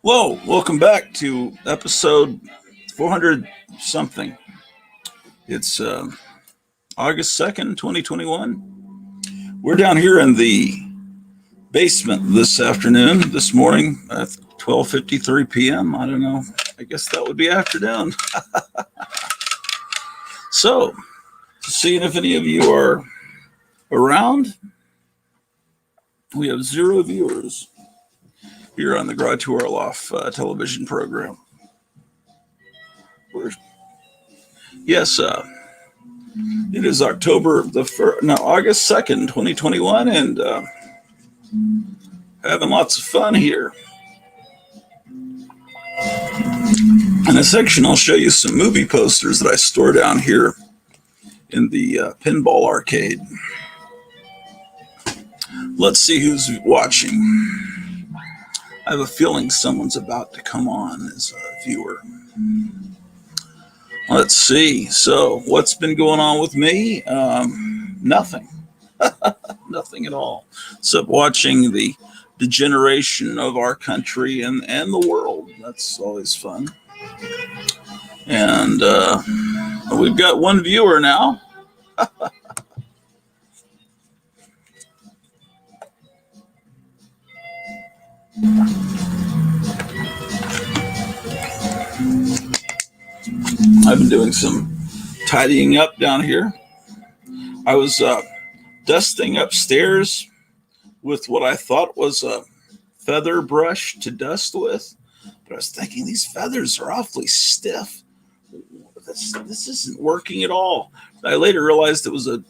Hello, welcome back to episode 400 something. It's August 2nd, 2021. We're down here in the basement this morning at 12:53 p.m. I don't know. I guess that would be afternoon. So, seeing if any of you are around. We have 0 viewers here on the Garage to Orloff television program. Yes, it is August 2nd, 2021, and having lots of fun here. In a section, I'll show you some movie posters that I store down here in the pinball arcade. Let's see who's watching. I have a feeling someone's about to come on as a viewer. Let's see. So, what's been going on with me? Nothing. Nothing at all. Except watching the degeneration of our country and the world. That's always fun. And we've got 1 viewer now. I've been doing some tidying up down here. I was dusting upstairs with what I thought was a feather brush to dust with, but I was thinking these feathers are awfully stiff. This isn't working at all. I later realized it was a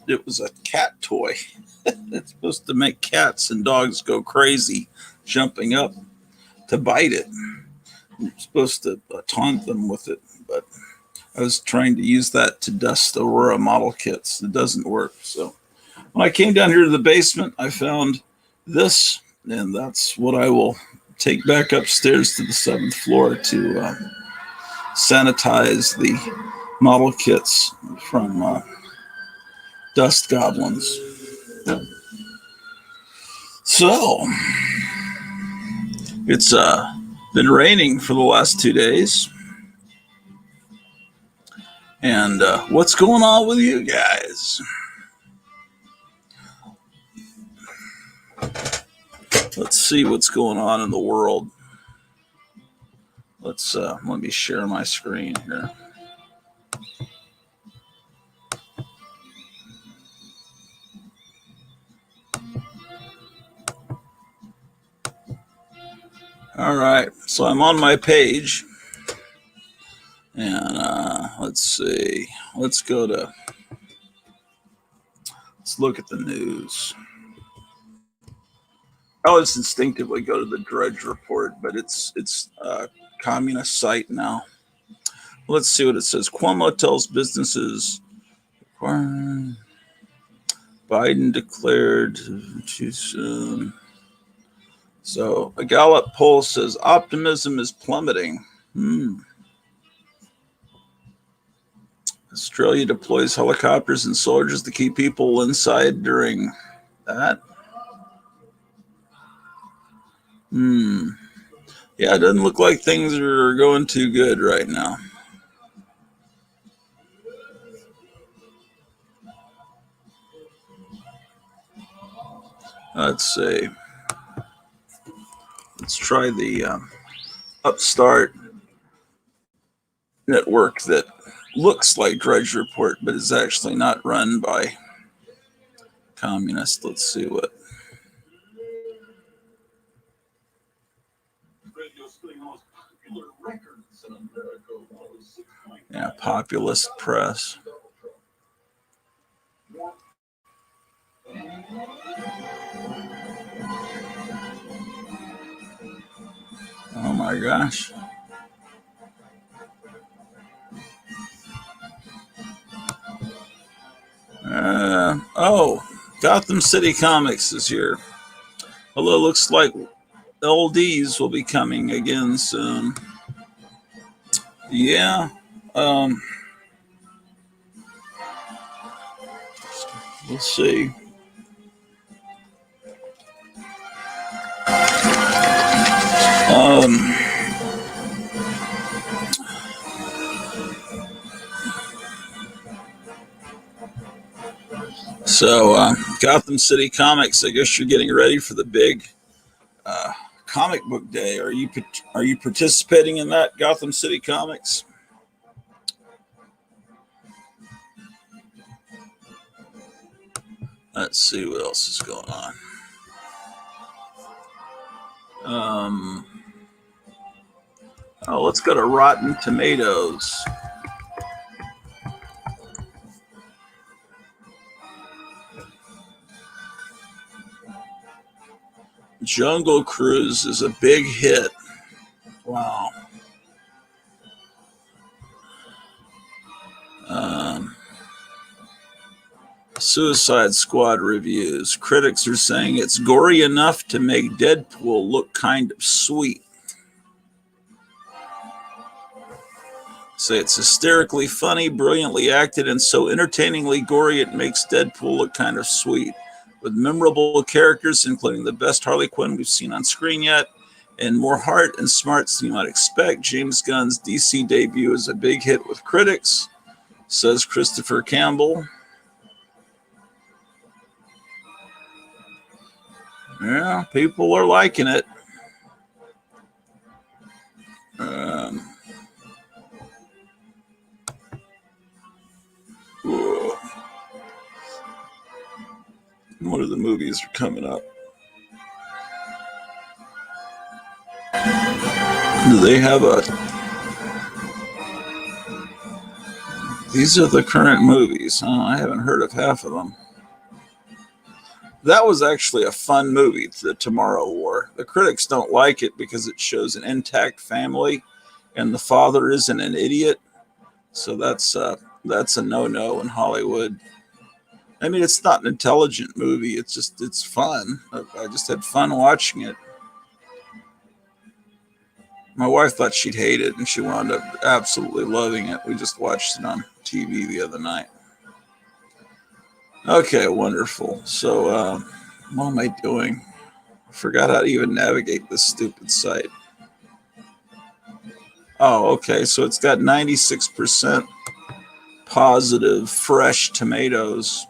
cat toy. It's supposed to make cats and dogs go crazy, jumping up to bite it. You're supposed to taunt them with it, but I was trying to use that to dust Aurora model kits. It doesn't work. So when I came down here to the basement, I found this, and that's what I will take back upstairs to the 7th floor to sanitize the model kits from dust goblins. So it's been raining for the last 2 days. And what's going on with you guys? Let's see what's going on in the world. Let me share my screen here. All right, so I'm on my page, and let's see. Let's look at the news. I always instinctively go to the Drudge Report, but it's a communist site now. Let's see what it says. Cuomo tells businesses Biden declared too soon. So a Gallup poll says optimism is plummeting. Australia deploys helicopters and soldiers to keep people inside during that. Yeah, it doesn't look like things are going too good right now. Let's see. Let's try the Upstart network that looks like Drudge Report, but is actually not run by communists. Let's see what. Yeah, populist press. Oh my gosh. Gotham City Comics is here. Although it looks like LDs will be coming again soon. Yeah. Let's see. So, Gotham City Comics, I guess you're getting ready for the big comic book day. Are you participating in that, Gotham City Comics? Let's see what else is going on. Let's go to Rotten Tomatoes. Jungle Cruise is a big hit. Wow. Suicide Squad reviews. Critics are saying it's gory enough to make Deadpool look kind of sweet. Say it's hysterically funny, brilliantly acted, and so entertainingly gory it makes Deadpool look kind of sweet. With memorable characters, including the best Harley Quinn we've seen on screen yet, and more heart and smarts than you might expect, James Gunn's DC debut is a big hit with critics, says Christopher Campbell. Yeah, people are liking it. What are the movies are coming up? Do they have These are the current movies. Oh, I haven't heard of half of them. That was actually a fun movie, The Tomorrow War. The critics don't like it because it shows an intact family and the father isn't an idiot. So that's a no-no in Hollywood. I mean, it's not an intelligent movie. It's fun. I just had fun watching it. My wife thought she'd hate it, and she wound up absolutely loving it. We just watched it on TV the other night. Okay, wonderful. So, what am I doing? I forgot how to even navigate this stupid site. Oh, okay. So it's got 96% positive fresh tomatoes.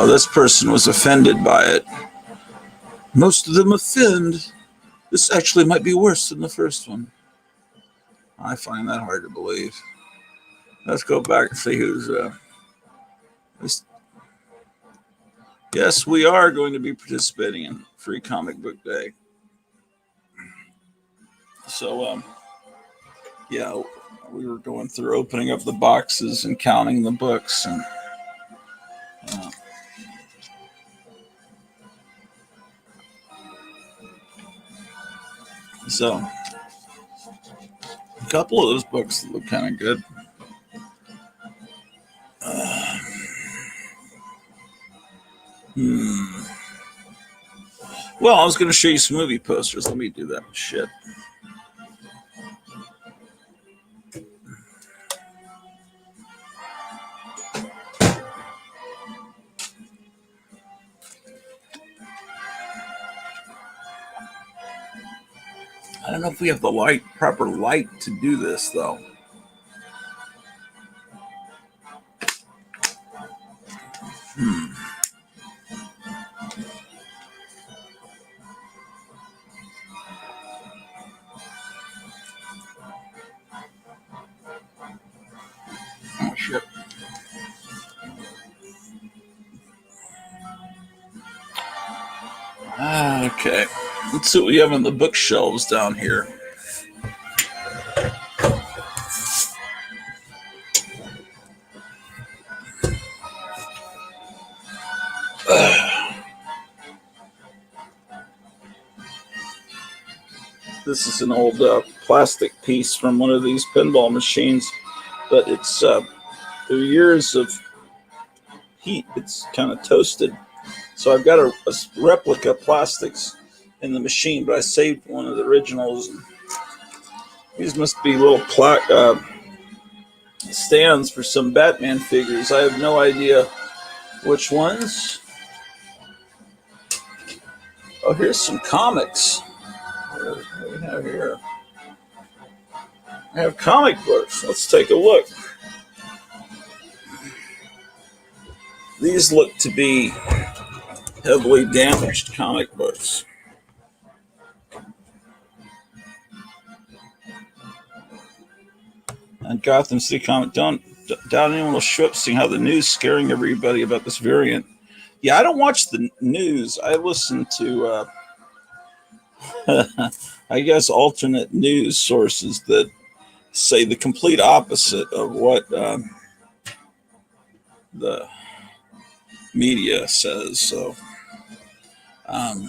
This person was offended by it. Most of them offend. This actually might be worse than the first one. I find that hard to believe. Let's go back and see who's. Yes, we are going to be participating in Free Comic Book Day. So, yeah, we were going through opening up the boxes and counting the books and. So, a couple of those books look kind of good. Well, I was going to show you some movie posters. Let me do that shit. I don't know if we have the proper light to do this, though. Oh, shit. Okay. Let's see what we have on the bookshelves down here. This is an old plastic piece from one of these pinball machines, but it's through years of heat, it's kind of toasted. So I've got a replica plastics in the machine, but I saved one of the originals. These must be little stands for some Batman figures. I have no idea which ones. Oh, here's some comics. What do we have here? I have comic books. Let's take a look. These look to be heavily damaged comic books. And Gotham City Comic, doubt anyone will show up seeing how the news is scaring everybody about this variant. Yeah, I don't watch the news. I listen to, I guess, alternate news sources that say the complete opposite of what the media says. So I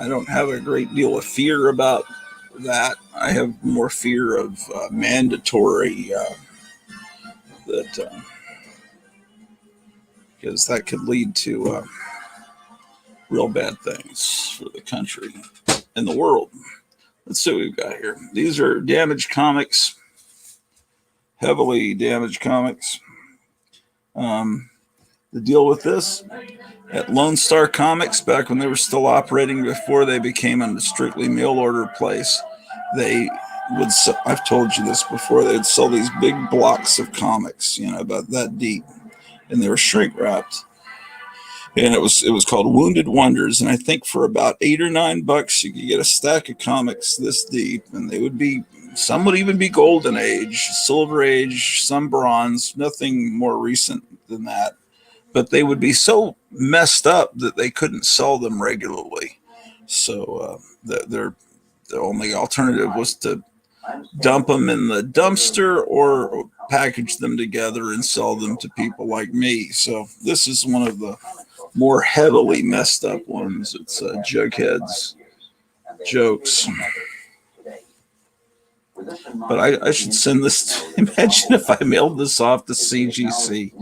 don't have a great deal of fear about that. I have more fear of mandatory that because that could lead to real bad things for the country and the world. Let's see what we've got here. These are damaged comics, heavily damaged comics. The deal with this, at Lone Star Comics, back when they were still operating before they became a strictly mail order place, they would, I've told you this before, they'd sell these big blocks of comics, about that deep, and they were shrink wrapped. And it was called Wounded Wonders, and I think for about $8 or $9 you could get a stack of comics this deep, and they would be, some would even be Golden Age, Silver Age, some Bronze, nothing more recent than that. But they would be so messed up that they couldn't sell them regularly. So the only alternative was to dump them in the dumpster or package them together and sell them to people like me. So this is one of the more heavily messed up ones. It's Jughead's jokes. But I should send this to, imagine if I mailed this off to CGC.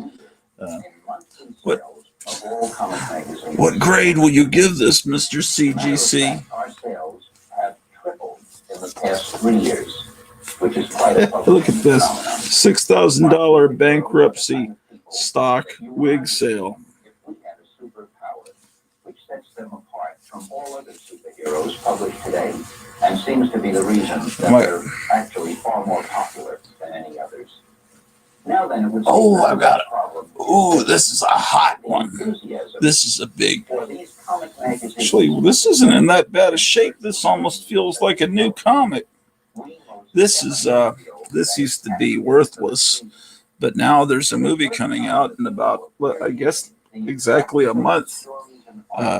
What grade will you give this, Mr. CGC? Our sales have tripled in the past 3 years, which is quite a look at this $6,000 bankruptcy stock wig sale. If we had a superpower which sets them apart from all other superheroes published today, and seems to be the reason that they're actually far more popular than any others. Now then, it would I've got it. Oh, this is a hot one. This is a big. Actually, this isn't in that bad a shape. This almost feels like a new comic. This is this used to be worthless, but now there's a movie coming out in about, I guess, exactly a month.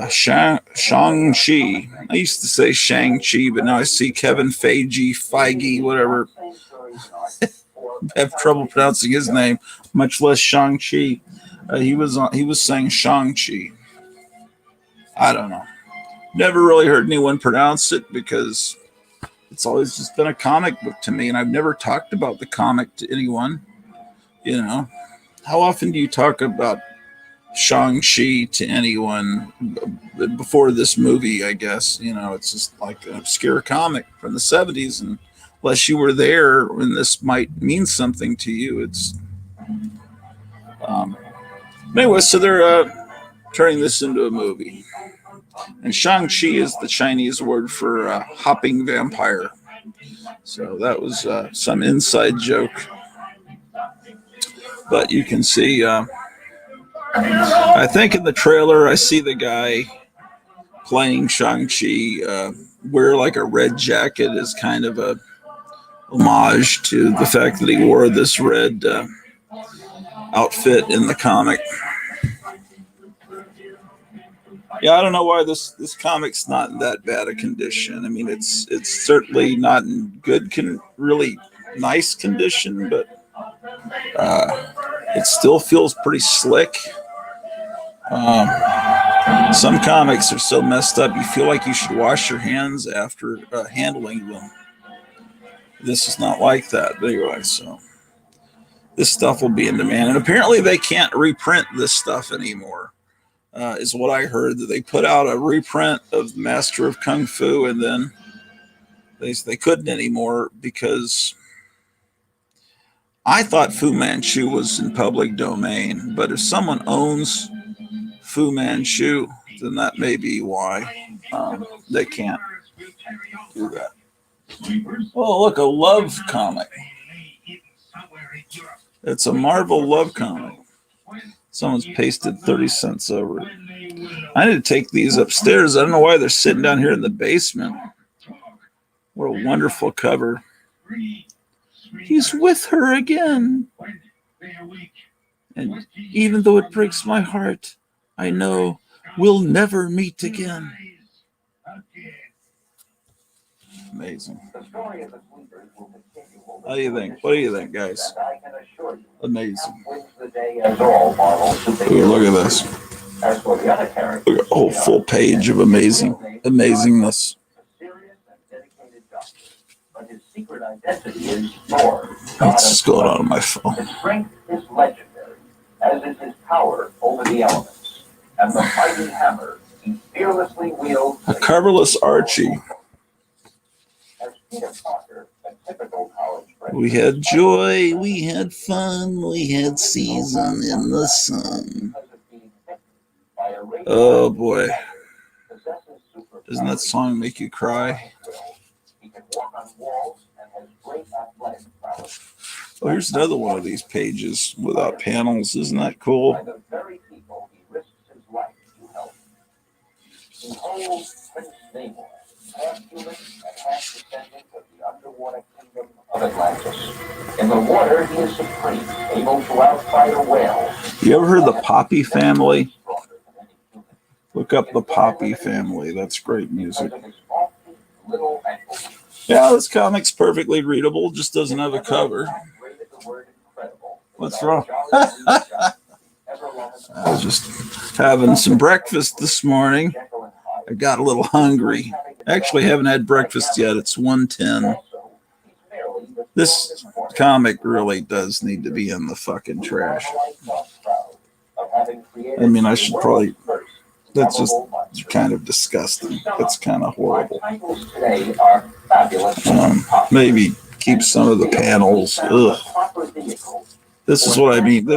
Shang-Chi. I used to say Shang-Chi, but now I see Kevin Feige, whatever. Have trouble pronouncing his name, much less Shang-Chi. He was saying Shang-Chi. I don't know. Never really heard anyone pronounce it because it's always just been a comic book to me, and I've never talked about the comic to anyone. How often do you talk about Shang-Chi to anyone before this movie? I guess, it's just like an obscure comic from the 70s, and unless you were there when this might mean something to you, it's anyway. So they're turning this into a movie, and Shang-Chi is the Chinese word for hopping vampire. So that was some inside joke, but you can see. I think in the trailer, I see the guy playing Shang-Chi wear like a red jacket as kind of a homage to the fact that he wore this red outfit in the comic. Yeah, I don't know why this comic's not in that bad a condition. I mean, it's certainly not in good, really nice condition, but it still feels pretty slick. Some comics are so messed up, you feel like you should wash your hands after handling them. This is not like that. But anyway, so this stuff will be in demand. And apparently they can't reprint this stuff anymore, is what I heard. That they put out a reprint of Master of Kung Fu, and then they couldn't anymore because I thought Fu Manchu was in public domain. But if someone owns Fu Manchu, then that may be why they can't do that. Oh, look, a love comic. It's a Marvel love comic. Someone's pasted 30 cents over it. I need to take these upstairs. I don't know why they're sitting down here in the basement. What a wonderful cover. He's with her again. And even though it breaks my heart, I know we'll never meet again. Amazing. How do you think? What do you think, guys? Amazing. Ooh, look at this. Look at a whole full page of amazingness. What's just going on my phone? His strength is legendary, as is his power over the elements. And the mighty hammer he fearlessly wields. A coverless Archie. As Peter Parker, a typical college graduate, We had joy, we had fun, we had season in the sun. Oh boy. Doesn't that song make you cry? He can walk on walls and has great athletic prowess. Oh, here's another one of these pages without panels. Isn't that cool? By the very people he risks his life to help. Behold Prince Namor, half human and half descendant of the underwater kingdom of Atlantis. In the water, he is supreme, able to outfight a whale. You ever heard the Poppy Family? Look up the Poppy Family. That's great music. Yeah, this comic's perfectly readable, just doesn't have a cover. What's wrong? I was just having some breakfast this morning. I got a little hungry. Actually, haven't had breakfast yet. It's 1:10. This comic really does need to be in the fucking trash. I mean, I should probably... That's just kind of disgusting. That's kind of horrible. Maybe keep some of the panels. Ugh. This is what I mean.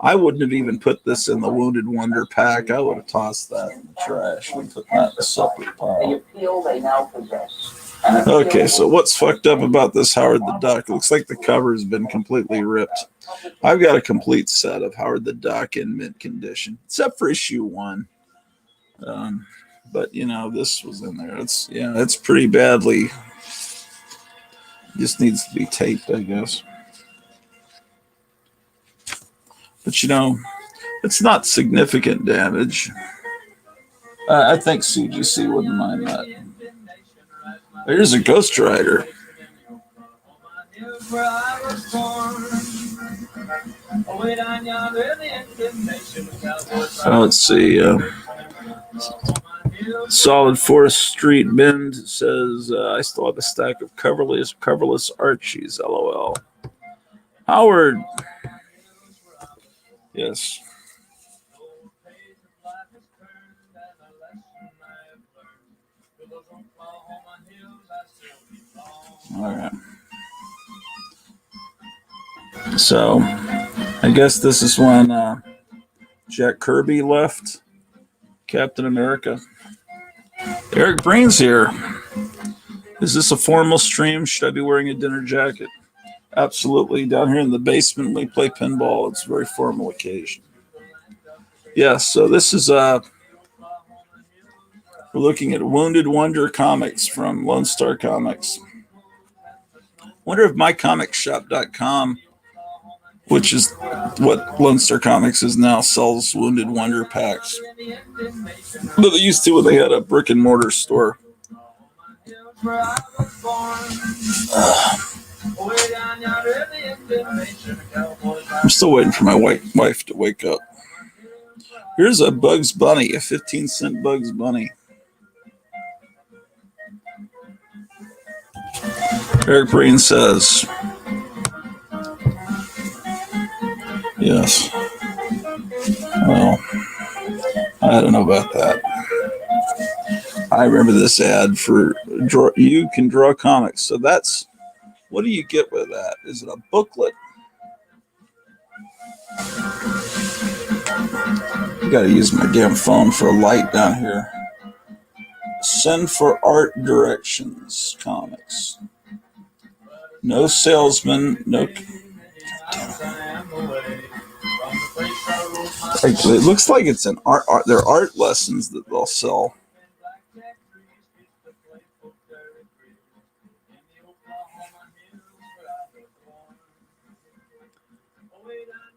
I wouldn't have even put this in the Wounded Wonder pack. I would have tossed that in the trash and put that in a separate pile. Okay, so what's fucked up about this Howard the Duck? It looks like the cover has been completely ripped. I've got a complete set of Howard the Duck in mint condition, except for issue 1. But you know, this was in there. It's pretty badly. Just needs to be taped, I guess. But you know, it's not significant damage. I think CGC wouldn't mind that. Here's a Ghost Rider. Let's see. Solid Forest Street Bend says, I still have a stack of coverless Archies, LOL. Howard. Yes. All right. So, I guess this is when Jack Kirby left Captain America. Eric Breen's here. Is this a formal stream? Should I be wearing a dinner jacket? Absolutely. Down here in the basement, we play pinball. It's a very formal occasion. Yes, so this is we're looking at Wounded Wonder comics from Lone Star Comics. Wonder if mycomicshop.com, which is what Lone Star Comics is now, sells Wounded Wonder packs. But they used to when they had a brick and mortar store. I'm still waiting for my wife to wake up. Here's a Bugs Bunny, a 15-cent Bugs Bunny. Eric Breen says, yes. Well, I don't know about that. I remember this ad for you can draw comics. So that's, what do you get with that? Is it a booklet? I got to use my damn phone for a light down here. Send for art directions, comics. No salesman, no. It looks like it's an art. They're art lessons that they'll sell.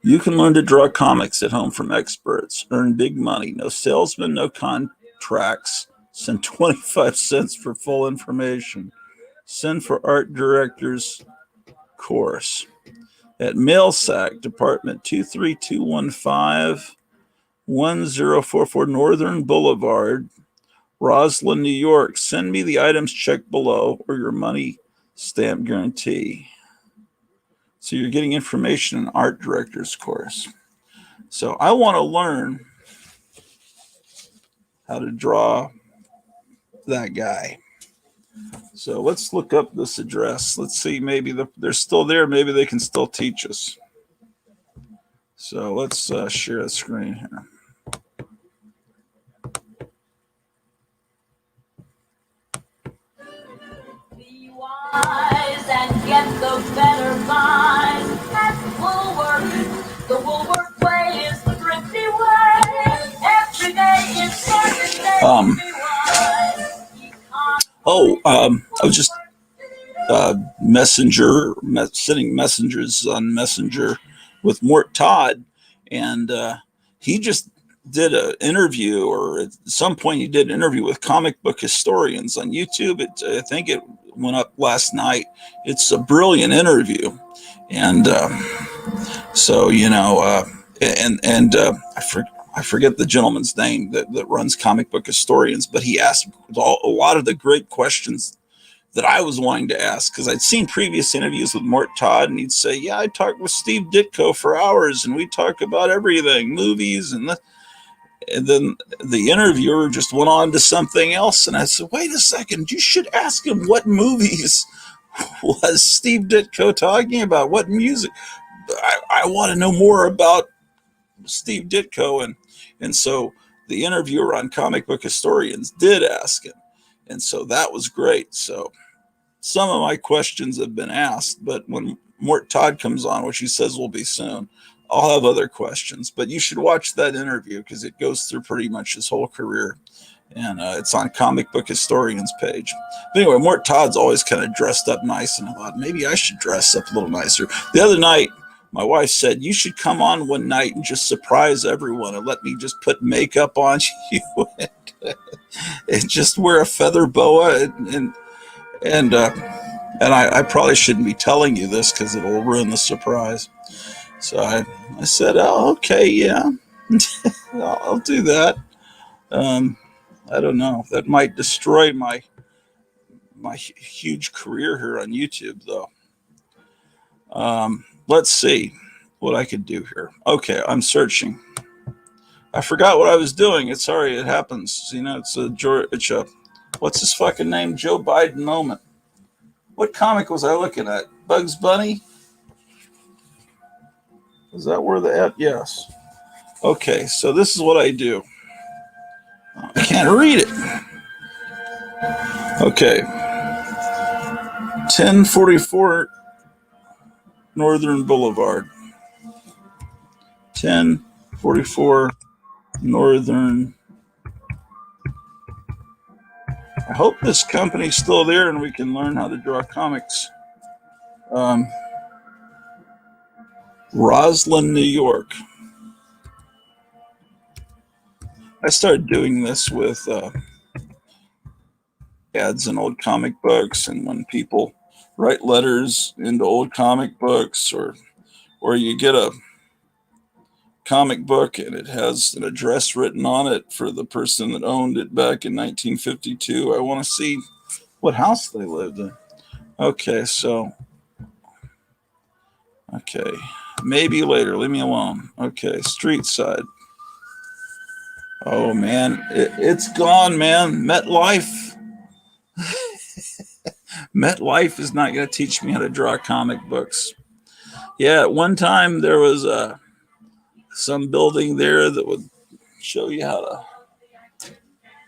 You can learn to draw comics at home from experts. Earn big money. No salesman, no contracts. Send 25 cents for full information. Send for art director's course at MailSack, Department 23215, 1044 Northern Boulevard, Roslyn, New York. Send me the items checked below or your money stamp guarantee. So you're getting information in art director's course. So I want to learn how to draw that guy. So let's look up this address. Let's see, maybe they're still there. Maybe they can still teach us. So let's share the screen here. Be wise and get the better buys at Woolworth. The Woolworth way is the thrifty way. Every day is every day. Be wise. I was just sending messengers on Messenger with Mort Todd, and he just did an interview, or at some point he did an interview with comic book historians on YouTube. I think it went up last night. It's a brilliant interview, and so I forget the gentleman's name that runs Comic Book Historians, but he asked a lot of the great questions that I was wanting to ask, because I'd seen previous interviews with Mort Todd, and he'd say, yeah, I talked with Steve Ditko for hours, and we talk about everything, movies, and then the interviewer just went on to something else, and I said, wait a second, you should ask him what movies was Steve Ditko talking about, what music. I want to know more about Steve Ditko, and so the interviewer on Comic Book Historians did ask him, and so that was great. So some of my questions have been asked, but when Mort Todd comes on, which he says will be soon, I'll have other questions. But you should watch that interview because it goes through pretty much his whole career, and it's on Comic Book Historians page. But anyway, Mort Todd's always kind of dressed up nice, and I thought maybe I should dress up a little nicer. The other night, my wife said, you should come on one night and just surprise everyone and let me just put makeup on you and just wear a feather boa. And I probably shouldn't be telling you this because it'll ruin the surprise. So I said, oh, okay, yeah, I'll do that. I don't know. That might destroy my huge career here on YouTube, though. Let's see what I could do here. Okay, I'm searching. I forgot what I was doing. It's sorry, it happens. It's a what's his fucking name? Joe Biden moment. What comic was I looking at? Bugs Bunny? Is that where the at? Yes. Okay, so this is what I do. I can't read it. Okay. 1044 Northern Boulevard. 1044 Northern. I hope this company's still there and we can learn how to draw comics. Roslyn, New York. I started doing this with ads in old comic books, and when people write letters into old comic books, or you get a comic book and it has an address written on it for the person that owned it back in 1952. I want to see what house they lived in. Okay, maybe later. Leave me alone. Okay, street side. Oh man, it's gone, man. MetLife. MetLife is not going to teach me how to draw comic books. Yeah, at one time there was some building there that would show you how to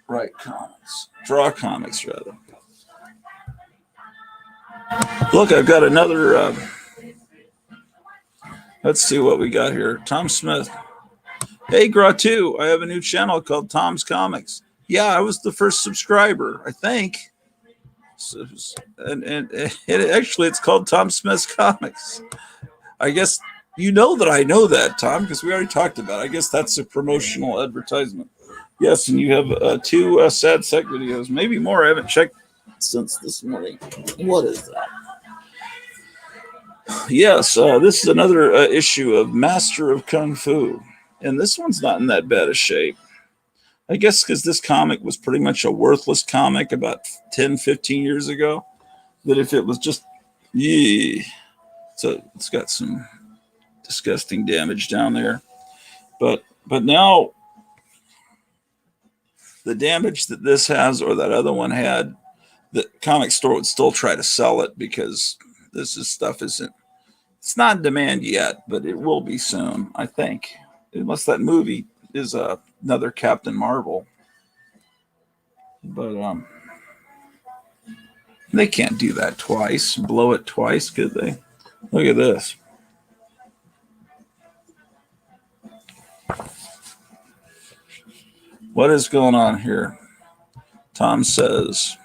write comics, draw comics rather. Look, I've got another. Let's see what we got here. Tom Smith. Hey, Gratu, I have a new channel called Tom's Comics. Yeah, I was the first subscriber, I think. And actually, it's called Tom Smith's Comics. I guess you know that I know that, Tom, because we already talked about it. I guess that's a promotional advertisement. Yes, and you have 2 sad sack videos, maybe more. I haven't checked since this morning. What is that? Yes, this is another issue of Master of Kung Fu. And this one's not in that bad a shape. I guess because this comic was pretty much a worthless comic about 10, 15 years ago. That if it was just, yeah. So it's got some disgusting damage down there. But now the damage that this has or that other one had, the comic store would still try to sell it because stuff isn't, it's not in demand yet, but it will be soon, I think. Unless that movie is another Captain Marvel. But they can't do that twice, blow it twice, could they? Look at this. What is going on here? Tom says,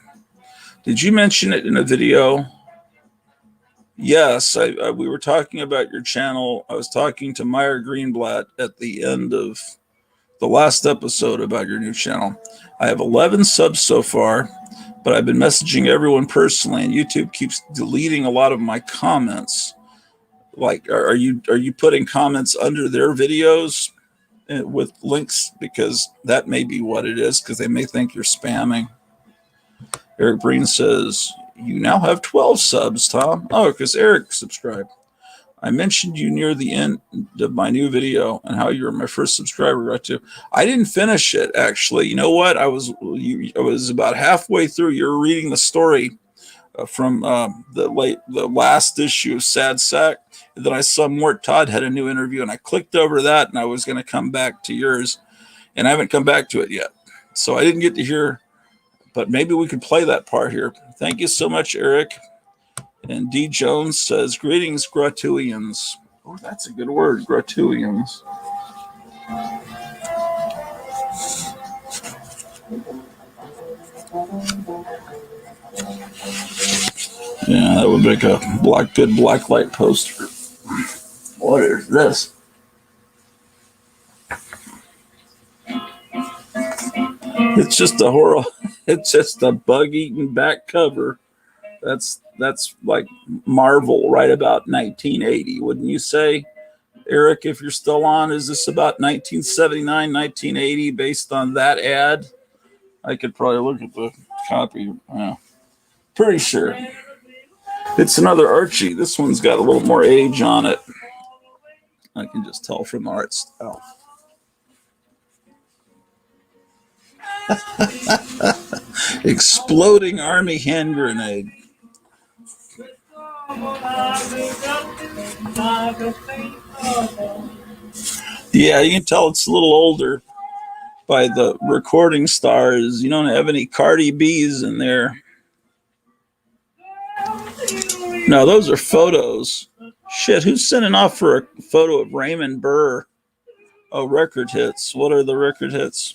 did you mention it in a video? Yes, we were talking about your channel. I was talking to Meyer Greenblatt at the end of the last episode about your new channel. I have 11 subs so far, but I've been messaging everyone personally, and YouTube keeps deleting a lot of my comments. Like, are you putting comments under their videos with links? Because that may be what it is, because they may think you're spamming. Eric Breen says, you now have 12 subs, Tom. Oh, because Eric subscribed. I mentioned you near the end of my new video and how you were my first subscriber. Right too. I didn't finish it, actually. You know what? I was about halfway through. You were reading the story from the last issue of Sad Sack. And then I saw Mort Todd had a new interview, and I clicked over that, and I was going to come back to yours, and I haven't come back to it yet. So I didn't get to hear, but maybe we could play that part here. Thank you so much, Eric. And D. Jones says, greetings, Gratuians. Oh, that's a good word, Gratuians. Yeah, that would make a good black light poster. What is this? It's just a horror. It's just a bug-eaten back cover. That's like Marvel right about 1980, wouldn't you say, Eric, if you're still on? Is this about 1979, 1980 based on that ad? I could probably look at the copy. Pretty sure. It's another Archie. This one's got a little more age on it. I can just tell from the art style. Exploding army hand grenade. Yeah, you can tell it's a little older by the recording stars. You don't have any Cardi B's in there. No, those are photos. Shit, who's sending off for a photo of Raymond Burr? Oh, record hits. What are the record hits?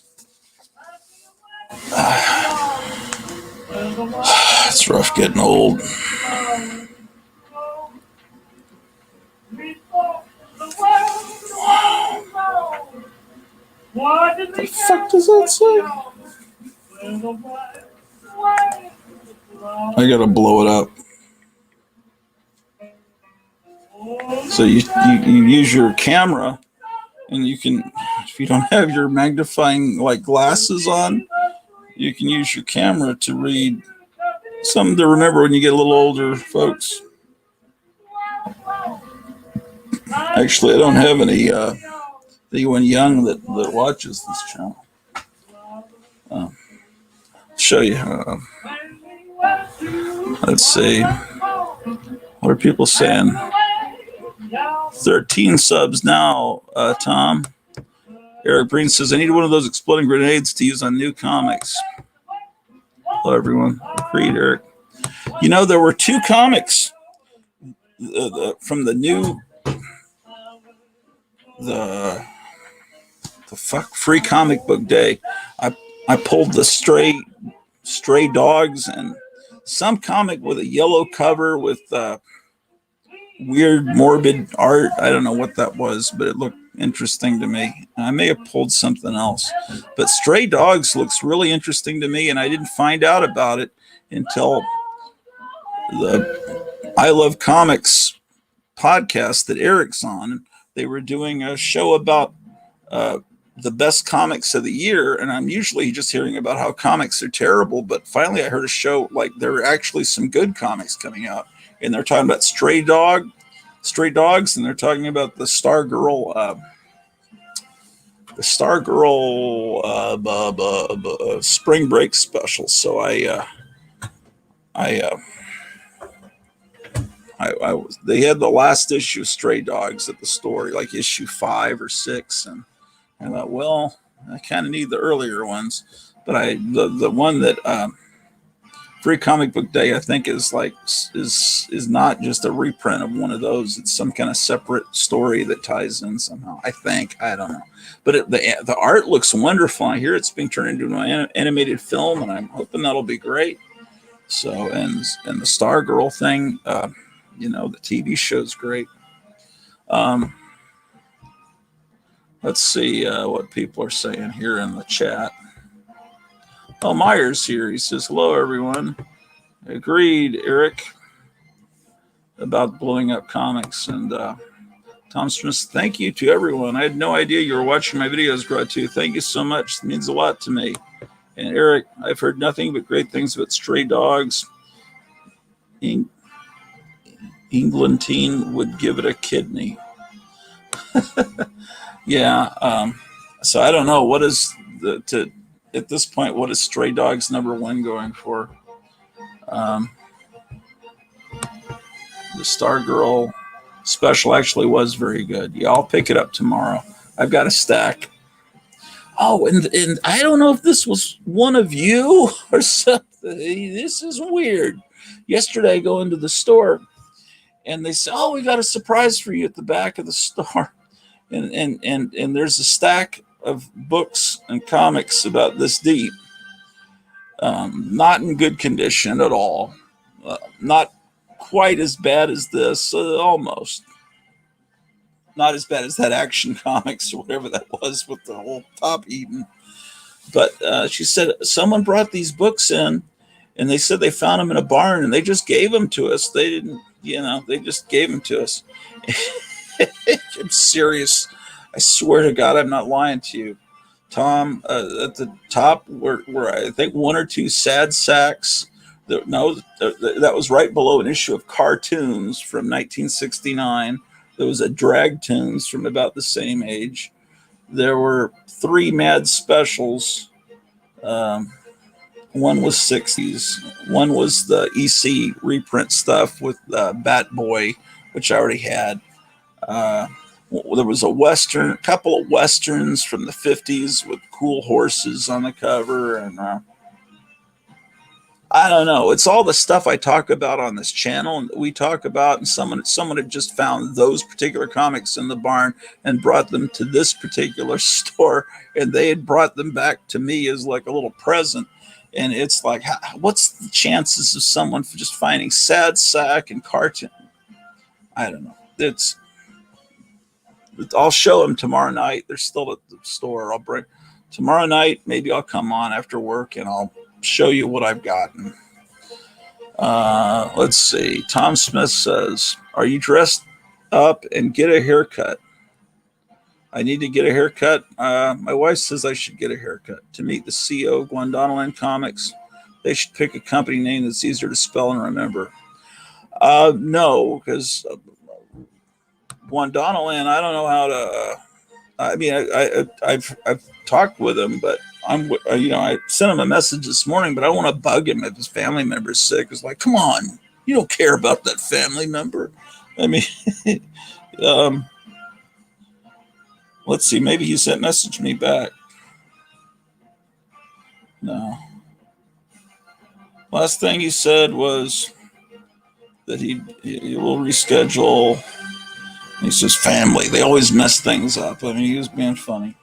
It's rough getting old. What the fuck does that say? I gotta blow it up. So you use your camera, and you can, if you don't have your magnifying like glasses on, you can use your camera to read. Something to remember when you get a little older, folks. Actually, I don't have anyone young that watches this channel. Show you. Let's see. What are people saying? 13 subs now, Tom. Eric Breen says, I need one of those exploding grenades to use on new comics. Hello, everyone. Agreed, Eric. You know, there were 2 comics from the new the free comic book day. I pulled the stray dogs and some comic with a yellow cover with weird morbid art. I don't know what that was, but it looked interesting to me. I may have pulled something else, but Stray Dogs looks really interesting to me, and I didn't find out about it until the I Love Comics podcast that Eric's on. They were doing a show about the best comics of the year, and I'm usually just hearing about how comics are terrible, but finally I heard a show like there are actually some good comics coming out, and they're talking about Stray Dogs, and they're talking about the Stargirl spring break special. So they had the last issue of Stray Dogs at the store, like issue 5 or 6, and I thought, well, I kind of need the earlier ones, but the one that Free Comic Book Day, I think, is not just a reprint of one of those. It's some kind of separate story that ties in somehow. I think, I don't know, but the art looks wonderful. I hear it's being turned into an animated film, and I'm hoping that'll be great. So, and the Stargirl thing, the TV show's great. Let's see what people are saying here in the chat. Oh, Myers here. He says, hello, everyone. Agreed, Eric, about blowing up comics. And Tom Smith, thank you to everyone. I had no idea you were watching my videos, Gratu. Thank you so much. It means a lot to me. And Eric, I've heard nothing but great things about Stray Dogs. Englantine would give it a kidney. Yeah. So I don't know what is at this point, what is Stray Dogs #1 going for? The Stargirl special actually was very good. Yeah, I'll pick it up tomorrow. I've got a stack. Oh, and I don't know if this was one of you or something. This is weird. Yesterday, I go into the store, and they say, "Oh, we got a surprise for you at the back of the store." And there's a stack of books and comics about this deep, not in good condition at all, not quite as bad as this, almost not as bad as that Action Comics or whatever that was with the whole top eaten. But she said someone brought these books in, and they said they found them in a barn, and they just gave them to us. They didn't, they just gave them to us. I'm serious. I swear to God, I'm not lying to you. Tom, at the top were I think 1 or 2 sad sacks. That was right below an issue of cartoons from 1969. There was a Drag Tunes from about the same age. There were 3 Mad Specials. One was 60s. One was the EC reprint stuff with Bat Boy, which I already had. There was a couple of Westerns from the 50s with cool horses on the cover. And I don't know. It's all the stuff I talk about on this channel and that we talk about. And someone had just found those particular comics in the barn and brought them to this particular store. And they had brought them back to me as like a little present. And it's like, what's the chances of someone for just finding sad sack and cartoon? I don't know. I'll show them tomorrow night. They're still at the store. I'll bring tomorrow night. Maybe I'll come on after work and I'll show you what I've gotten. Let's see. Tom Smith says, are you dressed up and get a haircut? I need to get a haircut. My wife says I should get a haircut to meet the CEO of Guandanaland Comics. They should pick a company name that's easier to spell and remember. No, because Guandanaland, I don't know how to. I mean, I've talked with him, but I sent him a message this morning, but I want to bug him if his family member is sick. It's like, come on, you don't care about that family member. I mean, let's see, maybe he sent message me back. No. Last thing he said was that he will reschedule. He says family. They always mess things up. I mean, he was being funny.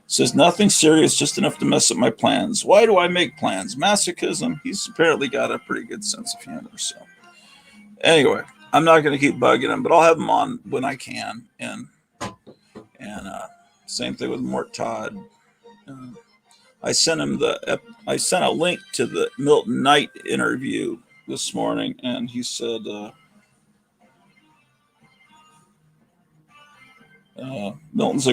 Says nothing serious, just enough to mess up my plans. Why do I make plans? Masochism. He's apparently got a pretty good sense of humor. So anyway, I'm not going to keep bugging him, but I'll have him on when I can. And same thing with Mort Todd. I sent him I sent a link to the Milton Knight interview this morning, and he said, Milton's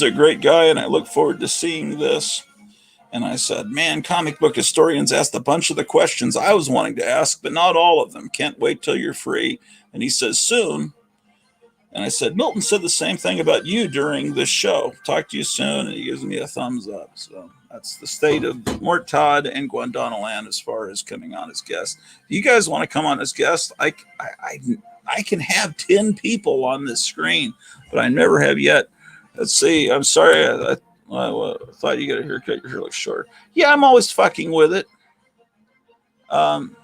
a great guy, and I look forward to seeing this. And I said, man, comic book historians asked a bunch of the questions I was wanting to ask, but not all of them. Can't wait till you're free. And he says, soon. And I said, Milton said the same thing about you during this show. Talk to you soon. And he gives me a thumbs up. So that's the state of Mort Todd and Guadalajara as far as coming on as guests. If you guys want to come on as guests, I can have 10 people on this screen, but I never have yet. Let's see. I'm sorry. I thought you got a haircut. Your hair looks short. Yeah, I'm always fucking with it. Something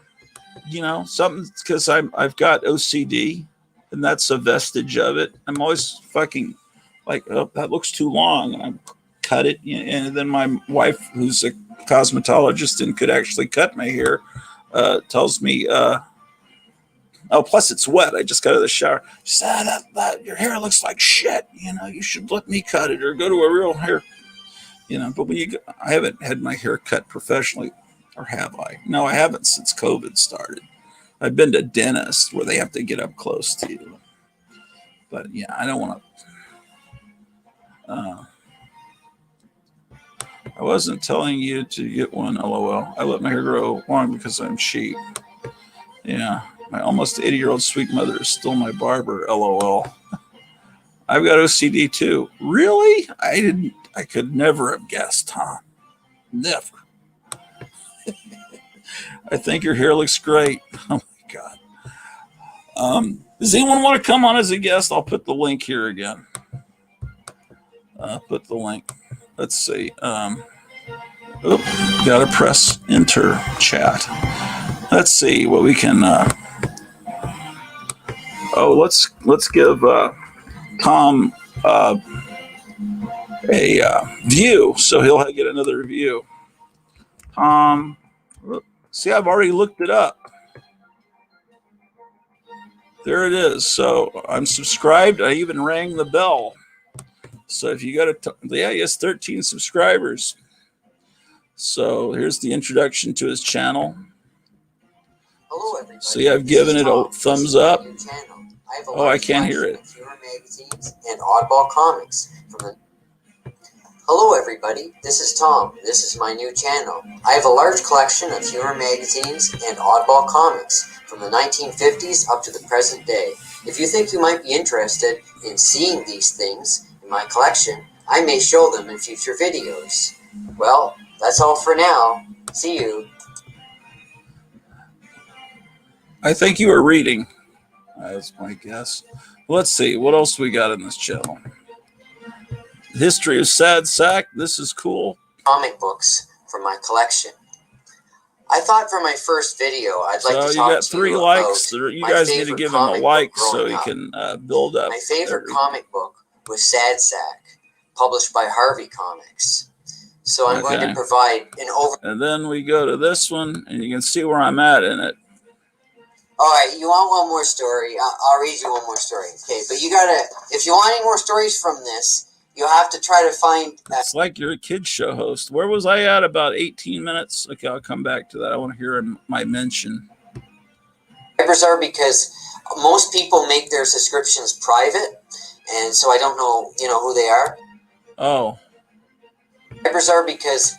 because I've got OCD, and that's a vestige of it. I'm always fucking like, oh, that looks too long, and I cut it. And then my wife, who's a cosmetologist and could actually cut my hair, tells me, oh, plus it's wet. I just got out of the shower. She said, that your hair looks like shit. You should let me cut it or go to a real hair. But I haven't had my hair cut professionally, or have I? No, I haven't since COVID started. I've been to dentists where they have to get up close to you. But yeah, I don't want to. I wasn't telling you to get one, LOL. I let my hair grow long because I'm cheap. Yeah. My almost 80-year-old sweet mother is still my barber, LOL. I've got OCD too. Really? I could never have guessed, huh? Never. I think your hair looks great. Oh my God. Does anyone want to come on as a guest? I'll put the link here again. Put the link. Let's see. Gotta press enter chat. Let's see what we can. Let's give Tom a view, so he'll get another view. Tom, see, I've already looked it up. There it is. So I'm subscribed. I even rang the bell. So if you got he has 13 subscribers. So here's the introduction to his channel. Hello, everybody. See, I've given it a thumbs up. Oh, I can't hear it. Humor magazines and oddball comics Hello, everybody. This is Tom. This is my new channel. I have a large collection of humor magazines and oddball comics from the 1950s up to the present day. If you think you might be interested in seeing these things in my collection, I may show them in future videos. Well, that's all for now. See you. I think you were reading. That's my guess. Let's see. What else we got in this channel? History of Sad Sack. This is cool. Comic books from my collection. I thought for my first video, I'd like to talk to you about you got 3 likes. You guys need to give him a like so he can build up. My favorite comic book was Sad Sack, published by Harvey Comics. So I'm going to provide an overview. And then we go to this one, and you can see where I'm at in it. All right, you want one more story? I'll read you one more story. Okay, but you gotta, if you want any more stories from this, you have to try to find. It's like you're a kid show host. Where was I at? About 18 minutes. Okay, I'll come back to that. I want to hear my mention. Subscribers are because most people make their subscriptions private, and so I don't know, who they are. Oh. Subscribers are because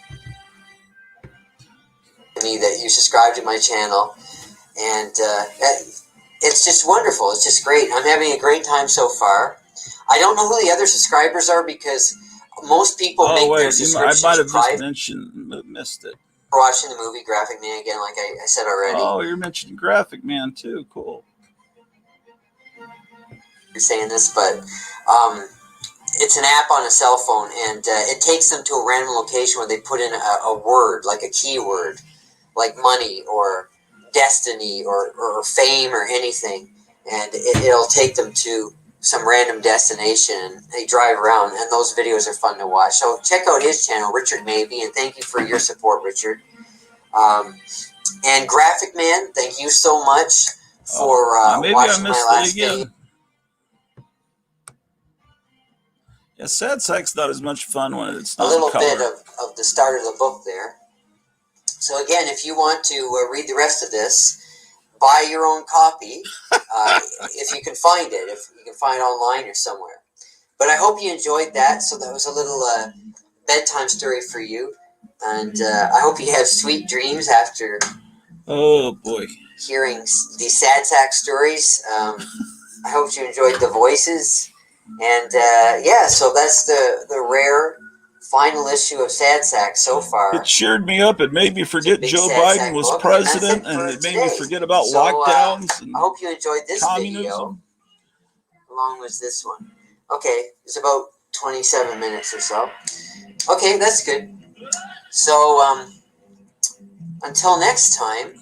that you subscribe to my channel. And it's just wonderful. It's just great. I'm having a great time so far. I don't know who the other subscribers are because most people Oh make their wait, I might subscriptions have just private. missed it. Watching the movie Graphic Man again, like I said already. Oh, you're mentioning Graphic Man too. Cool. You're saying this, but it's an app on a cell phone, and it takes them to a random location where they put in a word, like a keyword, like money or destiny or fame or anything, and it'll take them to some random destination. They drive around, and those videos are fun to watch. So check out his channel, Richard Maybe, and thank you for your support, Richard. And Graphic Man, thank you so much for maybe watching I my missed last it again. video. Yeah, Sad Sack's not as much fun when it's A not little in color. bit of the start of the book there. So again, if you want to read the rest of this, buy your own copy if you can find it, if you can find it online or somewhere. But I hope you enjoyed that. So that was a little bedtime story for you. And I hope you have sweet dreams after Oh boy. hearing these Sad Sack stories. I hope you enjoyed the voices. And yeah, so that's the rare final issue of Sad Sack so far. It cheered me up. It made me forget big Joe Sad Biden Sack was book, president, and and that's it it made me for forget about today. So, lockdowns and I hope you enjoyed this video, communism. along with this one. Okay, it's about 27 minutes or so. Okay, that's good. So, until next time.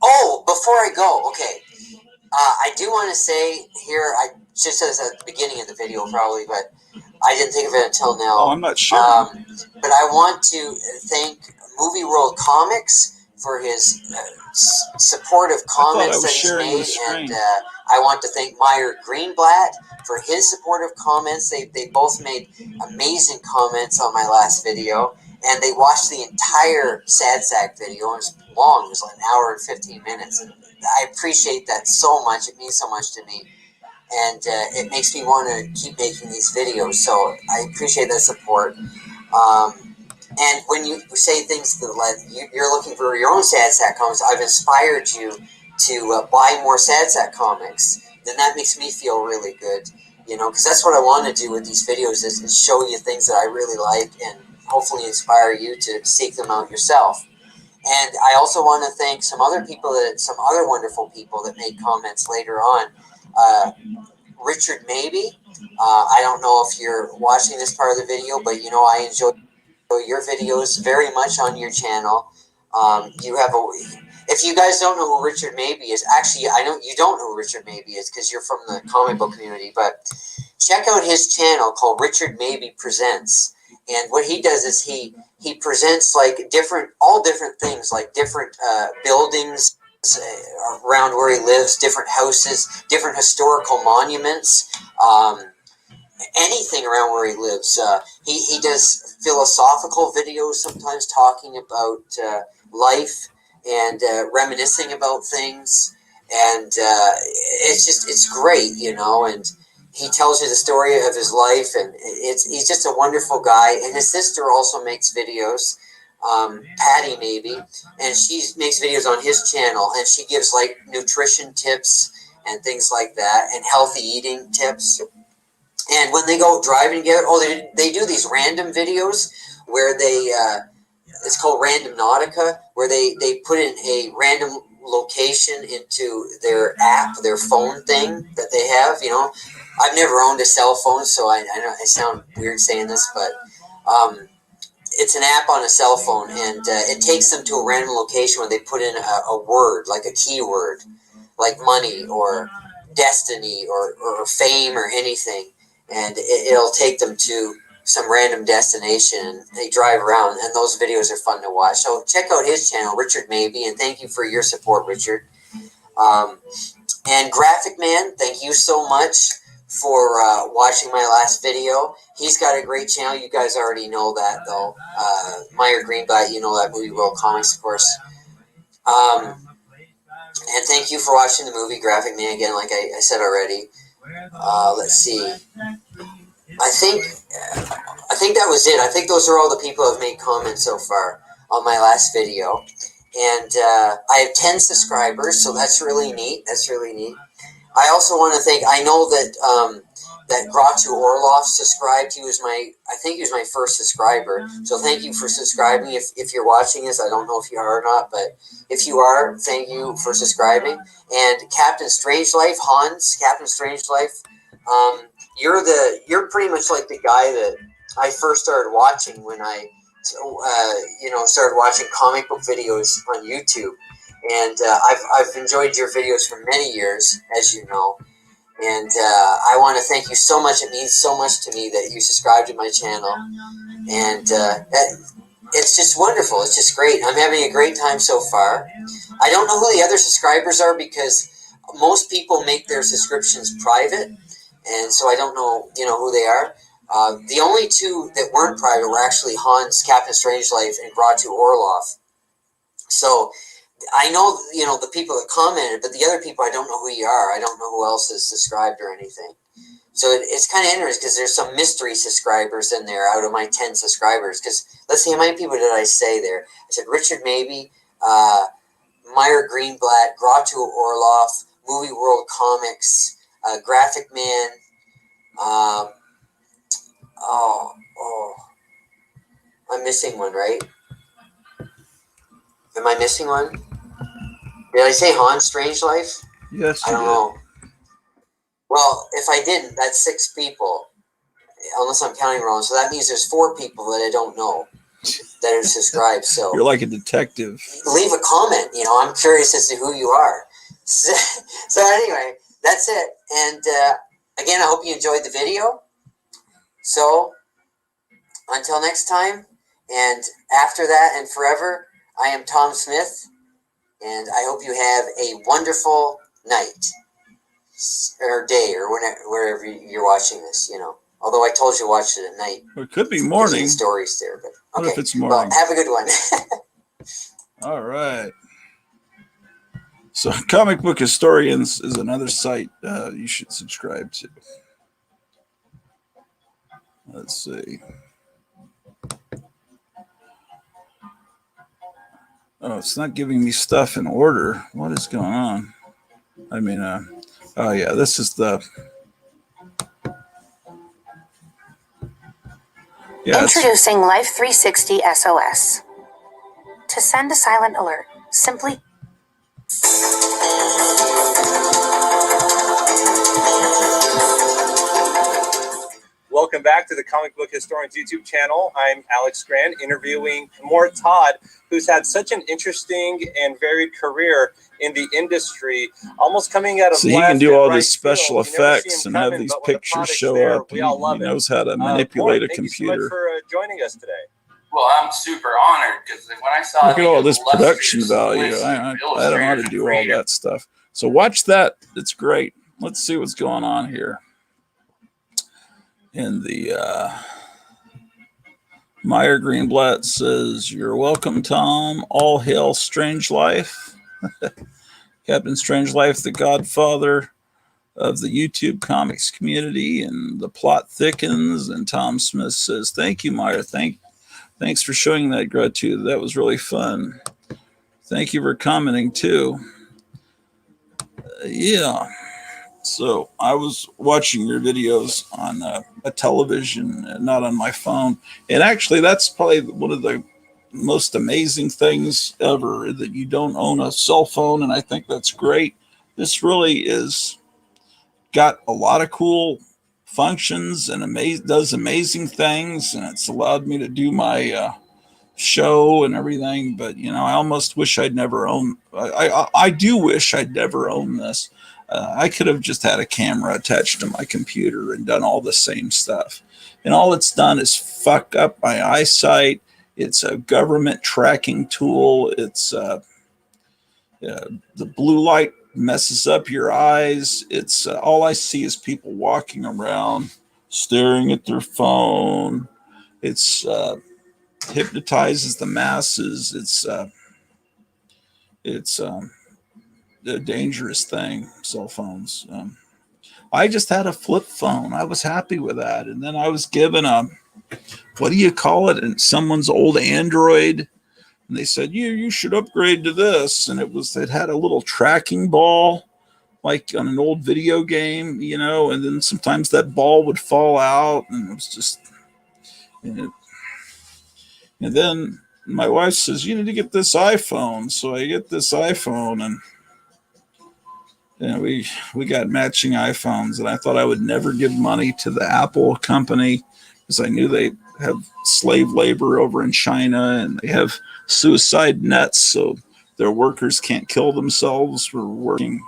Oh, before I go, okay. I do want to say here, I just said this at the beginning of the video probably, but I didn't think of it until now. Oh, I'm not sharing. But I want to thank Movie World Comics for his supportive comments that he's made, and I want to thank Meyer Greenblatt for his supportive comments. They both made amazing comments on my last video, and they watched the entire Sad Sack video. It was long; it was like an hour and 15 minutes. And I appreciate that so much. It means so much to me, and it makes me want to keep making these videos. So I appreciate that support. And when you say things that you're looking for your own Sad Sack comics, I've inspired you to buy more Sad Sack comics, then that makes me feel really good, you know, because that's what I want to do with these videos is show you things that I really like and hopefully inspire you to seek them out yourself. And I also want to thank some other wonderful people that made comments later on. Richard Maybe, I don't know if you're watching this part of the video, but you know I enjoy your videos very much on your channel. If you guys don't know who Richard Maybe is, actually I know you don't know who Richard Maybe is because you're from the comic book community, but check out his channel called Richard Maybe Presents. And what he does is he presents like all different things, like different buildings around where he lives, different houses, different historical monuments, anything around where he lives. He does philosophical videos sometimes talking about life and reminiscing about things, and it's great, you know. And he tells you the story of his life, and he's just a wonderful guy. And his sister also makes videos, Patty Maybe, and she makes videos on his channel, and she gives like nutrition tips and things like that, and healthy eating tips. And when they go driving together, they do these random videos where they, it's called Random Nautica, where they put in a random location into their app, their phone thing that they have, you know. I've never owned a cell phone, so I know I sound weird saying this, but it's an app on a cell phone, and it takes them to a random location where they put in a word, like a keyword, like money or destiny or fame or anything. And it'll take them to some random destination. They drive around, and those videos are fun to watch. So check out his channel, Richard Maybe, and thank you for your support, Richard. And Graphic Man, thank you so much for watching my last video. He's got a great channel. You guys already know that, though. Meyer Greenblatt, you know that, Movie World Comics, of course. And thank you for watching the movie Graphic Man again, like I said already. Let's see. I think that was it. I think those are all the people who have made comments so far on my last video. And I have 10 subscribers, so that's really neat. That's really neat. I also want to thank, I know that that Gratu Orloff subscribed. I think he was my first subscriber. So thank you for subscribing. If you're watching this, I don't know if you are or not, but if you are, thank you for subscribing. And Captain Strangelife, Hans, Captain Strangelife, you're pretty much like the guy that I first started watching when I, started watching comic book videos on YouTube. And I've enjoyed your videos for many years, as you know. And I want to thank you so much. It means so much to me that you subscribe to my channel. And it's just wonderful. It's just great. I'm having a great time so far. I don't know who the other subscribers are because most people make their subscriptions private. And so I don't know, who they are. The only two that weren't private were actually Hans, Captain Strangelife, and Gratu Orloff. So I know, the people that commented, but the other people, I don't know who you are. I don't know who else is subscribed or anything. So it's kind of interesting because there's some mystery subscribers in there out of my 10 subscribers. Because let's see, how many people did I say there? I said Richard Maybe, Meyer Greenblatt, Gratu Orloff, Movie World Comics, Graphic Man. I'm missing one, right? Am I missing one? Did I say Hans Strangelife? Yes, I don't know. Well, if I didn't, that's 6 people, unless I'm counting wrong. So that means there's 4 people that I don't know that are subscribed. So you're like a detective. Leave a comment. I'm curious as to who you are. So anyway, that's it. And again, I hope you enjoyed the video. So until next time, and after that and forever, I am Tom Smith, and I hope you have a wonderful night or day or wherever you're watching this. Although I told you to watch it at night. It could be morning. Stories there, but okay. What if it's morning? Well, have a good one. All right. So, Comic Book Historians is another site you should subscribe to. Let's see. Oh, it's not giving me stuff in order. What is going on? Oh yeah, this is the. Yeah, Introducing Life 360 SOS. To send a silent alert, simply Welcome back to the Comic Book Historians YouTube channel. I'm Alex Grant, interviewing Mort Todd, who's had such an interesting and varied career in the industry, almost coming out of so he can do all these special effects and have these pictures show up. He knows how to manipulate a computer. Thanks so much for joining us today. Well, I'm super honored because when I saw look at all this production value. I don't know how to do all that stuff. So watch that. It's great. Let's see what's going on here. In the Meyer Greenblatt says, "You're welcome, Tom. All hail Strangelife." Captain Strangelife, the godfather of the YouTube comics community, and the plot thickens. And Tom Smith says, "Thank you, Meyer. Thanks for showing that gratitude. That was really fun. Thank you for commenting too." Yeah. So I was watching your videos on a television, not on my phone. And actually, that's probably one of the most amazing things ever, that you don't own a cell phone. And I think that's great. This really is got a lot of cool functions and does amazing things. And it's allowed me to do my show and everything. But, I almost wish I'd never owned. I do wish I'd never owned this. I could have just had a camera attached to my computer and done all the same stuff. And all it's done is fuck up my eyesight. It's a government tracking tool. It's the blue light messes up your eyes. It's all I see is people walking around staring at their phone. It's hypnotizes the masses. It's a dangerous thing, cell phones. I just had a flip phone. I was happy with that. And then I was given what do you call it? And someone's old Android. And they said, you should upgrade to this. And it had a little tracking ball like on an old video game, you know, and then sometimes that ball would fall out, and it was just, and then my wife says, "You need to get this iPhone." So I get this iPhone, and we got matching iPhones, and I thought I would never give money to the Apple company because I knew they have slave labor over in China, and they have suicide nets, so their workers can't kill themselves for working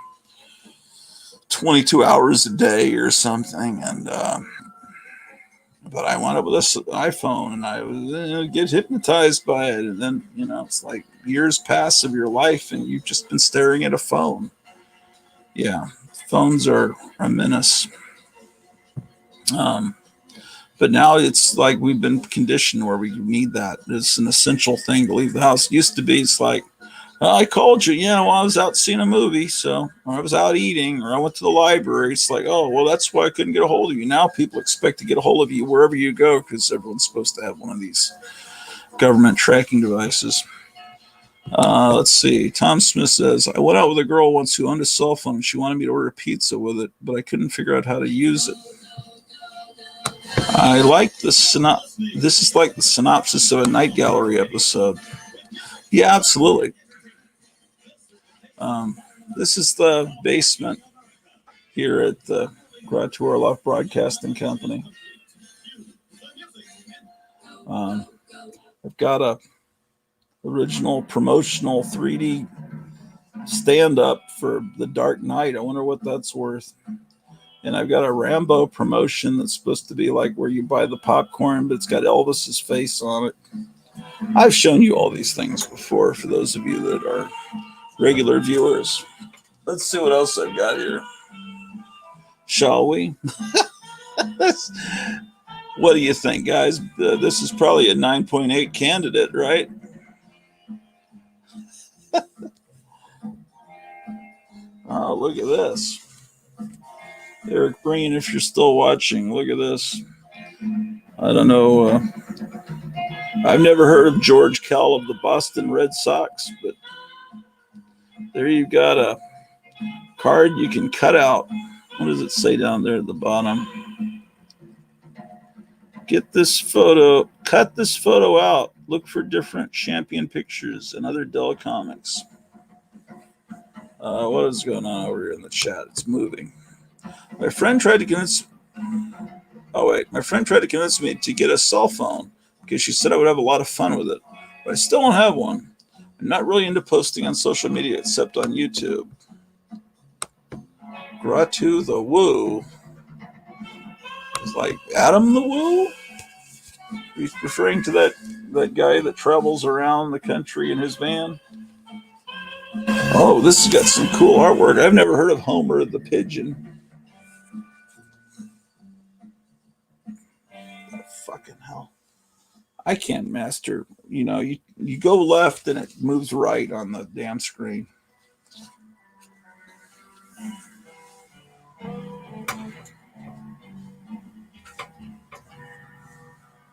22 hours a day or something. And but I wound up with this iPhone, and I was get hypnotized by it, and then it's like years pass of your life, and you've just been staring at a phone. Yeah, phones are a menace. But now it's like we've been conditioned where we need that. It's an essential thing to leave the house. It used to be, it's like, "Oh, I called you, while I was out seeing a movie, or I was out eating, or I went to the library." It's like, "Oh, well, that's why I couldn't get a hold of you." Now people expect to get a hold of you wherever you go because everyone's supposed to have one of these government tracking devices. Let's see. Tom Smith says, "I went out with a girl once who owned a cell phone. She wanted me to order pizza with it, but I couldn't figure out how to use it." I like this is like the synopsis of a Night Gallery episode. Yeah, absolutely. This is the basement here at the Gratu Orloff Broadcasting Company. I've got a original promotional 3D stand-up for The Dark Knight. I wonder what that's worth. And I've got a Rambo promotion that's supposed to be like where you buy the popcorn, but it's got Elvis's face on it. I've shown you all these things before for those of you that are regular viewers. Let's see what else I've got here. Shall we? What do you think, guys? This is probably a 9.8 candidate, right? Oh, look at this. Eric Breen, if you're still watching, look at this. I don't know. I've never heard of George Kell of the Boston Red Sox, but there you've got a card you can cut out. What does it say down there at the bottom? Get this photo, cut this photo out. Look for different Champion Pictures and other Dell comics. What is going on over here in the chat? It's moving. My friend tried to convince me to get a cell phone because she said I would have a lot of fun with it, but I still don't have one. I'm not really into posting on social media except on YouTube. Gratu the Woo. It's like Adam the Woo? He's referring to that guy that travels around the country in his van. Oh, this has got some cool artwork. I've never heard of Homer the Pigeon. Oh, fucking hell. I can't master. You go left and it moves right on the damn screen.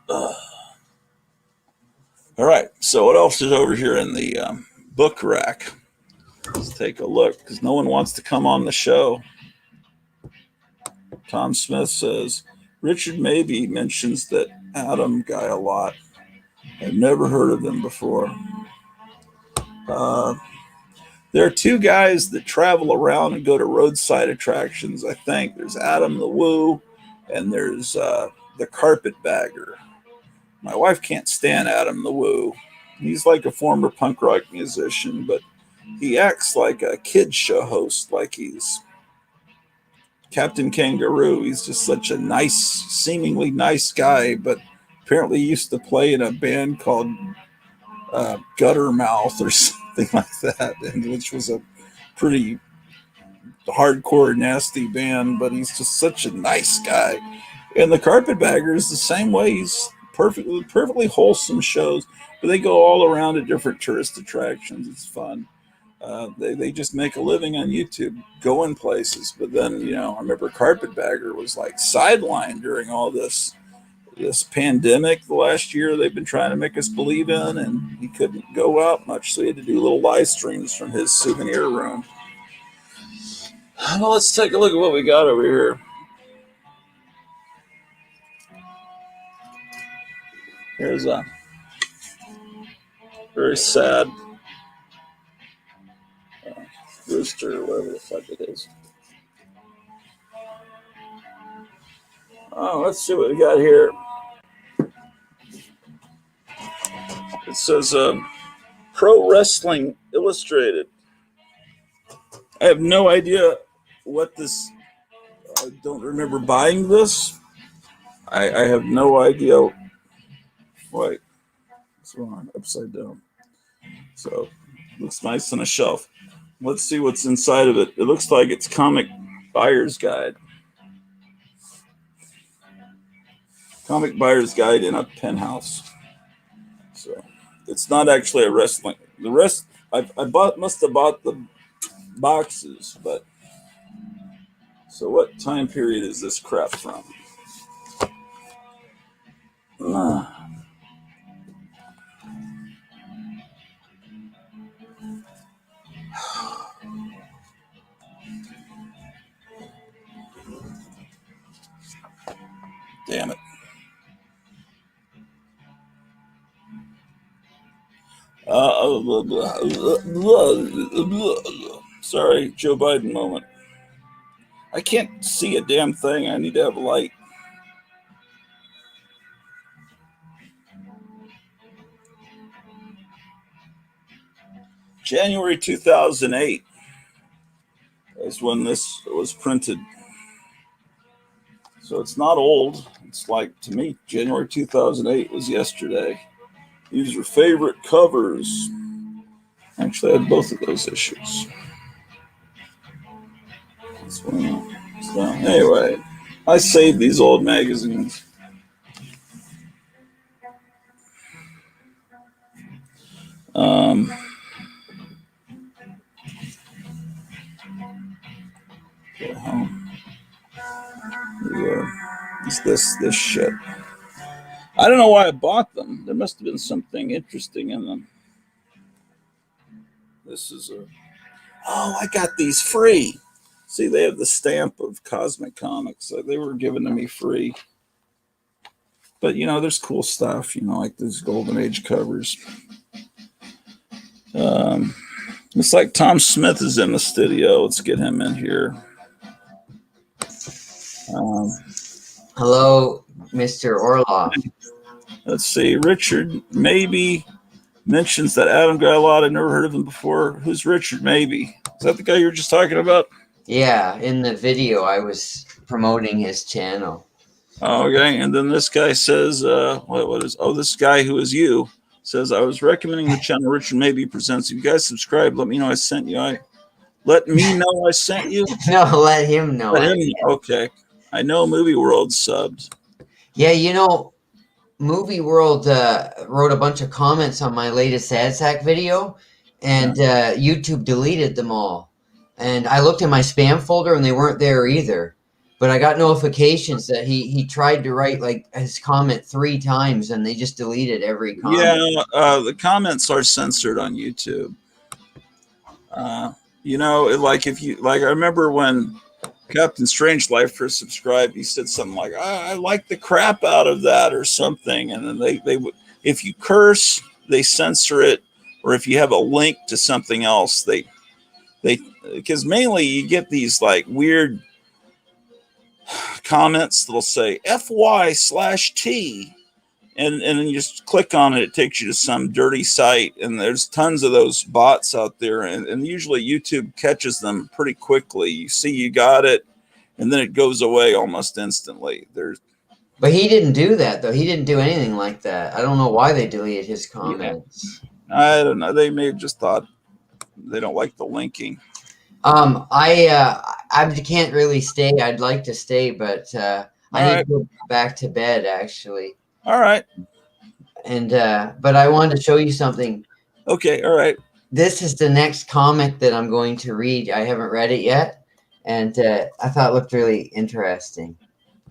All right. So what else is over here in the book rack? Let's take a look because no one wants to come on the show. Tom Smith says, Richard Mabey mentions that Adam guy a lot. I've never heard of him before. There are two guys that travel around and go to roadside attractions, I think. There's Adam the Woo and there's the Carpetbagger. My wife can't stand Adam the Woo. He's like a former punk rock musician, but he acts like a kid show host, like he's Captain Kangaroo. He's just such a nice, seemingly nice guy, but apparently he used to play in a band called Guttermouth or something like that, which was a pretty hardcore, nasty band, but he's just such a nice guy. And the Carpetbagger is the same way. He's perfectly wholesome shows, but they go all around to different tourist attractions. It's fun. They just make a living on YouTube, going places. But then, I remember Carpetbagger was like sidelined during all this pandemic the last year they've been trying to make us believe in, and he couldn't go out much, so he had to do little live streams from his souvenir room. Well, let's take a look at what we got over here. Here's a very sad rooster, or whatever the fuck it is. Oh, let's see what we got here. It says Pro Wrestling Illustrated. I have no idea what this. I don't remember buying this. I have no idea. Wait, it's wrong. Upside down. So looks nice on a shelf. Let's see what's inside of it. It looks like it's Comic Buyer's Guide. Comic Buyer's Guide in a penthouse. So it's not actually a wrestling. The rest I must have bought the boxes, but so what time period is this crap from? Damn it. Sorry, Joe Biden moment. I can't see a damn thing. I need to have a light. January 2008 is when this was printed. So it's not old. It's like, to me, January 2008 was yesterday. These are favorite covers. Actually, I had both of those issues. So anyway, I saved these old magazines. Get home. This shit. I don't know why I bought them. There must have been something interesting in them. This is a. Oh, I got these free. See, they have the stamp of Cosmic Comics. So they were given to me free. But, you know, there's cool stuff, you know, like these Golden Age covers. Looks like Tom Smith is in the studio. Let's get him in here. Hello, Mr. Orloff. Let's see. Richard Maybe mentions that Adam got a lot. I've never heard of him before. Who's Richard Maybe? Is that the guy you were just talking about? Yeah, in the video I was promoting his channel. Okay, and then this guy says, this guy who is you says, I was recommending the channel Richard Maybe Presents. If you guys subscribe, let me know I sent you. Let me know I sent you? No, let him know. Okay. I know Movie World subbed. Yeah, you know, Movie World wrote a bunch of comments on my latest AdSack video, and YouTube deleted them all. And I looked in my spam folder, and they weren't there either. But I got notifications that he tried to write like his comment 3 times, and they just deleted every comment. Yeah, the comments are censored on YouTube. You know, like I remember when Captain Strangelove first subscribed, he said something like, I like the crap out of that or something. And then they would, if you curse, they censor it. Or if you have a link to something else, they because mainly you get these like weird comments that'll say FY/T. And then you just click on it, it takes you to some dirty site. And there's tons of those bots out there. And usually YouTube catches them pretty quickly. You see you got it, and then it goes away almost instantly. But he didn't do that, though. He didn't do anything like that. I don't know why they deleted his comments. I don't know. They may have just thought they don't like the linking. I can't really stay. I'd like to stay, but I need to go back to bed, actually. All right. And but I wanted to show you something. Okay, all right. This is the next comic that I'm going to read. I haven't read it yet, and I thought it looked really interesting.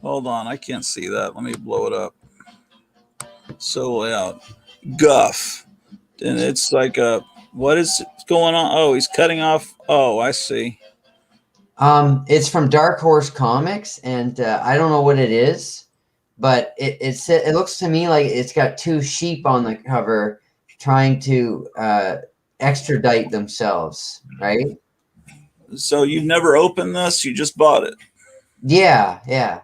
Hold on, I can't see that. Let me blow it up. So loud. Guff. And it's like what is going on? Oh, he's cutting off. Oh, I see. It's from Dark Horse Comics, and I don't know what it is, but it looks to me like it's got two sheep on the cover trying to extradite themselves, right? So you've never opened this? You just bought it? Yeah.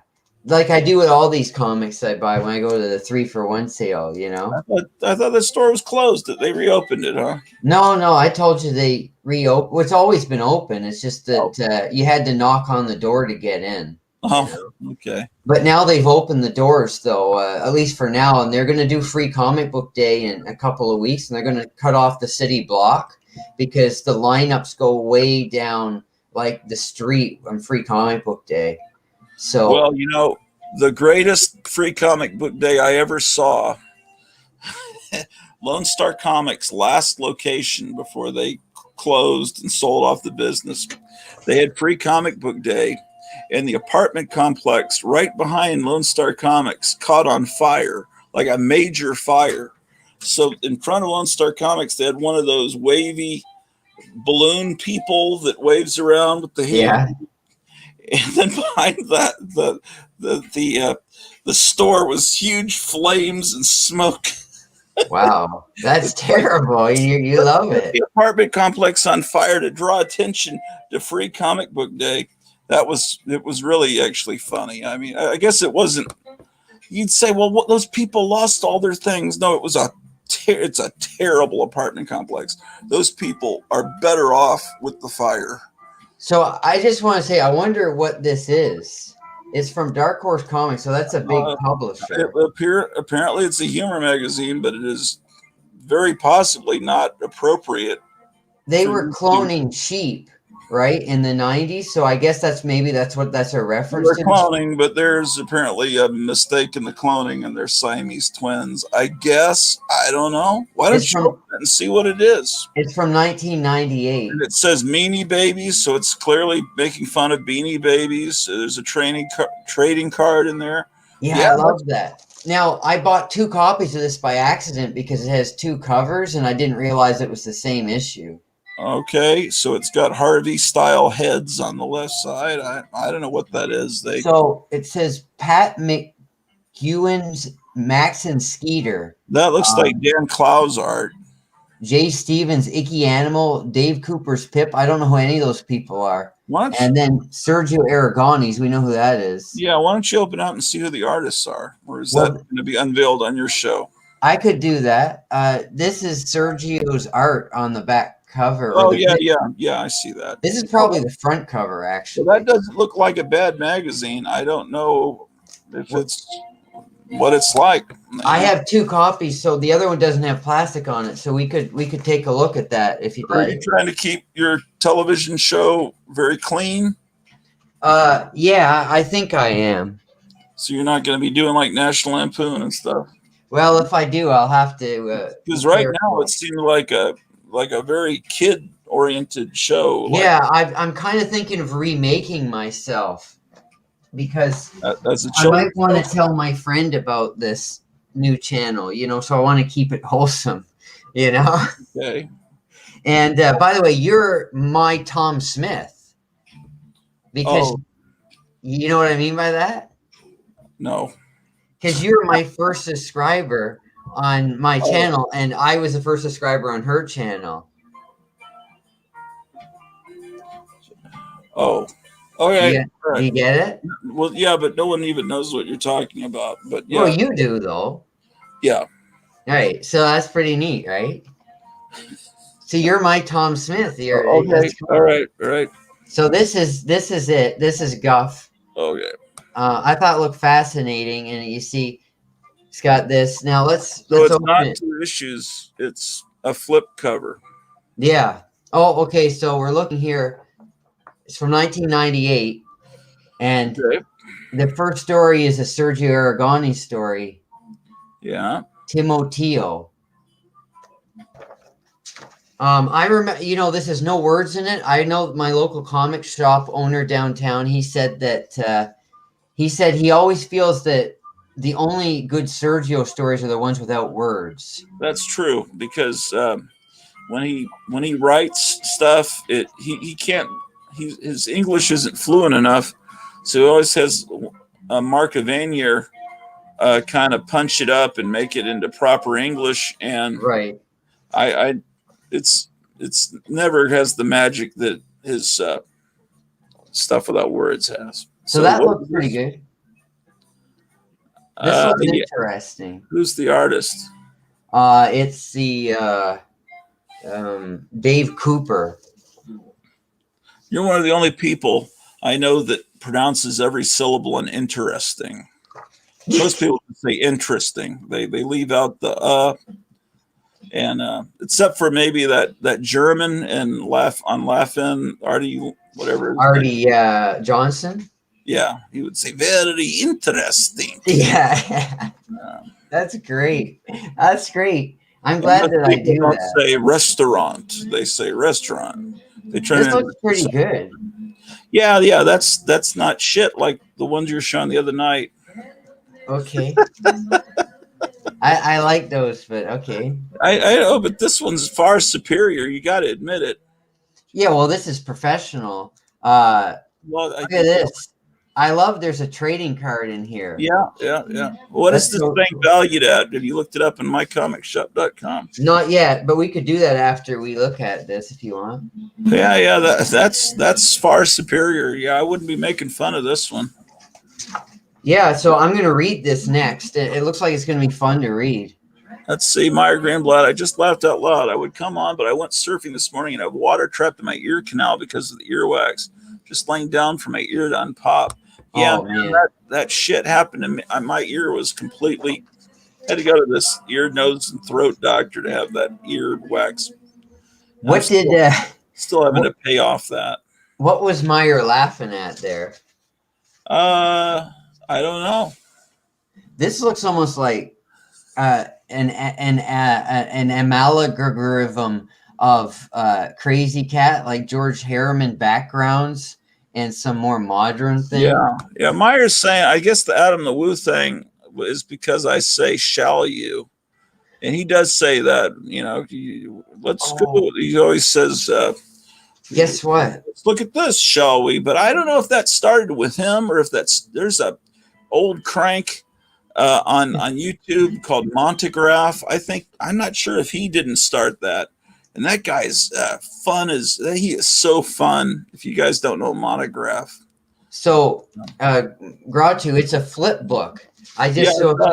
Like I do with all these comics I buy when I go to the 3-for-1 sale, you know? I thought the store was closed. That they reopened it, huh? No, I told you they reopened. Well, it's always been open. It's just that you had to knock on the door to get in. Oh, okay. But now they've opened the doors, though, at least for now, and they're going to do Free Comic Book Day in a couple of weeks, and they're going to cut off the city block because the lineups go way down like the street on Free Comic Book Day. So, well, you know, the greatest Free Comic Book Day I ever saw, Lone Star Comics' last location before they closed and sold off the business. They had Free Comic Book Day, and the apartment complex right behind Lone Star Comics caught on fire, like a major fire. So in front of Lone Star Comics, they had one of those wavy balloon people that waves around with the hand. yeah. And then behind that, the store was huge flames and smoke. Wow, that's terrible. You love it. The apartment complex on fire to draw attention to Free Comic Book Day. It was really actually funny. I mean, I guess it wasn't. You'd say, well, what, those people lost all their things. No, it's a terrible apartment complex. Those people are better off with the fire. So I just want to say, I wonder what this is. It's from Dark Horse Comics, so that's a big publisher. Apparently, it's a humor magazine, but it is very possibly not appropriate. They were cloning sheep, right, in the 90s. So I guess that's a reference They're to. cloning, but there's apparently a mistake in the cloning, and they're Siamese twins. I guess. I don't know. Why don't you open it and see what it is? It's from 1998. And it says Meanie Babies, so it's clearly making fun of Beanie Babies. There's a trading card in there. Yeah, I love that. Now, I bought 2 copies of this by accident because it has 2 covers, and I didn't realize it was the same issue. Okay, so it's got Harvey style heads on the left side. I don't know what that is. So it says Pat McEwen's Max and Skeeter. That looks like Dan Clow's art. Jay Stevens, Icky Animal, Dave Cooper's Pip. I don't know who any of those people are. What? And then Sergio Aragonis. We know who that is. Yeah, why don't you open out and see who the artists are? Or is that going to be unveiled on your show? I could do that. This is Sergio's art on the back cover. Oh, yeah, I see that. This is probably the front cover, actually. Well, that doesn't look like a bad magazine. I don't know if it's what it's like. I have 2 copies, so the other one doesn't have plastic on it. So we could take a look at that if you'd like. Are you trying to keep your television show very clean? Yeah, I think I am. So you're not going to be doing like National Lampoon and stuff. Well, if I do, I'll have to. Because right now it seems like a very kid-oriented show. Yeah, I'm kind of thinking of remaking myself because I might want to tell my friend about this new channel, so I want to keep it wholesome, Okay. And by the way, you're my Tom Smith because you know what I mean by that? No. Because you're my first subscriber on my channel, and I was the first subscriber on her channel. Oh, okay. You get it? Well, yeah, but no one even knows what you're talking about. But yeah. Well, you do though. Yeah. All right, so that's pretty neat, right? So you're my Tom Smith. Okay. All right. So this is it. This is Guff. Okay. I thought it looked fascinating, and you see, it's got this. Now let's So it's open not it. 2 issues. It's a flip cover. Yeah. Oh, okay. So we're looking here. It's from 1998, and the first story is a Sergio Aragoni story. Yeah. Timoteo. I remember, this has no words in it. I know my local comic shop owner downtown. He said that he always feels that the only good Sergio stories are the ones without words. That's true because when he writes stuff, he his English isn't fluent enough, so he always has Mark Evanier kind of punch it up and make it into proper English. And Right. it's never has the magic that his stuff without words has. So that looks pretty good. This looks Yeah. interesting. Who's the artist? It's the Dave Cooper. You're one of the only people I know that pronounces every syllable in interesting. Most people say interesting. They leave out the and except for maybe that German and Laughing Artie, whatever. Artie Johnson. Yeah, he would say very interesting. Yeah. That's great. That's great. I'm glad that I do People don't that. say restaurant. They say restaurant. They turn This it looks pretty good. Yeah. That's not shit like the ones you were showing the other night. Okay. I like those, but okay. I know, but this one's far superior. You got to admit it. Yeah, well, this is professional. Well, Look at this. I love there's a trading card in here. Yeah. What is That's this so thing cool. valued at? Have you looked it up in mycomicshop.com? Not yet, but we could do that after we look at this if you want. Yeah. That's far superior. Yeah, I wouldn't be making fun of this one. Yeah, so I'm going to read this next. It looks like it's going to be fun to read. Let's see, Meyer Greenblatt. I just laughed out loud. I would come on, but I went surfing this morning and I have water trapped in my ear canal because of the earwax. Just laying down for my ear to unpop. Yeah, Oh, man. that shit happened to me. My ear was completely. Had to go to this ear, nose, and throat doctor to have that ear wax. What did Still having to pay off that. what was Meyer laughing at there? I don't know. This looks almost like an amalgam of Crazy Cat, like George Harriman backgrounds and some more modern thing. Yeah. Meyer's saying, I guess the Adam the Woo thing is because I say shall you, and he does say that. Let's go. He always says, Guess what? let's look at this, shall we? But I don't know if that started with him or if there's a old crank on YouTube called Montegraph. I'm not sure if he didn't start that. And that guy's he is so fun. If you guys don't know Monograph. So Gratu, it's a flip book. I thought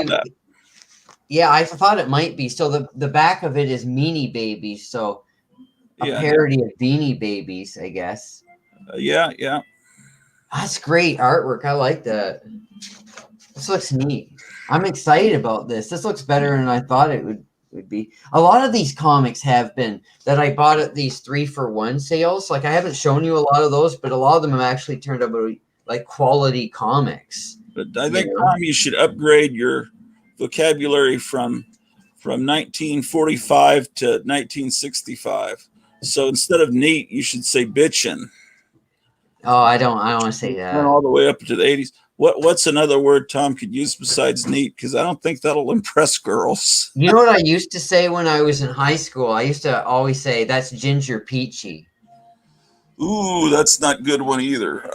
it might be. So the back of it is Meanie Babies. So a parody of Beanie Babies, I guess. Yeah. That's great artwork. I like that. This looks neat. I'm excited about this. This looks better than I thought it would be. A lot of these comics have been that I bought at these 3-for-1 sales. Like I haven't shown you a lot of those, but a lot of them have actually turned out to be like quality comics. But I think, Tom, you should upgrade your vocabulary from 1945 to 1965. So instead of neat, you should say bitchin'. Oh, I don't want to say that. And all the way up to the 80s. What's another word Tom could use besides neat? Because I don't think that'll impress girls. You know what I used to say when I was in high school? I used to always say, that's Ginger Peachy. Ooh, that's not good one either.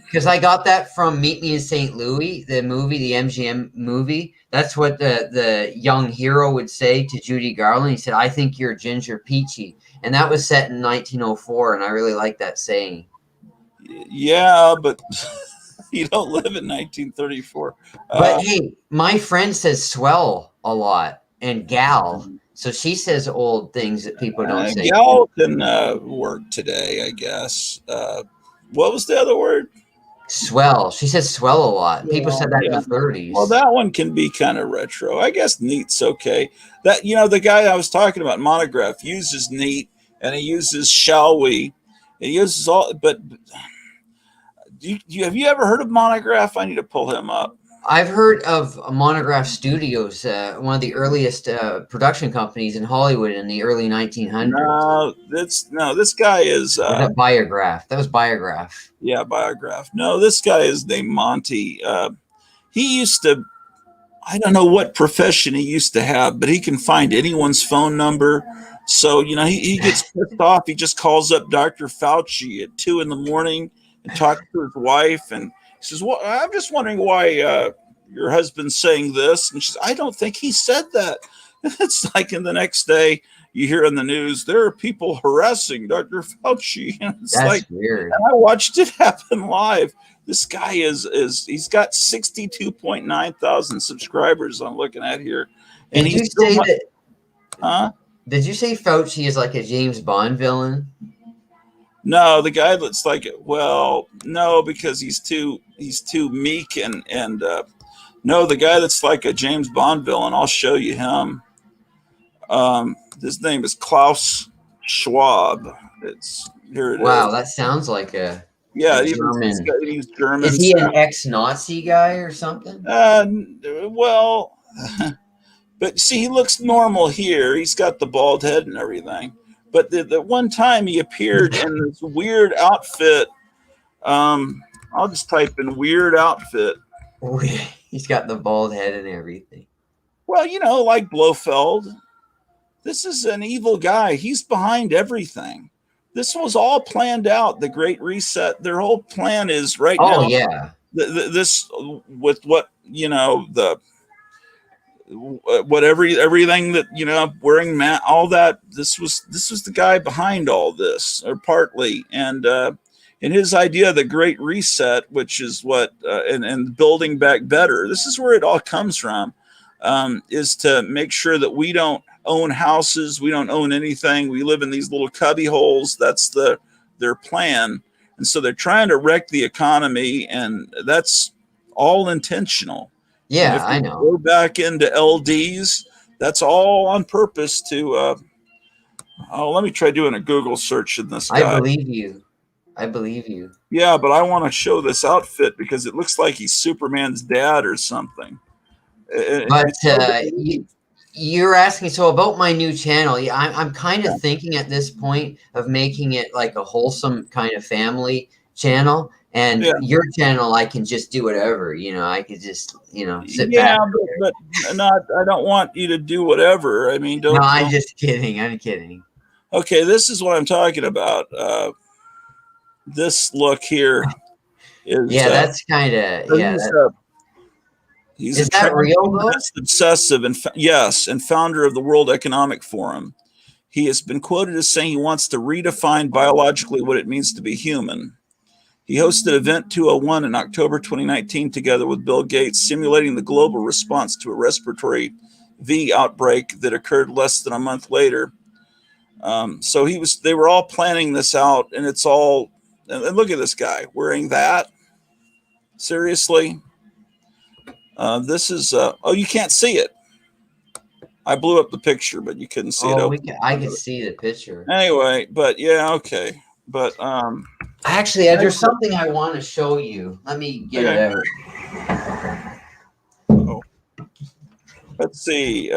Because I got that from Meet Me in St. Louis, the movie, the MGM movie. That's what the young hero would say to Judy Garland. He said, I think you're Ginger Peachy. And that was set in 1904, and I really like that saying. Yeah, but you don't live in 1934. But hey, my friend says swell a lot and gal. So she says old things that people don't say. Gal can work today, I guess. What was the other word? Swell. She says swell a lot. People said that in the 30s. Well, that one can be kind of retro. I guess neat's okay. That the guy I was talking about, Monograph, uses neat and he uses shall we. He uses all, but have you ever heard of Monograph? I need to pull him up. I've heard of Monograph Studios, one of the earliest production companies in Hollywood in the early 1900s. This guy is. Was that Biograph? That was Biograph. Yeah, Biograph. No, this guy is named Monty. He used to. I don't know what profession he used to have, but he can find anyone's phone number. So, he gets pissed off. He just calls up Dr. Fauci at 2 a.m. and talks to his wife. And he says, well, I'm just wondering why your husband's saying this. And she says, I don't think he said that. It's like, in the next day, you hear in the news, there are people harassing Dr. Fauci. And it's That's like, weird. and I watched it happen live. This guy he's got 62.9 thousand subscribers I'm looking at here. And Did you he's still say not- that? huh? Did you say Fauci is like a James Bond villain? No, the guy that's like, well, no, because he's too meek and no, the guy that's like a James Bond villain. I'll show you him. His name is Klaus Schwab. Here it is. Wow, that sounds like a Yeah, German. he's German. Is he an ex-Nazi guy or something? Well, but see, he looks normal here. He's got the bald head and everything. But the one time he appeared in this weird outfit, I'll just type in weird outfit. He's got the bald head and everything. Well, like Blofeld. This is an evil guy. He's behind everything. This was all planned out. The Great Reset. Their whole plan is right now. Oh yeah. This with what everything that wearing all that. This was the guy behind all this, or partly, and in his idea, the Great Reset, which is what and building back better. This is where it all comes from. Is to make sure that we don't own houses, we don't own anything, we live in these little cubby holes. That's their plan, and so they're trying to wreck the economy, and that's all intentional. Yeah, if I we know. Go back into LDs. That's all on purpose to. Let me try doing a Google search in this guy. I believe you. I believe you. Yeah, but I want to show this outfit because it looks like he's Superman's dad or something. But you're asking, so about my new channel, I'm kind of thinking at this point of making it like a wholesome kind of family channel. And your channel, I can just do whatever, I could just, sit back. But not. I don't want you to do whatever. I mean, don't. No, I'm just kidding. I'm kidding. Okay, this is what I'm talking about. This look here is. Yeah, that's kind of. Yeah. He's is that real though? Obsessive and yes, and founder of the World Economic Forum. He has been quoted as saying he wants to redefine biologically what it means to be human. He hosted Event 201 in October 2019 together with Bill Gates, simulating the global response to a respiratory V outbreak that occurred less than a month later. So they were all planning this out, and it's all. And look at this guy wearing that. Seriously. This is you can't see it. I blew up the picture, but you couldn't see it. I could see the picture. Anyway, but yeah, okay. But actually, there's something I want to show you. Let me get it out. Oh. Let's see,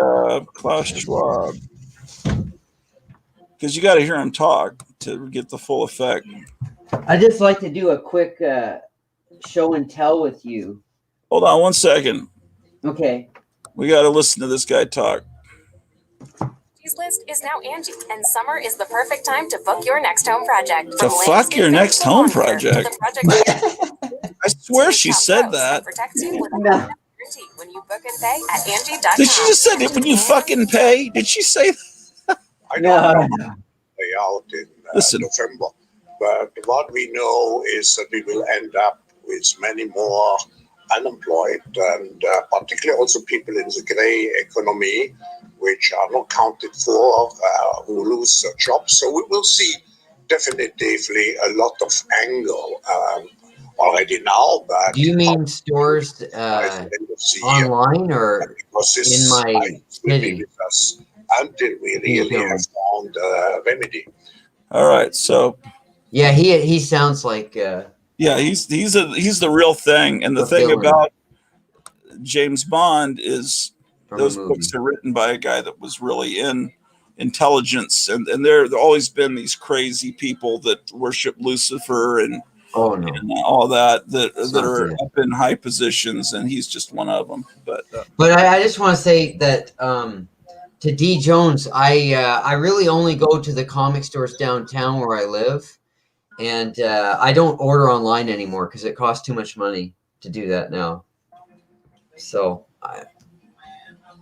Klaus Schwab. Because you got to hear him talk to get the full effect. I just like to do a quick show and tell with you. Hold on 1 second. Okay. We got to listen to this guy talk. List is now Angie, and summer is the perfect time to book your next home project. To fuck your next home project? I swear she said that. No. When you book and pay at Angie.com. Did she just say it when you fucking pay? Did she say that? I don't know out in Listen. November, but what we know is that we will end up with many more unemployed, and particularly also people in the gray economy, which are not counted for, who lose their jobs. So we will see definitively a lot of anger already now. But do you mean stores online or in my city? Until we really have found a remedy. All right, so yeah, he sounds like yeah, he's the real thing. And the thing about James Bond is those books are written by a guy that was really in intelligence, and there always been these crazy people that worship Lucifer and and all that are up in high positions, and he's just one of them. But I just want to say that To D Jones, I really only go to the comic stores downtown where I live, and I don't order online anymore because it costs too much money to do that now. So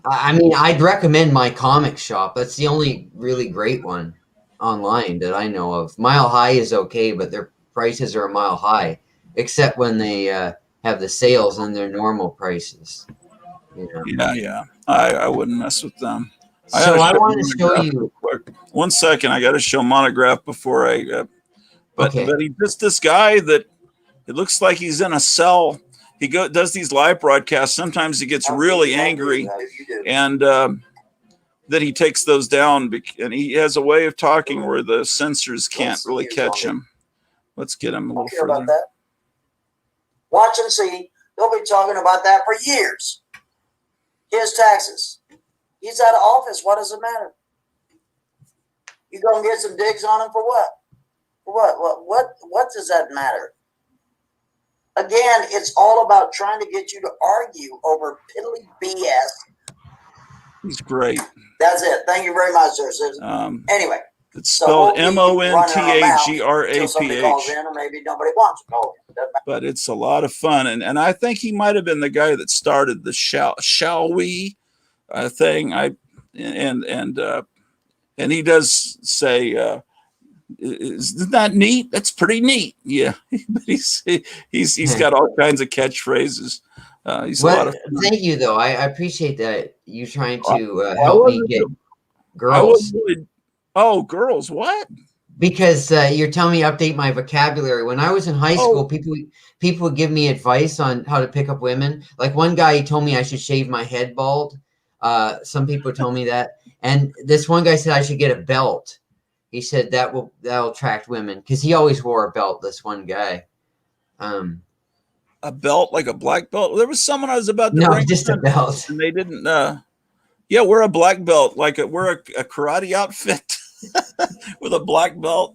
I mean, I'd recommend my comic shop. That's the only really great one online that I know of. Mile High is okay, but their prices are a mile high, except when they have the sales and their normal prices. You know? Yeah. I wouldn't mess with them. So I want to show Monograph you. real quick. 1 second. I got to show Monograph before I. But Okay. he just this guy that it looks like he's in a cell. He does these live broadcasts. Sometimes he gets really angry, and that he takes those down. And he has a way of talking where the censors can't really catch him. Let's get him a little care about further. that. Watch and see. They'll be talking about that for years. His taxes. He's out of office. What does it matter? You gonna get some digs on him for what? For what? What does that matter? Again, it's all about trying to get you to argue over piddly BS. He's great. That's it. Thank you very much, sir. Anyway. It's spelled Montagraph, Until somebody calls in, or maybe nobody wants to call in. Doesn't matter. but it's a lot of fun. And I think he might have been the guy that started the shall we thing. And he does say, isn't that neat? That's pretty neat. Yeah. But he's got all kinds of catchphrases. He's a lot of fun. Thank you, though. I appreciate that you trying to help me get girls. Oh, girls, what? Because you're telling me to update my vocabulary. When I was in high school, people would give me advice on how to pick up women. Like one guy, he told me I should shave my head bald. Some people told me that. And this one guy said I should get a belt. He said that'll attract women because he always wore a belt, this one guy. A belt, like a black belt? There was someone I was about to No, just a belt. And they didn't, wear a black belt, wear a karate outfit with a black belt.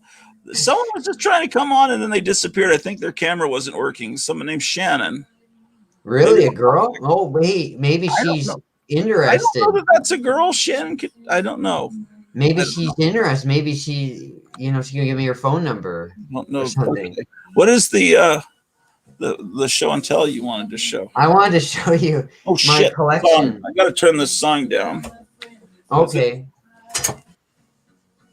Someone was just trying to come on and then they disappeared. I think their camera wasn't working. Someone named Shannon. Really? A girl? Oh, wait. Maybe she's interested. I don't know that that's a girl, Shannon. I don't know. Maybe she's interested. Maybe she can give me her phone number. I don't know. Or something. Okay. What is the show and tell you wanted to show? I wanted to show you my collection. I got to turn this song down. Okay.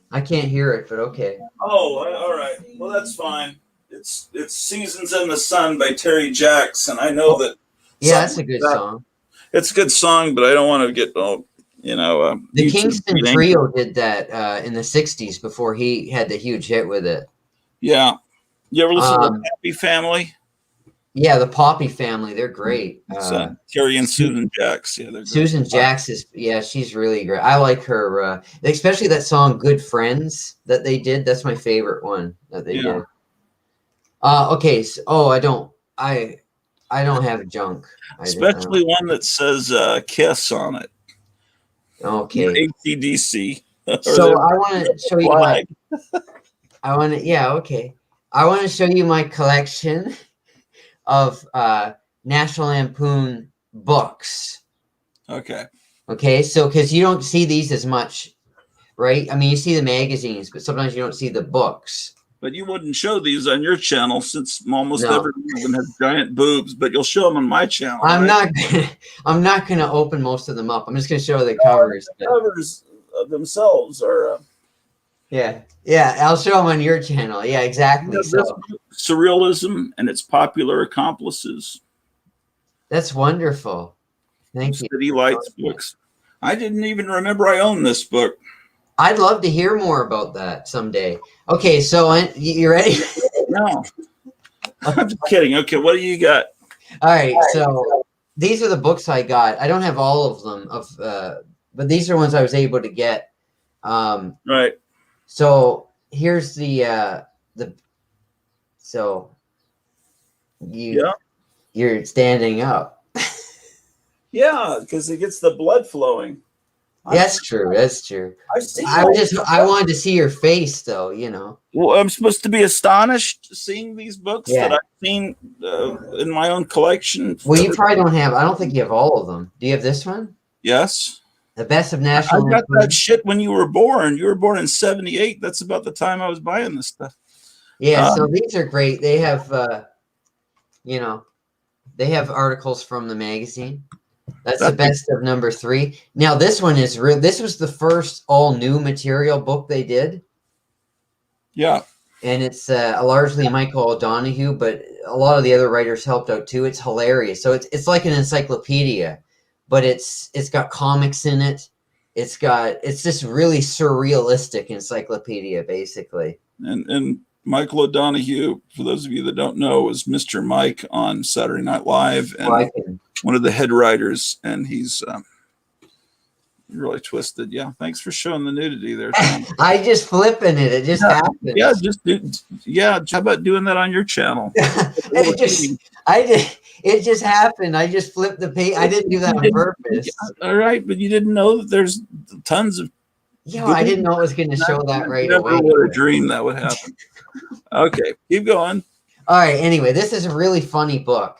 I can't hear it, but okay. Oh, all right. Well, that's fine. It's Seasons in the Sun by Terry Jacks, and I know that. Yeah, that's a good song. It's a good song, but I don't want to get the YouTube Kingston Trio did that in the 60s before he had the huge hit with it. Yeah. You ever listen to the Happy Family? Yeah, the Poppy Family. They're great. Terry and Susan Jacks. Yeah, they're great. Susan Jacks she's really great. I like her, especially that song "Good Friends" that they did. That's my favorite one that they did. Okay, so I don't have junk. Especially one that says "Kiss" on it. Okay. AC/DC. So I want to show you I want to show you my collection of National Lampoon books. Okay, so because you don't see these as much, right? I mean, you see the magazines, but sometimes you don't see the books. But you wouldn't show these on your channel since almost every one of them has giant boobs, but you'll show them on my channel. I'm not gonna open most of them up. I'm just gonna show the covers. The covers themselves are yeah, I'll show them on your channel. Yeah, exactly. So surrealism and its popular accomplices. That's wonderful. Thank you. City Lights books. I didn't even remember I owned this book. I'd love to hear more about that someday. Okay, so you ready? No, I'm just kidding. Okay, what do you got? All right, so these are the books I got. I don't have all of them, but these are ones I was able to get. Right. So here's you're standing up. Yeah, because it gets the blood flowing. That's true. I wanted to see your face, though. Well, I'm supposed to be astonished seeing these books that I've seen in my own collection. Well, you probably don't have. I don't think you have all of them. Do you have this one? Yes. The best of I National got Lampoon. that shit when you were born. You were born in '78. That's about the time I was buying this stuff. Yeah, so these are great. They have, you know, they have articles from the magazine. That's the best of number 3. Now this one is real. This was the first all new material book they did. Yeah. And it's largely Michael O'Donoghue, but a lot of the other writers helped out too. It's hilarious. So it's like an encyclopedia, but it's got comics in it. It's this really surrealistic encyclopedia, basically. And Michael O'Donoghue, for those of you that don't know, was Mr. Mike on Saturday Night Live and one of the head writers, and he's really twisted. Yeah, thanks for showing the nudity there, Tom. I just flipping it. It just happened. Yeah, how about doing that on your channel? It just happened. I just flipped the page. I didn't do that on purpose. All right, but you didn't know that there's tons of. Yeah, I didn't know it was going to show that right Never away. would have dreamed that would happen. Okay, keep going. All right. Anyway, this is a really funny book.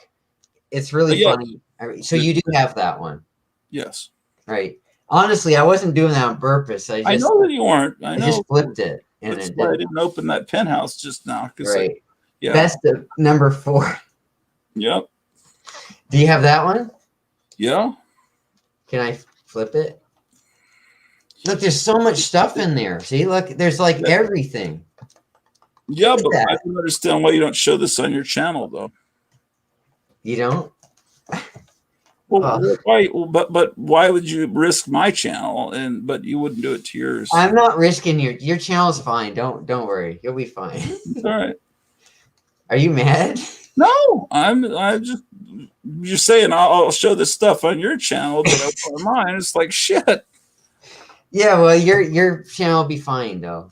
It's really Yeah. funny. All right, so you do have that one, Yes, right? Honestly, I wasn't doing that on purpose. I know that you weren't. I know. just flipped it, and That's it why I did. didn't open that penthouse just now. Right. Yeah. Best of number 4. Yep. Do you have that one? Yeah. Can I flip it? Look, there's so much stuff in there. See, look, there's like everything. Yeah, Look at but that. I don't understand why you don't show this on your channel, though. You don't? Well, why? But why would you risk my channel but you wouldn't do it to yours? I'm not risking your channel's fine. Don't worry. You'll be fine. It's all right. Are you mad? No, I'm just you're saying I'll show this stuff on your channel, but on mine it's like shit. Yeah, well, your channel will be fine though.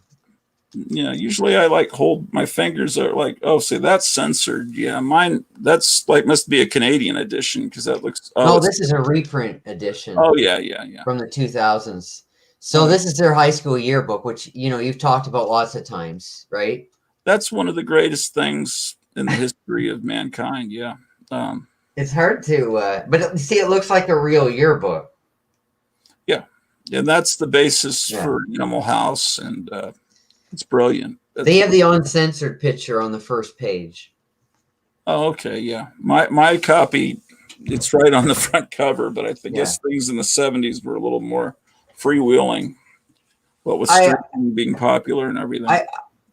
Yeah, usually I like hold my fingers are like, oh, see that's censored. Yeah, mine that's like must be a Canadian edition because that looks. Oh, this is a reprint edition. Oh yeah. From the 2000s. So this is their high school yearbook, which you've talked about lots of times, right? That's one of the greatest things in the history of mankind. Yeah. It's hard to, but see, it looks like a real yearbook. Yeah, and that's the basis for Animal House, and it's brilliant. They have the uncensored picture on the first page. Oh, okay, yeah. My copy, it's right on the front cover, but I guess things in the '70s were a little more freewheeling. What was streaming being popular and everything.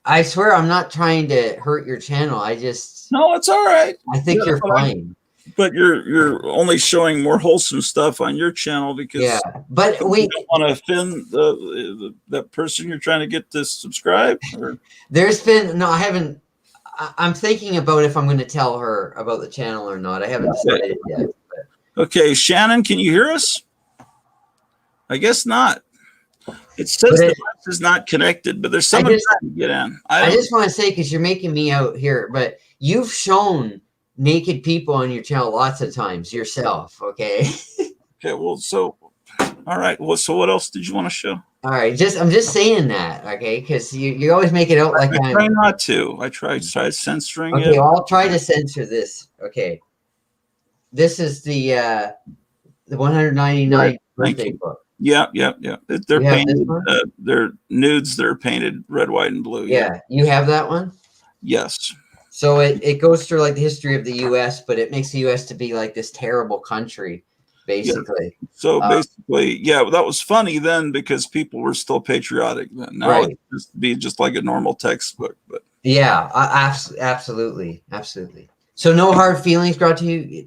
I swear I'm not trying to hurt your channel. No, it's all right. I think you're fine. But you're only showing more wholesome stuff on your channel because but we don't want to offend that person you're trying to get to subscribe. There's been I haven't. I'm thinking about if I'm going to tell her about the channel or not. I haven't decided yet. Okay, Shannon, can you hear us? I guess not. It says the device is not connected, but there's someone trying to get in. I just want to say because you're making me out here, but you've shown naked people on your channel lots of times yourself. Okay. Okay. Well, all right. Well, so what else did you want to show? All right. I'm just saying that. Okay. Because you always make it out like I try not to. I tried censoring it. Okay. Well, I'll try to censor this. Okay. This is the 199th birthday book. Yeah. They're painted. They're nudes that are painted red, white, and blue. Yeah. You have that one? Yes. So it goes through like the history of the U.S., but it makes the U.S. to be like this terrible country, basically. Yeah. So basically, that was funny then because people were still patriotic then. Now it's just like a normal textbook. But yeah, absolutely. So no hard feelings brought to you.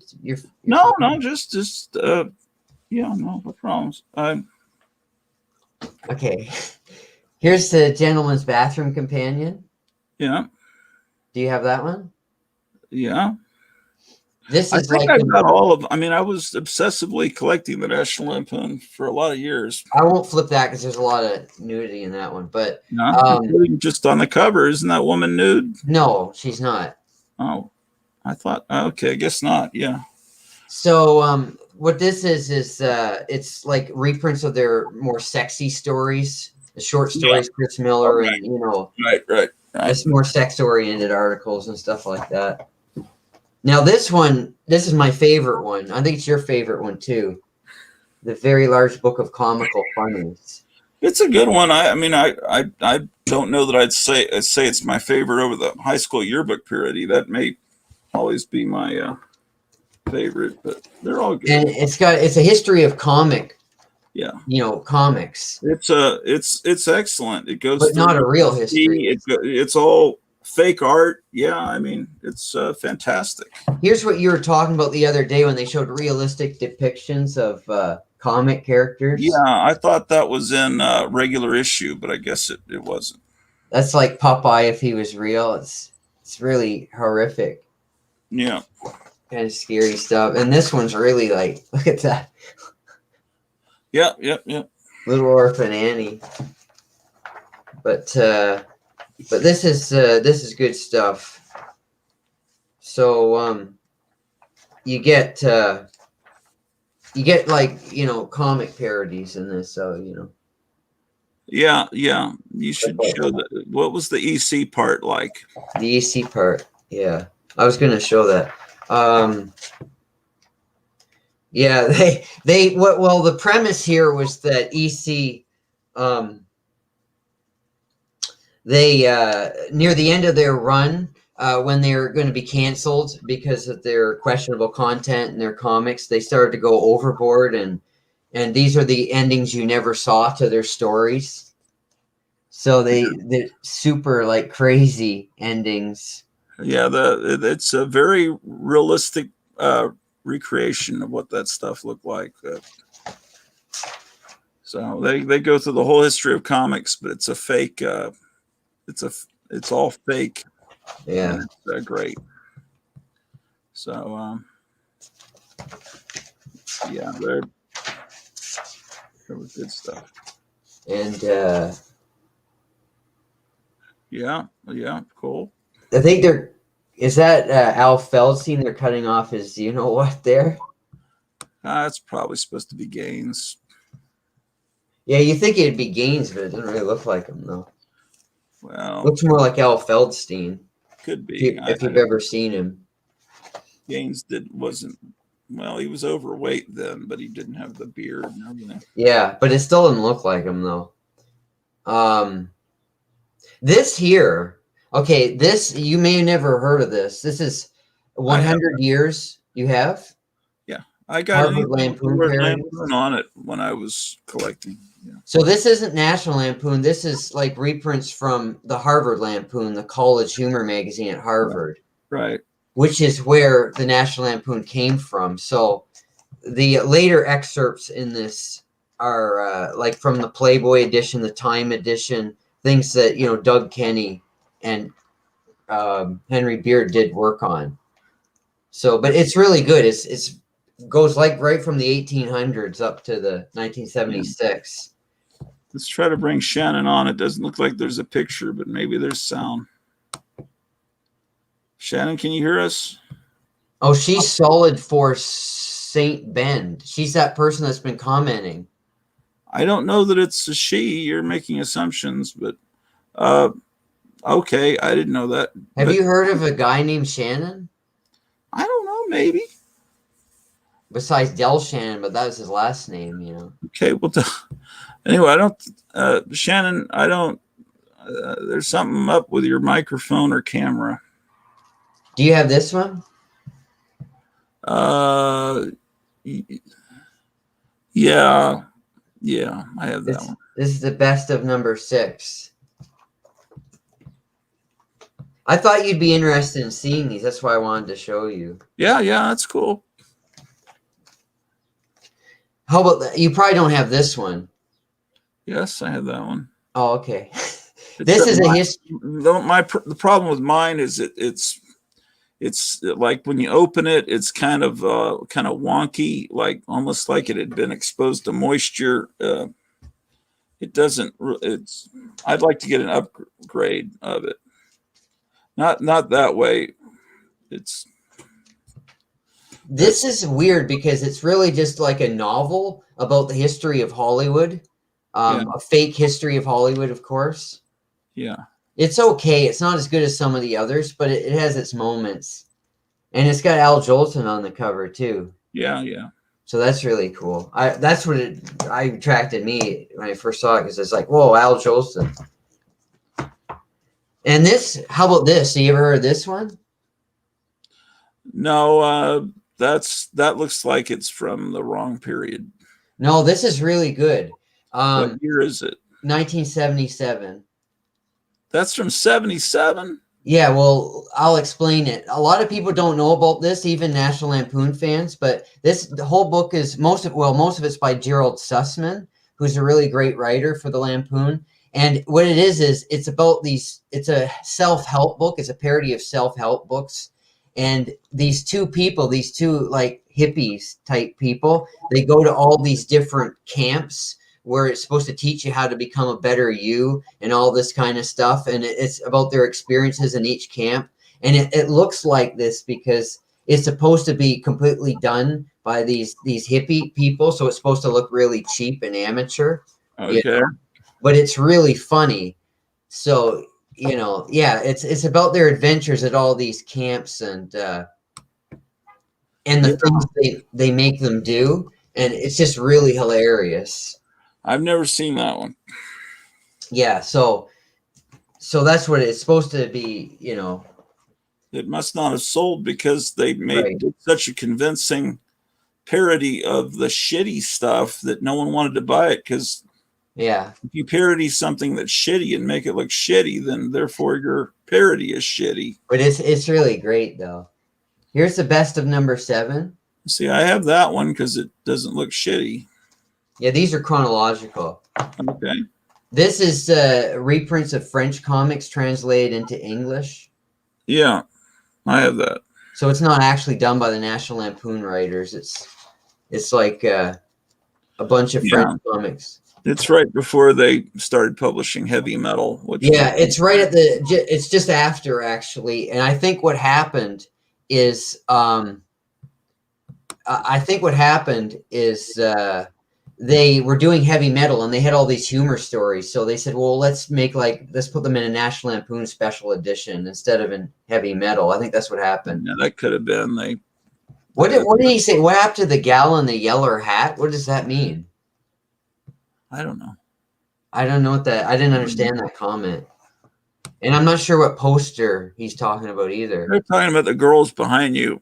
No, just no problems. Okay. Here's the Gentleman's Bathroom Companion. Yeah. Do you have that one? Yeah. This is I think I've got all of. I mean, I was obsessively collecting the National Lampoon for a lot of years. I won't flip that because there's a lot of nudity in that one. But just on the cover, isn't that woman nude? No, she's not. Oh, I thought. Okay, I guess not. Yeah. So what this is it's like reprints of their more sexy stories, the short stories, Chris Miller, and Right. It's more sex-oriented articles and stuff like that. Now this is my favorite one. I think it's your favorite one too. The Very Large Book of Comical Funnies. It's a good one. I mean, I don't know that I'd say it's my favorite over the high school yearbook parody. That may always be my favorite, but they're all good. And it's a history of comics. It's excellent. It goes, but through not a real history. It's all fake art. Yeah, I mean, it's fantastic. Here's what you were talking about the other day when they showed realistic depictions of comic characters. Yeah, I thought that was in regular issue, but I guess it wasn't. That's like Popeye if he was real. It's really horrific. Yeah. Kind of scary stuff. And this one's really like, look at that. Yeah. Little Orphan Annie. But this is good stuff. So you get like, comic parodies in this, so Yeah. You should show that. What was the EC part like? The EC part, yeah. I was gonna show that. Yeah, the premise here was that EC they near the end of their run, when they're going to be canceled because of their questionable content in their comics, they started to go overboard, and these are the endings you never saw to their stories. So they're super like crazy endings. Yeah, it's a very realistic recreation of what that stuff looked like. So they go through the whole history of comics, but it's a fake. It's all fake. Yeah, it's great. So yeah, there was good stuff. And yeah, cool. I think is that Al Feldstein they're cutting off his what there? It's probably supposed to be Gaines. Yeah, you think it'd be Gaines, but it doesn't really look like him though. Well, looks more like Al Feldstein. Could be. If you've ever seen him. Gaines wasn't well, he was overweight then, but he didn't have the beard and everything. Yeah, but it still doesn't look like him though. This here, okay, this you may have never heard of this. This is 100 years. You have? Yeah, I got Harvard Lampoon on it when I was collecting. Yeah. So this isn't National Lampoon. This is like reprints from the Harvard Lampoon, the college humor magazine at Harvard. Right. Which is where the National Lampoon came from. So the later excerpts in this are like from the Playboy edition, the Time edition, things that, Doug Kenny and Henry Beard did work on. So, but it's really good. It's goes like right from the 1800s up to the 1976. Let's try to bring Shannon on. It doesn't look like there's a picture, but maybe there's sound. Shannon, can you hear us? Oh, she's solid for St. Bend. She's that person that's been commenting. I don't know that it's a she. You're making assumptions, but okay, I didn't know that. Have you heard of a guy named Shannon? I don't know, maybe. Besides Del Shannon, but that was his last name, Okay, well, anyway, I don't, Shannon, I don't, there's something up with your microphone or camera. Do you have this one? Yeah, I have that one. This is the best of number 6. I thought you'd be interested in seeing these. That's why I wanted to show you. Yeah, that's cool. How about that? You probably don't have this one. Yes, I have that one. Oh, okay. This is a history. The problem with mine is it's like when you open it, it's kind of wonky, like almost like it had been exposed to moisture. It doesn't. I'd like to get an upgrade of it. Not that way. This is weird because it's really just like a novel about the history of Hollywood, a fake history of Hollywood, of course. Yeah. It's okay. It's not as good as some of the others, but it has its moments. And it's got Al Jolson on the cover too. Yeah. So that's really cool. That's what attracted me when I first saw it, because it's like, whoa, Al Jolson. And this, how about this? Have you ever heard this one? No, that looks like it's from the wrong period. No, this is really good. What year is it? 1977. That's from 77? Yeah, well, I'll explain it. A lot of people don't know about this, even National Lampoon fans, but the whole book is most of it's by Gerald Sussman, who's a really great writer for the Lampoon. And what it is it's about it's a self-help book. It's a parody of self-help books. And these two like hippies type people, they go to all these different camps where it's supposed to teach you how to become a better you and all this kind of stuff. And it's about their experiences in each camp. And it looks like this because it's supposed to be completely done by these hippie people. So it's supposed to look really cheap and amateur. Okay. You know? But it's really funny. So, yeah, it's about their adventures at all these camps and the things they make them do. And it's just really hilarious. I've never seen that one. Yeah, so that's what it's supposed to be, It must not have sold because they made such a convincing parody of the shitty stuff that no one wanted to buy it, because if you parody something that's shitty and make it look shitty, then therefore your parody is shitty. But it's really great though. Here's the best of number 7. See, I have that one because it doesn't look shitty. Yeah, these are chronological. Okay. This is reprints of French comics translated into English. Yeah, I have that. So it's not actually done by the National Lampoon writers. It's like a bunch of French comics. It's right before they started publishing heavy metal. It's right at it's just after actually. And I think what happened is they were doing heavy metal and they had all these humor stories. So they said, well, let's put them in a National Lampoon special edition instead of in heavy metal. I think that's what happened. Yeah, that could have been. What did he say? What happened to the gal in the yellow hat? What does that mean? I don't know. I don't know I didn't understand that comment. And I'm not sure what poster he's talking about either. They're talking about the girls behind you.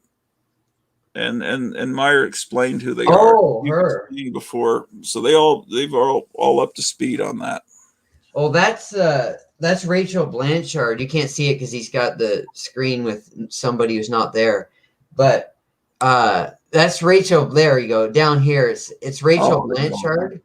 And Meyer explained who they are. Oh, her. Before, so they've all up to speed on that. Oh, that's Rachel Blanchard. You can't see it because he's got the screen with somebody who's not there. But that's Rachel. There you go. Down here, it's Rachel Blanchard.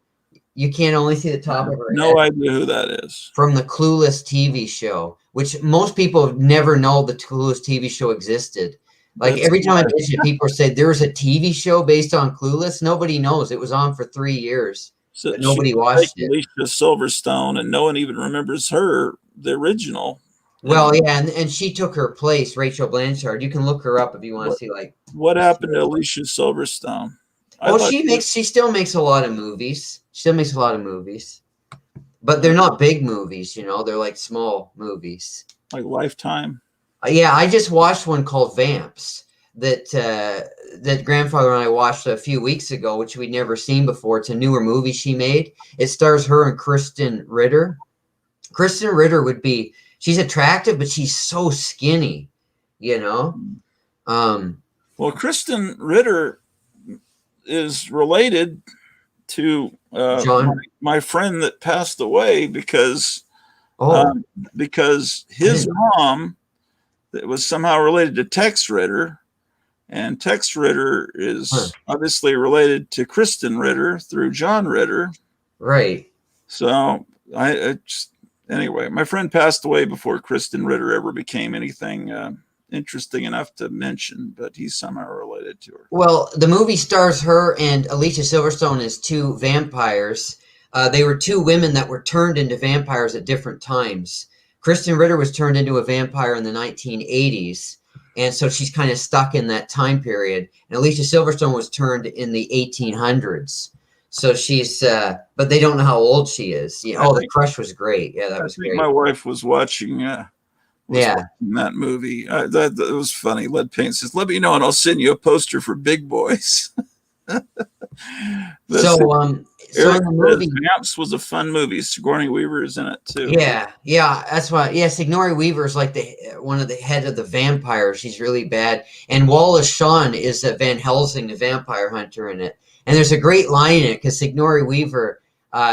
You can't only see the top of her head. No idea who that is. From the Clueless TV show, which most people never know the Clueless TV show existed. Like every time I mention it, people say there's a TV show based on Clueless. Nobody knows. It was on for 3 years. So nobody watched it. Alicia Silverstone, and no one even remembers her, the original. Well, yeah, and she took her place, Rachel Blanchard. You can look her up if you want to see what happened to Alicia Silverstone. Well, she still makes a lot of movies. But they're not big movies, they're like small movies. Like Lifetime. Yeah, I just watched one called Vamps that grandfather and I watched a few weeks ago, which we'd never seen before. It's a newer movie she made. It stars her and Kristen Ritter. Kristen Ritter she's attractive, but she's so skinny, Well, Kristen Ritter is related to my friend that passed away because his mom was somehow related to Tex Ritter, and Tex Ritter is obviously related to Kristen Ritter through John Ritter. Right. So anyway, my friend passed away before Kristen Ritter ever became anything interesting enough to mention, but he's somehow related to her. Well, the movie stars her and Alicia Silverstone as two vampires. They were two women that were turned into vampires at different times. Kristen Ritter was turned into a vampire in the 1980s, and so she's kind of stuck in that time period. And Alicia Silverstone was turned in the 1800s. So she's, but they don't know how old she is. The crush was great. Yeah, that was great. My wife was watching watching that movie. That was funny. Lead Paint says, "Let me know and I'll send you a poster for Big Boys." This So so Eric in the says movie, Vamps was a fun movie. Sigourney Weaver is in it too. yeah, that's why. Yeah, Sigourney Weaver is like the one of the head of the vampires. She's really bad, and Wallace Shawn is Van Helsing, the vampire hunter in it. And there's a great line in it because Sigourney Weaver,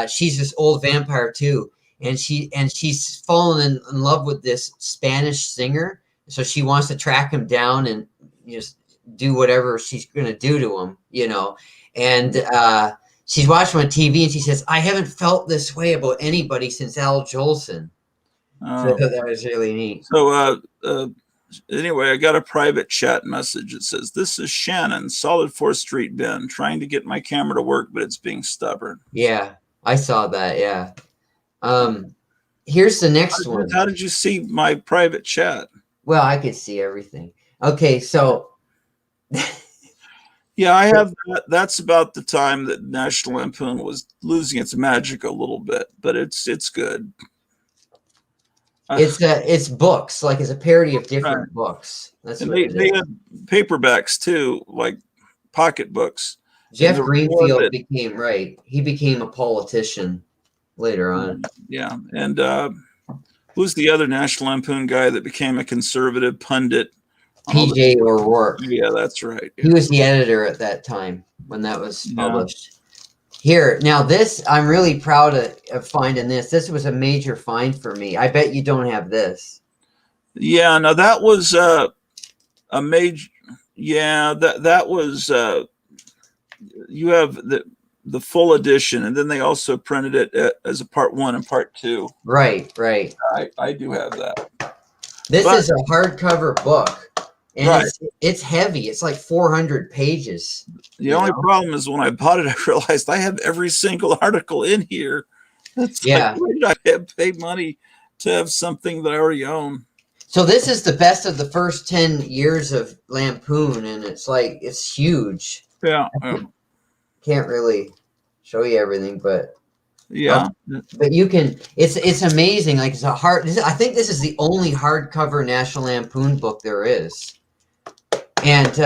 she's this old vampire too, and she's fallen in love with this Spanish singer, so she wants to track him down and just do whatever she's gonna do to him, you know, and. She's watching on TV and she says, I haven't felt this way about anybody since Al Jolson. So that was really neat. So anyway, I got a private chat message. It says, this is Shannon, Solid 4th Street Ben, trying to get my camera to work, but it's being stubborn. Yeah, I saw that. Yeah. Here's the next one. How did you see my private chat? Well, I could see everything. Okay, so... Yeah, I have that. That's about the time that National Lampoon was losing its magic a little bit, but it's good. It's books, like it's a parody of different books. That's and what they had paperbacks too, like pocket books. Jeff Greenfield became a politician later on. Yeah, and who's the other National Lampoon guy that became a conservative pundit? PJ O'Rourke. Yeah, that's right. He was the editor at that time when that was published. Here, now this, I'm really proud of finding this. This was a major find for me. I bet you don't have this. Yeah, no, that was a major. Yeah, that was. You have the full edition, and then they also printed it as a part 1 and part 2. Right. I do have that. This is a hardcover book. And right. it's heavy. It's like 400 pages. The only problem is when I bought it, I realized I have every single article in here. That's like, why did I have paid money to have something that I already own? So this is the best of the first 10 years of Lampoon, and it's huge. Yeah. Can't really show you everything, but yeah. But you can. It's amazing. Like I think this is the only hardcover National Lampoon book there is. And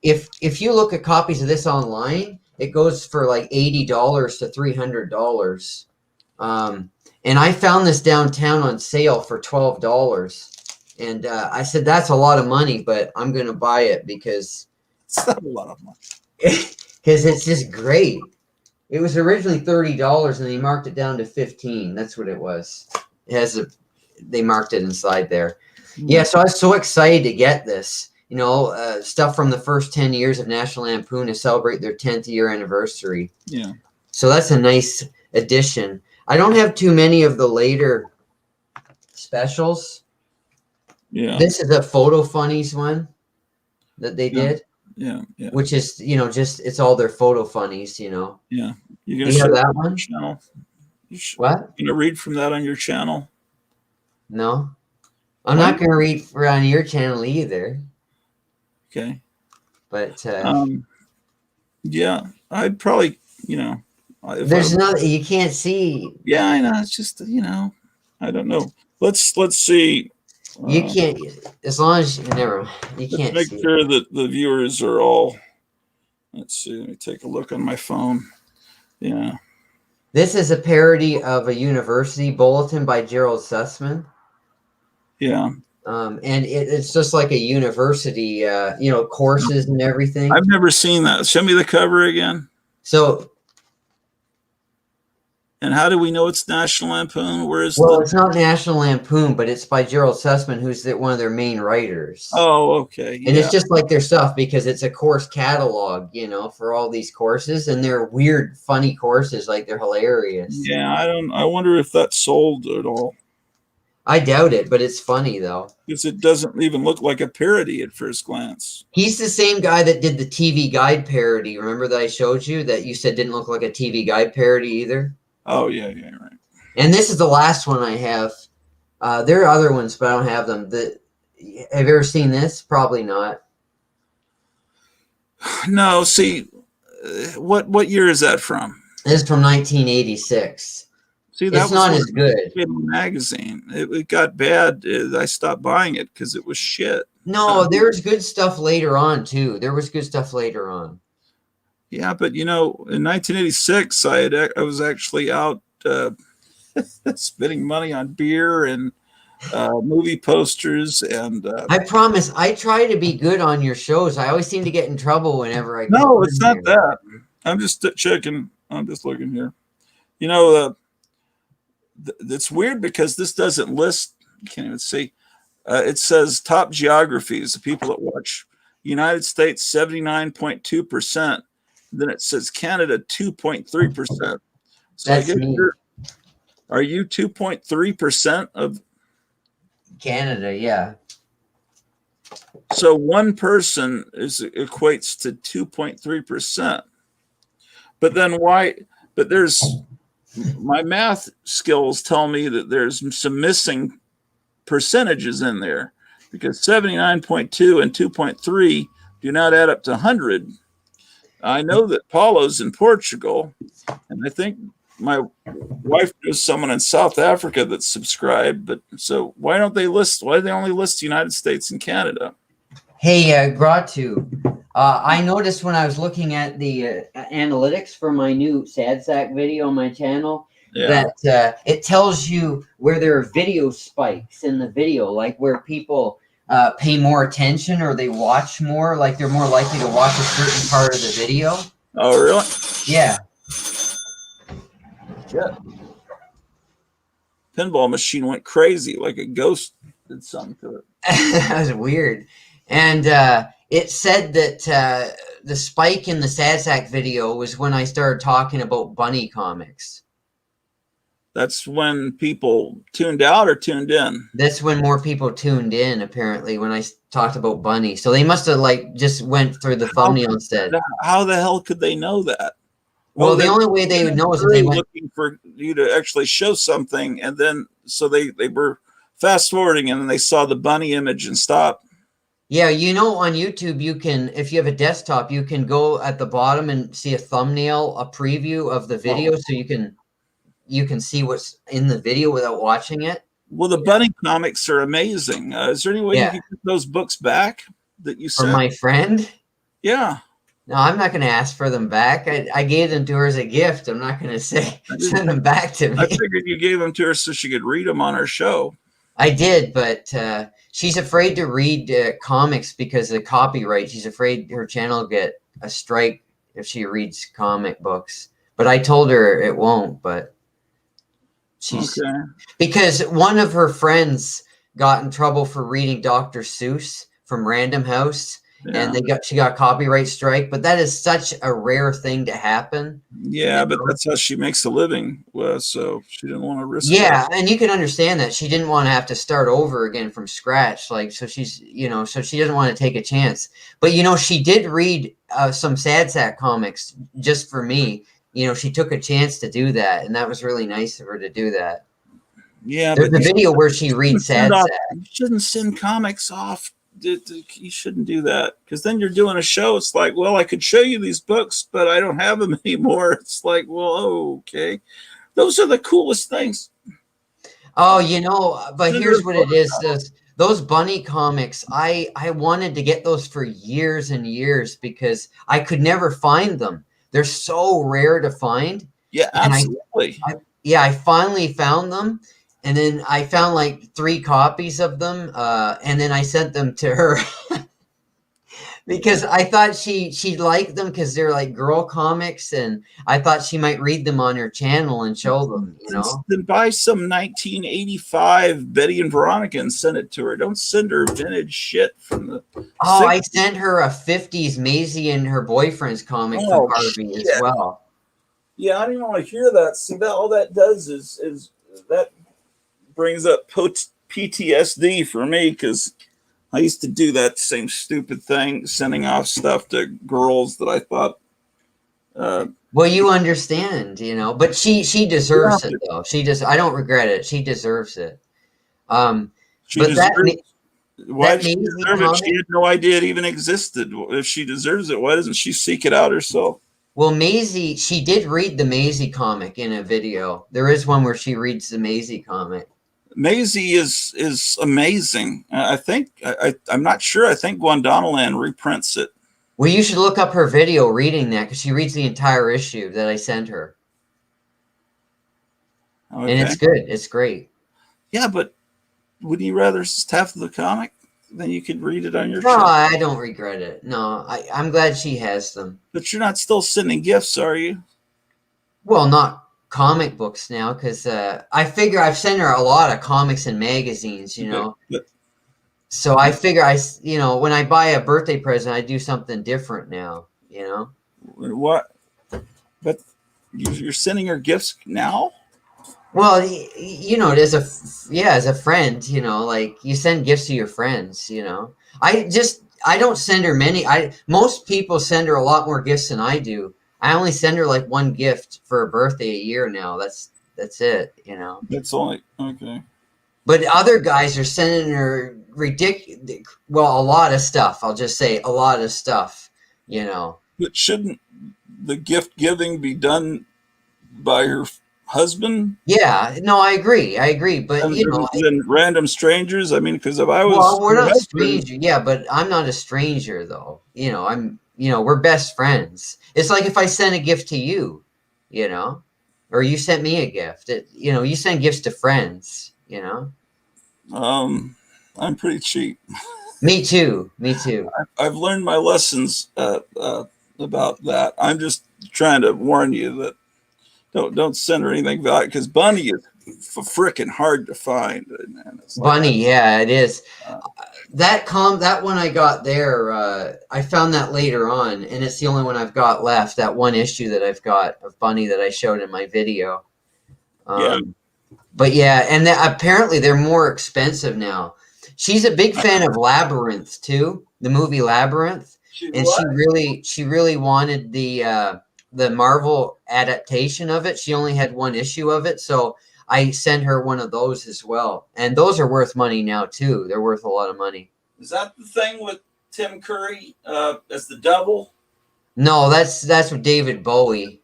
if you look at copies of this online, it goes for like $80 to $300. And I found this downtown on sale for $12. And I said, that's a lot of money, but I'm going to buy it because it's not a lot of money. Because it's just great. It was originally $30 and they marked it down to $15. That's what it was. They marked it inside there. Yeah. So I was so excited to get this. You know, stuff from the first 10 years of National Lampoon to celebrate their 10th year anniversary. Yeah. So that's a nice addition. I don't have too many of the later specials. Yeah. This is a Photo Funnies one that they did. Yeah. Which is, just it's all their Photo Funnies, Yeah. You have that one? Channel. What? You read from that on your channel? No. I'm not going to read on your channel either. Okay. But yeah, I'd probably, there's nothing you can't see. Yeah, I know. It's just, I don't know. Let's see. You can't, as long as you can't make sure that the viewers are all. Let's see. Let me take a look on my phone. Yeah. This is a parody of a university bulletin by Gerald Sussman. Yeah. And it's just like a university, courses and everything. I've never seen that. Show me the cover again. So. And how do we know it's National Lampoon? It's not National Lampoon, but it's by Gerald Sussman, who's one of their main writers. Oh, okay. Yeah. And it's just like their stuff because it's a course catalog, for all these courses, and they're weird, funny courses, like they're hilarious. Yeah, I wonder if that's sold at all. I doubt it, but it's funny though. Because it doesn't even look like a parody at first glance. He's the same guy that did the TV Guide parody. Remember that I showed you that you said didn't look like a TV Guide parody either? Oh, yeah, right. And this is the last one I have. There are other ones, but I don't have them. Have you ever seen this? Probably not. No, see, what year is that from? This is from 1986. See, that it's not as good. Magazine. It got bad. I stopped buying it because it was shit. No, there was good stuff later on too. There was good stuff later on. Yeah, but you know, in 1986, I was actually out spending money on beer and movie posters and I promise, I try to be good on your shows. I always seem to get in trouble whenever I go no, on it's not there. that. I'm just checking. I'm just looking here. You know, it's weird because this doesn't list. You can't even see. It says top geographies, the people that watch. United States 79.2%. Then it says Canada 2.3%. So That's me. Are you 2.3% of Canada? Yeah. So one person equates to 2.3%. But then why? But there's my math skills tell me that there's some missing percentages in there because 79.2 and 2.3 do not add up to 100. I know that Paulo's in Portugal, and I think my wife knows someone in South Africa that's subscribed. But so why don't they list? Why do they only list the United States and Canada? Hey, Gratu, I noticed when I was looking at the analytics for my new Sad Sack video on my channel that it tells you where there are video spikes in the video, like where people pay more attention or they watch more, like they're more likely to watch a certain part of the video. Oh, really? Yeah. Yeah. Pinball machine went crazy, like a ghost did something to it. That was weird. And it said that the spike in the Sad Sack video was when I started talking about bunny comics. That's when people tuned out or tuned in? That's when more people tuned in, apparently, when I talked about bunny. So they must have like just went through the thumbnail instead. How the hell could they know that? Well, the only way they would know is if they went looking for you to actually show something, and then so they were fast forwarding and then they saw the bunny image and stopped. Yeah, you know, on YouTube, you can, if you have a desktop, you can go at the bottom and see a thumbnail, a preview of the video, so you can see what's in the video without watching it. Well, the bunny comics are amazing. Is there any way you can get those books back that you sent? For my friend? Yeah. No, I'm not going to ask for them back. I gave them to her as a gift. I'm not going to say send them back to me. I figured you gave them to her so she could read them on her show. I did, but she's afraid to read comics because of copyright. She's afraid her channel will get a strike if she reads comic books. But I told her it won't, but she's... Okay. Because one of her friends got in trouble for reading Dr. Seuss from Random House. Yeah. And she got copyright strike, but that is such a rare thing to happen. Yeah, but that's how she makes a living. So she didn't want to risk. Yeah, and you can understand that she didn't want to have to start over again from scratch. Like, so she's, so she doesn't want to take a chance. But she did read some Sad Sack comics just for me. She took a chance to do that, and that was really nice of her to do that. Yeah, there's a video where she reads Sad Sack. You shouldn't send comics off. You shouldn't do that because then you're doing a show. It's like, well, I could show you these books, but I don't have them anymore. It's like, well, okay, those are the coolest things. Oh, but here's what it is: those bunny comics. I wanted to get those for years and years because I could never find them. They're so rare to find. Yeah, absolutely. I finally found them. And then I found like 3 copies of them, and then I sent them to her because I thought she liked them because they're like girl comics, and I thought she might read them on her channel and show them. Then buy some 1985 Betty and Veronica and send it to her. Don't send her vintage shit from the. Oh, 60s. I sent her a 50s Maisie and her boyfriend's comic from Barbie as well. Yeah, I don't even want to hear that. See, that all that does is that brings up PTSD for me because I used to do that same stupid thing, sending off stuff to girls that I thought. Well, you understand, but she deserves it though. I don't regret it. She deserves it. Why did she deserve it? She had no idea it even existed. If she deserves it, why doesn't she seek it out herself? Well, Maisie, she did read the Maisie comic in a video. There is one where she reads the Maisie comic. Maisie is amazing. I think I'm not sure. I think Guandanaland reprints it. Well, you should look up her video reading that because she reads the entire issue that I sent her. Okay. And it's good. It's great. Yeah, but would you rather have the comic than you could read it on your No, show? I don't regret it. No, I'm glad she has them. But you're not still sending gifts, are you? Well, not comic books now because I figure I've sent her a lot of comics and magazines, you know. But So I figure when I buy a birthday present, I do something different now, you know. what? But you're sending her gifts now? Well, as a friend, you know, like you send gifts to your friends, you know. I don't send her many. Most people send her a lot more gifts than I do. I only send her like one gift for a birthday a year now. That's it, you know. That's only okay. But other guys are sending her a lot of stuff. I'll just say a lot of stuff, you know. But shouldn't the gift giving be done by her husband? Yeah, no, I agree. But than random strangers. I mean, because if I was, well, we're not husband, strangers. Yeah, but I'm not a stranger though. You know, we're best friends. It's like if I send a gift to you, you know, or you sent me a gift. You send gifts to friends. You know. I'm pretty cheap. Me too. I've learned my lessons about that. I'm just trying to warn you that don't send her anything valuable because Bunny is freaking hard to find. And it's Bunny, yeah, it is. That one I got there, I found that later on, and it's the only one I've got left. That one issue that I've got of Bunny that I showed in my video. Yeah. But yeah, and apparently they're more expensive now. She's a big fan of Labyrinth too, the movie Labyrinth, and she really wanted the Marvel adaptation of it. She only had one issue of it, so I sent her one of those as well. And those are worth money now too. They're worth a lot of money. Is that the thing with Tim Curry as the devil? No, that's with David Bowie.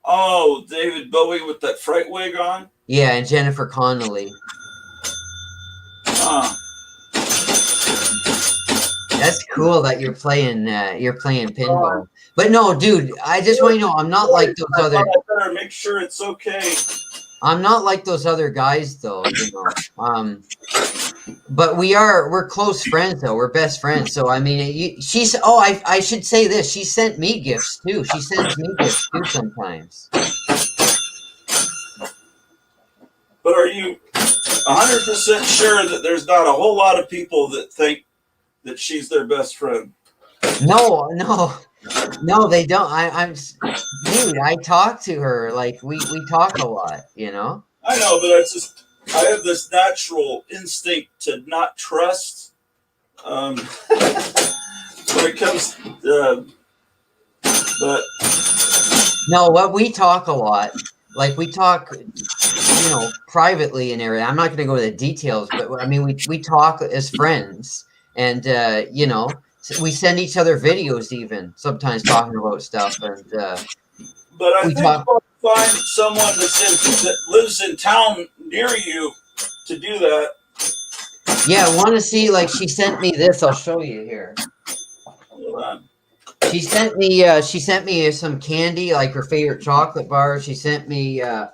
Oh, David Bowie with that fright wig on? Yeah, and Jennifer Connelly. That's cool that you're playing pinball. But no, dude, I just want you to know I'm not like those other. I better make sure it's okay. I'm not like those other guys though, you know. But we're close friends though. We're best friends. So I mean, I should say this. She sent me gifts too. She sends me gifts too sometimes. But are you 100% sure that there's not a whole lot of people that think that she's their best friend? No, they don't. Dude, I talk to her. Like we talk a lot, you know? I know, but I have this natural instinct to not trust when it comes but no, what we talk a lot. Like we talk, you know, privately and everything. I'm not going to go into the details, but I mean, we talk as friends, and you know, we send each other videos even sometimes talking about stuff. And but I think you'll find someone that lives in town near you to do that. Yeah, I want to see. Like she sent me this. I'll show you here. Hold on. She sent me some candy, like her favorite chocolate bar. She sent me a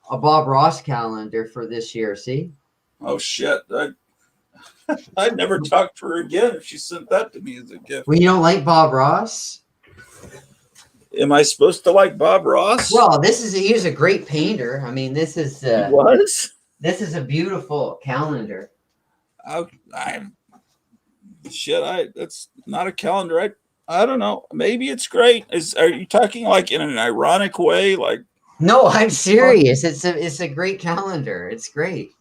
Bob Ross calendar for this year. See? Oh shit! I'd never talk to her again if she sent that to me as a gift. Well, you don't like Bob Ross? Am I supposed to like Bob Ross? Well, he was a great painter. I mean, this is This is a beautiful calendar. That's not a calendar. I don't know. Maybe it's great. Are you talking like in an ironic way? Like, no, I'm serious. It's a great calendar. It's great.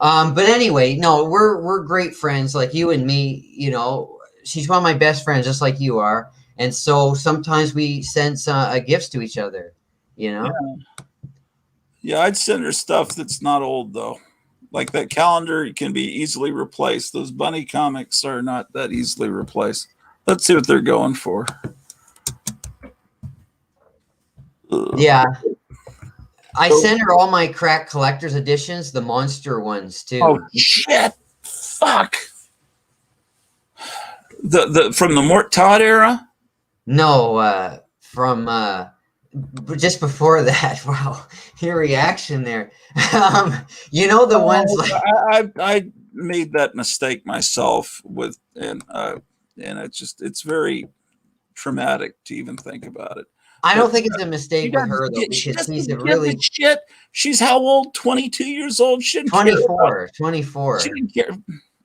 But anyway, no, we're great friends, like you and me. You know, she's one of my best friends, just like you are. And so sometimes we send gifts to each other. You know. Yeah, I'd send her stuff that's not old though. Like that calendar can be easily replaced. Those bunny comics are not that easily replaced. Let's see what they're going for. Yeah. I send her all my crack collector's editions, the monster ones too. Oh shit. Fuck. The from the Mort Todd era? No, from just before that. Wow, your reaction there. You know the ones like I made that mistake myself with, and it's very traumatic to even think about it. I don't think it's a mistake with doesn't her though, she because doesn't she's a give really a shit. She's how old? 22 years old. She didn't care about, 24. she didn't care.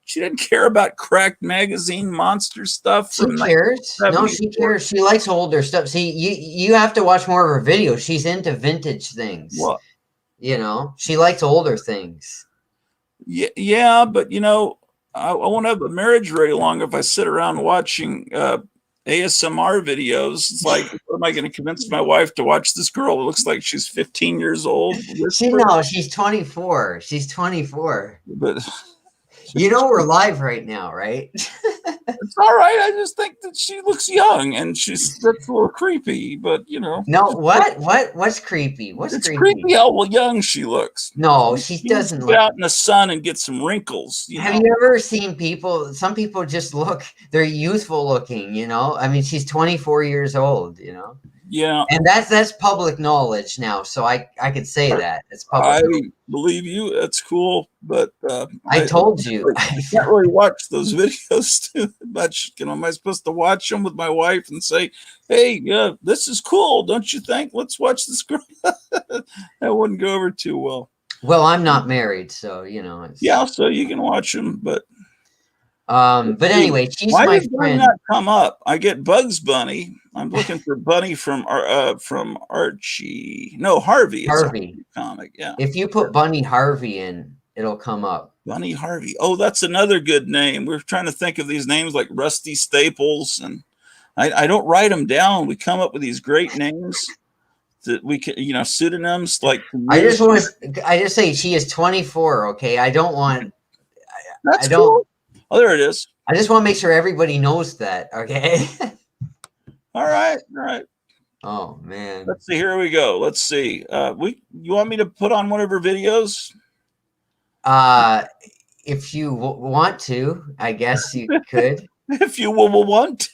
She didn't care about Cracked Magazine monster stuff. She From cares. No, she 1974. cares. She likes older stuff. See, you have to watch more of her videos. She's into vintage things. Well, You know, she likes older things. yeah, but you know, I won't have a marriage very long if I sit around watching ASMR videos. It's like, what am I going to convince my wife to watch this girl who looks like she's 15 years old? She's 24. She's 24. But You know we're live right now, right? it's all right. I just think that she looks young, and that's a little creepy. But you know, No, what's creepy? What's it's creepy? creepy how young she looks. No, she She needs doesn't to look. get out in the sun and get some wrinkles. Have you ever seen people? Some people just look. They're youthful looking. You know. I mean, she's 24 years old. You know. Yeah, And that's public knowledge now, so I could say that it's public. I knowledge. believe you. That's cool, but I told you. I can't really watch those videos too much. You know, am I supposed to watch them with my wife and say, "Hey, this is cool, don't you think? Let's watch this girl." That wouldn't go over too well. Well, I'm not married, so you know. Yeah, so you can watch them, but anyway, she's why my did Bunny friend. not come up? I get Bugs Bunny. I'm looking for Bunny from Archie. No, Harvey. It's a Harvey. comic. Yeah, If you put Bunny Harvey in, it'll come up. Bunny Harvey. Oh, that's another good name. We're trying to think of these names like Rusty Staples, and I don't write them down. We come up with these great names that we can, you know, pseudonyms like. I just say she is 24. Okay, I don't want. That's I don't. cool. Oh, there it is. I just want to make sure everybody knows that. Okay. All right. All right. Oh man. Let's see. Here we go. Let's see. You want me to put on one of her videos? If you want to, I guess you could. If you will want.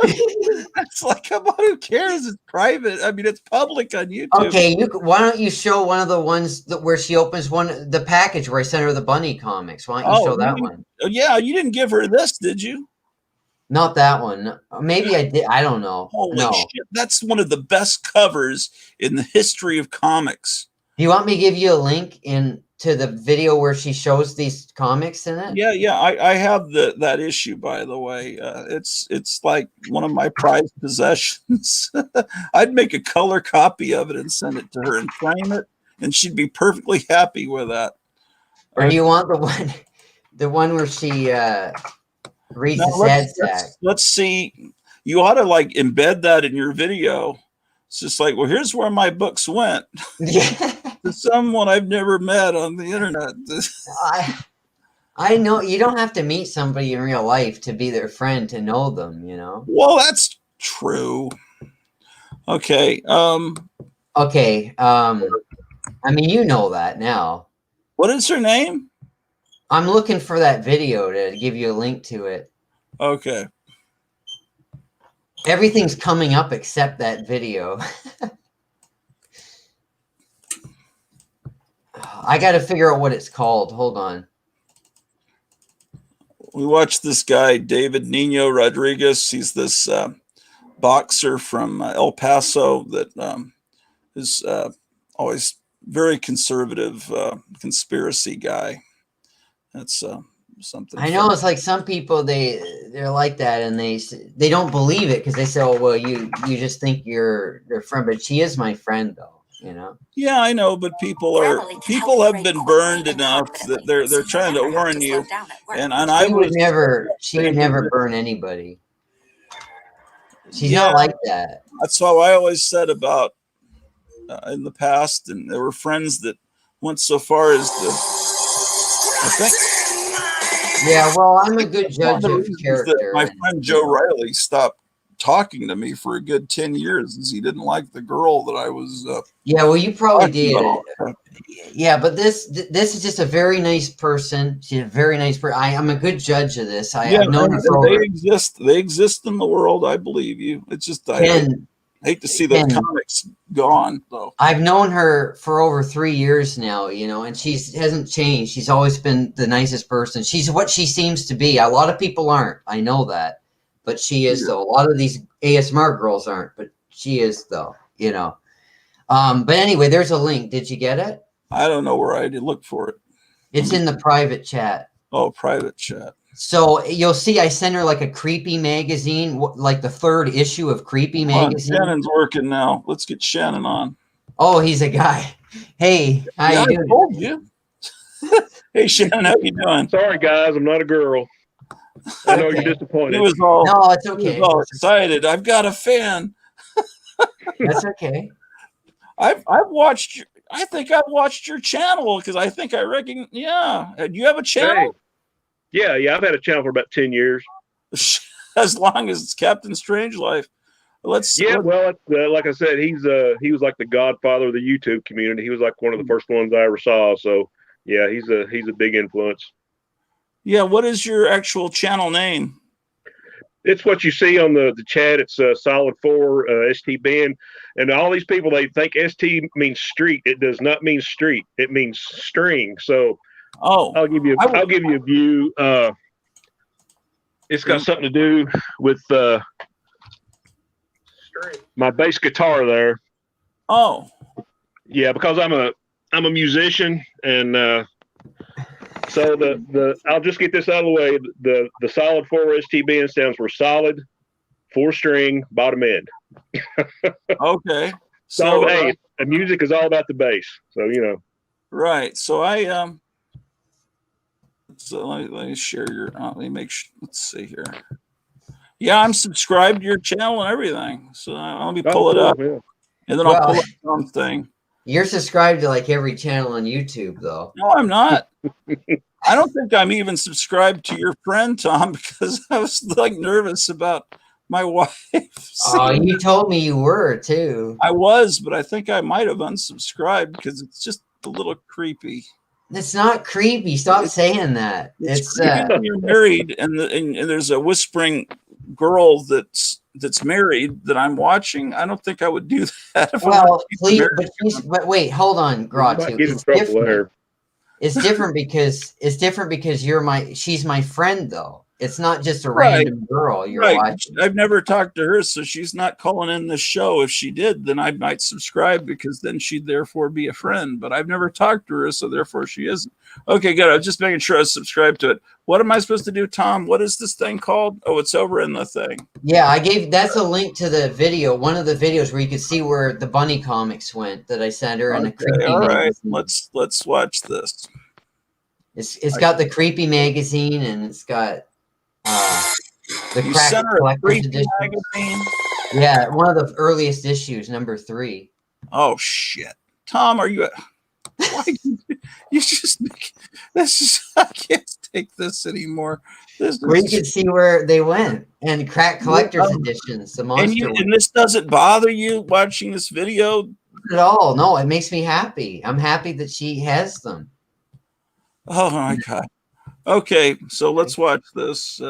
It's like, who cares? It's private. I mean, it's public on YouTube. Okay, why don't you show one of the ones where she opens the package where I sent her the Bunny comics? Why don't you show that one? Yeah, you didn't give her this, did you? Not that one. Maybe I did. I don't know. Holy No. shit. That's one of the best covers in the history of comics. Do you want me to give you a link to the video where she shows these comics in it? Yeah. I have that issue, by the way. It's like one of my prized possessions. I'd make a color copy of it and send it to her and frame it, and she'd be perfectly happy with that. Or do you want the one where she reads Now, the sad sack? let's see. You ought to like embed that in your video. It's just like, well, here's where my books went. Yeah. To someone I've never met on the internet. I know you don't have to meet somebody in real life to be their friend to know them, you know. Well, that's true. Okay. Okay. I mean, you know that now. What is her name? I'm looking for that video to give you a link to it. Okay. Everything's coming up except that video. I got to figure out what it's called. Hold on. We watched this guy, David Nino Rodriguez. He's this boxer from El Paso that is always very conservative conspiracy guy. That's something. I know it's like some people they're like that and they don't believe it because they say, oh well, you just think you're their friend, but she is my friend though, you know. Yeah, I know, but people have been burned enough that they're trying to warn you. And I she would never burn anybody. She's not like that. That's how I always said about in the past, and there were friends that went so far as to, I think. Yeah, well, I'm a good judge of character. My friend Joe Riley stopped talking to me for a good 10 years is he didn't like the girl that I was. Yeah, well, you probably did. about. Yeah, but this is just a very nice person. She's a very nice person. I'm a good judge of this. I've known her for they over. exist. They exist in the world. I believe you. It's just I hate to see the Ken, comics gone though. I've known her for over 3 years now, you know, and she hasn't changed. She's always been the nicest person. She's what she seems to be. A lot of people aren't. I know that, but she is though. A lot of these ASMR girls aren't, but she is though. You know. But anyway, there's a link. Did you get it? I don't know where I did look for it. It's in the private chat. Oh, private chat. So you'll see I sent her like a Creepy magazine, like the 3rd issue of Creepy magazine. Shannon's working now. Let's get Shannon on. Oh, he's a guy. Hey, how you doing? I told you. Hey, Shannon, how you doing? Sorry, guys, I'm not a girl. I know you're disappointed. He was all, no, it's okay. He was all excited. I've got a fan. That's okay. I've watched. I think I've watched your channel because I think I reckon. Yeah, do you have a channel? Hey. Yeah. I've had a channel for about 10 years. As long as it's Captain Strangelove. Well, like I said, he was like the godfather of the YouTube community. He was like one of the first ones I ever saw. So yeah, he's a big influence. Yeah, what is your actual channel name? It's what you see on the chat. It's Solid 4 ST Ben, and all these people, they think ST means street. It does not mean street. It means string. So I'll give you a view. It's got something to do with my bass guitar there. Oh, yeah, because I'm a musician, and so I'll just get this out of the way. The Solid 4 ST Ben stands for solid 4-string bottom end. Okay. So hey, the music is all about the bass. So you know. Right. So so let me share your. Let me make sure. Let's see here. Yeah, I'm subscribed to your channel and everything. So let me pull it up, and then I'll pull up something. You're subscribed to like every channel on YouTube, though. No, I'm not. I don't think I'm even subscribed to your friend, Tom, because I was like nervous about my wife. Oh, you told me you were too. I was, but I think I might have unsubscribed because it's just a little creepy. It's not creepy. Stop saying that. It's when you're married, and there's a whispering girl that's married that I'm watching. I don't think I would do that. Well, please, but wait, hold on, Gratu. It's different because she's my friend though. It's not just a random girl you're watching. I've never talked to her, so she's not calling in the show. If she did, then I might subscribe because then she'd therefore be a friend. But I've never talked to her, so therefore she isn't. Okay, good. I was just making sure I was subscribed to it. What am I supposed to do, Tom? What is this thing called? Oh, it's over in the thing. Yeah, that's a link to the video, one of the videos where you could see where the bunny comics went that I sent her in a creepy magazine. Let's watch this. It's got the creepy magazine and it's got the Crack Collector's Edition. Magazine? Yeah, one of the earliest issues, number 3. Oh shit, Tom, are you? Why you just this is? I can't take this anymore. Where you can see where they went and Crack Collector's Editions, the monster. And this doesn't bother you watching this video at all? No, it makes me happy. I'm happy that she has them. Oh my god. Okay, so let's watch this.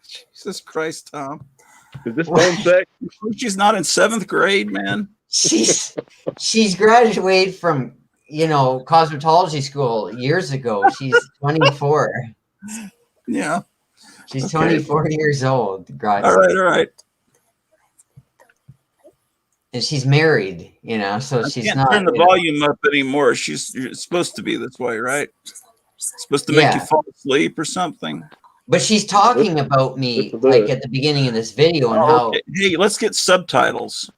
Jesus Christ, Tom. Is this phone sex? She's not in 7th grade, man. She's graduated from, cosmetology school years ago. She's 24. Yeah. She's 24 years old. All right. And she's married, so she's not. Turn the volume up anymore. You're supposed to be this way, right? Supposed to make you fall asleep or something. But she's talking about me like at the beginning of this video and how. Okay. Hey, let's get subtitles.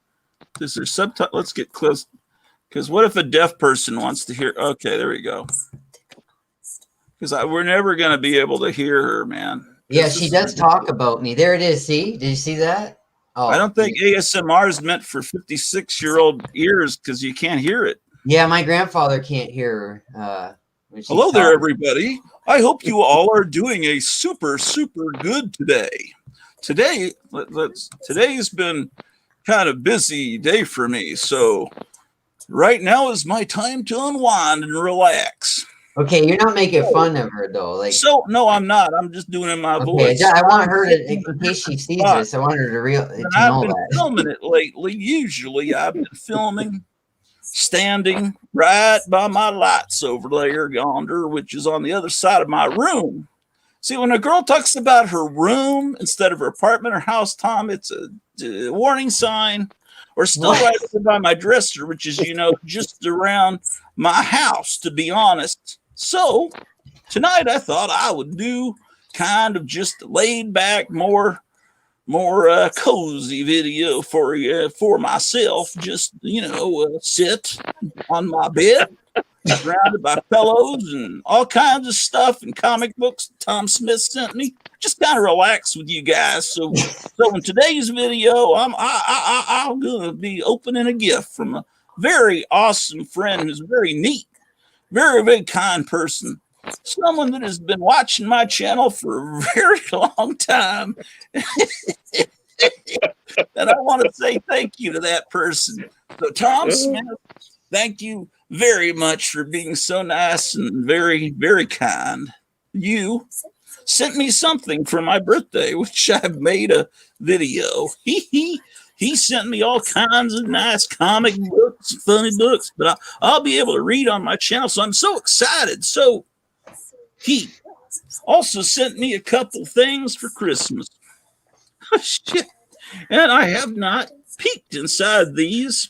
Is there subtitles? Let's get close. Because what if a deaf person wants to hear? Okay, there we go. Because we're never going to be able to hear her, man. Yeah, she does talk about me. There it is. See? Did you see that? Oh, I don't think ASMR is meant for 56-year-old ears because you can't hear it. Yeah, my grandfather can't hear when she's Hello there, talking. everybody. I hope you all are doing a super good today. Today's been kind of busy day for me, so right now is my time to unwind and relax. Okay, you're not making fun of her though. Like, So no, I'm not. I'm just doing it in my okay, voice. I want her to, in case she sees this, I want her to I've know been that. filming it lately. Usually, I've been filming standing right by my lights over there yonder, which is on the other side of my room. See, when a girl talks about her room instead of her apartment or house, Tom, it's a warning sign. Or still What? right over by my dresser, which is, just around my house, to be honest. So tonight I thought I would do kind of just laid back, more cozy video for myself. Just sit on my bed, surrounded by pillows and all kinds of stuff and comic books Tom Smith sent me. Just kind of relax with you guys. So in today's video, I'm gonna be opening a gift from a very awesome friend who's very neat, very kind person. Someone that has been watching my channel for a very long time. And I want to say thank you to that person. So Tom Smith, thank you very much for being so nice and very kind. You sent me something for my birthday, which I've made a video. He sent me all kinds of nice comic books, funny books, but I'll be able to read on my channel. So I'm so excited. So he also sent me a couple things for Christmas. Shit. And I have not peeked inside these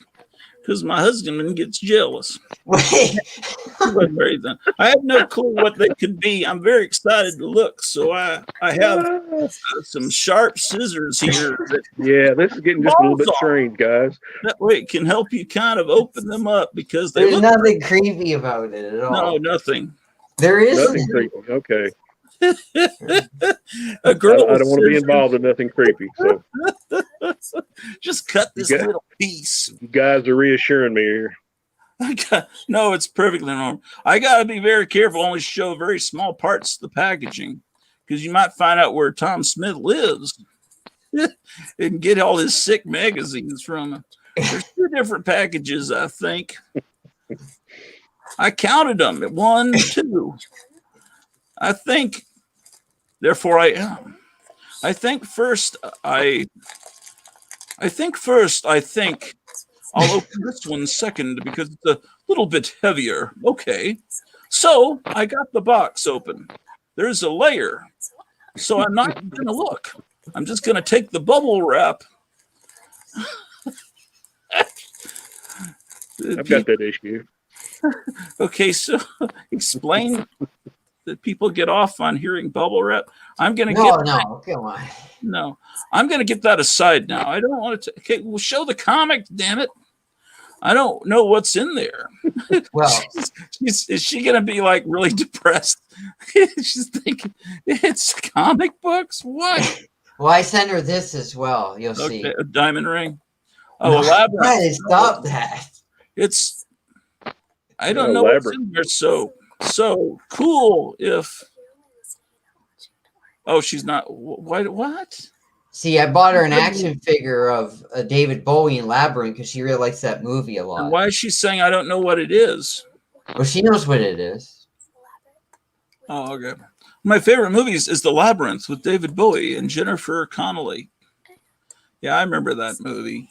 because my husband gets jealous. Wait. I have no clue what they could be. I'm very excited to look. So I have some sharp scissors here. Yeah, this is getting just a little bit strange, guys. That way it can help you kind of open them up because they There's look nothing creepy about it at all. No, nothing. There is nothing creepy. Okay. A girl I don't want to be involved in nothing creepy. So just cut this little piece. You guys are reassuring me here. No, it's perfectly normal. I got to be very careful. Only show very small parts of the packaging because you might find out where Tom Smith lives and get all his sick magazines from him. There's 2 different packages, I think. I counted them at 1, 2. I think. Therefore, I think first. I think I'll open this one second because it's a little bit heavier. Okay. So I got the box open. There's a layer. So I'm not going to look. I'm just going to take the bubble wrap. I've got that issue. Okay, so explain that people get off on hearing bubble wrap. I'm going to come on. No, I'm going to get that aside now. I don't want to. Okay, we'll show the comic. Damn it! I don't know what's in there. Well, is she going to be like really depressed? She's thinking it's comic books. What? Well, I sent her this as well. You'll see. A diamond ring. Oh, elaborate. Right, stop that. It's. I don't know what's in there. So cool. If. Oh, she's not. What? See, I bought her an action figure of David Bowie in Labyrinth because she really likes that movie a lot. And why is she saying I don't know what it is? Well, she knows what it is. Oh, okay. My favorite movies is The Labyrinth with David Bowie and Jennifer Connelly. Yeah, I remember that movie.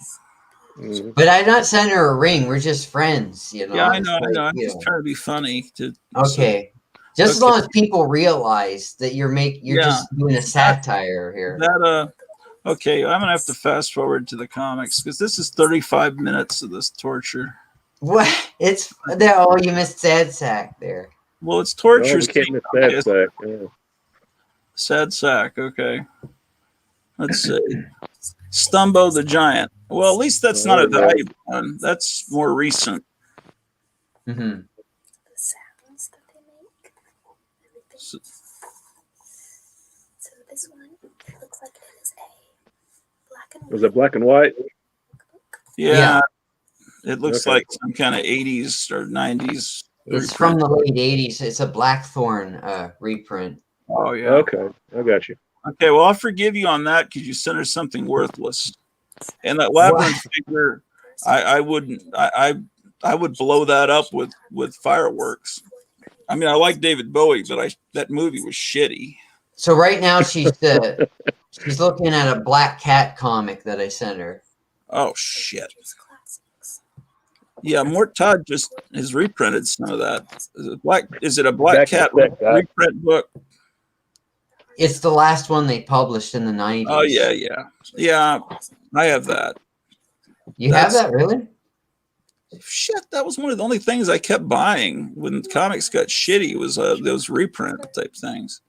But I not sent her a ring. We're just friends, you know. Yeah, I know. I'm just trying to be funny. Okay. Just as long as people realize that you're just doing a satire here. Okay, I'm gonna have to fast forward to the comics because this is 35 minutes of this torture. What? It's there. Oh, you missed Sad Sack there. Well, it's torture. Sad Sack. Yeah. Sad Sack. Okay. Let's see. Stumbo the Giant. Well, at least that's not a valuable one. That's more recent. Mm-hmm. So this one looks like it is a black and white. Was it black and white? Yeah. It looks like some kind of 80s or 90s It's from the late 80s. It's a Blackthorn reprint. Oh yeah. Okay, I got you. Okay, well I'll forgive you on that because you sent her something worthless. And that labyrinth figure, I wouldn't. I would blow that up with fireworks. I mean, I like David Bowie, but that movie was shitty. So right now she's looking at a Black Cat comic that I sent her. Oh shit. Yeah, Mort Todd just has reprinted some of that. Is it a Black Cat reprint book? It's the last one they published in the 90s. Oh yeah. I have that. You have that, really? Shit, that was one of the only things I kept buying when comics got shitty. Was those reprint type things.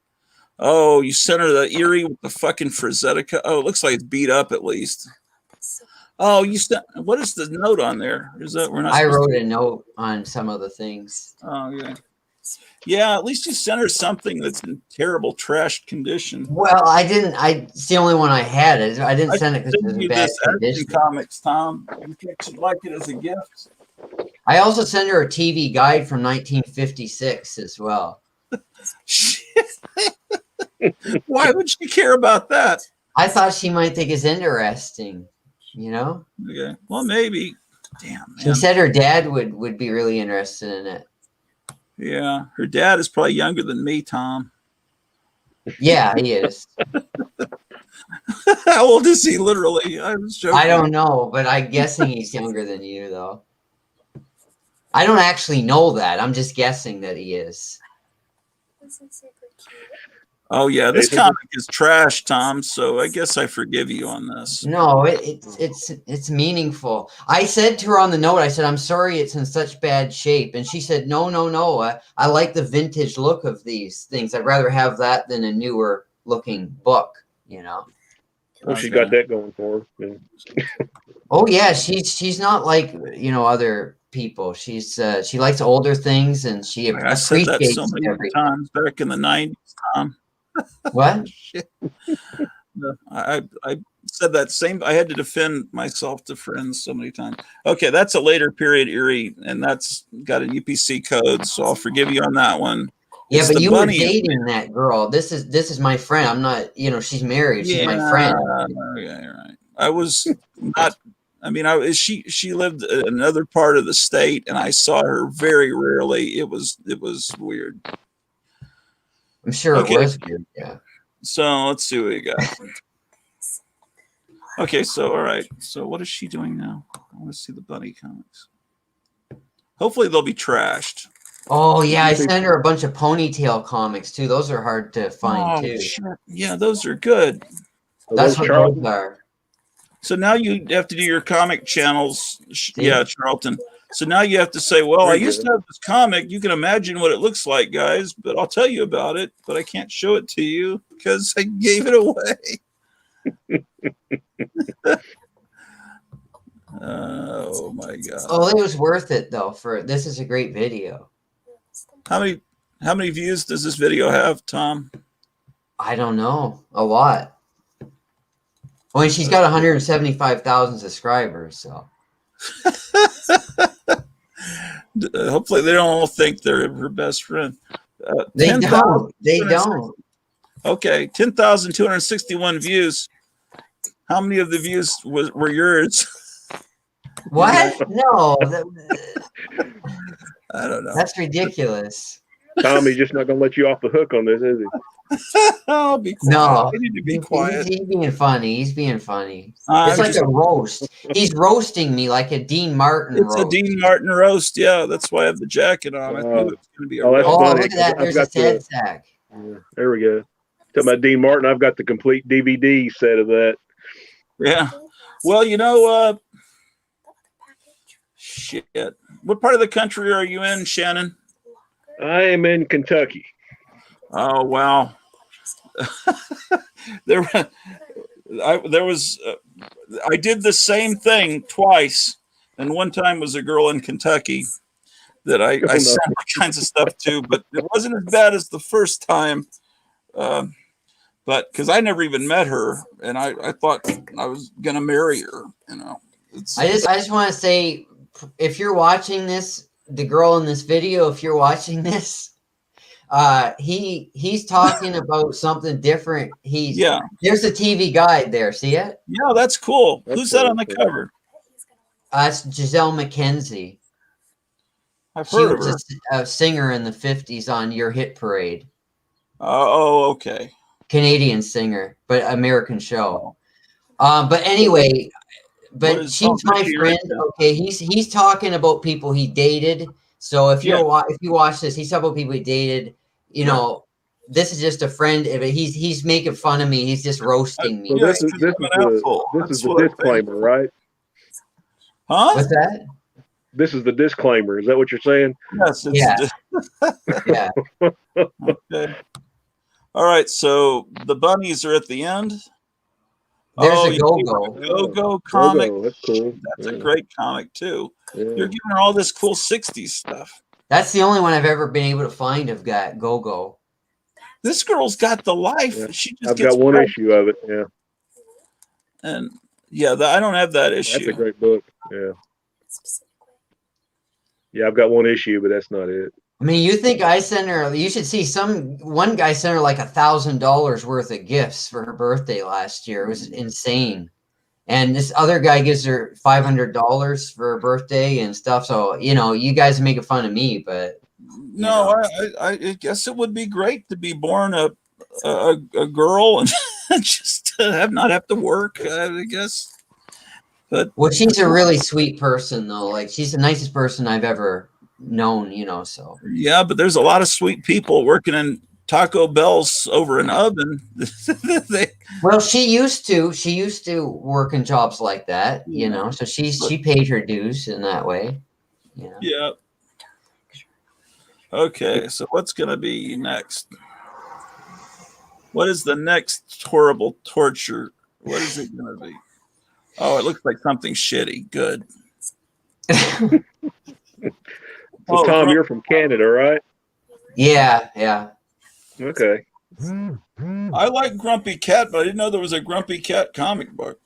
Oh, you sent her the Erie with the fucking Frazetta. Oh, it looks like it's beat up at least. Oh, you sent. What is the note on there? Is that we're not? I wrote a note on some of the things. Oh yeah. Yeah, at least you sent her something that's in terrible trashed condition. Well, I didn't. It's the only one I had. I didn't send it because it was in bad condition. Comics, Tom. You think she'd like it as a gift? I also sent her a TV guide from 1956 as well. Why would she care about that? I thought she might think it's interesting. You know? Okay. Well, maybe. Damn. Man. She said her dad would be really interested in it. Yeah, her dad is probably younger than me, Tom. Yeah, he is. How old is he, literally? I was joking. I don't know, but I'm guessing he's younger than you, though. I don't actually know that. I'm just guessing that he is. Oh yeah, this comic is trash, Tom. So I guess I forgive you on this. No, it's meaningful. I said to her on the note, I said, "I'm sorry, it's in such bad shape," and she said, "No. I like the vintage look of these things. I'd rather have that than a newer looking book." You know. Well, she got that going for her. Oh yeah, she's not like other people. She likes older things, and she appreciates I said that so many times back in the 90s, Tom. What? I said that same. I had to defend myself to friends so many times. Okay, that's a later period Erie, and that's got a UPC code, so I'll forgive you on that one. Yeah, but you were dating that girl. This is my friend. I'm not. She's married. She's my friend. Yeah, right. I was not. I mean, she lived in another part of the state, and I saw her very rarely. It was weird. I'm sure it was good, yeah. So let's see what we got. Okay, so all right. So what is she doing now? I want to see the bunny comics. Hopefully they'll be trashed. Oh yeah, I sent her a bunch of Ponytail comics too. Those are hard to find too. Shit. Yeah, those are good. That's what those are. So now you have to do your comic channels. Yeah, Charlton. So now you have to say, well, I used to have this comic. You can imagine what it looks like, guys, but I'll tell you about it, but I can't show it to you because I gave it away. Oh my God. Oh, it was worth it though. This is a great video. How many views does this video have, Tom? I don't know. A lot. Well, she's got 175,000 subscribers, so. Hopefully they don't all think they're her best friend. They don't. They don't. Okay, 10,261 views. How many of the views were yours? What? No. I don't know. That's ridiculous. Tommy's just not going to let you off the hook on this, is he? I'll be quiet. No, I need to be quiet. He's being funny. He's being funny. It's like a roast. He's roasting me like a Dean Martin roast. It's a Dean Martin roast. Yeah, that's why I have the jacket on. I knew it was going to be a roast. Oh, look at that. There's a sad sack. There we go. Talking about Dean Martin, I've got the complete DVD set of that. Yeah. Well, shit. What part of the country are you in, Shannon? I am in Kentucky. Oh wow! I did the same thing twice, and one time was a girl in Kentucky that I sent all kinds of stuff to, but it wasn't as bad as the first time. But because I never even met her, and I thought I was gonna marry her. I just want to say, if you're watching this, the girl in this video, if you're watching this, he's talking about something different. There's a TV guide there. See it? Yeah, that's cool. That's Who's that cool. on the cover? It's Giselle McKenzie. I've She heard of was her. a singer in the 50s on Your Hit Parade. Oh, okay. Canadian singer, but American show. But anyway, but she's my friend. Okay, he's talking about people he dated. So if you watch this, he's talking about people he dated. You know, this is just a friend. But he's making fun of me. He's just roasting me. So this is the disclaimer, right? Huh? What's that? This is the disclaimer. Is that what you're saying? Yes. Yeah. Okay. All right. So the bunnies are at the end. There's a you Go-Go. see a Go-Go comic. Go-Go, that's cool. That's a great comic too. Yeah. You're giving her all this cool 60s stuff. That's the only one I've ever been able to find of that Go-Go. This girl's got the life. Yeah. She just I've gets got one pregnant. issue of it. Yeah. And I don't have that issue. That's a great book. Yeah. Yeah, I've got one issue, but that's not it. I mean, you think I sent her? You should see one guy sent her like $1,000 worth of gifts for her birthday last year. It was insane. And this other guy gives her $500 for her birthday and stuff. So you guys are making fun of me, but no, I guess it would be great to be born a girl and just not have to work. I guess. But she's a really sweet person, though. Like, she's the nicest person I've ever known. So yeah, but there's a lot of sweet people working in Taco Bell's over an oven. Well, she used to work in jobs like that, so she paid her dues in that way. Yeah. Okay, so what's gonna be next? What is the next horrible torture? What is it gonna be? Oh, it looks like something shitty. Good. So Tom, you're from Canada, right? Yeah. Okay. I like Grumpy Cat, but I didn't know there was a Grumpy Cat comic book.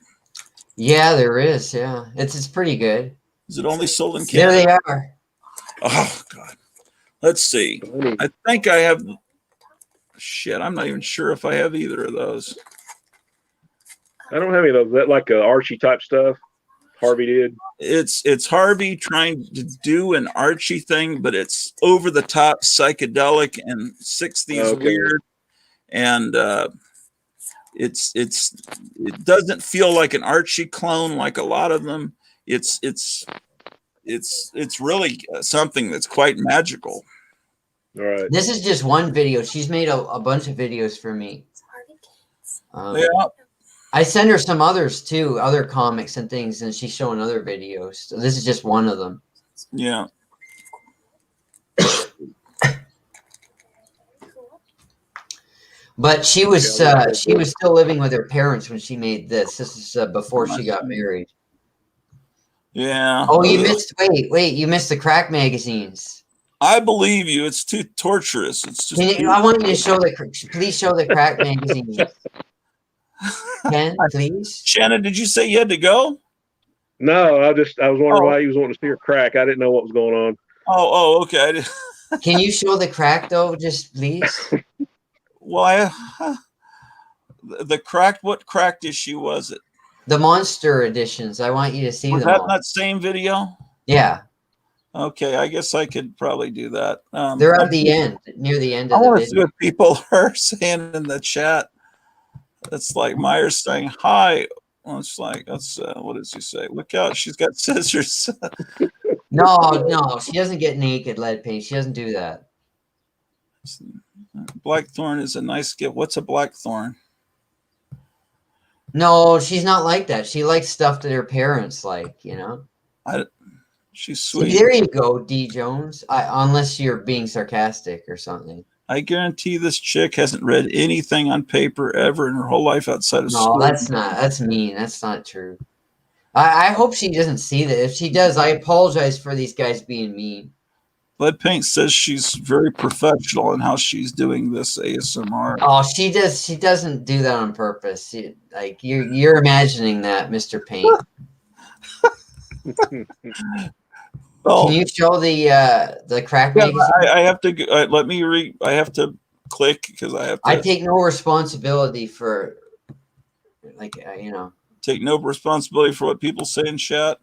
Yeah, there is. Yeah, it's pretty good. Is it only sold in Canada? There they are. Oh God. Let's see. I think I have. Shit, I'm not even sure if I have either of those. I don't have any of those. Is that like Archie type stuff Harvey did? It's Harvey trying to do an Archie thing, but it's over the top, psychedelic, and 60s weird. And it doesn't feel like an Archie clone like a lot of them. It's really something that's quite magical. All right. This is just one video. She's made a bunch of videos for me. Yeah. I send her some others too, other comics and things, and she's showing other videos. So this is just one of them. Yeah. But she was still living with her parents when she made this. This is before she got married. Yeah. Oh, you missed. Wait! You missed the crack magazines. I believe you. It's too torturous. It's just. I want you to show please show the crack magazines. Ken, please. Shannon, did you say you had to go? No, I was wondering why he was wanting to see her crack. I didn't know what was going on. Oh, okay. Can you show the crack though, just please? Well, the cracked. What cracked issue was it? The Monster editions. I want you to see Was them. that in that same video? Yeah. Okay, I guess I could probably do that. They're at the end, near the end of I the want to see video. what people are saying in the chat. It's like Myers saying hi. Well, it's like what does he say? Look out, she's got scissors. No, she doesn't get naked, lead paint. She doesn't do that. Blackthorn is a nice gift. What's a blackthorn? No, she's not like that. She likes stuff that her parents like, She's sweet. There you go, D. Jones. Unless you're being sarcastic or something. I guarantee this chick hasn't read anything on paper ever in her whole life outside of school. No, that's mean. That's not true. I hope she doesn't see that. If she does, I apologize for these guys being mean. Lead Paint says she's very professional in how she's doing this ASMR. Oh, she does. She doesn't do that on purpose. You're imagining that, Mr. Paint. Well, Can you show the crack yeah, magazine? I have to let me read. I have to click because I have to. I take no responsibility for, like, you know. Take no responsibility for what people say in chat.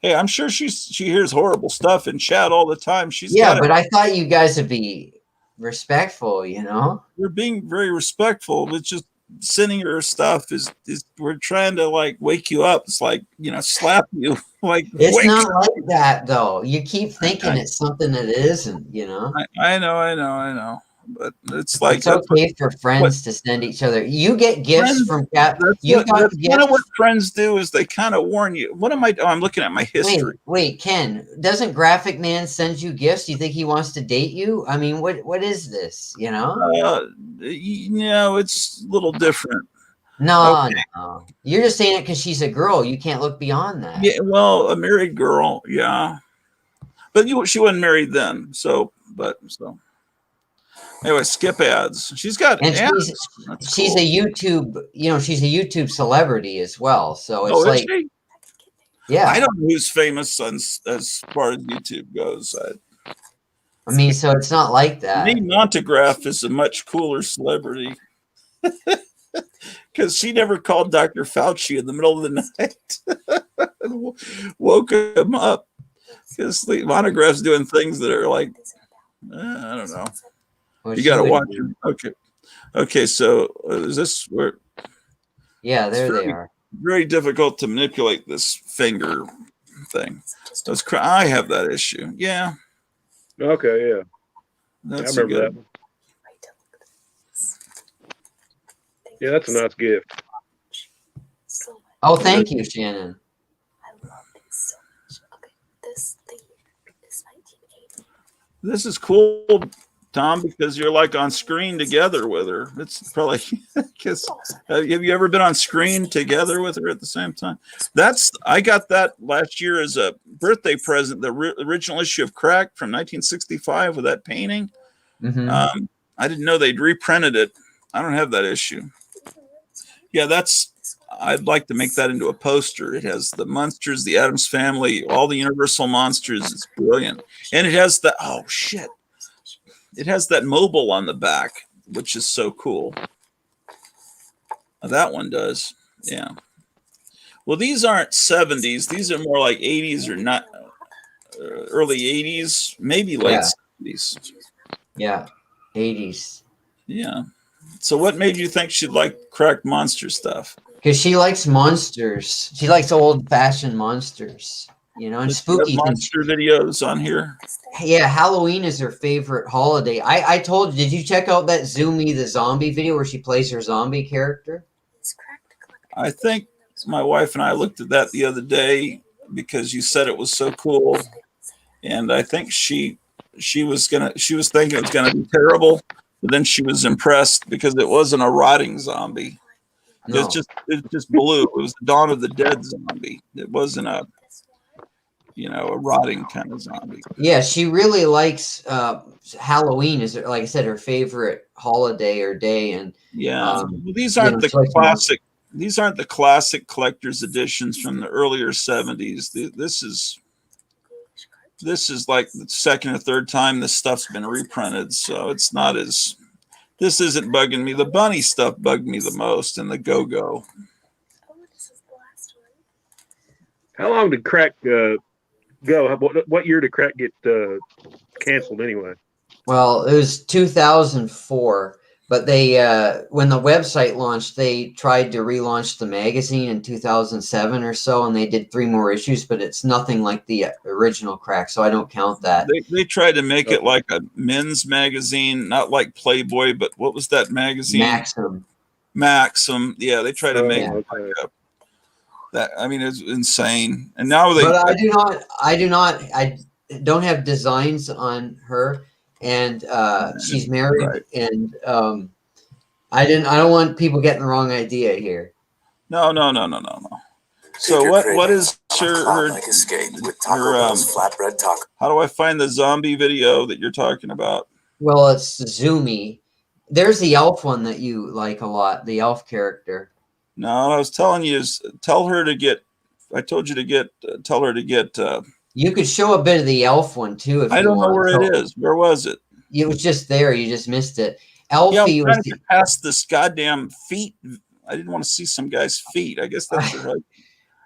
Hey, I'm sure she hears horrible stuff in chat all the time. She's Yeah, got but I thought you guys would be respectful, you know. We're being very respectful. It's just sending her stuff is we're trying to like wake you up. It's like, you know, slap you. Like It's wake not up. like that though. You keep thinking it's something that it isn't, you know. I know. But it's like It's okay for friends to send each other. You get gifts from Cap. You got that's gifts. kind of what friends do is they kind of warn you. What am I? Oh, I'm looking at my history. Wait, Ken, doesn't Graphic Man send you gifts? Do you think he wants to date you? I mean, what is this? You know? You know, it's a little different. No, no. You're just saying it because she's a girl. You can't look beyond that. Yeah, well, a married girl, yeah. But she wasn't married then, so. Anyway, skip ads. She's got And ads. she's a YouTube, you know, she's a YouTube celebrity as well. So it's like, yeah. I don't know who's famous as far as YouTube goes. I mean, so it's not like that. Me Montegraph is a much cooler celebrity because she never called Dr. Fauci in the middle of the night, woke him up because Montegraph's doing things that are like, I don't know. Well, you got to watch him. Okay. So is this where? Yeah, there they are. Very difficult to manipulate this finger thing. I have that issue. Yeah. Okay. Yeah. That's I remember that one. Yeah, that's a nice gift. Oh, thank you, Shannon. This is cool, Tom, because you're like on screen together with her. It's probably because have you ever been on screen together with her at the same time? I got that last year as a birthday present. The original issue of Crack from 1965 with that painting. Mm-hmm. I didn't know they'd reprinted it. I don't have that issue. Yeah, I'd like to make that into a poster. It has the monsters, the Addams Family, all the Universal monsters. It's brilliant. And it has it has that mobile on the back, which is so cool. That one does. Yeah. Well, these aren't 70s. These are more like 80s or not early 80s, maybe late 70s. Yeah. 80s. Yeah. So what made you think she'd like Crack monster stuff? Because she likes monsters. She likes old-fashioned monsters, you know, and spooky monster videos on here. Yeah, Halloween is her favorite holiday. I told you, did you check out that Zoomy the zombie video where she plays her zombie character? I think my wife and I looked at that the other day because you said it was so cool, and I think she was thinking it was gonna be terrible, but then she was impressed because it wasn't a rotting zombie. No. It's just blue. It was the Dawn of the Dead zombie. It wasn't a rotting kind of zombie. Yeah, she really likes Halloween. Is like I said, her favorite holiday or day. And yeah, these aren't the classic. These aren't the classic collector's editions from the earlier 70s. This is like the second or third time this stuff's been reprinted, so it's not as. This isn't bugging me. The bunny stuff bugged me the most, and the go-go. How long did Crack go? What year did Crack get canceled anyway? Well, it was 2004, but they when the website launched, they tried to relaunch the magazine in 2007 or so, and they did 3 more issues, but it's nothing like the original Crack, so I don't count that. They tried to make it like a men's magazine, not like Playboy, but what was that magazine? Maxim. Yeah, they tried to make it like that. I mean, it's insane. And now they. But I don't have designs on her, and she's married, right. And I don't want people getting the wrong idea here. No. So what is her flatbread taco? How do I find the zombie video that you're talking about? Well, it's Zoomy. There's the elf one that you like a lot, the elf character. No, I was telling you is tell her to get You could show a bit of the elf one too if I you don't know want. where it is. Where was it? It was just there. You just missed it. Yeah, Elfie I'm was trying to get past this goddamn feet. I didn't want to see some guy's feet. I guess that's right.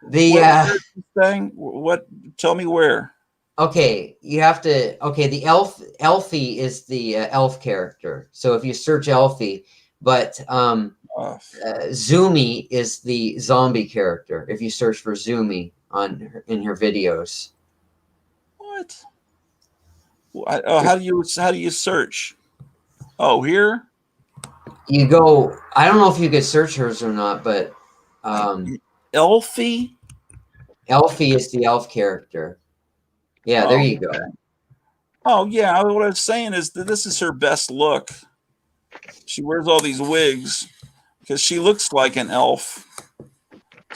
Where's this thing? What? Tell me where. Okay, you have to. Okay, the Elfie is the elf character. So if you search Elfie, but Zoomy is the zombie character. If you search for Zoomy in her videos. What? How do you search? Oh, here. You go. I don't know if you could search hers or not, but Elfie. Elfie is the elf character. Yeah, there you go. Oh yeah, what I was saying is that this is her best look. She wears all these wigs because she looks like an elf.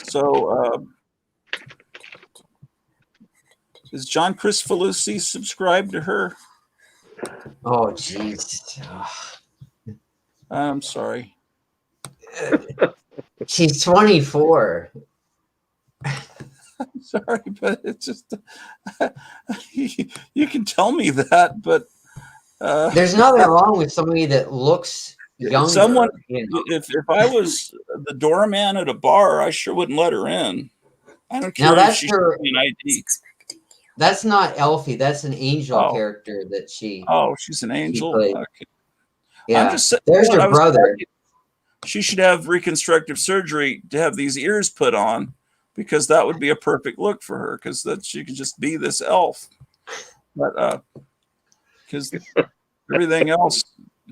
So is John Chris Falusi subscribed to her? Oh jeez. I'm sorry. She's 24. I'm sorry, but it's just you can tell me that, but there's nothing wrong with somebody that looks younger. Someone, you know. if I was the doorman at a bar, I sure wouldn't let her in. I don't care. Now if that's she her shows me an ID. That's not Elfie. That's an angel Oh. character that she. Oh, she's an angel. played. Okay. Yeah. I'm just saying, There's I her was brother. thinking she should have reconstructive surgery to have these ears put on, because that would be a perfect look for her, because that she could just be this elf. But because everything else,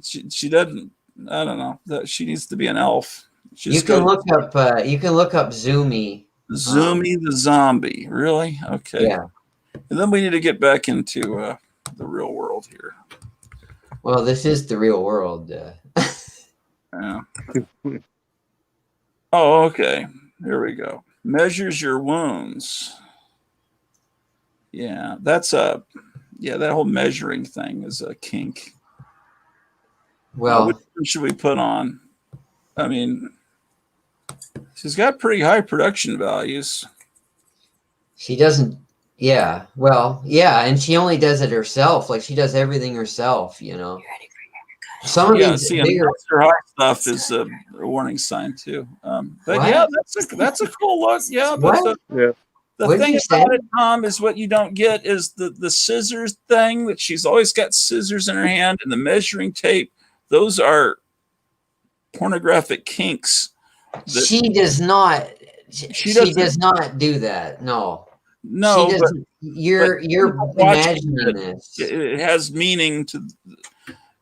she doesn't. I don't know that she needs to be an elf. You can look up. You can look up Zoomy. Zoomy the zombie. Really? Okay. Yeah. And then we need to get back into the real world here. Well, this is the real world. Yeah. Oh, okay. Here we go. Measures your wounds. Yeah, that's that whole measuring thing is a kink. Well, which one should we put on? I mean, she's got pretty high production values. She doesn't. Yeah. Well, yeah, and she only does it herself. Like she does everything herself. You know. Some of these see, bigger Monster High stuff is a warning sign too. But What? yeah, that's a cool look. Yeah, but What? the What'd thing you say? about it, Tom, is what you don't get is the scissors thing, that she's always got scissors in her hand, and the measuring tape. Those are pornographic kinks. She does not. She doesn't- does not do that. No. No, She but doesn't. You're watching imagining this. it has meaning to.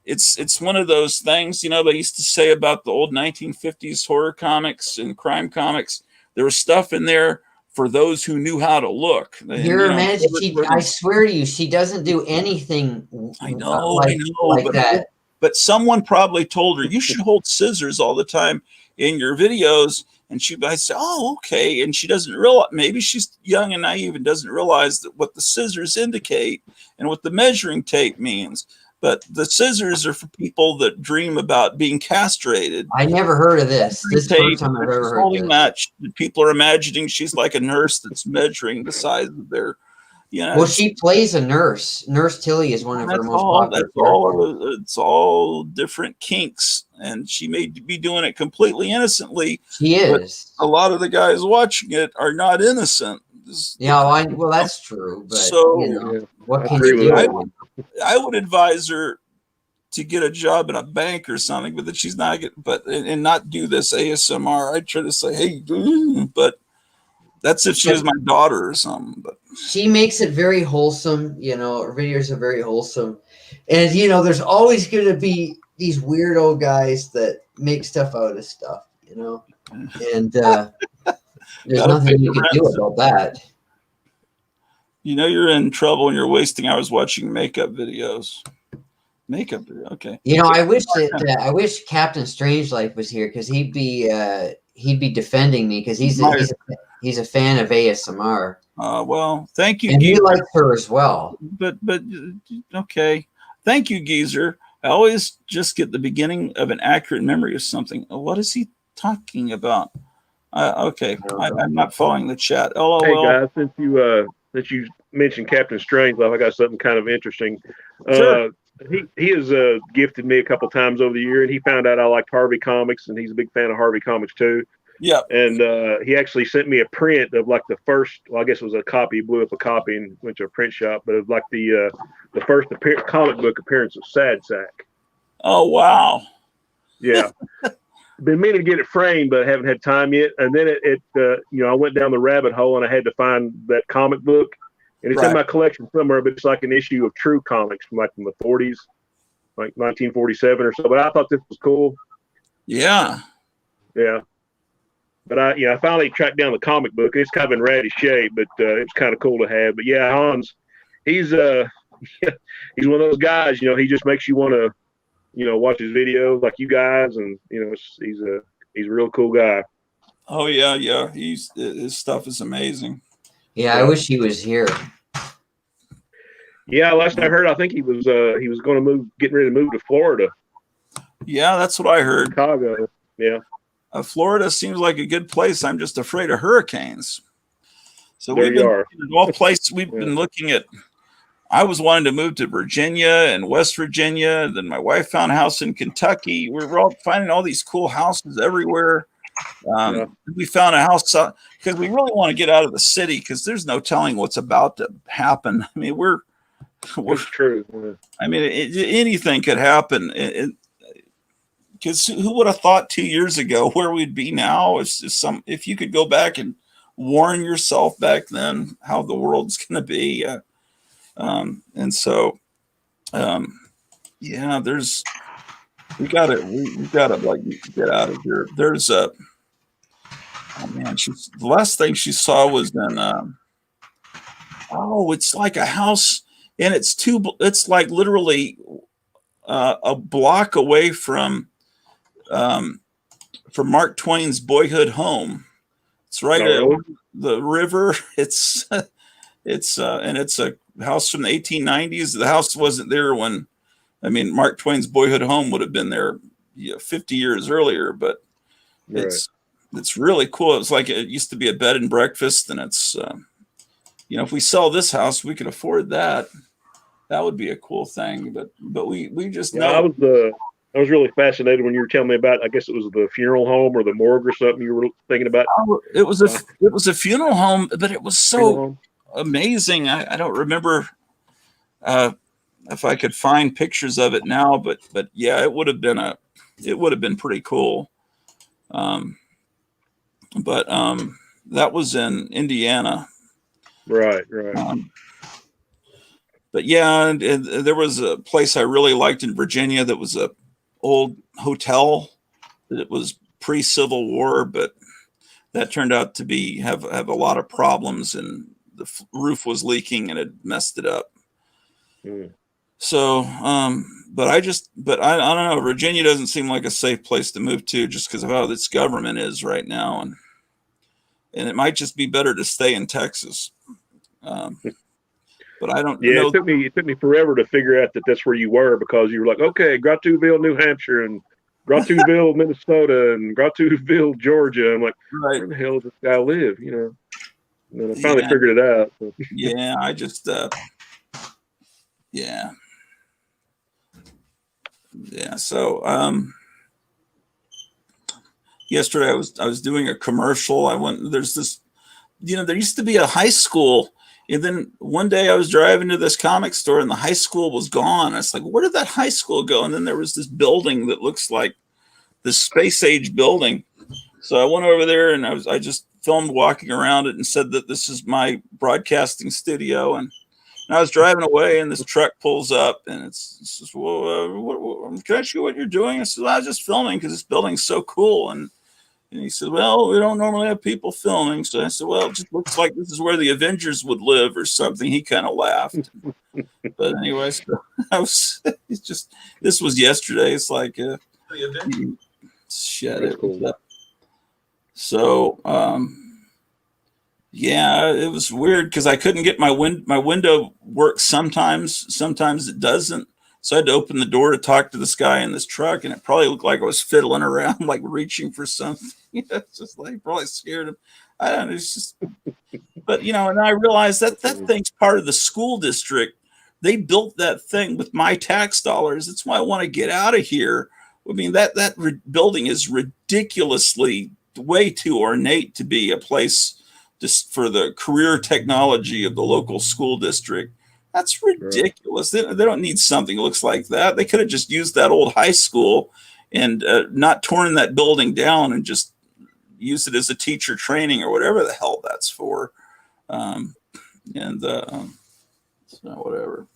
It's one of those things, you know, they used to say about the old 1950s horror comics and crime comics. There was stuff in there for those who knew how to look. And, You're you know, imagining. I swear to you, she doesn't do anything. I know, like but, that. But someone probably told her you should hold scissors all the time in your videos, and she might say, "Oh, okay." And she doesn't realize. Maybe she's young and naive and doesn't realize that what the scissors indicate and what the measuring tape means. But the scissors are for people that dream about being castrated. I never heard of this. This is the first time I've ever heard Holding this. that, people are imagining she's like a nurse that's measuring the size of their, you know. Well, she plays a nurse. Nurse Tilly is one of her most popular characters. It's all different kinks, and she may be doing it completely innocently. She is. A lot of the guys watching it are not innocent. Yeah, well, that's true. But So, you know, what I can agree you with do? that. I would advise her to get a job in a bank or something, but that she's not and not do this ASMR. I'd try to say, hey, but that's if she was my daughter or something. But She makes it very wholesome. You know, her videos are very wholesome, and you know, there's always going to be these weirdo guys that make stuff out of stuff. You know, and there's nothing you can do about that. you know you're in trouble when you're wasting hours watching makeup videos. Makeup video, okay. You know, I wish Captain Strangelove was here because he'd be defending me because he's a fan of ASMR. Well, thank you, and he Geezer. likes her as well. But okay, thank you, Geezer. I always just get the beginning of an accurate memory of something. What is he talking about? Okay, I'm not following the chat. LOL. Hey guys, since you mentioned Captain Strangelove, I got something kind of interesting. Sure. He has gifted me a couple times over the year, and he found out I liked Harvey Comics, and he's a big fan of Harvey Comics too. Yeah. And he actually sent me a print of like the first. Well, I guess it was a copy. He blew up a copy and went to a print shop, but it was like the first comic book appearance of Sad Sack. Oh wow. Yeah. Been meaning to get it framed, but haven't had time yet. And then I went down the rabbit hole and I had to find that comic book, and it's in my collection somewhere. But it's like an issue of True Comics from like in the 40s, like 1947 or so. But I thought this was cool. Yeah. Yeah. But I finally tracked down the comic book. It's kind of in ratty shape, but it's kind of cool to have. But yeah, Hans, he's he's one of those guys. He just makes you want to, watch his videos like you guys, and he's a real cool guy. Oh yeah. His stuff is amazing. Yeah, I wish he was here. Yeah, last I heard, I think he was going to getting ready to move to Florida. Yeah, that's what I heard. Chicago. Yeah. Florida seems like a good place. I'm just afraid of hurricanes. So There we've you been are. in all places. We've been looking at. I was wanting to move to Virginia and West Virginia. Then my wife found a house in Kentucky. We're all finding all these cool houses everywhere. We found a house because we really want to get out of the city because there's no telling what's about to happen. I mean, we're true. Yeah. I mean, anything could happen. Because who would have thought 2 years ago where we'd be now? If you could go back and warn yourself back then how the world's going to be. We gotta like get out of here. There's the last thing she saw was in it's like a house, and it's like literally a block away from Mark Twain's boyhood home. It's right at the river. It's and it's a house from the 1890s. The house wasn't there when, Mark Twain's boyhood home would have been there 50 years earlier, but it's really cool. It's like it used to be a bed and breakfast, and it's if we sell this house, we could afford that. That would be a cool thing, but we just know. I was really fascinated when you were telling me about, I guess it was the funeral home or the morgue or something you were thinking about. It was a funeral home, but it was so amazing. I don't remember if I could find pictures of it now, but yeah, it would have been pretty cool. That was in Indiana. Right. But yeah, and there was a place I really liked in Virginia that was a old hotel that it was pre-Civil War, but that turned out to have a lot of problems, and the roof was leaking and it messed it up. So, but I don't know. Virginia doesn't seem like a safe place to move to just because of how this government is right now, and it might just be better to stay in Texas. But I don't know. It took me forever to figure out that that's where you were, because you were like, okay, Grotuville, New Hampshire, and Grotuville, Minnesota, and Grotuville, Georgia. I'm like, where the hell does this guy live? And then I finally figured it out. Yeah, I just So yesterday I was doing a commercial. There's this, there used to be a high school. And then one day I was driving to this comic store and the high school was gone. I was like, where did that high school go? And then there was this building that looks like this space age building. So I went over there and I just filmed walking around it and said that this is my broadcasting studio. And I was driving away and this truck pulls up and it says, well, can I ask you what you're doing? I said, well, I was just filming because this building's so cool. And he said, well, we don't normally have people filming. So I said, well, it just looks like this is where the Avengers would live or something. He kind of laughed. But anyway, so this was yesterday. It's like, shit. Cool. So, yeah, it was weird because I couldn't get my window works sometimes it doesn't. So I had to open the door to talk to this guy in this truck, and it probably looked like I was fiddling around, like reaching for something. It's just like probably scared him. I don't know. It's just, but you know, and I realized that that thing's part of the school district. They built that thing with my tax dollars. That's why I want to get out of here. I mean, that building is ridiculously way too ornate to be a place just for the career technology of the local school district. That's ridiculous. They don't need something that looks like that. They could have just used that old high school and not torn that building down and just used it as a teacher training or whatever the hell that's for. So whatever.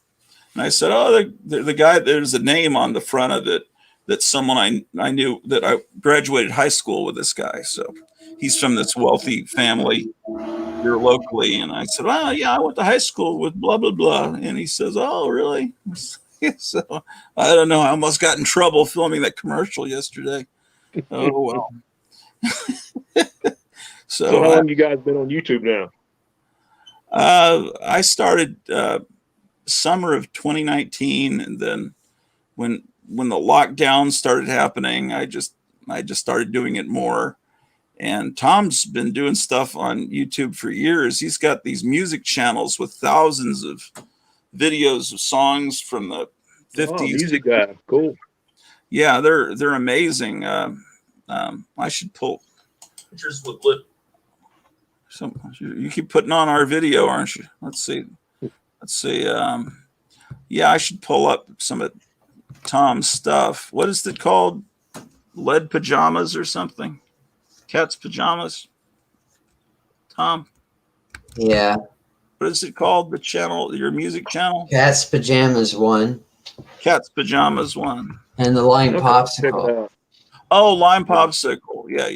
And I said, oh, the guy, there's a name on the front of it that someone I knew, that I graduated high school with this guy. So he's from this wealthy family here locally. And I said, well, yeah, I went to high school with blah, blah, blah. And he says, oh, really? So I don't know. I almost got in trouble filming that commercial yesterday. Oh, well. So how long you guys been on YouTube now? I started summer of 2019, and then when the lockdown started happening, I just started doing it more. And Tom's been doing stuff on YouTube for years. He's got these music channels with thousands of videos of songs from the 50s. Oh, music guy, cool. Yeah, they're amazing. I should pull pictures with lit. So you keep putting on our video, aren't you? Let's see. Yeah, I should pull up some of Tom's stuff. What is it called? Lead pajamas or something? Cat's pajamas. Tom? Yeah. What is it called? The channel, your music channel? Cat's Pajamas 1. Cat's Pajamas 1. And the Lime Popsicle. Oh, Lime Popsicle. Yeah.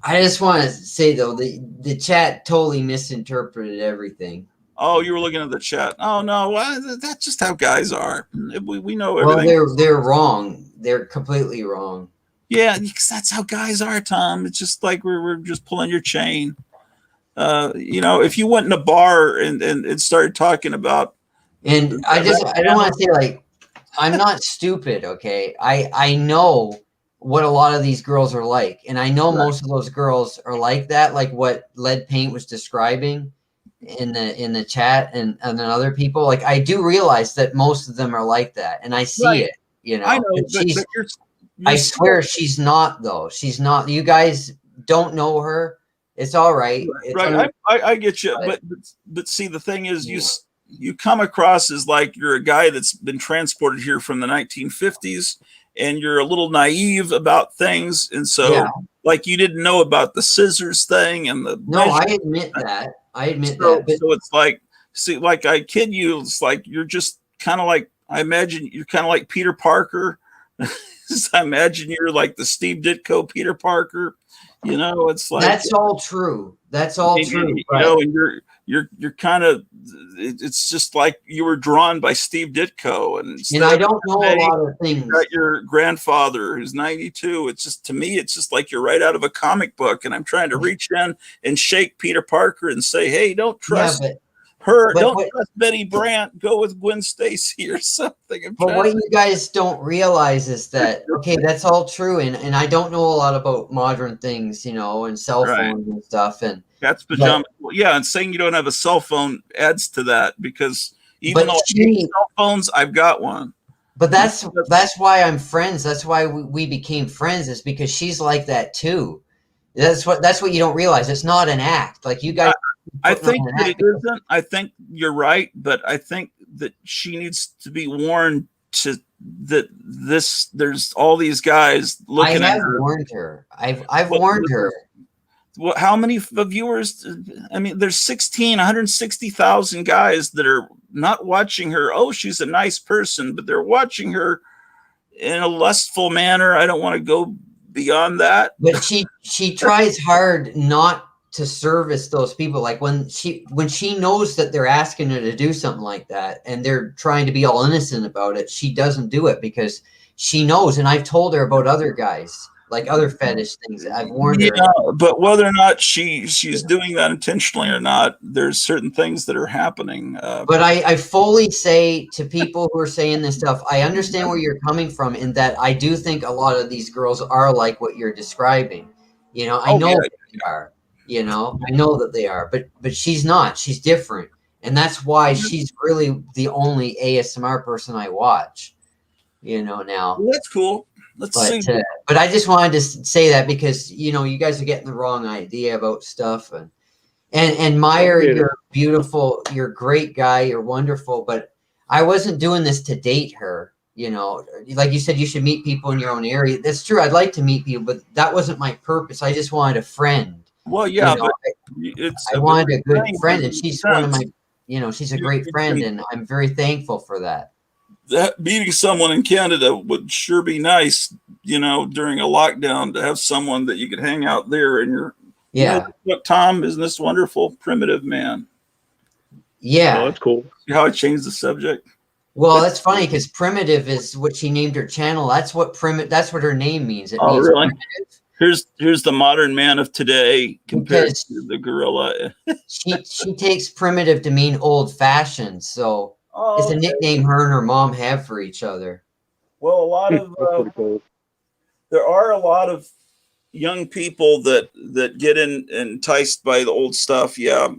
I just want to say, though, the chat totally misinterpreted everything. Oh, you were looking at the chat. Oh, no. Well, that's just how guys are. We know everything. Well, they're wrong. They're completely wrong. Yeah, because that's how guys are, Tom. It's just like we're just pulling your chain. You know, if you went in a bar and started talking about, and I don't want to say, like, I'm not stupid, okay? I know what a lot of these girls are like, and I know most of those girls are like that, like what Lead Paint was describing in the chat, and then other people. Like, I do realize that most of them are like that, and I see it. You know, I know, but I swear she's not, though. She's not. You guys don't know her. It's all right. Right. I get you. But see, the thing is, you come across as like you're a guy that's been transported here from the 1950s, and you're a little naive about things. And so, like, you didn't know about the scissors thing and the. No, I admit that. But so it's like, see, like, I kid you, it's like you're just kind of like, I imagine you're kind of like Peter Parker. I imagine you're like the Steve Ditko Peter Parker. You know, it's like that's all true. That's all true. You know, and you're kind of. It's just like you were drawn by Steve Ditko, and I don't know a lot of things. You got your grandfather who's 92. It's just, to me, it's just like you're right out of a comic book, and I'm trying to reach in and shake Peter Parker and say, "Hey, don't trust her. Don't trust Betty Brant. Go with Gwen Stacy or something." But what you guys don't realize is that, okay, that's all true, and I don't know a lot about modern things, you know, and cell phones and stuff, and Cat's Pajamas. Yeah, and saying you don't have a cell phone adds to that, because even though I hate cell phones, I've got one. But that's why I'm friends. That's why we became friends, is because she's like that too. That's what you don't realize. It's not an act. Like, you guys. I think that it isn't. I think you're right, but I think that she needs to be warned that there's all these guys looking at her. I've warned her. How many viewers? I mean, there's 160,000 guys that are not watching her. Oh, she's a nice person, but they're watching her in a lustful manner. I don't want to go beyond that. But she tries hard not to service those people. Like, when she knows that they're asking her to do something like that, and they're trying to be all innocent about it, she doesn't do it, because she knows. And I've told her about other guys, like other fetish things. I've warned her. But whether or not she's doing that intentionally or not, there's certain things that are happening. But I fully say to people who are saying this stuff, I understand where you're coming from, in that I do think a lot of these girls are like what you're describing. You know, I know they are. You know, I know that they are, but she's not. She's different, and that's why she's really the only ASMR person I watch. You know now. Well, that's cool. Let's see. But I just wanted to say that because you know you guys are getting the wrong idea about stuff and Meyer, you're beautiful, you're a great guy, you're wonderful, but I wasn't doing this to date her. You know, like you said, you should meet people in your own area. That's true. I'd like to meet people, but that wasn't my purpose. I just wanted a friend. Well, yeah, you know, but I wanted a good friend, and she's one of my. You know, she's a great friend, and I'm very thankful for that. That meeting someone in Canada would sure be nice, you know, during a lockdown to have someone that you could hang out there and you're, yeah. You know, look, Tom, isn't this wonderful? Primitive man. Yeah. Oh, that's cool. See how I changed the subject? Well, that's funny because primitive is what she named her channel. That's what that's what her name means. It means really? Primitive. Here's the modern man of today compared to the gorilla. she takes primitive to mean old fashioned. So it's a nickname her and her mom have for each other. Well, a lot of there are a lot of young people that get enticed by the old stuff. Yeah.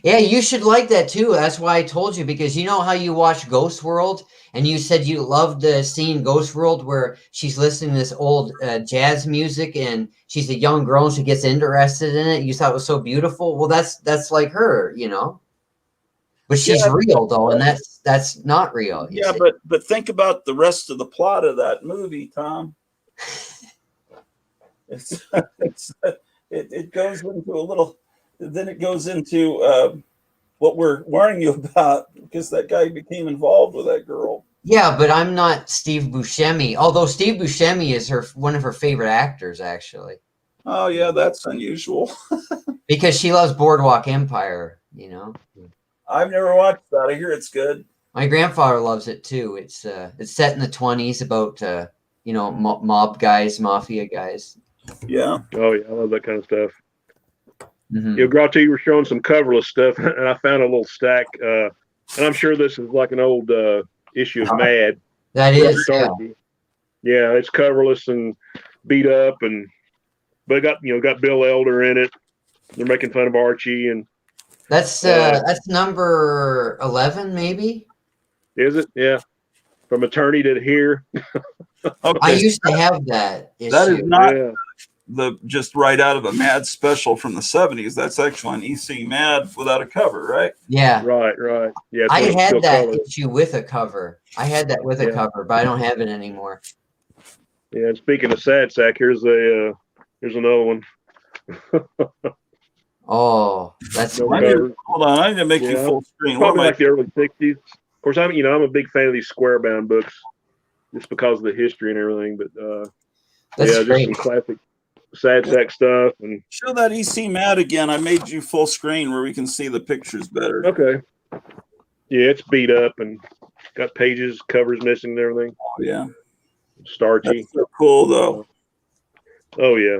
Yeah, you should like that too. That's why I told you, because you know how you watch Ghost World and you said you loved the scene Ghost World where she's listening to this old jazz music and she's a young girl and she gets interested in it. You thought it was so beautiful. Well, that's like her, you know. But she's real though, and that's not real. Yeah, but think about the rest of the plot of that movie, Tom. It goes into a little. Then it goes into what we're warning you about, because that guy became involved with that girl. Yeah, but I'm not Steve Buscemi. Although Steve Buscemi is one of her favorite actors, actually. Oh yeah, that's unusual. Because she loves Boardwalk Empire, you know. I've never watched that. I hear it's good. My grandfather loves it too. It's set in the 1920s about you know, mob guys, mafia guys. Yeah. Oh yeah, I love that kind of stuff. Mm-hmm. You know, Grotto, you were showing some coverless stuff, and I found a little stack. And I'm sure this is like an old issue of Mad. That is. Yeah, it's coverless and beat up, but it got Bill Elder in it. They're making fun of Archie, and that's number 11, maybe. Is it? Yeah, from Attorney to Here. Okay. I used to have that issue. That is not the just right out of a Mad special from the 70s. That's actually an EC Mad without a cover, right? Yeah. Right. Yeah. I had that issue with a cover. I had that with a cover, but I don't have it anymore. Yeah. And speaking of Sad Sack, here's another one. Oh, that's hold on. I need to make you full screen. Probably like the early 60s. Of course, I'm a big fan of these square bound books, just because of the history and everything. But that's great. Just some classic Sad Sack stuff. And show that EC Mad again. I made you full screen where we can see the pictures better. Okay. Yeah, it's beat up and got pages, covers missing and everything. Oh yeah. Starchy. That's so cool though. Oh yeah.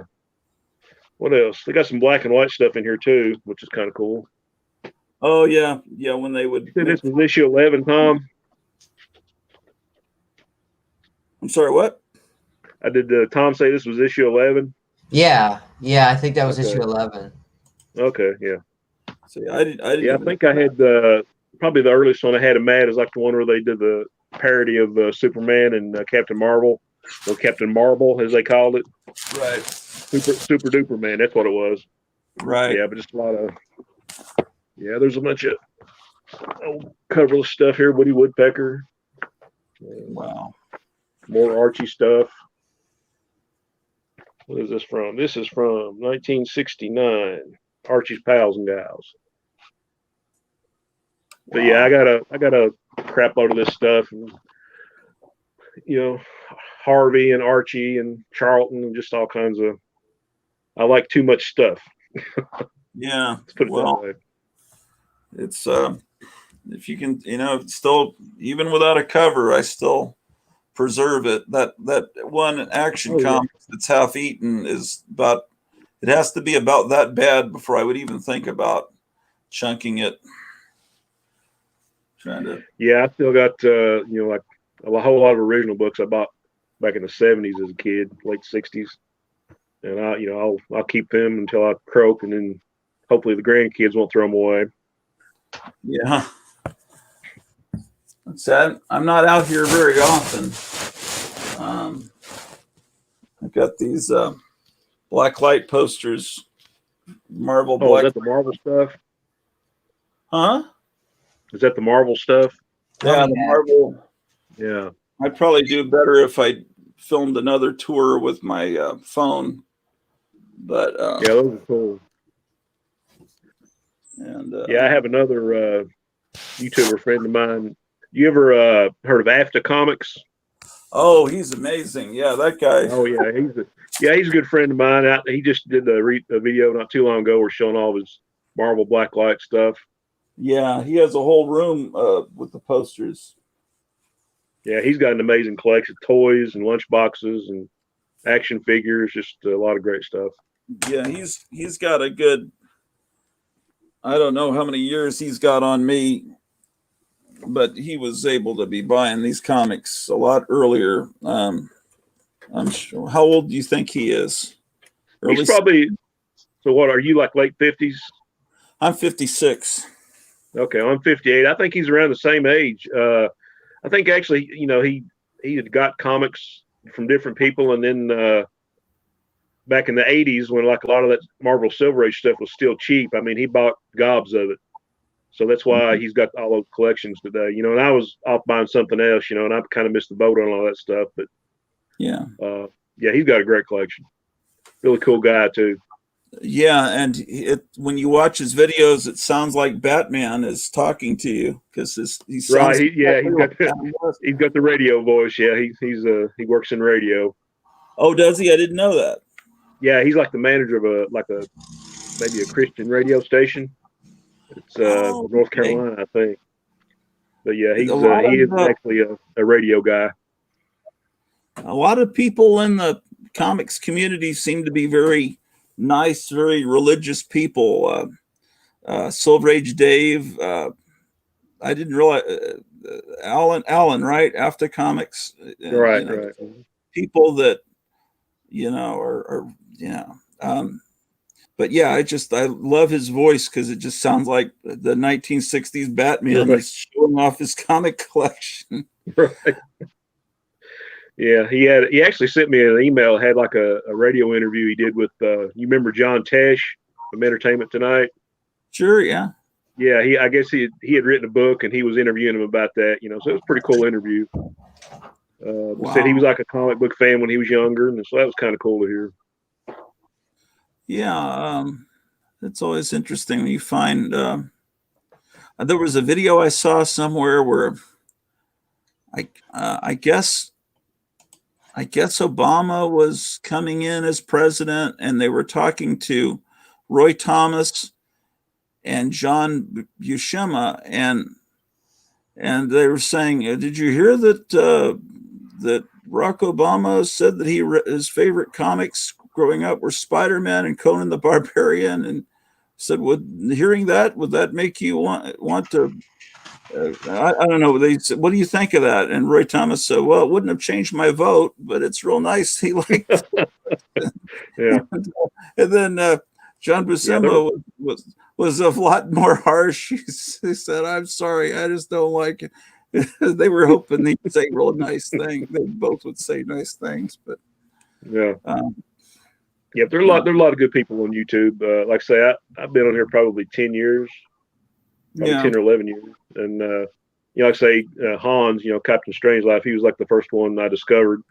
What else? They got some black and white stuff in here too, which is kind of cool. Oh yeah, yeah. When they would. This was issue 11, Tom. I'm sorry. What? I did. Tom say this was issue 11. Yeah. I think that was issue 11. Okay. Yeah. See, I didn't. Yeah, I think I had probably the earliest one I had in Mad is like the one where they did the parody of Superman and Captain Marvel, or Captain Marble as they called it. Right. Super duper man. That's what it was. Right. Yeah, but just a lot of. Yeah, there's a bunch of old coverless stuff here. Woody Woodpecker. Wow. More Archie stuff. What is this from? This is from 1969. Archie's Pals and Gals. But yeah, I got a crap load of this stuff, and Harvey and Archie and Charlton and just all kinds of. I like too much stuff. Yeah. Let's put it that way. It's if you can, still, even without a cover, I still preserve it. That one action comic that's half eaten is about. It has to be about that bad before I would even think about chunking it. Yeah, I still got like a whole lot of original books I bought back in the 70s as a kid, late 60s. and I'll keep them until I croak, and then hopefully the grandkids won't throw them away. Yeah. That's sad. I'm not out here very often. I've got these black light posters, Marvel Oh, black. is that the Marvel stuff? Huh? Is that the Marvel stuff? Yeah, the Marvel. Yeah. I'd probably do better if I filmed another tour with my phone. But yeah, those are cool. And yeah, I have another YouTuber friend of mine. You ever heard of After Comics? Oh, he's amazing. Yeah, that guy. Oh yeah, he's a good friend of mine. He just did a video not too long ago where showing all of his Marvel Blacklight stuff. Yeah, he has a whole room with the posters. Yeah, he's got an amazing collection of toys and lunch boxes and action figures. Just a lot of great stuff. Yeah, he's got a good. I don't know how many years he's got on me, but he was able to be buying these comics a lot earlier. I'm sure. How old do you think he is? He's probably. So what are you, like late 50s? I'm 56. Okay, I'm 58. I think he's around the same age. I think actually, he had got comics from different people, and then back in the 80s, when like a lot of that Marvel Silver Age stuff was still cheap, I mean, he bought gobs of it. So that's why he's got all those collections today. And I was off buying something else, and I kind of missed the boat on all that stuff. But yeah, he's got a great collection. Really cool guy too. Yeah, and when you watch his videos, it sounds like Batman is talking to you because he sounds right. He's got the radio voice. Yeah, he works in radio. Oh, does he? I didn't know that. Yeah, he's like the manager of maybe a Christian radio station. It's North Carolina, I think. But yeah, he is actually a radio guy. A lot of people in the comics community seem to be very nice, very religious people. Silver Age Dave. I didn't realize Alan, right? After Comics, right. People that are. But yeah, I love his voice because it just sounds like the 1960s Batman is showing off his comic collection. Right. Yeah, he actually sent me an email. Had like a radio interview he did with you remember John Tesh from Entertainment Tonight? Sure, yeah. Yeah, I guess he had written a book and he was interviewing him about that. So it was a pretty cool interview. Wow. Said he was like a comic book fan when he was younger, and so that was kind of cool to hear. Yeah, it's always interesting when you find. There was a video I saw somewhere where I guess Obama was coming in as president, and they were talking to Roy Thomas and John Buscema, and they were saying, "Did you hear that that Barack Obama said that his favorite comics growing up were Spider-Man and Conan the Barbarian?" And said, hearing that, would that make you want to? I don't know. They said, "What do you think of that?" And Roy Thomas said, "Well, it wouldn't have changed my vote, but it's real nice." He liked it. Yeah. And then John Buscema was a lot more harsh. He said, "I'm sorry, I just don't like it." They were hoping he'd say real nice things. They both would say nice things, but yeah. Yeah, there are a lot of good people on YouTube. Like I say, I've been on here probably 10 years. Probably 10 or 11 years. And, like I say, Hans, Captain Strangelove, he was like the first one I discovered.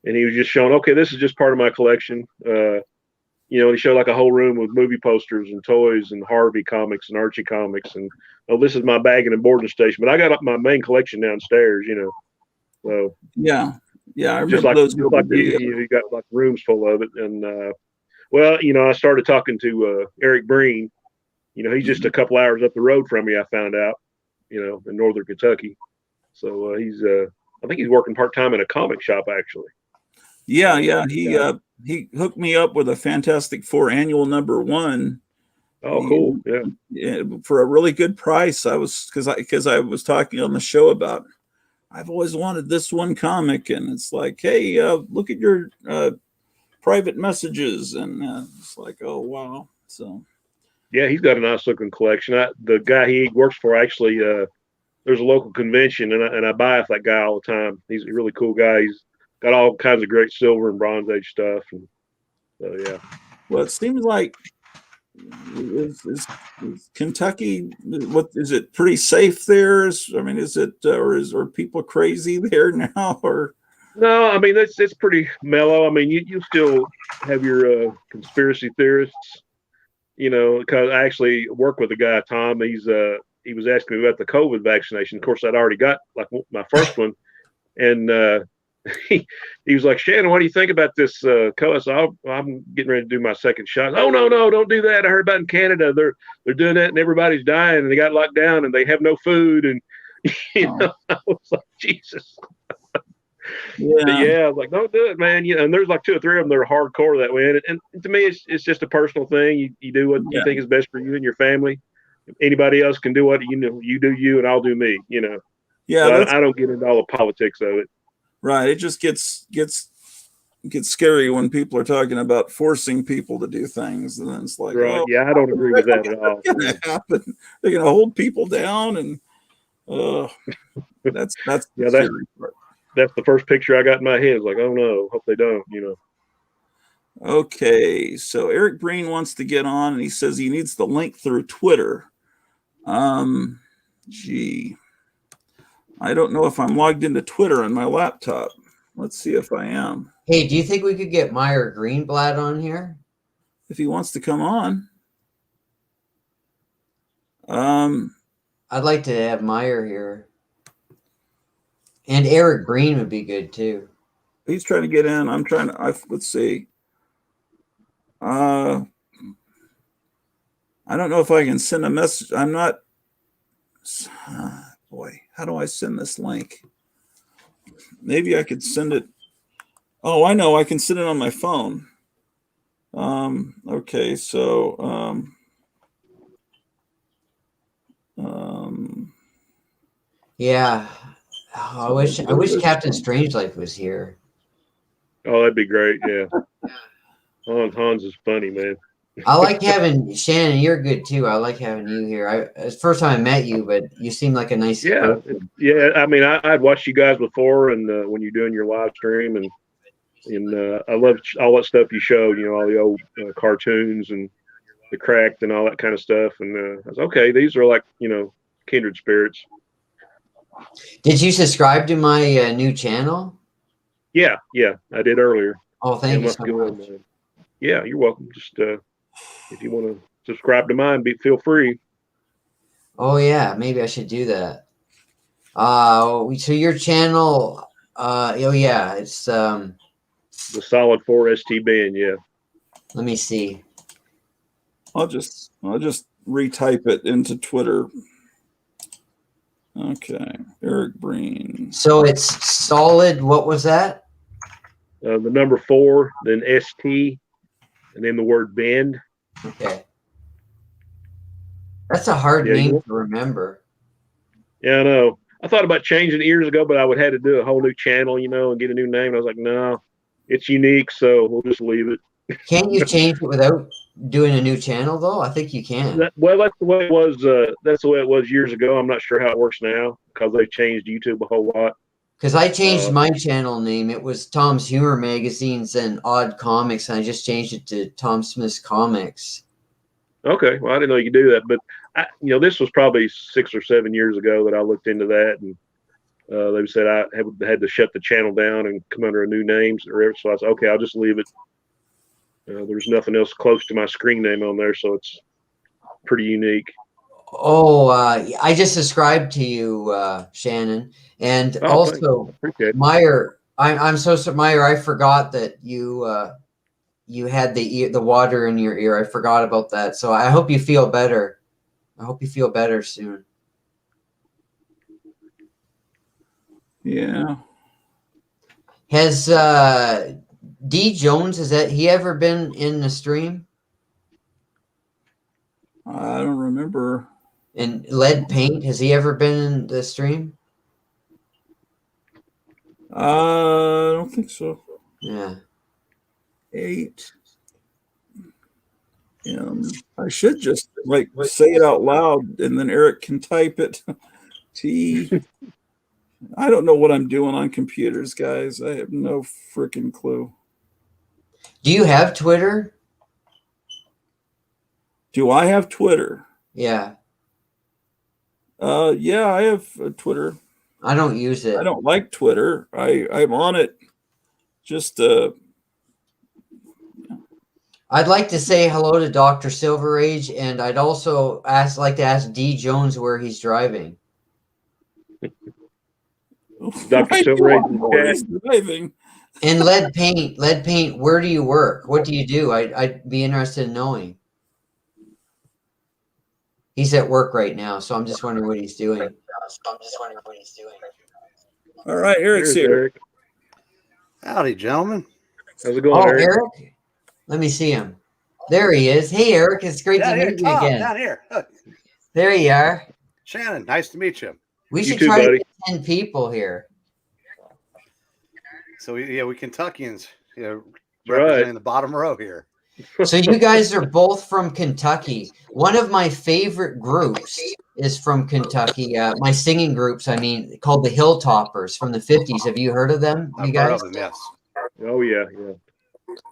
And he was just showing, okay, this is just part of my collection. He showed like a whole room with movie posters and toys and Harvey comics and Archie comics. And, this is my bagging and boarding station. But I got my main collection downstairs, So, yeah. I remember just like, those. You got like rooms full of it. And, I started talking to Eric Breen. He's just a couple hours up the road from me, I found out, in northern Kentucky. So I think he's working part-time in a comic shop, actually. Yeah. He hooked me up with a Fantastic Four annual #1. Oh, cool. Yeah. For a really good price. Because I was talking on the show about, I've always wanted this one comic. And it's like, hey, look at your private messages, and it's like, oh wow. So Yeah, he's got a nice looking collection. The guy he works for actually, there's a local convention, and I buy off that guy all the time. He's a really cool guy. He's got all kinds of great silver and Bronze Age stuff, and so yeah. well, it seems like is Kentucky. What is it? Pretty safe there? I mean, is it are people crazy there now? Or No, I mean it's pretty mellow. I mean you still have your conspiracy theorists, because I actually work with a guy, Tom. He was asking me about the COVID vaccination. Of course, I'd already got like my first one, and he was like, Shannon, what do you think about this COVID? I'm getting ready to do my second shot. Oh no, don't do that. I heard about in Canada they're doing that and everybody's dying and they got locked down and they have no food and I was like, Jesus. Yeah, I was like, don't do it, man. And there's like 2 or 3 of them that are hardcore that way. And to me, it's just a personal thing. You do what you think is best for you and your family. Anybody else can do what you do you, and I'll do me. Yeah, so I don't get into all the politics of it. Right. It just gets scary when people are talking about forcing people to do things, and then it's like, right. Oh, yeah, I don't agree with that at all. Gonna happen. They're gonna hold people down, and that's yeah, that's the first picture I got in my head. It's like, oh no, hope they don't. Okay, so Eric Breen wants to get on, and he says he needs the link through Twitter. Gee, I don't know if I'm logged into Twitter on my laptop. Let's see if I am. Hey, do you think we could get Meyer Greenblatt on here? If he wants to come on. I'd like to have Meyer here. And Eric Breen would be good too. He's trying to get in. I'm trying to, let's see. I don't know if I can send a message. I'm not, boy, how do I send this link? Maybe I could send it. Oh, I know. I can send it on my phone. Okay. So, yeah. I wish Captain Strangelove was here. Oh, that'd be great. Yeah. Hans is funny, man. I like having Shannon. You're good too. I like having you here. It's the first time I met you, but you seem like a nice person. Yeah. I mean, I'd watched you guys before, and when you're doing your live stream, and I love all that stuff you showed. All the old cartoons and the Cracked and all that kind of stuff. And I was okay. These are like kindred spirits. Did you subscribe to my new channel? Yeah, I did earlier. Oh, thank you so much. Yeah, you're welcome. Just if you want to subscribe to mine, feel free. Oh yeah, maybe I should do that. So your channel, oh yeah, it's the Solid 4 ST band. Yeah. Let me see. I'll just retype it into Twitter. Okay, Eric Breen. So it's Solid. What was that? The number 4, then ST, and then the word band. Okay. That's a hard name to remember. Yeah, I know. I thought about changing it years ago, but I would have to do a whole new channel, and get a new name. I was like, no, it's unique, so we'll just leave it. Can't you change it without doing a new channel, though? I think you can. That's the way it was. That's the way it was years ago. I'm not sure how it works now because they changed YouTube a whole lot. Because I changed my channel name. It was Tom's Humor Magazines and Odd Comics, and I just changed it to Tom Smith's Comics. Okay, well, I didn't know you could do that, but this was probably 6 or 7 years ago that I looked into that, and they said I had to shut the channel down and come under a new name. So I said, okay, I'll just leave it. There's nothing else close to my screen name on there, so it's pretty unique. Oh, I just subscribed to you, Shannon, and also Meyer. I'm so sorry, Meyer. I forgot that you had the water in your ear. I forgot about that. So I hope you feel better. I hope you feel better soon. Yeah. Has D Jones, he ever been in the stream? I don't remember. And Lead Paint, has he ever been in the stream? I don't think so. Yeah. 8. I should just like say it out loud and then Eric can type it. T. I don't know what I'm doing on computers, guys. I have no freaking clue. Do you have Twitter? Do I have Twitter? Yeah. Yeah, I have Twitter. I don't use it. I don't like Twitter. I'm on it. Just I'd like to say hello to Dr. Silver Age, and I'd also like to ask D Jones where he's driving. Dr. Silver Age where he's driving. And Lead Paint, where do you work? What do you do? I'd be interested in knowing. He's at work right now, so I'm just wondering what he's doing. All right, Eric's here. Eric. Howdy, gentlemen. How's it going, Eric? Eric? Let me see him. There he is. Hey, Eric. It's great to meet you again. Down here. There you are. Shannon, nice to meet you. We should try to get 10 people here. So, we Kentuckians, representing right. the bottom row here. So you guys are both from Kentucky. One of my favorite groups is from Kentucky. My singing groups, called the Hilltoppers from the 50s. Have you heard of them? I've heard of them, yes. Oh, yeah.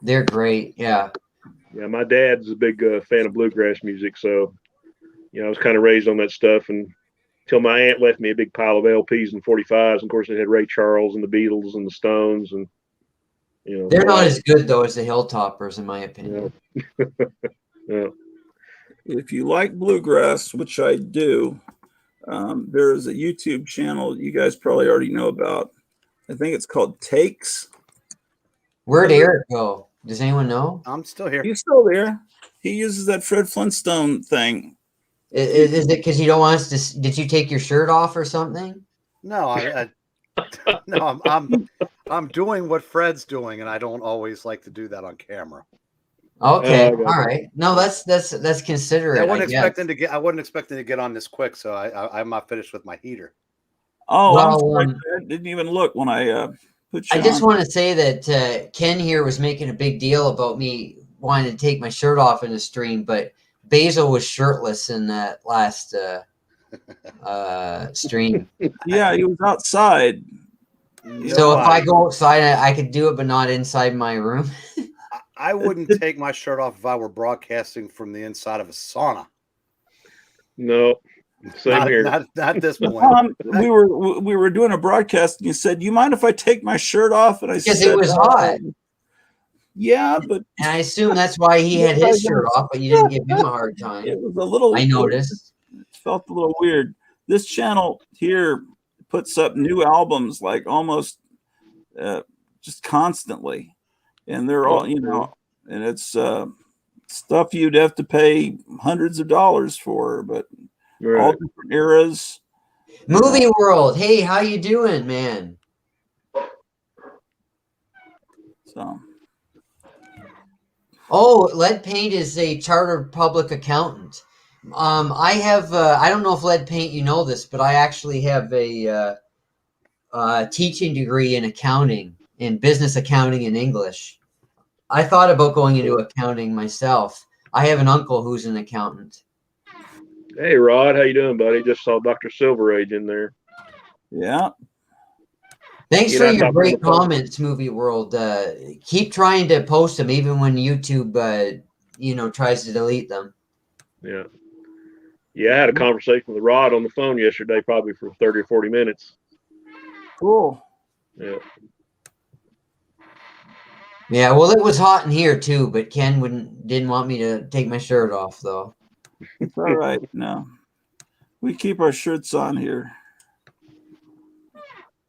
They're great. Yeah. Yeah, my dad's a big fan of bluegrass music, so I was kind of raised on that stuff until my aunt left me a big pile of LPs and 45s. And of course, it had Ray Charles and the Beatles and the Stones, and they're not as good though as the Hilltoppers, in my opinion. Yeah. If you like bluegrass, which I do, there is a YouTube channel you guys probably already know about. I think it's called Takes. Where'd Eric go? Does anyone know? I'm still here. He's still there. He uses that Fred Flintstone thing. Is it because you don't want us to? Did you take your shirt off or something? No, no, I'm doing what Fred's doing, and I don't always like to do that on camera. Okay, all right. No, that's considerate. I wasn't expecting to get on this quick, so I'm not finished with my heater. Oh, well, I didn't even look when I put you I just on. want to say that Ken here was making a big deal about me wanting to take my shirt off in the stream, but Basil was shirtless in that last stream. Yeah, he was outside. So if I go outside, I could do it, but not inside my room. I wouldn't take my shirt off if I were broadcasting from the inside of a sauna. No, same here. Not this point. We were doing a broadcast, and you said, "You mind if I take my shirt off?" And I said, because it was hot. Yeah, but and I assume that's why he had his shirt off, but you didn't give him a hard time. It was a little. I noticed. It felt a little weird. This channel here puts up new albums like almost just constantly, and they're all and it's stuff you'd have to pay hundreds of dollars for, but all different eras. Movie World, hey, how you doing, man? So. Oh, Lead Paint is a chartered public accountant. I have, I don't know if Lead Paint, you know this, but I actually have a teaching degree in accounting, in business accounting and English. I thought about going into accounting myself. I have an uncle who's an accountant. Hey, Rod, how you doing, buddy? Just saw Dr. Silver Age in there. Yeah. Thanks for your great comments, Movie World. Keep trying to post them, even when YouTube, tries to delete them. Yeah. Yeah, I had a conversation with Rod on the phone yesterday, probably for 30 or 40 minutes. Cool. Yeah. Yeah, well, it was hot in here too, but Ken didn't want me to take my shirt off, though. It's all right. No, we keep our shirts on here.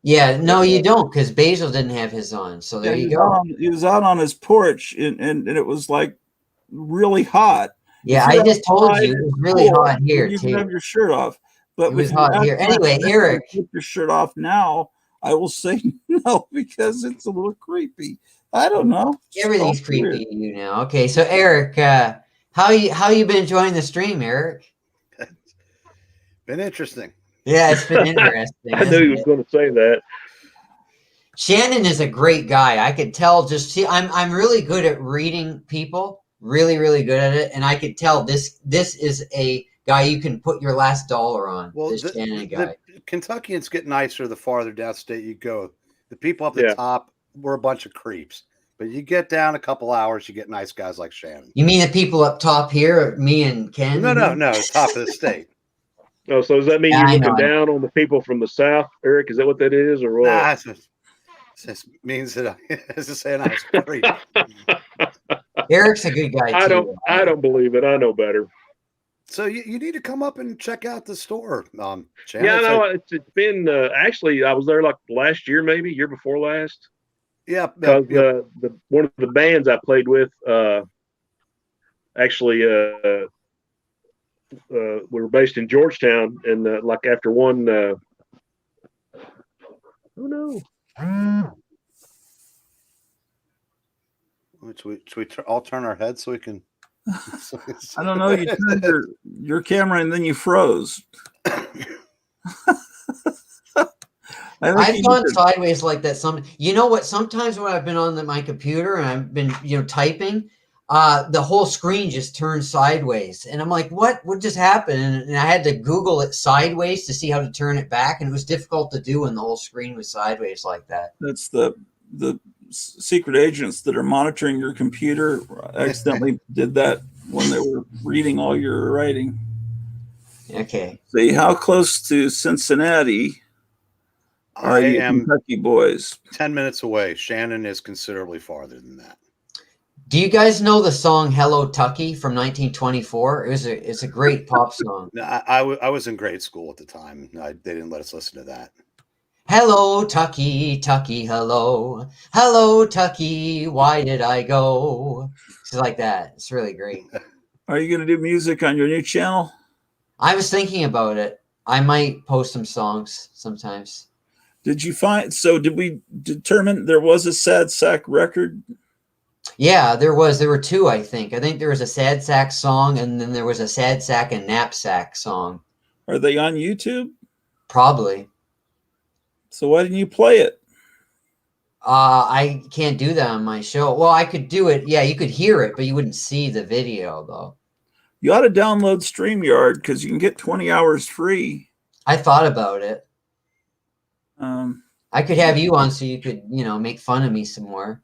Yeah, no, you don't, because Basil didn't have his on. So there you go. He was out on his porch, and it was like really hot. Yeah, I just told you it was really hot here you too. You can have your shirt off, but it was hot here. Anyway, Eric, keep your shirt off now. I will say no because it's a little creepy. I don't know. Everything's creepy to you now. Okay, so Eric, how you been enjoying the stream, Eric? Been interesting. Yeah, it's been interesting. I knew he was going to say that. Shannon is a great guy. I could tell I'm really good at reading people, really, really good at it. And I could tell this is a guy you can put your last dollar on. Well, this Shannon guy. The Kentuckians get nicer the farther downstate you go. The people up the top were a bunch of creeps. But you get down a couple hours, you get nice guys like Shannon. You mean the people up top here, me and Ken? No, top of the state. Oh, so does that mean you're looking down on the people from the South, Eric? Is that what that is, or what? Nah, it just means that it's just saying I was a creep. Eric's a good guy too. I don't believe it. I know better. So you need to come up and check out the store, Shannon. Yeah, no, it's been actually I was there like last year, maybe year before last. Yeah, because the one of the bands I played with actually we were based in Georgetown, and like after one oh no. Should we all turn our heads so we can? I don't know. You turned your camera and then you froze. I've gone sideways like that. You know what? Sometimes when I've been on my computer and I've been, typing, the whole screen just turns sideways, and I'm like, "What just happened?" And I had to Google it sideways to see how to turn it back, and it was difficult to do when the whole screen was sideways like that. That's the secret agents that are monitoring your computer accidentally did that when they were reading all your writing. Okay. See, how close to Cincinnati are you Kentucky boys? 10 minutes away. Shannon is considerably farther than that. Do you guys know the song "Hello Tucky" from 1924? It's a great pop song. No, I was in grade school at the time. They didn't let us listen to that. Hello, Tucky, Tucky, hello. Hello, Tucky, why did I go? It's like that. It's really great. Are you going to do music on your new channel? I was thinking about it. I might post some songs sometimes. Did we determine there was a Sad Sack record? Yeah, there were two, I think. I think there was a Sad Sack song, and then there was a Sad Sack and Knapsack song. Are they on YouTube? Probably. So why didn't you play it? I can't do that on my show. Well, I could do it. Yeah, you could hear it, but you wouldn't see the video, though. You ought to download StreamYard because you can get 20 hours free. I thought about it. I could have you on so you could, make fun of me some more.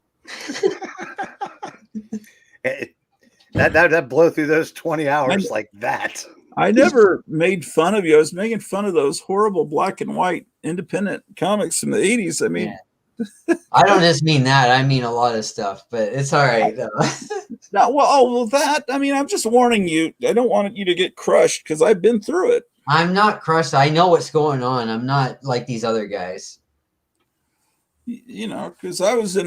that blow through those 20 hours like that. I never made fun of you. I was making fun of those horrible black and white independent comics from the 80s. I mean, I don't just mean that. I mean a lot of stuff, but it's all right. That. I mean, I'm just warning you. I don't want you to get crushed because I've been through it. I'm not crushed. I know what's going on. I'm not like these other guys. Because I was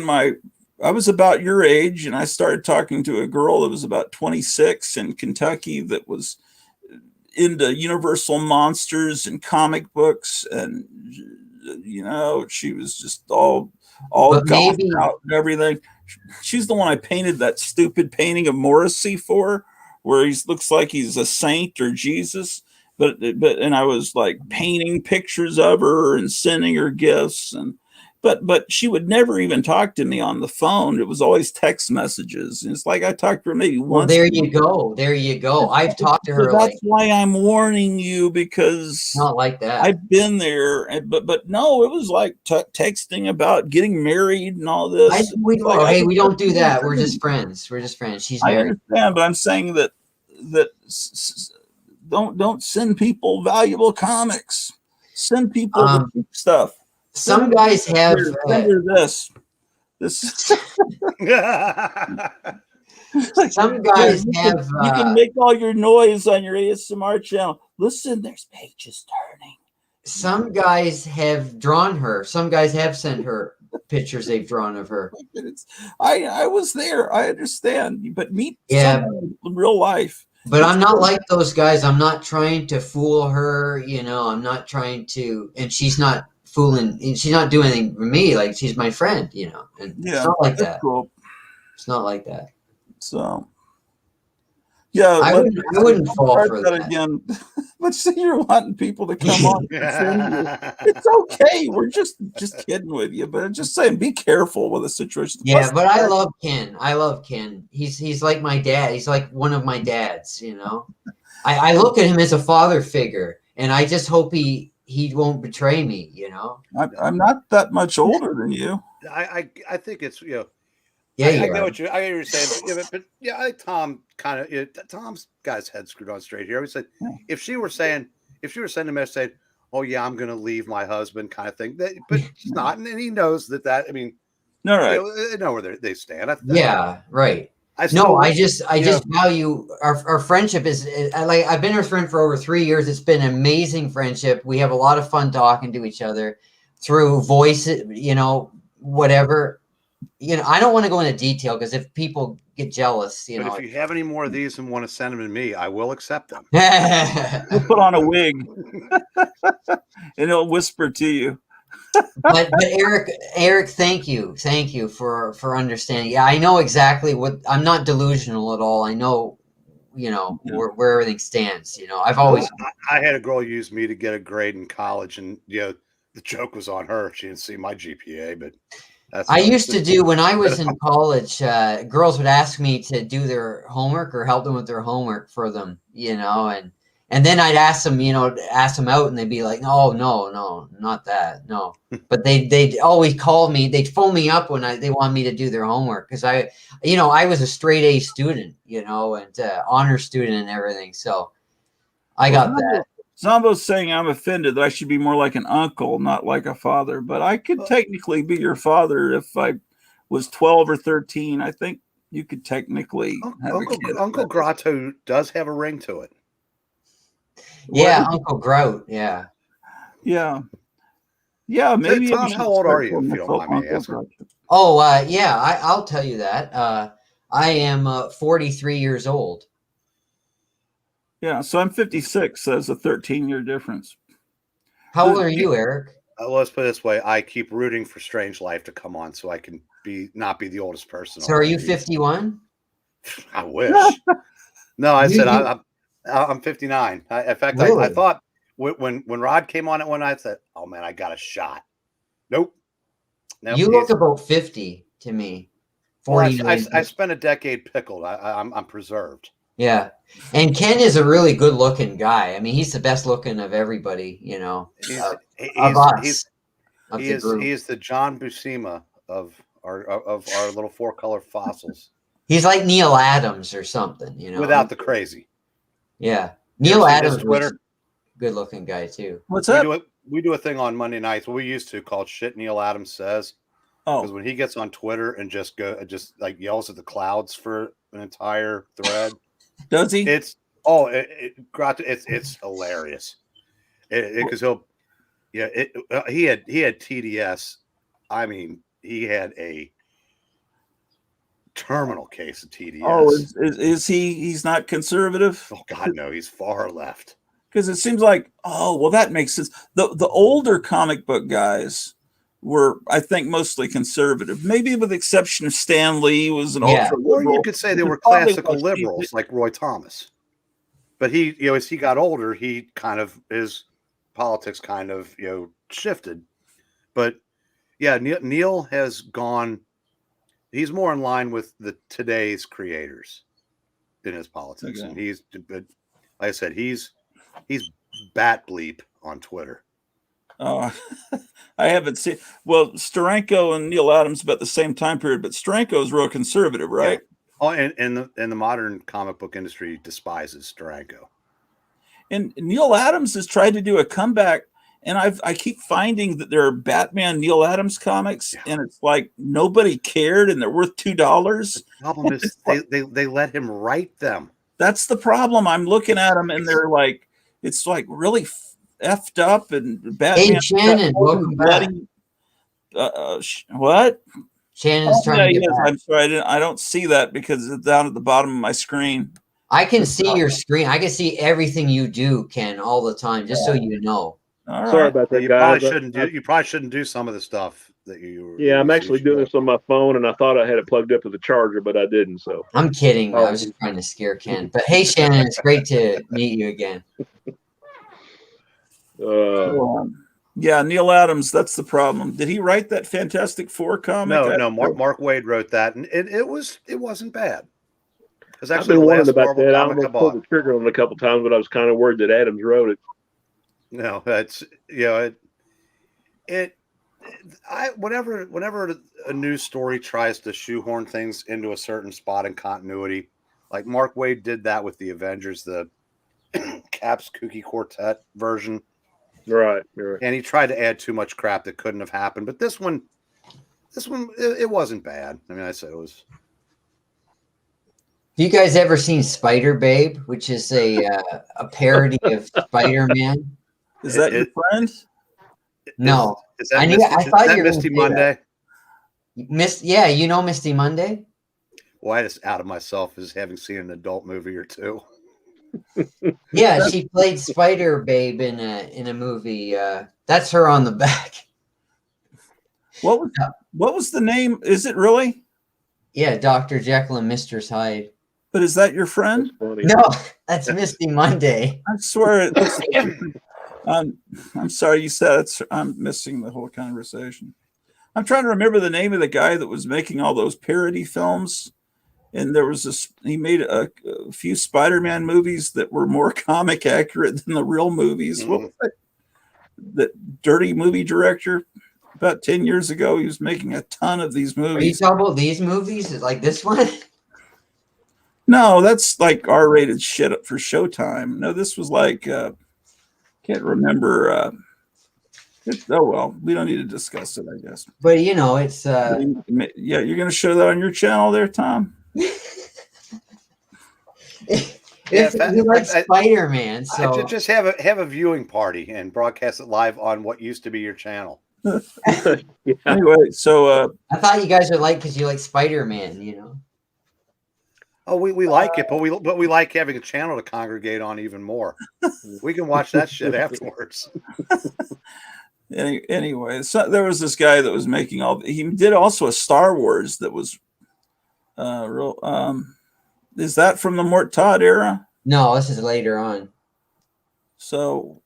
about your age, and I started talking to a girl that was about 26 in Kentucky that was into Universal monsters and comic books, and she was just all gouged out and everything. She's the one I painted that stupid painting of Morrissey for, where he looks like he's a saint or Jesus. And I was like painting pictures of her and sending her gifts, but she would never even talk to me on the phone. It was always text messages. And it's like I talked to her maybe once. Well, there you go. There you go. I've talked to her. That's why I'm warning you, because not like that. I've been there, but no, it was like texting about getting married and all this. We don't do that. We're just friends. She's married. I understand, but I'm saying that don't send people valuable comics. Send people the cheap stuff. Some guys have this. Some guys have. You can make all your noise on your ASMR channel. Listen, there's pages turning. Some guys have drawn her. Some guys have sent her pictures they've drawn of her. I was there. I understand, but meet someone in real life. But I'm not like those guys. I'm not trying to fool her. I'm not trying to, and she's not fooling. She's not doing anything for me. Like, she's my friend. And it's not like that. Cool. It's not like that. So, yeah, I wouldn't fall for that again. But see, you're wanting people to come on. It's okay. We're just kidding with you, but I'm just saying, be careful with the situation. Yeah, but I love Ken. I love Ken. He's like my dad. He's like one of my dads. You know, I look at him as a father figure, and I just hope he won't betray me. You know, I'm not that much older than you. I think it's Yeah, I get what you're saying, but yeah, I think Tom Tom's got his head screwed on straight here. I said, if she were sending a message saying, "Oh yeah, I'm going to leave my husband," kind of thing, but she's not, and he knows that. I mean, no, right? They know where they stand. Yeah, right. I just value our friendship. Is like I've been her friend for over 3 years. It's been an amazing friendship. We have a lot of fun talking to each other through voice. Whatever. I don't want to go into detail because if people get jealous, But if you have any more of these and want to send them to me, I will accept them. We'll put on a wig and it'll whisper to you. but Eric, thank you for understanding. Yeah, I know exactly what. I'm not delusional at all. I know, where everything stands. I've always. I had a girl use me to get a grade in college, and the joke was on her. She didn't see my GPA, but. I used to do when I was in college. Girls would ask me to do their homework or help them with their homework for them, and then I'd ask them, ask them out, and they'd be like, "Oh, no, not that, no." But they'd always call me. They'd phone me up when they wanted me to do their homework because I was a straight A student, and honor student and everything. So I got that. Zombo's saying I'm offended that I should be more like an uncle, not like a father. But I could technically be your father if I was 12 or 13. I think you could technically have a kid. Uncle Grotto does have a ring to it. Yeah, Uncle Grout. Yeah. Yeah. Yeah, maybe. Tom, how old are you, if you don't mind me asking? Oh, yeah, I'll tell you that. I am 43 years old. Yeah, so I'm 56. So there's a 13-year difference. How old are you, Eric? Let's put it this way: I keep rooting for Strange Life to come on, so I can not be the oldest person. So, are you 51? I wish. No, I said I'm 59. In fact, really? I thought when Rod came on it one night, I said, "Oh man, I got a shot." Nope. You look about 50 to me. 49. Well, I spent a decade pickled. I'm preserved. Yeah. And Ken is a really good looking guy. I mean, he's the best looking of everybody, He is the John Buscema of our little 4-color fossils. He's like Neil Adams or something, Without the crazy. Yeah. Neil Adams was a good looking guy too. What's up? We do a thing on Monday nights. We used to called Shit Neil Adams Says. Oh. Because when he gets on Twitter and just like yells at the clouds for an entire thread. Does he? It's hilarious. Because he had TDS. I mean, he had a terminal case of TDS. Oh, is he? He's not conservative. Oh God, no, he's far left. Because it seems like, that makes sense. The older comic book guys were, I think, mostly conservative. Maybe with the exception of Stan Lee was an ultra liberal. Or you could say they were classical liberals like Roy Thomas. But he, as he got older, his politics kind of, shifted. But yeah, Neil has gone. He's more in line with today's creators in his politics, and like I said, he's bat bleep on Twitter. Oh, I haven't seen. Well, Steranko and Neil Adams about the same time period, but Steranko is real conservative, right? Yeah. Oh, and the modern comic book industry despises Steranko. And Neil Adams has tried to do a comeback, and I keep finding that there are Batman Neil Adams comics, and it's like nobody cared, and they're worth $2. The problem is they let him write them. That's the problem. I'm looking at them, and they're like, it's like really effed up, and Batman. Hey, Shannon, welcome back. What? Shannon's trying to get back. I'm sorry, I don't see that because it's down at the bottom of my screen. I can see your screen. I can see everything you do, Ken, all the time, just so you know. All right. Sorry about that, guys. You probably shouldn't do some of the stuff that you. Yeah, I'm actually doing this on my phone, and I thought I had it plugged up to the charger, but I didn't. So I'm kidding. I was just trying to scare Ken. But hey, Shannon, it's great to meet you again. Yeah, Neil Adams. That's the problem. Did he write that Fantastic Four comic? No. Mark Waid wrote that, and it wasn't bad. It's I've actually been the wondering last about Marvel that. I comic I almost pulled bought. the trigger on it a couple times, but I was kind of worried that Adams wrote it. No, that's whenever a news story tries to shoehorn things into a certain spot in continuity, like Mark Waid did that with the Avengers, the Cap's Kooky Quartet version. Right. And he tried to add too much crap that couldn't have happened. But this one, it wasn't bad. I mean, I said it was. Have you guys ever seen Spider Babe, which is a parody of Spider-Man? Is that your friend? No. Is that I thought you were Misty Monday? Yeah, you know Misty Monday? Well, I just outed myself as having seen an adult movie or two. Yeah, she played Spider Babe in a movie. That's her on the back. What was the name? Is it really? Yeah, Dr. Jekyll and Mr. Hyde. But is that your friend? No, that's Misty Monday. I swear. I'm sorry you said it. I'm missing the whole conversation. I'm trying to remember the name of the guy that was making all those parody films. And there was he made a few Spider-Man movies that were more comic accurate than the real movies. What was that dirty movie director? About 10 years ago, he was making a ton of these movies. Are you talking about these movies? Like this one? No, that's like R-rated shit for Showtime. No, this was like can't remember. Oh well, we don't need to discuss it, I guess. But you know, it's yeah. You're going to show that on your channel, there, Tom. You like Spider-Man, so I just have a viewing party and broadcast it live on what used to be your channel. Yeah. Anyway, so I thought you guys would like because you like Spider-Man, you know. Oh, we like it, but we like having a channel to congregate on even more. We can watch that shit afterwards. Anyway, so there was this guy that was making he did also a Star Wars that was real. Is that from the Mort Todd era? No, this is later on. So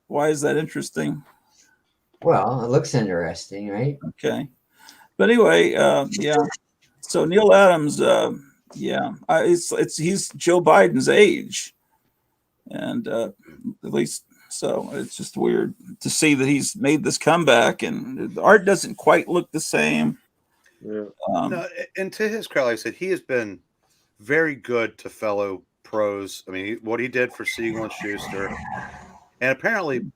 why is that interesting? Well, it looks interesting, right? Okay, but anyway, yeah. So Neil Adams, yeah, he's Joe Biden's age, and at least so it's just weird to see that he's made this comeback, and the art doesn't quite look the same. Yeah. No, and to his credit, like I said, he has been very good to fellow pros. I mean, what he did for Siegel and Schuster, and apparently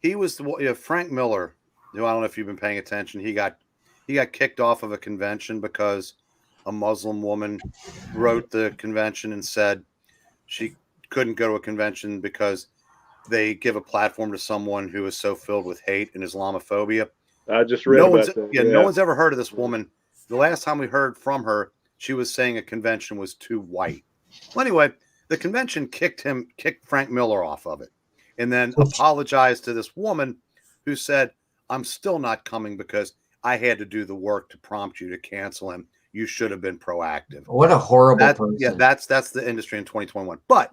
he was Frank Miller, who I don't know if you've been paying attention. He got kicked off of a convention because a Muslim woman wrote the convention and said she couldn't go to a convention because they give a platform to someone who is so filled with hate and Islamophobia. I just read about that. Yeah, no one's ever heard of this woman. The last time we heard from her, she was saying a convention was too white. Well, anyway, the convention kicked Frank Miller off of it, and then apologized to this woman who said, "I'm still not coming because I had to do the work to prompt you to cancel him. You should have been proactive." What a horrible person. Yeah, that's the industry in 2021. But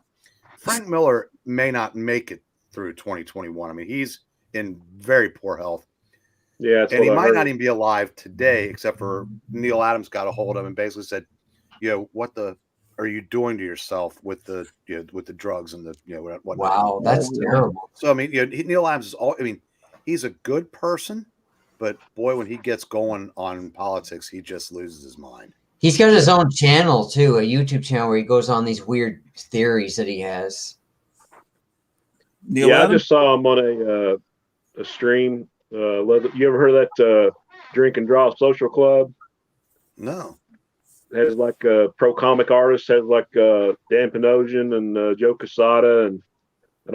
Frank Miller may not make it through 2021. I mean, he's in very poor health. Yeah, and he might not even be alive today, except for Neil Adams got a hold of him and basically said, what the are you doing to yourself with the with the drugs and the whatnot. Wow, that's terrible. So I mean, Neil Adams is he's a good person, but boy, when he gets going on politics, he just loses his mind. He's got his own channel too, a YouTube channel where he goes on these weird theories that he has. Neil Adams? I just saw him on a stream. You ever heard of that Drink and Draw Social Club? No. It has like pro comic artists, has like Dan Panosian and Joe Quesada and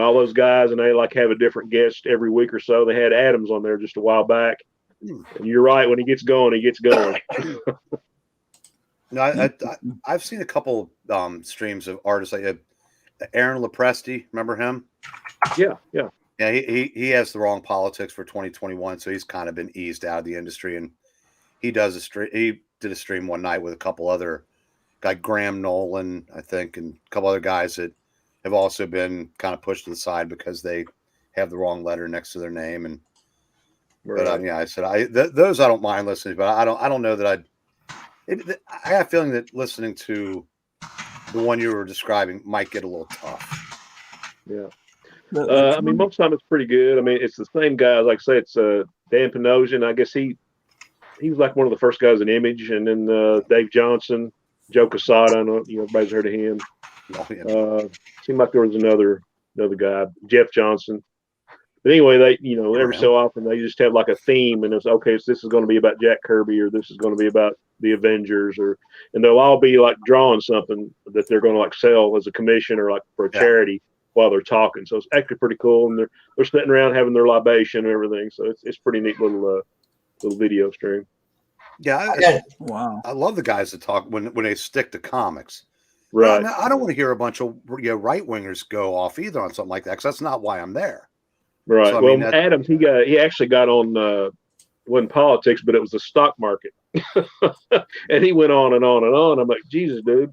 all those guys, and they like have a different guest every week or so. They had Adams on there just a while back. And you're right, when he gets going, he gets going. No, I've seen a couple streams of artists like Aaron Lopresti. Remember him? Yeah. He has the wrong politics for 2021, so he's kind of been eased out of the industry. And he does he did a stream one night with a couple other guy, Graham Nolan, I think, and a couple other guys that have also been kind of pushed to the side because they have the wrong letter next to their name. And Right. but yeah, I said those I don't mind listening, but I don't know that I have a feeling that listening to the one you were describing might get a little tough. Yeah. I mean, most of the time it's pretty good. I mean, it's the same guy. Like I say, it's Dan Panosian. I guess he was like one of the first guys in Image, and then Dave Johnson, Joe Quesada. I know everybody's heard of him. Oh, yeah. Seemed like there was another guy, Jeff Johnson. But anyway, they every so often they just have like a theme, and it's okay. So this is going to be about Jack Kirby, or this is going to be about the Avengers, and they'll all be like drawing something that they're going to like sell as a commission or like for a charity while they're talking. So it's actually pretty cool, and they're sitting around having their libation and everything. So it's pretty neat little video stream. Yeah, wow. I love the guys that talk when they stick to comics. Right. I don't want to hear a bunch of right wingers go off either on something like that, because that's not why I'm there. Right. So, well, Adams, he actually got on. Wasn't politics, but it was the stock market, and he went on and on and on. I'm like, Jesus, dude,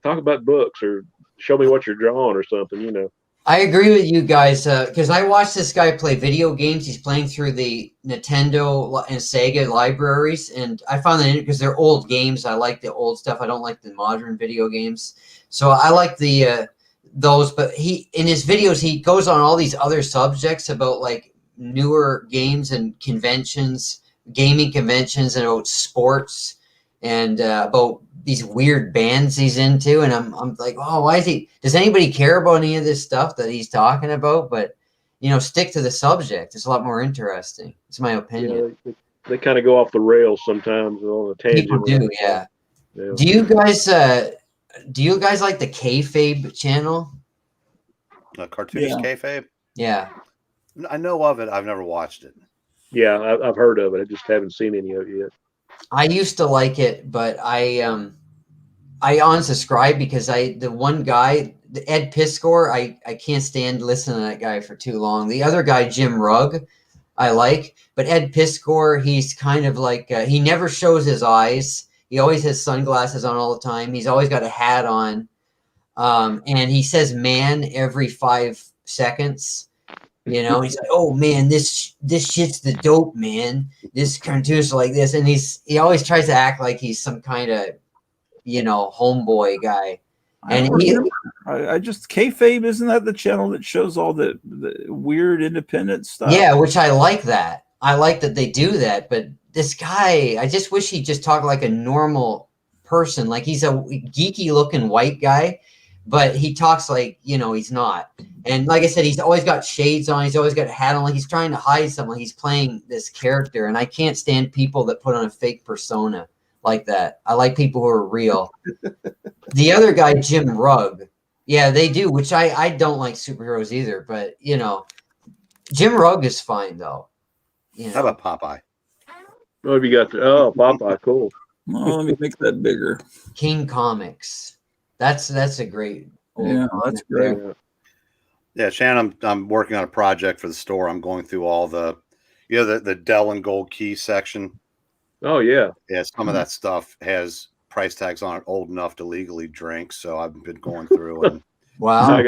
talk about books or show me what you're drawing or something, I agree with you guys because I watched this guy play video games. He's playing through the Nintendo and Sega libraries, and I found that because they're old games. I like the old stuff. I don't like the modern video games. So I like those. But in his videos he goes on all these other subjects about like newer games and conventions, gaming conventions, and about sports and about these weird bands he's into, and I'm like, oh, why is he? Does anybody care about any of this stuff that he's talking about? But stick to the subject. It's a lot more interesting. It's my opinion. They kind of go off the rails sometimes on a tangent. People do, yeah. Do you guys like the Kayfabe channel? Cartoonist Kayfabe? Yeah. I know of it. I've never watched it. Yeah, I've heard of it. I just haven't seen any of it yet. I used to like it, but I unsubscribed because the one guy, Ed Piskor, I can't stand listening to that guy for too long. The other guy, Jim Rugg, I like, but Ed Piskor, he's kind of like he never shows his eyes. He always has sunglasses on all the time. He's always got a hat on, and he says "man" every 5 seconds. He's like, oh man, this shit's the dope, man. This cartoon's like this, and he always tries to act like he's some kind of, homeboy guy. And I just Kayfabe, isn't that the channel that shows all the weird independent stuff? Yeah, which I like that. I like that they do that, but this guy, I just wish he'd just talk like a normal person. Like he's a geeky looking white guy, but he talks like, he's not. And like I said, he's always got shades on. He's always got a hat on. Like he's trying to hide something. Like he's playing this character. And I can't stand people that put on a fake persona like that. I like people who are real. The other guy, Jim Rugg. Yeah, they do, which I don't like superheroes either. But, Jim Rugg is fine, though. How about Popeye? What have you got there? Oh, Popeye, cool. Well, let me make that bigger. King Comics. That's a great. That's great. Yeah, Shannon, I'm working on a project for the store. I'm going through all the Dell and Gold Key section. Oh yeah. Yeah, some of that stuff has price tags on it old enough to legally drink. So I've been going through and wow.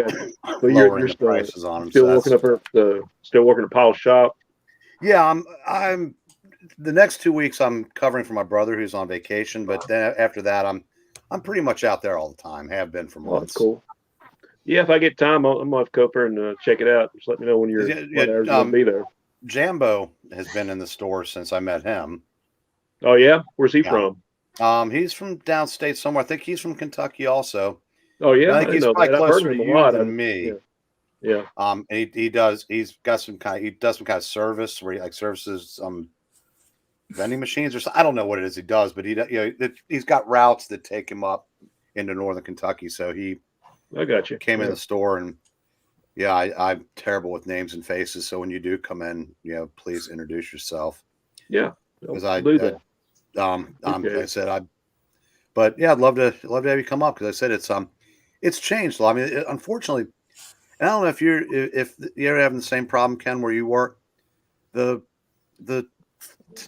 So you're the prices on them. Still working at Pyle's shop. Yeah, I'm. The next 2 weeks I'm covering for my brother who's on vacation, but then after that I'm pretty much out there all the time. Have been for months. Oh, that's cool. Yeah, if I get time, I'm gonna have to go up there and check it out. Just let me know when you're gonna be there. Jambo has been in the store since I met him. Oh yeah, where's he from? He's from downstate somewhere. I think he's from Kentucky also. Oh yeah, I think he's probably closer to you than me. Yeah. And he does some kind of service where he like services vending machines or something. I don't know what it is he does, but he's got routes that take him up into northern Kentucky. So I got you. Came in the store and I'm terrible with names and faces. So when you do come in, please introduce yourself. Yeah, because I'd love to have you come up because I said it's changed. I mean, unfortunately, and I don't know if you're having the same problem, Ken, where you work. The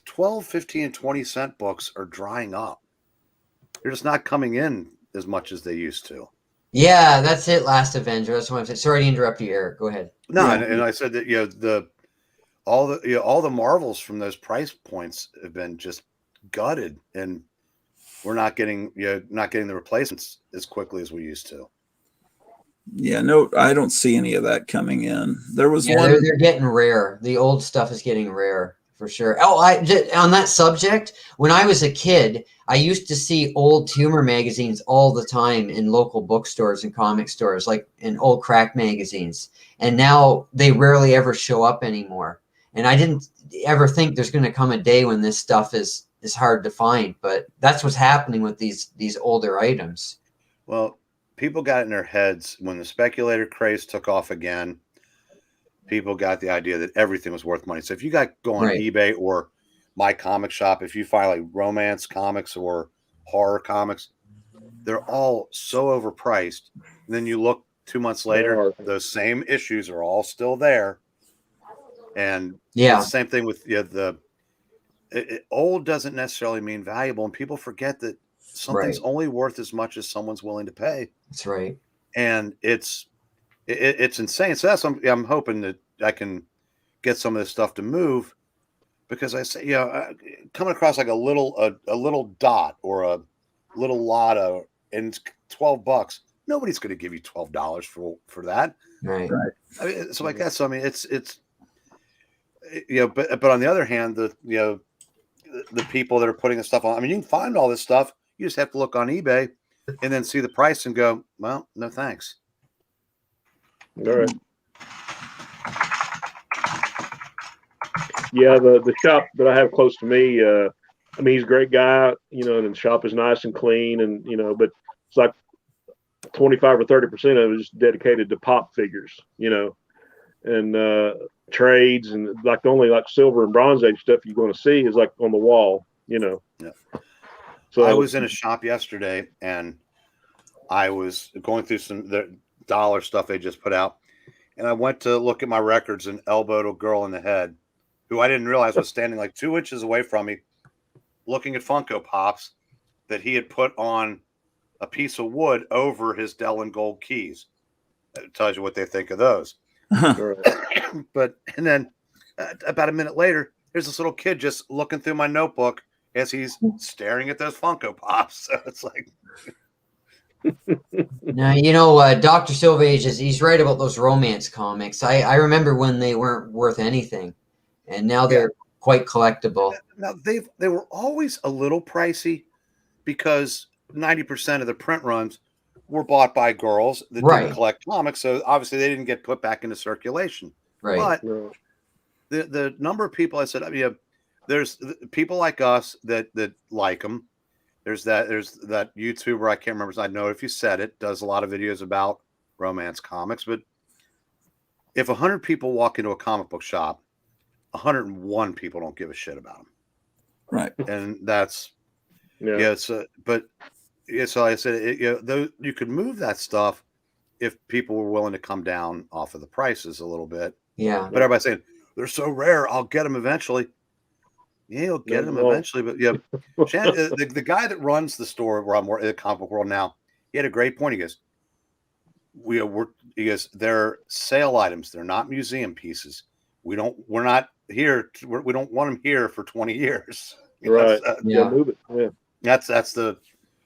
12, 15, and 20 cent books are drying up. They're just not coming in as much as they used to. Yeah, that's it. Last Avenger. That's what I'm saying. Sorry to interrupt you, Eric. Go ahead. No, Yeah. and I said that all the Marvels from those price points have been just gutted, and we're not getting the replacements as quickly as we used to. Yeah, no, I don't see any of that coming in. There was one. They're getting rare. The old stuff is getting rare for sure. Oh, on that subject, when I was a kid, I used to see old humor magazines all the time in local bookstores and comic stores, like in old crack magazines. And now they rarely ever show up anymore. And I didn't ever think there's going to come a day when this stuff is hard to find, but that's what's happening with these older items. Well, people got in their heads when the speculator craze took off again. People got the idea that everything was worth money. So if you go on eBay or My Comic Shop, if you find like romance comics or horror comics, they're all so overpriced. And then you look 2 months later, those same issues are all still there. And it's the same thing with old doesn't necessarily mean valuable, and people forget that something's only worth as much as someone's willing to pay. That's right. And it's insane. So I'm hoping that I can get some of this stuff to move, because I say, coming across like a little dot or a little lotto and $12, nobody's going to give you $12 for that. Right. I mean, so like that. So I mean, it's but on the other hand, the people that are putting this stuff on, I mean, you can find all this stuff. You just have to look on eBay and then see the price and go, well, no thanks. All right. Yeah, the shop that I have close to me, I mean, he's a great guy, and the shop is nice and clean, and but it's like 25 or 30% of it is dedicated to pop figures, and trades, and like the only like silver and bronze age stuff you're going to see is like on the wall, Yeah. So I was in a shop yesterday, and I was going through the dollar stuff they just put out, and I went to look at my records and elbowed a girl in the head who I didn't realize was standing like 2 inches away from me, looking at Funko Pops that he had put on a piece of wood over his Delrin gold keys. It tells you what they think of those. But and then about a minute later, there's this little kid just looking through my notebook as he's staring at those Funko Pops. So it's like, now Dr. Silvage he's right about those romance comics. I remember when they weren't worth anything, and now they're quite collectible. Now they were always a little pricey because 90% of the print runs were bought by girls that didn't collect comics, so obviously they didn't get put back into circulation. Right. But the number of people I said, I mean, there's people like us that like them. There's that YouTuber, I can't remember. I know if you said it, does a lot of videos about romance comics. But if 100 people walk into a comic book shop, 101 people don't give a shit about them. Right. And that's so I said, you could move that stuff if people were willing to come down off of the prices a little bit. Yeah. But everybody's saying they're so rare, I'll get them eventually. Yeah, you'll get them eventually. But Shannon, the guy that runs the store where I'm in the comic book world now, he had a great point. He goes, he goes, they're sale items. They're not museum pieces. We don't want them here for 20 years. Right. Move it. Yeah. That's the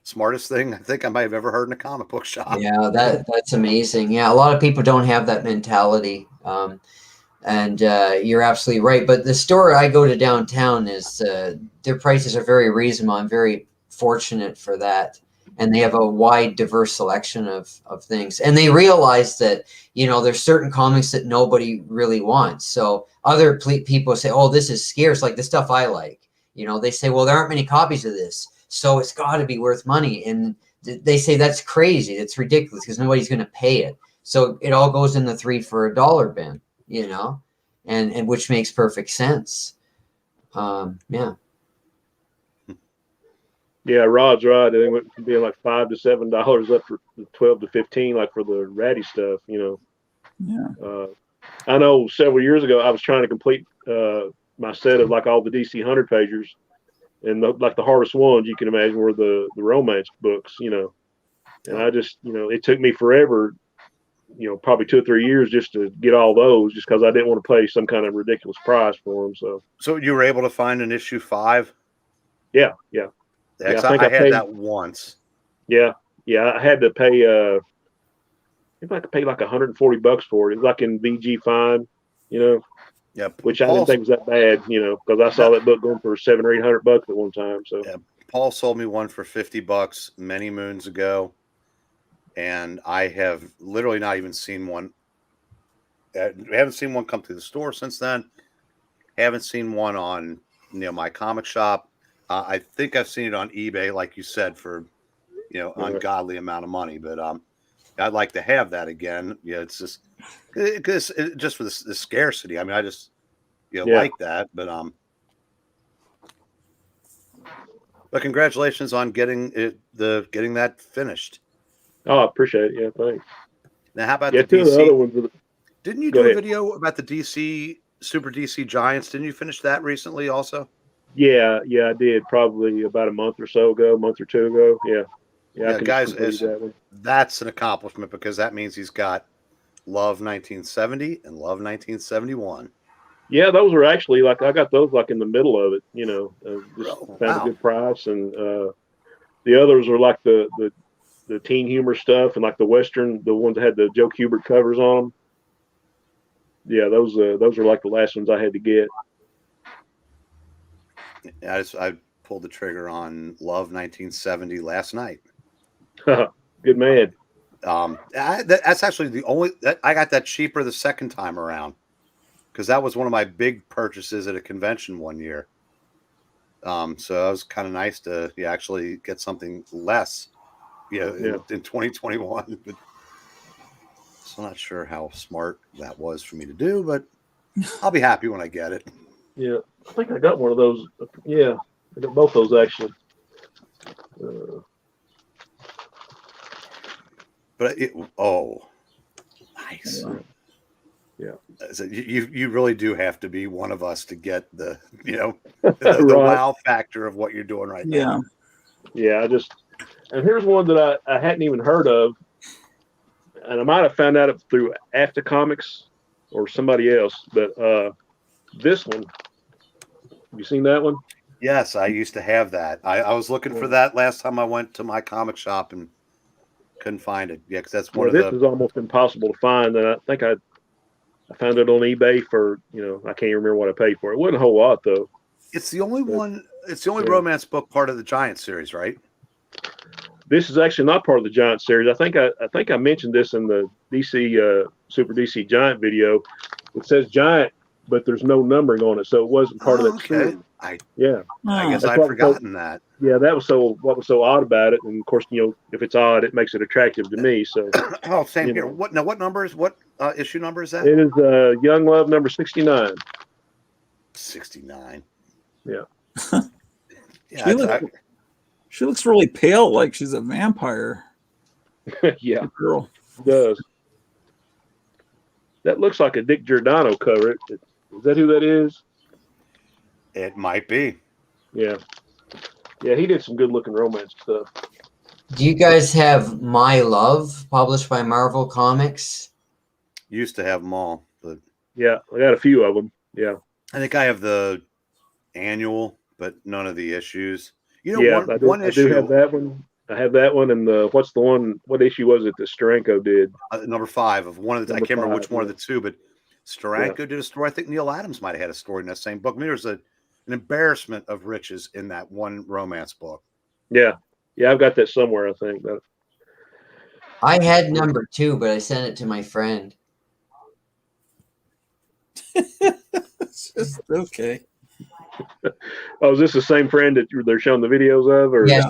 smartest thing I think I might have ever heard in a comic book shop. Yeah, that's amazing. Yeah, a lot of people don't have that mentality. And you're absolutely right. But the store I go to downtown is their prices are very reasonable. I'm very fortunate for that. And they have a wide, diverse selection of things. And they realize that, there's certain comics that nobody really wants. So other people say, oh, this is scarce, like the stuff I like. They say, well, there aren't many copies of this, so it's got to be worth money. And they say that's crazy. It's ridiculous because nobody's going to pay it. So it all goes in the 3 for $1 bin. And which makes perfect sense. Yeah, Rod's right. They went from being like $5 to $7 up for 12 to 15, like for the ratty stuff. Yeah. I know several years ago I was trying to complete my set of like all the DC 100 pagers, and like the hardest ones you can imagine were the romance books. And I just, it took me forever, probably 2 or 3 years just to get all those, just because I didn't want to pay some kind of ridiculous price for them. So you were able to find an issue 5? Yeah. I think I had that once. Yeah, I had to pay. I think I had to pay like $140 for it. It's like in VG Fine, Yep. Which I didn't think was that bad, because I saw that book going for $700 or $800 at one time. So yeah, Paul sold me one for $50 many moons ago, and I have literally not even seen one. I haven't seen one come through the store since then. Haven't seen one on my comic shop. I think I've seen it on eBay, like you said, for ungodly amount of money. But I'd like to have that again. Yeah, it's just because just for the scarcity. I mean, I just like that. But congratulations on getting that finished. Oh, I appreciate it. Yeah, thanks. Now, how about the DC? The other ones Didn't you do a video about the DC Super DC Giants? Didn't you finish that recently also? Yeah, I did probably about a month or two ago. Yeah, guys, that's an accomplishment because that means he's got Love 1970 and Love 1971. Yeah, those are actually I got those in the middle of it. Found a good price, and the others are like the teen humor stuff and like the Western, the ones that had the Joe Kubert covers on them. Yeah, those are like the last ones I had to get. I pulled the trigger on Love 1970 last night. Good man. That's actually the only that I got that cheaper the second time around because that was one of my big purchases at a convention one year. So that was kind of nice to actually get something less, in 2021. But so I'm not sure how smart that was for me to do, but I'll be happy when I get it. Yeah, I think I got one of those. Yeah, I got both those actually. But nice. Yeah. So you really do have to be one of us to get the the Right. wow factor of what you're doing right now. Yeah. And here's one that I hadn't even heard of, and I might have found out through After Comics or somebody else. But this one, have you seen that one? Yes, I used to have that. I was looking for that last time I went to my comic shop and couldn't find it. Yeah, because that's one of the. This is almost impossible to find, and I think I found it on eBay for I can't even remember what I paid for it. It wasn't a whole lot though. It's the only one. It's the only romance book part of the Giant series, right? This is actually not part of the Giant series. I think I mentioned this in the DC Super DC Giant video. It says Giant, but there's no numbering on it, so it wasn't part of that series. I guess I'd forgotten that. Yeah, that was what was so odd about it. And of course, if it's odd, it makes it attractive to me. So same here. What number is issue number is that? It is Young Love number 69. 69. Yeah. She looks really pale, like she's a vampire. Yeah, Good girl. It does. That looks like a Dick Giordano cover. Is that who that is? It might be. Yeah. Yeah, he did some good looking romance stuff. Do you guys have My Love published by Marvel Comics? Used to have them all, but yeah, I got a few of them. Yeah. I think I have the annual, but none of the issues. One issue. I do have that one. I have that one, and what's the one? What issue was it that Steranko did? Number 5 of one of the. I can't remember which one of the two, but Steranko did a story. I think Neil Adams might have had a story in that same book. I mean, there's an embarrassment of riches in that one romance book. Yeah, I've got that somewhere. I think. I had number 2, but I sent it to my friend. It's just okay. Oh, is this the same friend that they're showing the videos of? Or yeah,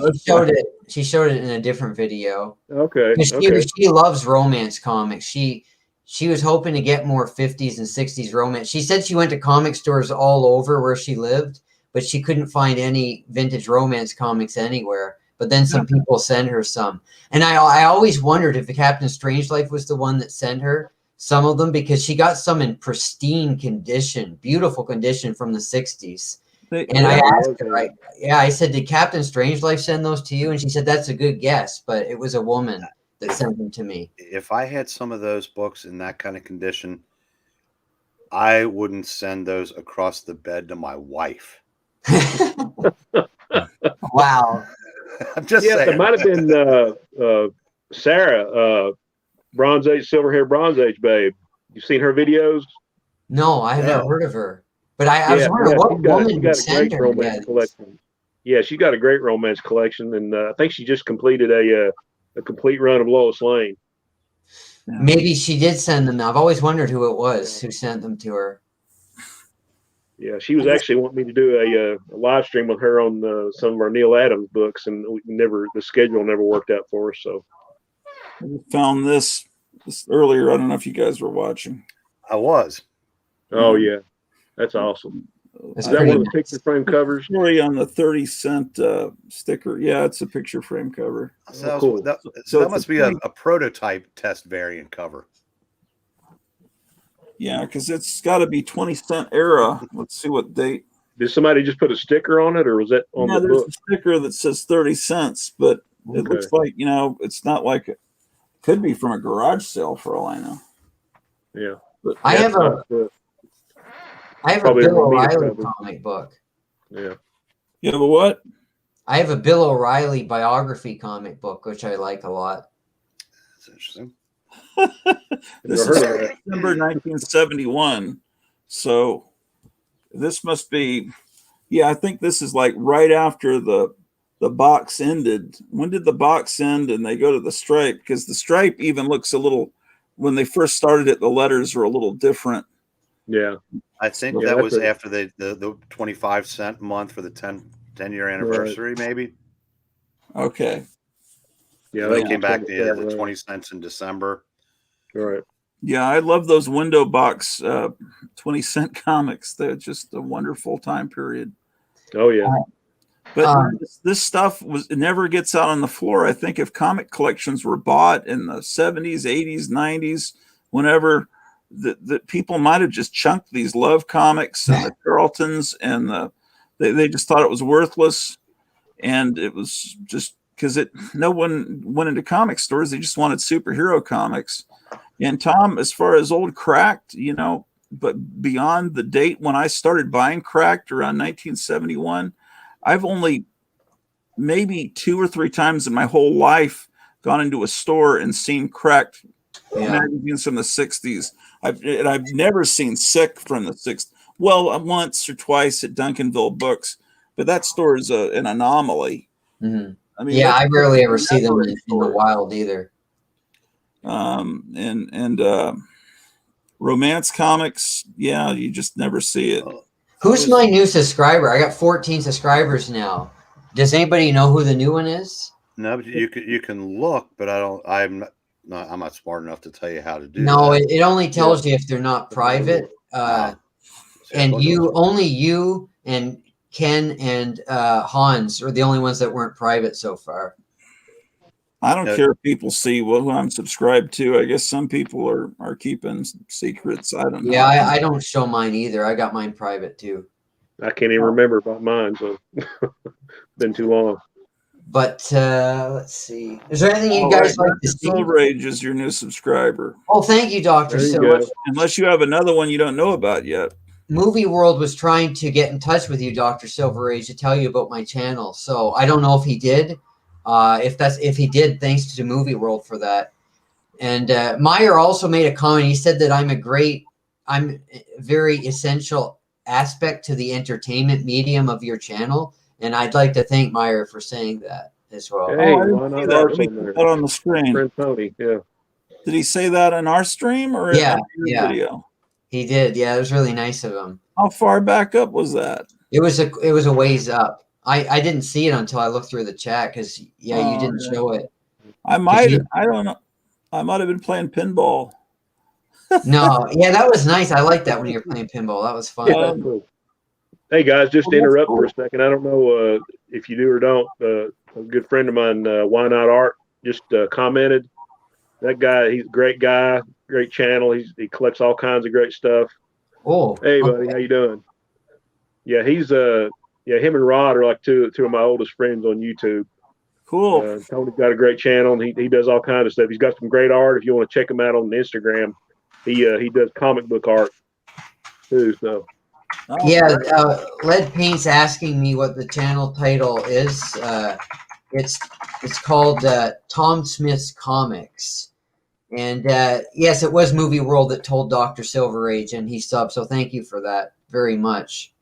she showed it in a different video. Okay. She loves romance comics. She was hoping to get more 50s and 60s romance. She said she went to comic stores all over where she lived, but she couldn't find any vintage romance comics anywhere. But then some people sent her some. And I always wondered if the Captain Strangelove was the one that sent her some of them, because she got some in pristine condition, beautiful condition from the 60s. And I asked her, I said, did Captain Strangelove send those to you? And she said, that's a good guess, but it was a woman that sent them to me. If I had some of those books in that kind of condition, I wouldn't send those across the bed to my wife. Wow. I'm just yeah, saying. it might have been Sarah, Bronze Age, silver hair, Bronze Age babe. You seen her videos? No, I haven't heard of her. But I was wondering what woman would send her. Collection. Yeah, she got a great romance collection, and I think she just completed a complete run of Lois Lane. Maybe she did send them. I've always wondered who it was who sent them to her. Yeah, she was actually wanting me to do a live stream with her on some of our Neil Adams books, and the schedule never worked out for us. So I found this earlier. I don't know if you guys were watching. I was. Oh yeah, that's awesome. Is that one of the picture frame covers? Story on the 30-cent sticker. Yeah, it's a picture frame cover. So, cool. that must be a prototype test variant cover. Yeah, because it's got to be 20-cent era. Let's see what date. Did somebody just put a sticker on it, or was that on the there's book? a sticker that says 30 cents, but it looks like, it's not like it could be from a garage sale for all I know. Yeah. But I have a Bill O'Reilly comic book. Yeah. You have a what? I have a Bill O'Reilly biography comic book, which I like a lot. That's interesting. This is December 1971. So this must be, I think this is like right after the box ended. When did the box end and they go to the stripe? Because the stripe even looks a little, when they first started it, the letters are a little different. Yeah. I think that was after the 25-cent month for the 10-year anniversary, maybe. Okay. Yeah, they came back to the 20 cents in December. Right. Yeah, I love those window box 20-cent comics. They're just a wonderful time period. Oh yeah. But this stuff it never gets out on the floor. I think if comic collections were bought in the 70s, 80s, 90s, whenever that people might have just chunked these Love comics and the Charltons, and they just thought it was worthless, and it was just because no one went into comic stores. They just wanted superhero comics. And Tom, as far as old Cracked, but beyond the date when I started buying Cracked around 1971, I've only maybe 2 or 3 times in my whole life gone into a store and seen Cracked magazines from the 60s. I've never seen Sick from the 60s. Well, once or twice at Duncanville Books, but that store is an anomaly. Mm-hmm. I mean, I rarely ever see them in the wild either. And romance comics, you just never see it. Who's my new subscriber? I got 14 subscribers now. Does anybody know who the new one is? No, but you can look, but I'm not smart enough to tell you how to do No, that. it only tells you if they're not private. And you and Ken and Hans are the only ones that weren't private so far. I don't care if people see who I'm subscribed to. I guess some people are keeping secrets. I don't know. Yeah, I don't show mine either. I got mine private too. I can't even remember about mine, so been too long. But let's see. Is there anything you guys like to see? Silver Age is your new subscriber. Oh, thank you, Doctor. So much. Unless you have another one you don't know about yet. Movie World was trying to get in touch with you, Dr. Silver Age, to tell you about my channel. So I don't know if he did. If he did, thanks to Movie World for that. And Meyer also made a comment. He said that I'm a very essential aspect to the entertainment medium of your channel. And I'd like to thank Meyer for saying that as well. Hey, why not ours on there? That on the screen. Friend Tony, yeah. Did he say that on our stream or in your video? He did. Yeah, it was really nice of him. How far back up was that? It was a ways up. I didn't see it until I looked through the chat because you didn't show it. I don't know. I might have been playing pinball. No, that was nice. I like that when you're playing pinball. That was fun. Hey guys, just to interrupt for a second. I don't know if you do or don't. A good friend of mine, Why Not Art, just commented. That guy, he's a great guy, great channel. He collects all kinds of great stuff. Oh, hey buddy, how you doing? Yeah, he's Yeah, him and Rod are like two of my oldest friends on YouTube. Cool. Tony's got a great channel, and he does all kinds of stuff. He's got some great art. If you want to check him out on Instagram, he does comic book art too. So Yeah, Lead Paint's asking me what the channel title is. It's called Tom Smith's Comics. And yes, it was Movie World that told Dr. Silver Age, and he subbed. So thank you for that very much.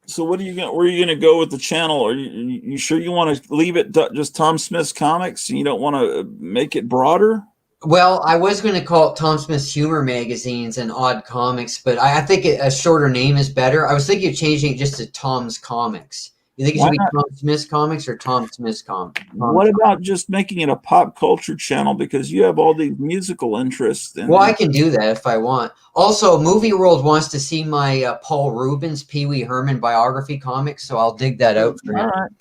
So where are you going to go with the channel? Are you sure you want to leave it just Tom Smith's Comics and you don't want to make it broader? Well, I was going to call it Tom Smith's Humor Magazines and Odd Comics, but I think a shorter name is better. I was thinking of changing it just to Tom's Comics. You think it should be Tom Smith's Comics or Tom Smith's Comics? What about just making it a pop culture channel, because you have all these musical interests? Well, I can do that if I want. Also, Movie World wants to see my Paul Rubens Pee Wee Herman biography comic, so I'll dig that out for him. All right.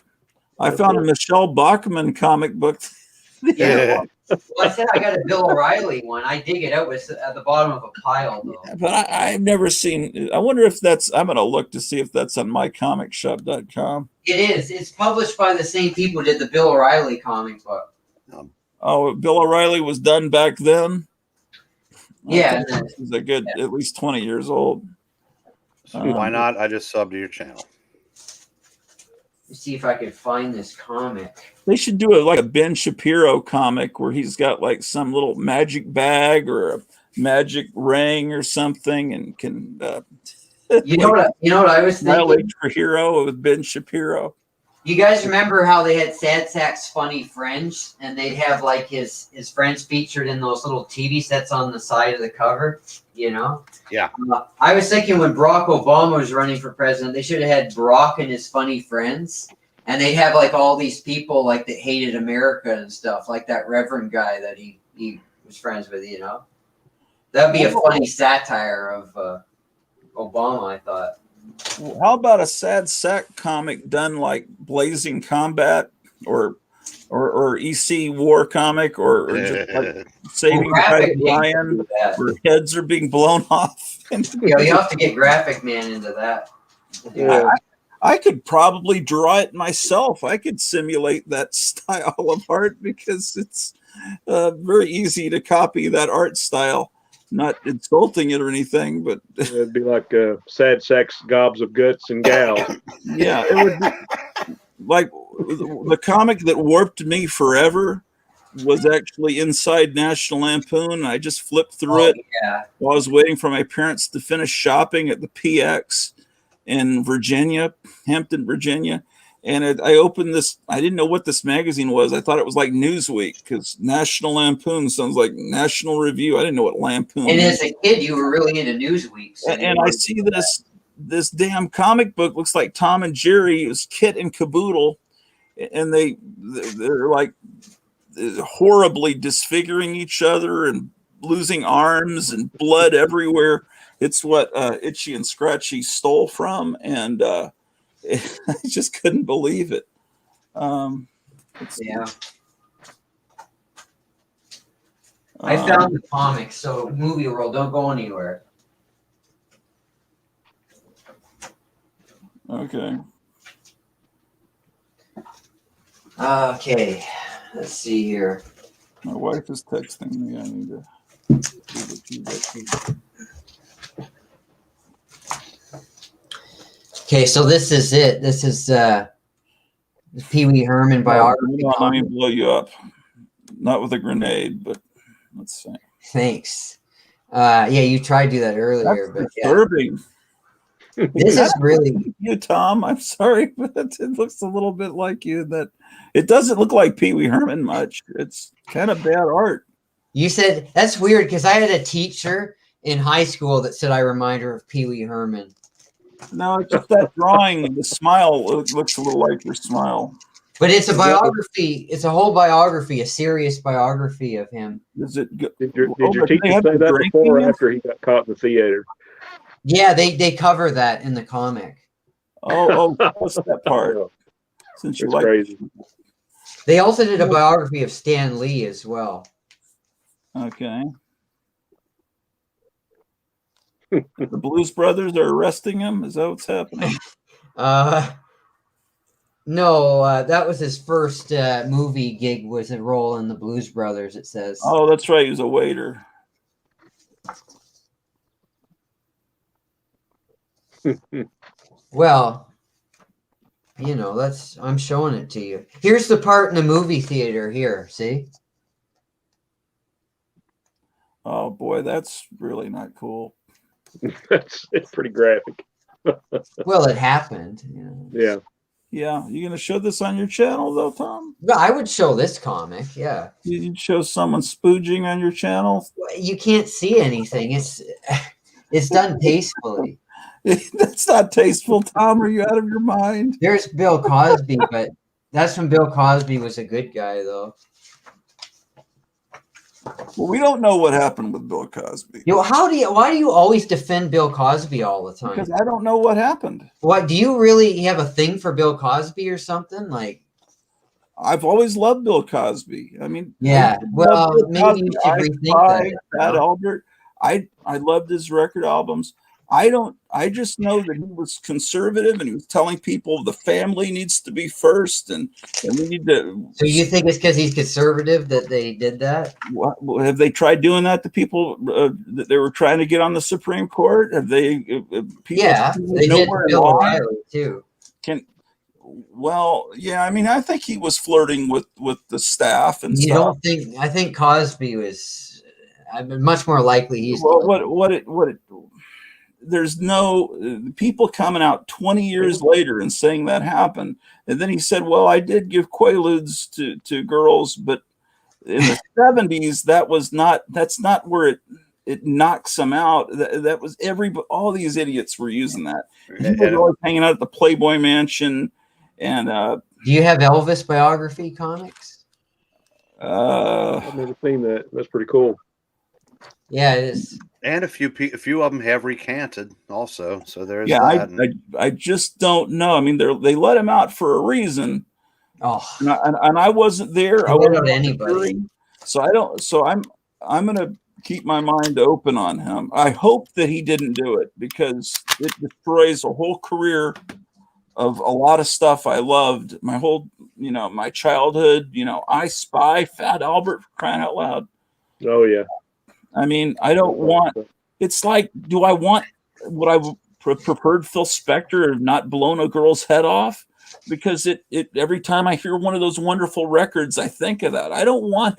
I found a Michelle Bachmann comic book. Yeah. Well, I said I got a Bill O'Reilly one. I dig it out. It's at the bottom of a pile, though. Yeah, but I've never seen. I wonder if that's. I'm going to look to see if that's on mycomicshop.com. It is. It's published by the same people who did the Bill O'Reilly comic book. Oh, Bill O'Reilly was done back then. Yeah, he's a good, at least 20 years old. So why not? I just sub to your channel. Let's see if I can find this comic. They should do like a Ben Shapiro comic where he's got like some little magic bag or a magic ring or something, and can. You know what I was thinking? For Hero with Ben Shapiro. You guys remember how they had Sad Sack's Funny Friends, and they'd have like his friends featured in those little TV sets on the side of the cover, you know? Yeah. I was thinking when Barack Obama was running for president, they should have had Barack and his funny friends, and they'd have like all these people like that hated America and stuff, like that Reverend guy that he was friends with, you know? That'd be a funny satire of Obama, I thought. How about a Sad Sack comic done like Blazing Combat or EC War comic or just like Saving Private Ryan, where heads are being blown off? Yeah, you have to get Graphic Man into that. Yeah. I could probably draw it myself. I could simulate that style of art because it's very easy to copy that art style. Not insulting it or anything, but it'd be like Sad Sack's Gobs of Guts and Gals. Yeah, it would be like the comic that warped me forever was actually Inside National Lampoon. I just flipped through it while I was waiting for my parents to finish shopping at the PX in Virginia, Hampton, Virginia. And I opened this. I didn't know what this magazine was. I thought it was like Newsweek because National Lampoon sounds like National Review. I didn't know what Lampoon. And as a kid, you were really into Newsweek. So and I see this damn comic book looks like Tom and Jerry. It was Kit and Caboodle, and they're like horribly disfiguring each other and losing arms and blood everywhere. It's what Itchy and Scratchy stole from, and I just couldn't believe it. Yeah. I found the comics, so Movie World, don't go anywhere. Okay. Okay. Let's see here. My wife is texting me. I need to see what she's. Okay, so this is it. This is the Pee Wee Herman biography. Let me blow you up. Not with a grenade, but let's see. Thanks. Yeah, you tried to do that earlier, That's but disturbing. Yeah. This is really you, Tom. I'm sorry, but it looks a little bit like you. That it doesn't look like Pee Wee Herman much. It's kind of bad art. You said that's weird because I had a teacher in high school that said I remind her of Pee Wee Herman. No, it's just that drawing. The smile looks a little like your smile. But it's a biography. It's a whole biography, a serious biography of him. Is it good? Did your teacher say that before or after he got caught in the theater? Yeah, they cover that in the comic. Oh, what's that part? Since you like crazy. They also did a biography of Stan Lee as well. Okay. The Blues Brothers are arresting him. Is that what's happening? No, that was his first movie gig. Was a role in the Blues Brothers. It says. Oh, that's right. He was a waiter. Well, you know, I'm showing it to you. Here's the part in the movie theater here. See? Oh boy, that's really not cool. It's pretty graphic. Well, it happened. You know. Yeah. Yeah, you gonna show this on your channel though, Tom? No, I would show this comic. Yeah. You'd show someone spooging on your channel? You can't see anything. It's done tastefully. That's not tasteful, Tom. Are you out of your mind? There's Bill Cosby, but that's when Bill Cosby was a good guy, though. Well, we don't know what happened with Bill Cosby. You know, why do you always defend Bill Cosby all the time? Because I don't know what happened. What, do you really have a thing for Bill Cosby or something? Like, I've always loved Bill Cosby. I mean, yeah. Well, maybe you should rethink that. Albert. I loved his record albums. I just know that he was conservative and he was telling people the family needs to be first and we need to. So you think it's because he's conservative that they did that? What, have they tried doing that to people that they were trying to get on the Supreme Court? Have they? Yeah, they did Bill O'Reilly too. Well, yeah. I mean, I think he was flirting with the staff and you stuff. Don't think? I think Cosby was. I'm much more likely he's. Well, there's no people coming out 20 years later and saying that happened. And then he said, well, I did give Quaaludes to girls, but in the 70s, that's not where it knocks them out. That was all these idiots were using that. He was always hanging out at the Playboy Mansion. And do you have Elvis biography comics? I've never seen that. That's pretty cool. Yeah, it is. And a few of them have recanted also. So there's that. I just don't know. I mean, they let him out for a reason. Oh, and I wasn't there. I wasn't anybody. So I don't. So I'm gonna keep my mind open on him. I hope that he didn't do it because it destroys a whole career of a lot of stuff I loved. My whole, my childhood. I Spy, Fat Albert, for crying out loud. Oh yeah. I mean, I don't want. It's like, do I want what I preferred Phil Spector have not blown a girl's head off? Because it every time I hear one of those wonderful records, I think of that. I don't want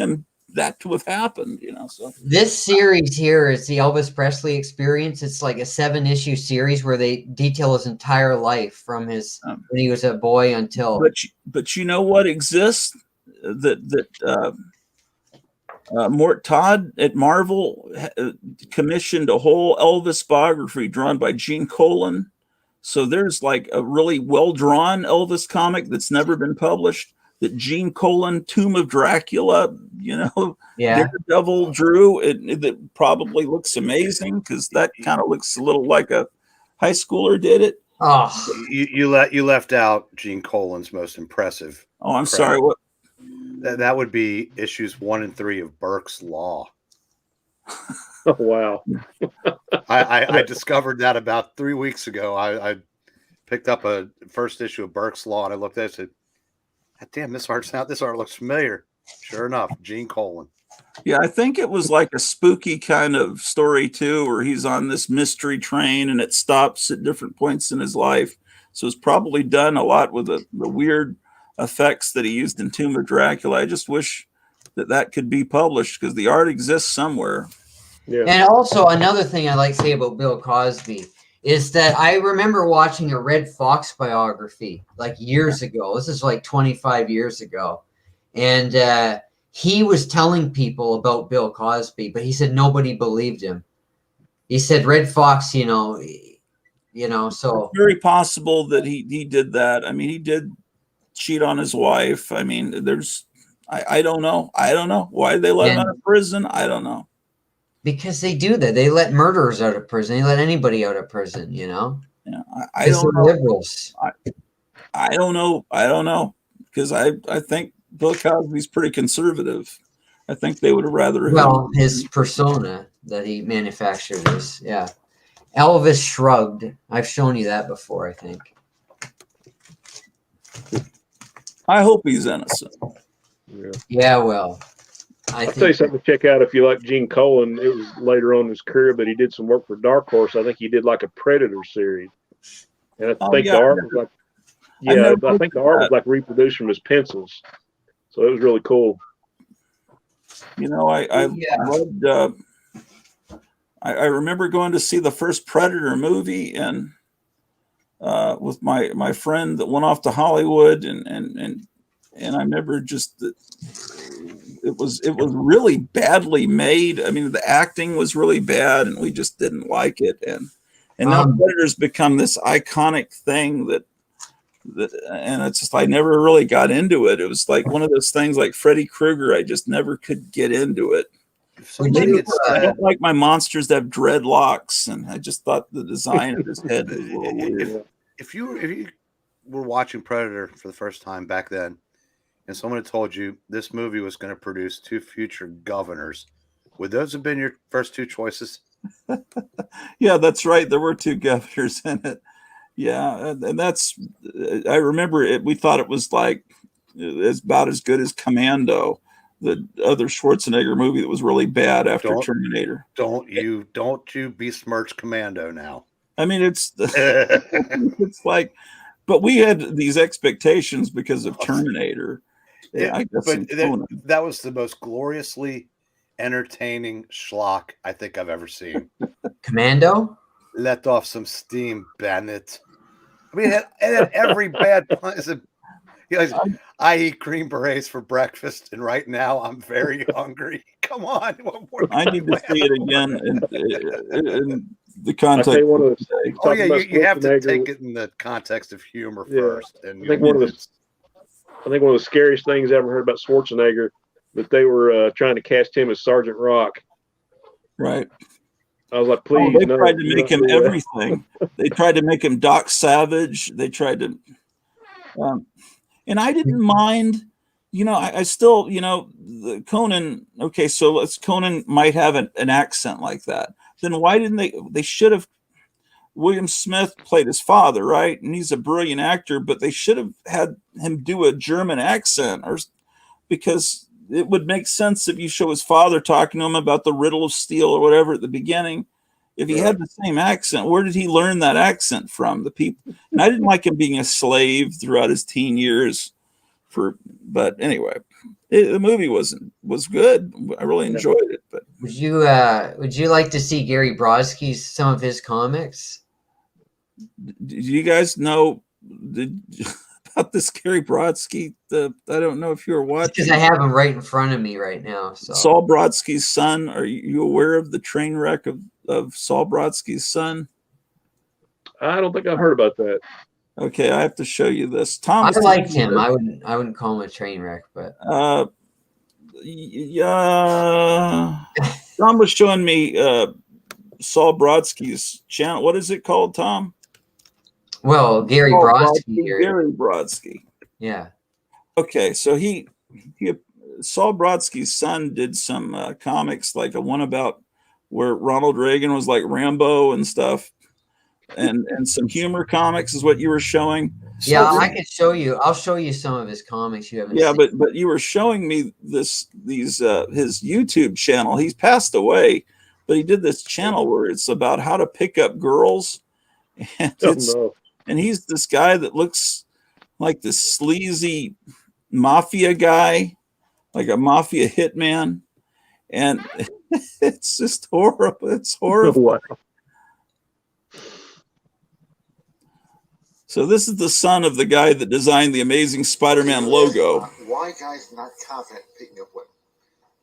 that to have happened. So this series here is the Elvis Presley Experience. It's like a 7-issue series where they detail his entire life from his when he was a boy until. But you know what exists Mort Todd at Marvel commissioned a whole Elvis biography drawn by Gene Colan. So there's like a really well-drawn Elvis comic that's never been published that Gene Colan, Tomb of Dracula, Daredevil drew. That probably looks amazing because that kind of looks a little like a high schooler did it. Oh, you left out Gene Colan's most impressive. Oh, I'm sorry. What? That would be issues 1 and 3 of Burke's Law. Oh, wow. I discovered that about 3 weeks ago. I picked up a first issue of Burke's Law and I looked at it and said, damn, this art looks familiar. Sure enough, Gene Colan. Yeah, I think it was like a spooky kind of story too, where he's on this mystery train and it stops at different points in his life. So it's probably done a lot with the weird effects that he used in Tomb of Dracula. I just wish that could be published because the art exists somewhere. Yeah. And also another thing I like to say about Bill Cosby is that I remember watching a Red Fox biography like years ago. This is like 25 years ago. And he was telling people about Bill Cosby, but he said nobody believed him. He said Red Fox, so it's very possible that he did that. I mean, he did cheat on his wife. I mean, I don't know. I don't know why they let him out of prison. I don't know. Because they do that. They let murderers out of prison. They let anybody out of prison, Yeah, I don't know. Liberals. I don't know. I don't know. Because I think Bill Cosby's pretty conservative. I think they would have rather. Well, his persona that he manufactured is, yeah. Elvis Shrugged. I've shown you that before, I think. I hope he's innocent. Yeah. Yeah, well, I'll tell you something to check out if you like Gene Colan. It was later on in his career, but he did some work for Dark Horse. I think he did like a Predator series. And I think the art was like, I think the art was like reproduced from his pencils. So it was really cool. You know, I loved. I remember going to see the first Predator movie and with my friend that went off to Hollywood, and I remember just that it was really badly made. I mean, the acting was really bad, and we just didn't like it. And now Predator's become this iconic thing that and it's just I never really got into it. It was like one of those things like Freddy Krueger. I just never could get into it. I don't like my monsters that have dreadlocks, and I just thought the design of his head was a little weird. If you were watching Predator for the first time back then, and someone had told you this movie was going to produce 2 future governors, would those have been your first 2 choices? Yeah, that's right. There were 2 governors in it. Yeah, and that's I remember it. We thought it was like it's about as good as Commando, the other Schwarzenegger movie that was really bad after Terminator. Don't you besmirch Commando now. I mean, it's like, but we had these expectations because of Terminator. Yeah, I guess but that was the most gloriously entertaining schlock I think I've ever seen. Commando? Let off some steam, Bennett. I mean, it had every bad pun. I eat green berets for breakfast, and right now I'm very hungry. Come on. I need to see it again in the context. You have to take it in the context of humor first. And I think one of the scariest things I ever heard about Schwarzenegger that they were trying to cast him as Sergeant Rock. Right. I was like, please. They tried to make him everything. They tried to make him Doc Savage. They tried to, and I didn't mind. You know, I still, you know, the Conan. Okay, so Conan might have an accent like that. Then why didn't they? They should have. William Smith played his father, right? And he's a brilliant actor, but they should have had him do a German accent, or because it would make sense if you show his father talking to him about the riddle of steel or whatever at the beginning. If he had the same accent, where did he learn that accent from? The people. And I didn't like him being a slave throughout his teen years. But anyway, the movie was good. I really enjoyed it. But would you like to see Gary Brodsky's some of his comics? Do you guys know about this Gary Brodsky? I don't know if you were watching. Because I have him right in front of me right now. So. Saul Brodsky's son. Are you aware of the train wreck of Saul Brodsky's son? I don't think I've heard about that. Okay, I have to show you this. Thomas, I liked him. I wouldn't call him a train wreck, but yeah. Tom was showing me Saul Brodsky's channel. What is it called, Tom? Well, Gary Brodsky. Gary Brodsky. Yeah. Okay, so he Saul Brodsky's son did some comics, like a one about where Ronald Reagan was like Rambo and stuff, and some humor comics is what you were showing. Yeah, I could show you. I'll show you some of his comics you haven't. Yeah, seen. but you were showing me these his YouTube channel. He's passed away, but he did this channel where it's about how to pick up girls, and and he's this guy that looks like this sleazy mafia guy, like a mafia hitman, and it's just horrible. It's horrible. Wow. So this is the son of the guy that designed the Amazing Spider-Man logo. Why guys not confident picking up women?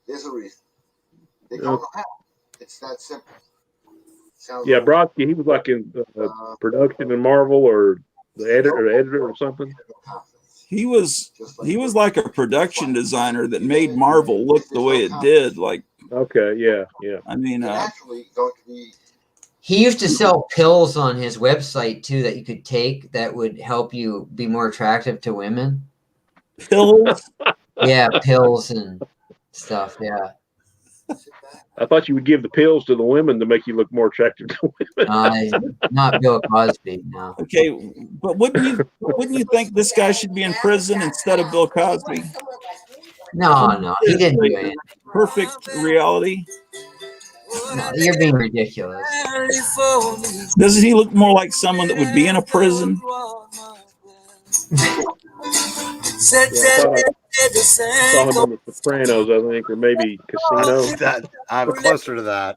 There's a reason. They don't know how. It's that simple. Yeah, Brodsky, he was like in production in Marvel or the editor or something. He was like a production designer that made Marvel look the way it did. Like, okay, yeah. I mean, he used to sell pills on his website too that you could take that would help you be more attractive to women. Pills? Yeah, pills and stuff. Yeah. I thought you would give the pills to the women to make you look more attractive to women. Not Bill Cosby. No. Okay, but wouldn't you think this guy should be in prison instead of Bill Cosby? No, he didn't do anything. Perfect reality. No, you're being ridiculous. Doesn't he look more like someone that would be in a prison? Yeah, I saw him on The Sopranos, I think, or maybe Casino. I'm closer to that.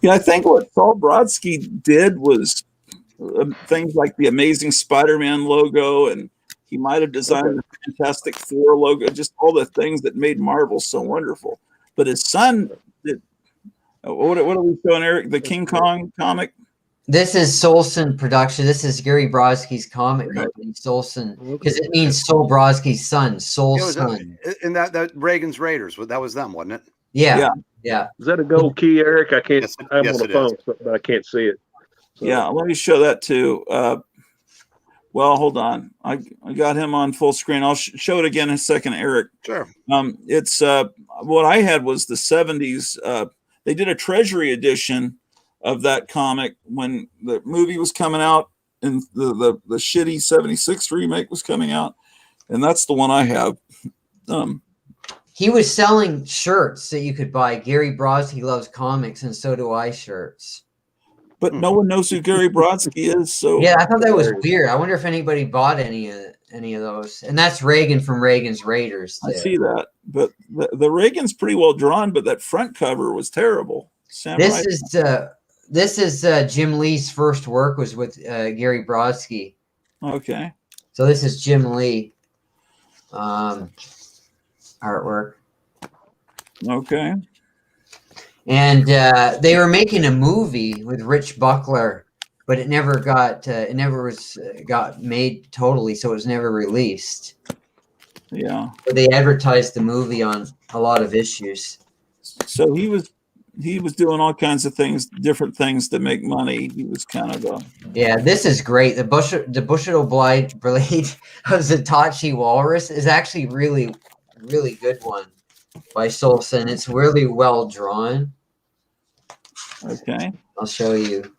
Yeah, I think what Saul Brodsky did was things like the Amazing Spider-Man logo, and he might have designed the Fantastic Four logo, just all the things that made Marvel so wonderful. But his son did. What are we showing, Eric? The King Kong comic? This is Solson production. This is Gary Brodsky's comic company, Solson, because it means Sol Brodsky's son, Sol's son. And that Reagan's Raiders, that was them, wasn't it? Yeah. Is that a gold key, Eric? I can't. I'm yes, on the it phone, but I can't see it. So. Yeah, let me show that too. Well, hold on. I got him on full screen. I'll show it again in a second, Eric. Sure. It's what I had was the 70s. They did a Treasury edition of that comic when the movie was coming out and the shitty 76 remake was coming out. And that's the one I have. He was selling shirts that you could buy. Gary Brodsky loves comics, and so do I shirts. But no one knows who Gary Brodsky is. So yeah, I thought that was weird. I wonder if anybody bought any of those. And that's Reagan from Reagan's Raiders. I see that. But the Reagan's pretty well drawn, but that front cover was terrible. Samurai. This is Jim Lee's first work was with Gary Brodsky. Okay. So this is Jim Lee artwork. Okay. And they were making a movie with Rich Buckler, but it never got got made totally, so it was never released. Yeah. But they advertised the movie on a lot of issues. So he was doing all kinds of things, different things to make money. He was kind of a This is great. The Bushido Blade of Zatachi Walrus is actually really, really good one by Solson. It's really well drawn. Okay. I'll show you.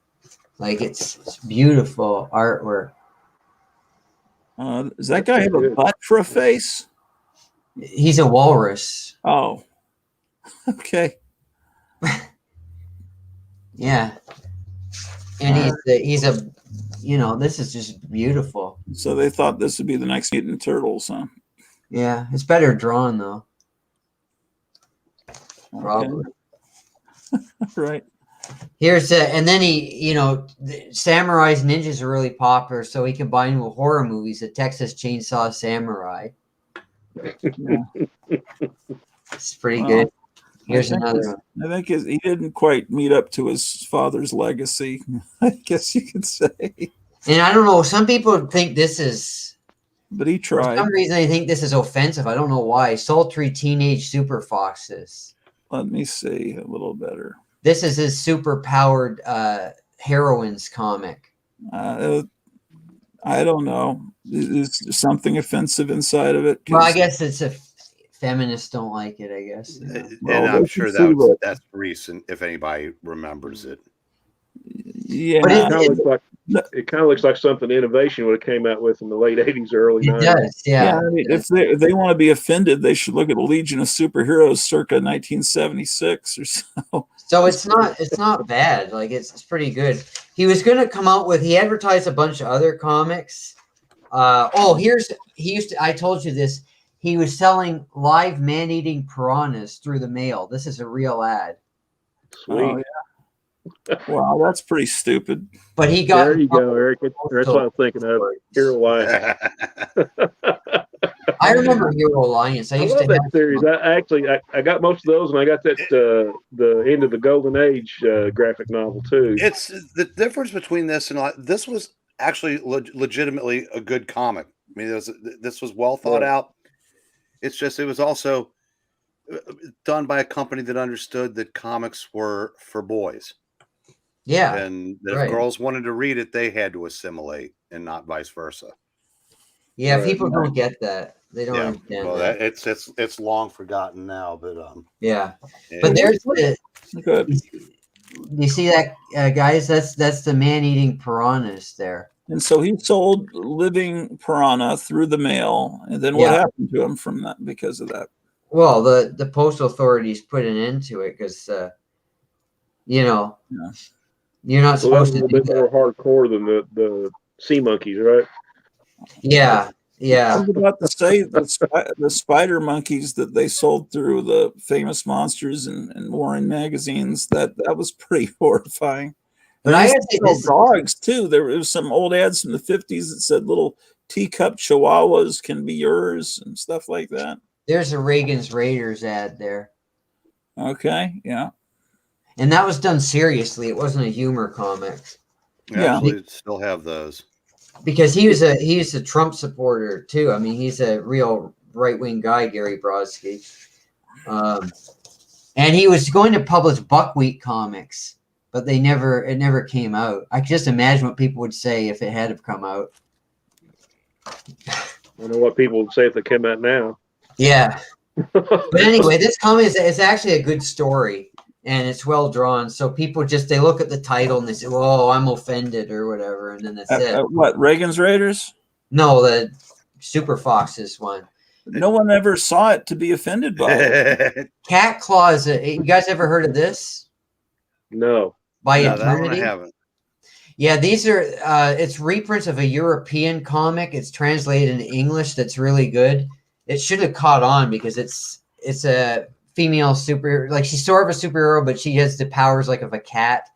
Like it's beautiful artwork. Does that guy have a butt for a face? He's a walrus. Oh. Okay. Yeah. And he's a this is just beautiful. So they thought this would be the next Mutant Turtles, huh? Yeah, it's better drawn though. Probably. Okay. Right. Here's and then samurais and ninjas are really popular, so he combined with horror movies, the Texas Chainsaw Samurai. It's pretty good. Here's another one. I think he didn't quite meet up to his father's legacy, I guess you could say. And I don't know, some people think this is, but he tried. For some reason they think this is offensive. I don't know why. Sultry Teenage Super Foxes. Let me see a little better. This is his super powered heroines comic. I don't know. Is something offensive inside of it? Well, I guess it's feminists don't like it, I guess. And I'm sure that's recent, if anybody remembers it. Yeah. It kind of looks like something Innovation would have came out with in the late 80s, early 90s. It does, yeah. I mean, if they want to be offended, they should look at Legion of Superheroes circa 1976 or so. So it's not bad. Like it's pretty good. He was going to come out with, he advertised a bunch of other comics. I told you this. He was selling live man-eating piranhas through the mail. This is a real ad. Sweet. Oh, yeah. Wow, that's pretty stupid. But he got. There you go, Eric. That's what I'm thinking of. Hero Alliance. I remember Hero Alliance. I used to love that have series. I got most of those, and I got that the end of the Golden Age graphic novel too. It's the difference between this and this was actually legitimately a good comic. I mean, this was well thought out. It's just it was also done by a company that understood that comics were for boys. Yeah. And if girls wanted to read it, they had to assimilate and not vice versa. Yeah, people don't get that. They don't understand well, that. it's long forgotten now, but Yeah, yeah. but there's the. Good. You see that, guys? That's the man-eating piranhas there. And so he sold living piranha through the mail. And then what Yeah. happened to him from that because of that? Well, the postal authorities put an end to it because, you know, you're not So that was supposed a to little do bit that. more hardcore than the sea monkeys, right? Yeah, I yeah. was about to say the spider monkeys that they sold through the Famous Monsters and Warren magazines. That was pretty horrifying. But And I they gotta say sell this. dogs too. There was some old ads from the 50s that said little teacup chihuahuas can be yours and stuff like that. There's a Reagan's Raiders ad there, Okay, yeah. and that was done seriously. It wasn't a humor comic. Yeah. Actually, still have those. Because he's a Trump supporter too. I mean, he's a real right-wing guy, Gary Brodsky. And he was going to publish Buckwheat comics, but it never came out. I can just imagine what people would say if it had have come out. I know what people would say if they came out now. Yeah. But anyway, this comic is actually a good story, and it's well drawn. So people they look at the title and they say, "Oh, I'm offended" or whatever, and then that's it. What, Reagan's Raiders? No, the Super Foxes one. No one ever saw it to be offended by it. Cat Claws. You guys ever heard of this? No. By No, that one I Eternity? haven't. Yeah, these are it's reprints of a European comic. It's translated in English. That's really good. It should have caught on because it's a female super, like she's sort of a superhero, but she has the powers like of a cat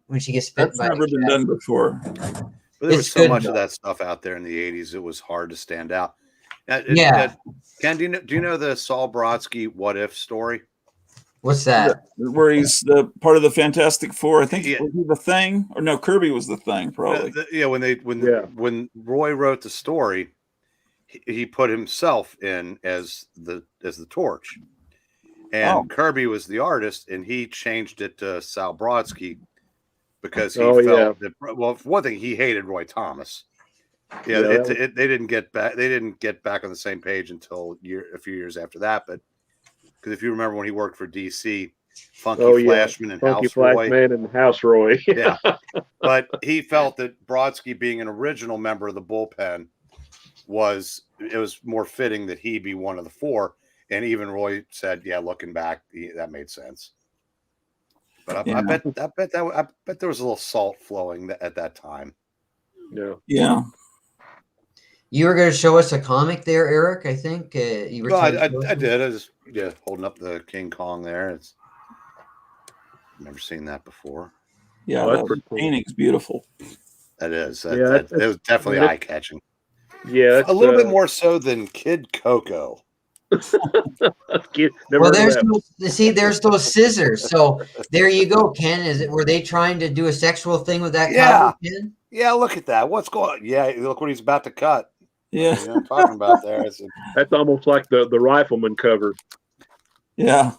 when she gets bitten That's by never a been cat. done before. But there was It's so good, much though. of that stuff out there in the 80s, it was hard to stand out. Yeah. Ken, do you know the Saul Brodsky What If story? What's that? Where he's the part of the Fantastic Four. I think was he the Thing, or no? Kirby was the Thing, probably. Yeah, when Roy wrote the story, he put himself in as the Torch, and Kirby was the artist, and he changed it to Sal Brodsky because he felt that, well, for one thing, he hated Roy Thomas. Yeah, they didn't get back. They didn't get back on the same page until a few years after that. But because if you remember when he worked for DC, Funky Flashman and Funky House Roy, Flashman and House Roy. yeah. But he felt that Brodsky, being an original member of the bullpen, was more fitting that he be one of the four. And even Roy said, "Yeah, looking back, that made sense." But I bet there was a little salt flowing at that time. Yeah. You were going to show us a comic there, Eric. I think you were. I did. I was holding up the King Kong there. It's never seen that before. Yeah, that painting's beautiful. That is. It was definitely eye catching. Yeah, a little bit more so than Kid Coco. Well, there's those scissors. So there you go, Ken. Were they trying to do a sexual thing with that cowboy pin? Yeah, look at that. What's going on? Yeah, look what he's about to cut. Yeah. You know what I'm talking about there. That's almost like the Rifleman cover. Yeah.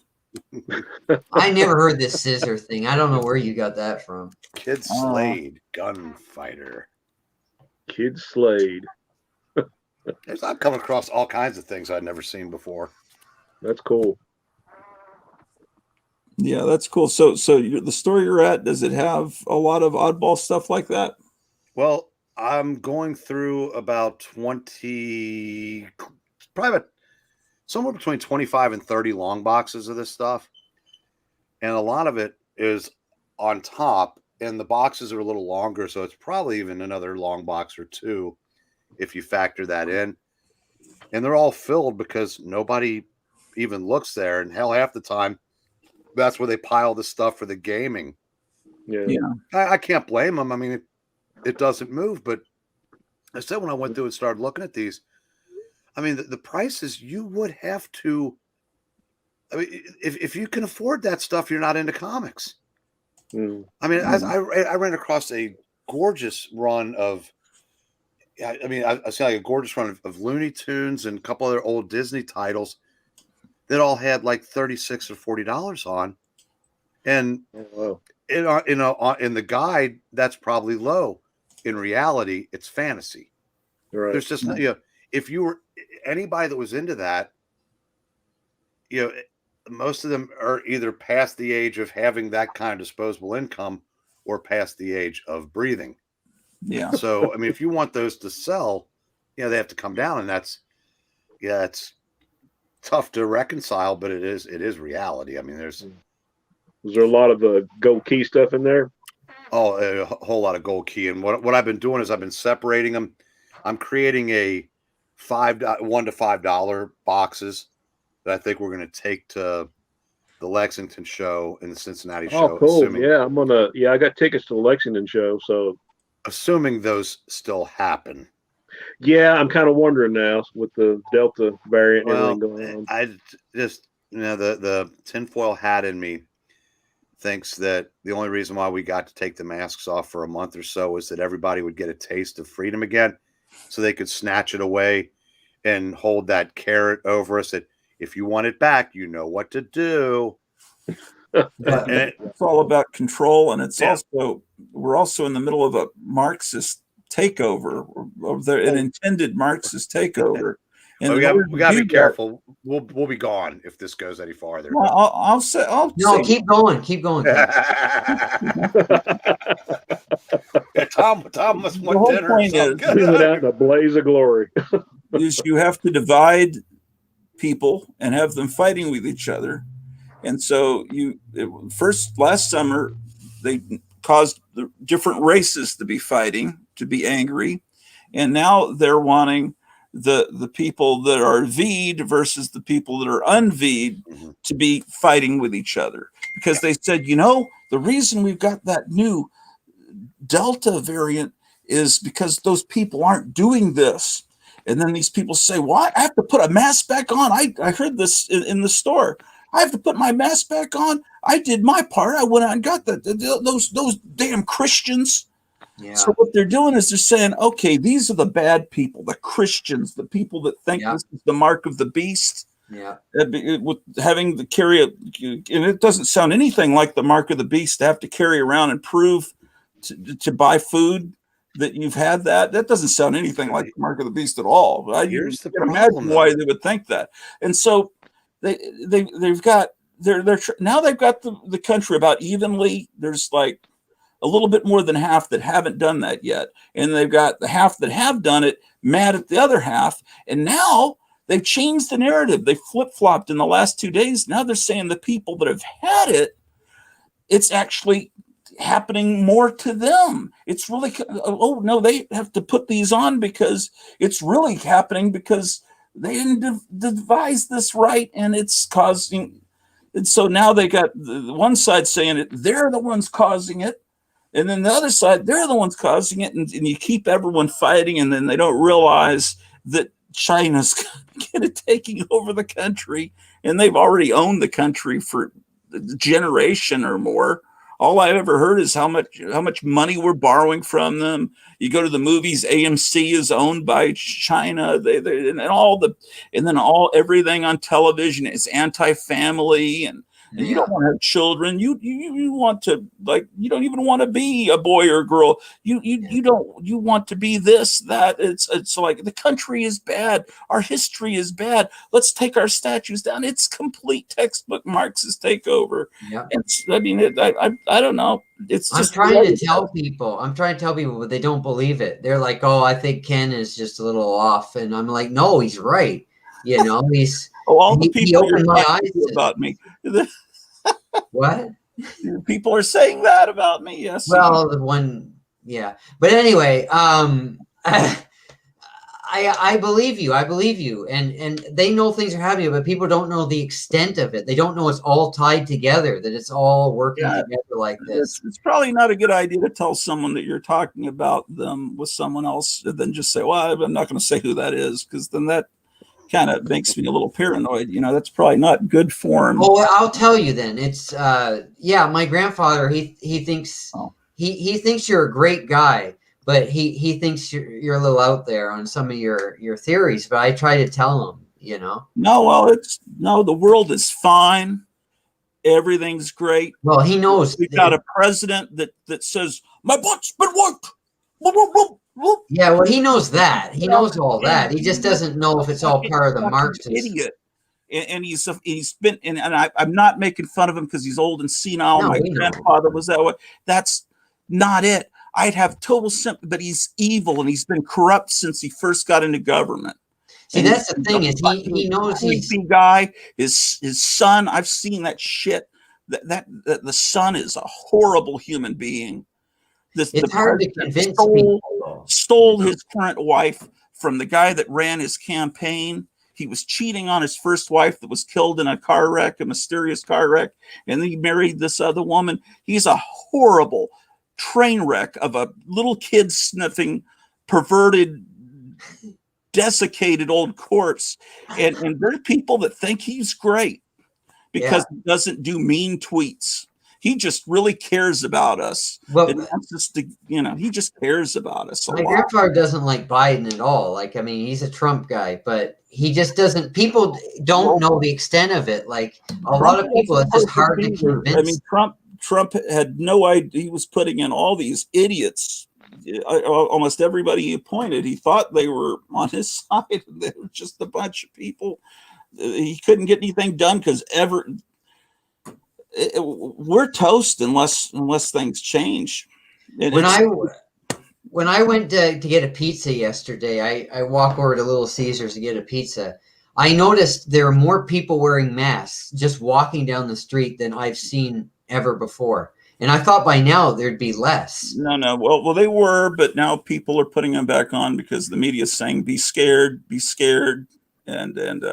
I never heard this scissor thing. I don't know where you got that from. Kid Slade, gunfighter. Kid Slade. I'm coming across all kinds of things I'd never seen before. That's cool. Yeah, that's cool. So the store you're at, does it have a lot of oddball stuff like that? Well, I'm going through about 20, probably somewhere between 25 and 30 long boxes of this stuff. And a lot of it is on top, and the boxes are a little longer, so it's probably even another long box or two if you factor that in. And they're all filled because nobody even looks there. And hell, half the time, that's where they pile the stuff for the gaming. Yeah. I can't blame them. I mean, it doesn't move. But I said when I went through and started looking at these, I mean, the prices, you would have to, I mean, if you can afford that stuff, you're not into comics. I mean, I ran across a gorgeous run of, I mean, I see like a gorgeous run of Looney Tunes and a couple other old Disney titles that all had like $36 or $40 on, and in the guide that's probably low. In reality, it's fantasy. Right. There's just if you were anybody that was into that, you know, most of them are either past the age of having that kind of disposable income or past the age of breathing. Yeah. So, I mean, if you want those to sell, you know, they have to come down, and it's tough to reconcile, but it is reality. I mean, Was there a lot of gold key stuff in there? Oh, a whole lot of gold key. And what I've been doing is I've been separating them. I'm creating a $1 to $5 boxes that I think we're going to take to the Lexington show and the Cincinnati show. Oh, cool. I got tickets to the Lexington show. So assuming those still happen. Yeah, I'm kind of wondering now with the Delta variant and everything going on. I just, the tinfoil hat in me thinks that the only reason why we got to take the masks off for a month or so is that everybody would get a taste of freedom again, so they could snatch it away and hold that carrot over us that if you want it back, you know what to do. It's all about control, and it's also, we're also in the middle of a Marxist takeover, of an intended Marxist takeover. And we got to be careful. We'll be gone if this goes any farther. Well, I'll say. Keep going. Tom must want dinner. Point is, we went out in a blaze of glory. is you have to divide people and have them fighting with each other. And so last summer, they caused the different races to be fighting, to be angry. And now they're wanting the people that are V'd versus the people that are un-V'd to be fighting with each other. Because they said, the reason we've got that new Delta variant is because those people aren't doing this. And then these people say, well, I have to put a mask back on. I heard this in the store. I have to put my mask back on. I did my part. I went out and got those damn Christians. Yeah. So what they're doing is they're saying, okay, these are the bad people, the Christians, the people that think this is the mark of the beast. Yeah. With having to carry and it doesn't sound anything like the mark of the beast to have to carry around and prove to buy food that you've had that. That doesn't sound anything like the mark of the beast at all. You can imagine why they would think that. And so they've got now they've got the country about evenly. There's like a little bit more than half that haven't done that yet. And they've got the half that have done it mad at the other half. And now they've changed the narrative. They flip-flopped in the last 2 days. Now they're saying the people that have had it, it's actually happening more to them. It's really, oh no, they have to put these on because it's really happening because they didn't devise this right, and it's causing. And so now they got the one side saying it, they're the ones causing it. And then the other side, they're the ones causing it. And you keep everyone fighting, and then they don't realize that China's kind of taking over the country, and they've already owned the country for a generation or more. All I've ever heard is how much money we're borrowing from them. You go to the movies, AMC is owned by China. Everything on television is anti-family, and you don't want to have children. You want to, like, you don't even want to be a boy or a girl. You want to be this, that. It's like the country is bad. Our history is bad. Let's take our statues down. It's complete textbook Marxist takeover. Yeah. I don't know. It's just I'm trying to tell people, but they don't believe it. They're like, oh, I think Ken is just a little off. And I'm like, no, he's right. He's all the people opened my eyes about me. What? People are saying that about me. Yes. Well, but anyway, I believe you. And they know things are happening, but people don't know the extent of it. They don't know it's all tied together, that it's all working together like this. It's probably not a good idea to tell someone that you're talking about them with someone else and then just say, well, I'm not going to say who that is, because then that kind of makes me a little paranoid. That's probably not good form. Oh, I'll tell you then. It's my grandfather, he thinks he thinks you're a great guy, but he thinks you're a little out there on some of your theories. But I try to tell him, No, the world is fine. Everything's great. Well, he knows. We've got a president that says, my butt's been worked. Well, Yeah, well, he knows that. He knows all that. He just doesn't know if it's all part of the Marxist. Idiot. And he's been and I'm not making fun of him because he's old and senile. No, My we know. grandfather was that way. That's not it. I'd have total sympathy, but he's evil and he's been corrupt since he first got into government. See, And that's the thing is he knows he's creepy guy. His son. I've seen that shit. That the son is a horrible human being. It's hard to convince people. Stole his current wife from the guy that ran his campaign. He was cheating on his first wife that was killed in a car wreck, a mysterious car wreck, and then he married this other woman. He's a horrible train wreck of a little kid sniffing, perverted, desiccated old corpse. And there are people that think he's great because he doesn't do mean tweets. He just really cares about us. Well, and that's just he just cares about us a my lot. grandfather doesn't like Biden at all. Like, I mean, he's a Trump guy, but he just doesn't. People don't know the extent of it. Like a lot of people, it's just hard to convince. I mean, Trump had no idea. He was putting in all these idiots. Almost everybody he appointed, he thought they were on his side. And they were just a bunch of people. He couldn't get anything done because we're toast unless things change. And when I went to get a pizza yesterday, I walk over to Little Caesars to get a pizza. I noticed there are more people wearing masks just walking down the street than I've seen ever before. And I thought by now there'd be less. No. Well, they were, but now people are putting them back on because the media is saying, be scared, and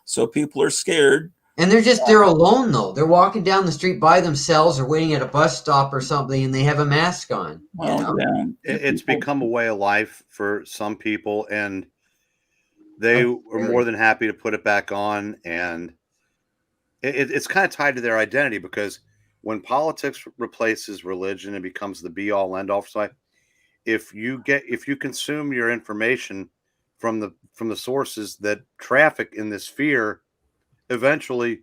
so people are scared. And they're alone though. They're walking down the street by themselves or waiting at a bus stop or something, and they have a mask on. Well, it's become a way of life for some people, and they are more than happy to put it back on. And it's kind of tied to their identity, because when politics replaces religion and becomes the be all end all side, if you consume your information from the sources that traffic in this fear, eventually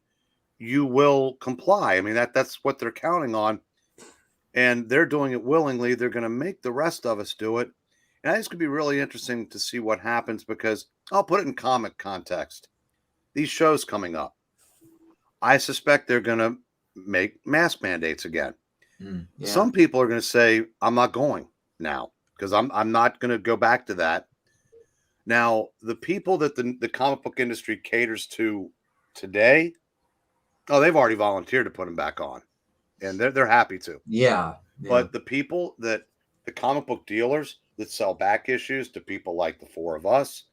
you will comply. I mean, that's what they're counting on, and they're doing it willingly. They're going to make the rest of us do it. And I think it's going to be really interesting to see what happens, because I'll put it in comic context. These shows coming up, I suspect they're going to make mask mandates again. Some people are going to say, I'm not going now because I'm not going to go back to that. Now, the people that the comic book industry caters to today, they've already volunteered to put them back on, and they're happy to. Yeah. But the people the comic book dealers that sell back issues to people like the four of us,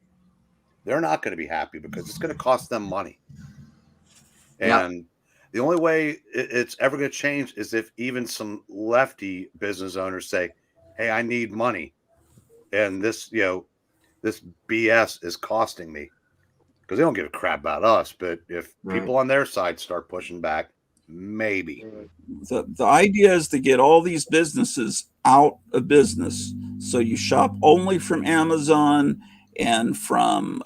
they're not going to be happy because it's going to cost them money. And the only way it's ever going to change is if even some lefty business owners say, hey, I need money, and this BS is costing me. Because they don't give a crap about us, but if people on their side start pushing back, maybe. The idea is to get all these businesses out of business. So you shop only from Amazon and from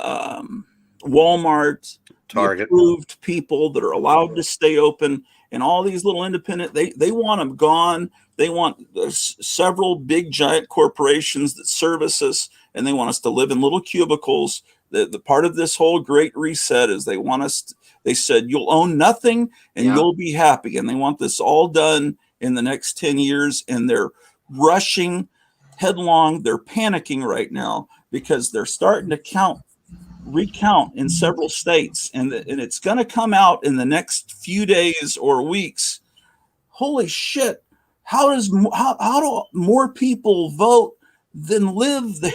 Walmart, Target, approved people that are allowed to stay open, and all these little independent, they want them gone. They want several big giant corporations that service us, and they want us to live in little cubicles. The part of this whole great reset is they want us they said you'll own nothing and you'll be happy, and they want this all done in the next 10 years, and they're rushing headlong. They're panicking right now because they're starting to recount in several states, and it's going to come out in the next few days or weeks. Holy shit, how do more people vote than live there?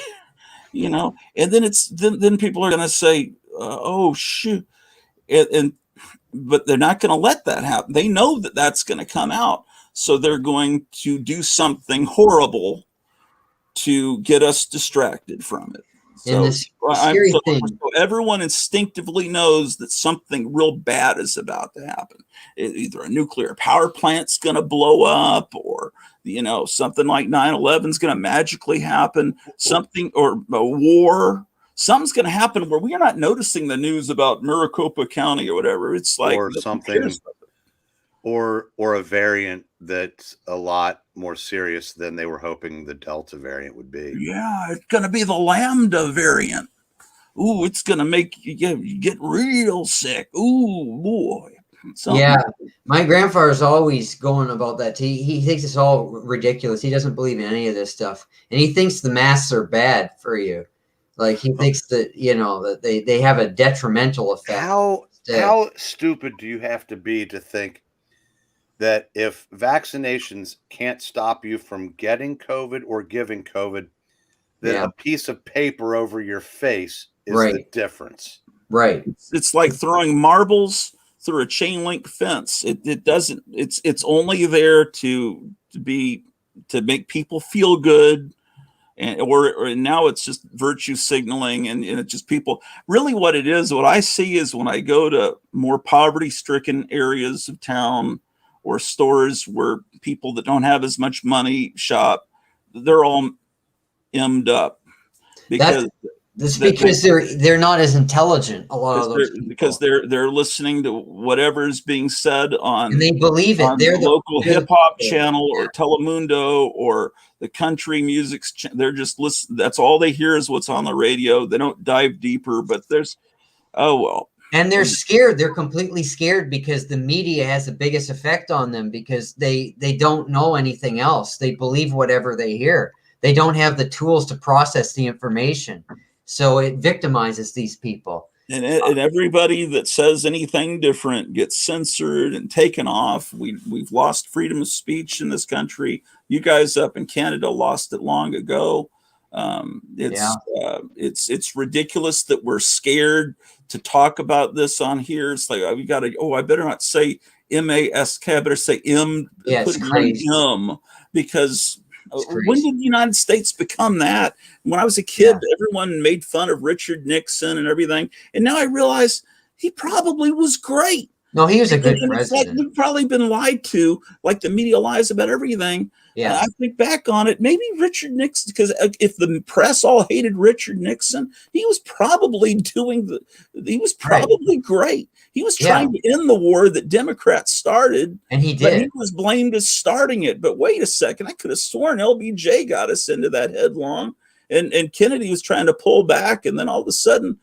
And then people are going to say, oh shoot, but they're not going to let that happen. They know that that's going to come out, so they're going to do something horrible to get us distracted from it. So, so everyone instinctively knows that something real bad is about to happen. Either a nuclear power plant's going to blow up, or something like 9/11 is going to magically happen. Something, or a war. Something's going to happen where we are not noticing the news about Maricopa County or whatever. It's like or something. or a variant that's a lot more serious than they were hoping the Delta variant would be. Yeah, it's going to be the Lambda variant. Ooh, it's going to make you get real sick. Ooh, boy. Something. Yeah, my grandfather's always going about that. He thinks it's all ridiculous. He doesn't believe in any of this stuff, and he thinks the masks are bad for you. Like he thinks that that they have a detrimental effect. How stupid do you have to be to think that if vaccinations can't stop you from getting COVID or giving COVID, that a piece of paper over your face is the difference? Right. It's like throwing marbles through a chain link fence. It doesn't. It's only there to make people feel good, or now it's just virtue signaling, and it's just people. Really, what it is, what I see is when I go to more poverty-stricken areas of town or stores where people that don't have as much money shop, they're all emmed up because. That's because they're not as intelligent. A lot of those people. Because they're listening to whatever is being said on. And they believe it. They're the local hip hop channel or Telemundo or the country music. They're just listening. That's all they hear is what's on the radio. They don't dive deeper. But and they're scared. They're completely scared because the media has the biggest effect on them because they don't know anything else. They believe whatever they hear. They don't have the tools to process the information. So it victimizes these people. And everybody that says anything different gets censored and taken off. We've lost freedom of speech in this country. You guys up in Canada lost it long ago. It's ridiculous that we're scared to talk about this on here. It's like we got to. I better not say MASK. I better say M. Yeah, put M because. When did the United States become that? When I was a kid, everyone made fun of Richard Nixon and everything. And now I realize he probably was great. No, he was a good president. It's like we've probably been lied to, like the media lies about everything. Yeah. I think back on it, maybe Richard Nixon, because if the press all hated Richard Nixon, he was probably great. He was trying to end the war that Democrats started. And he did. But he was blamed as starting it. But wait a second, I could have sworn LBJ got us into that headlong. And Kennedy was trying to pull back. And then all of a sudden,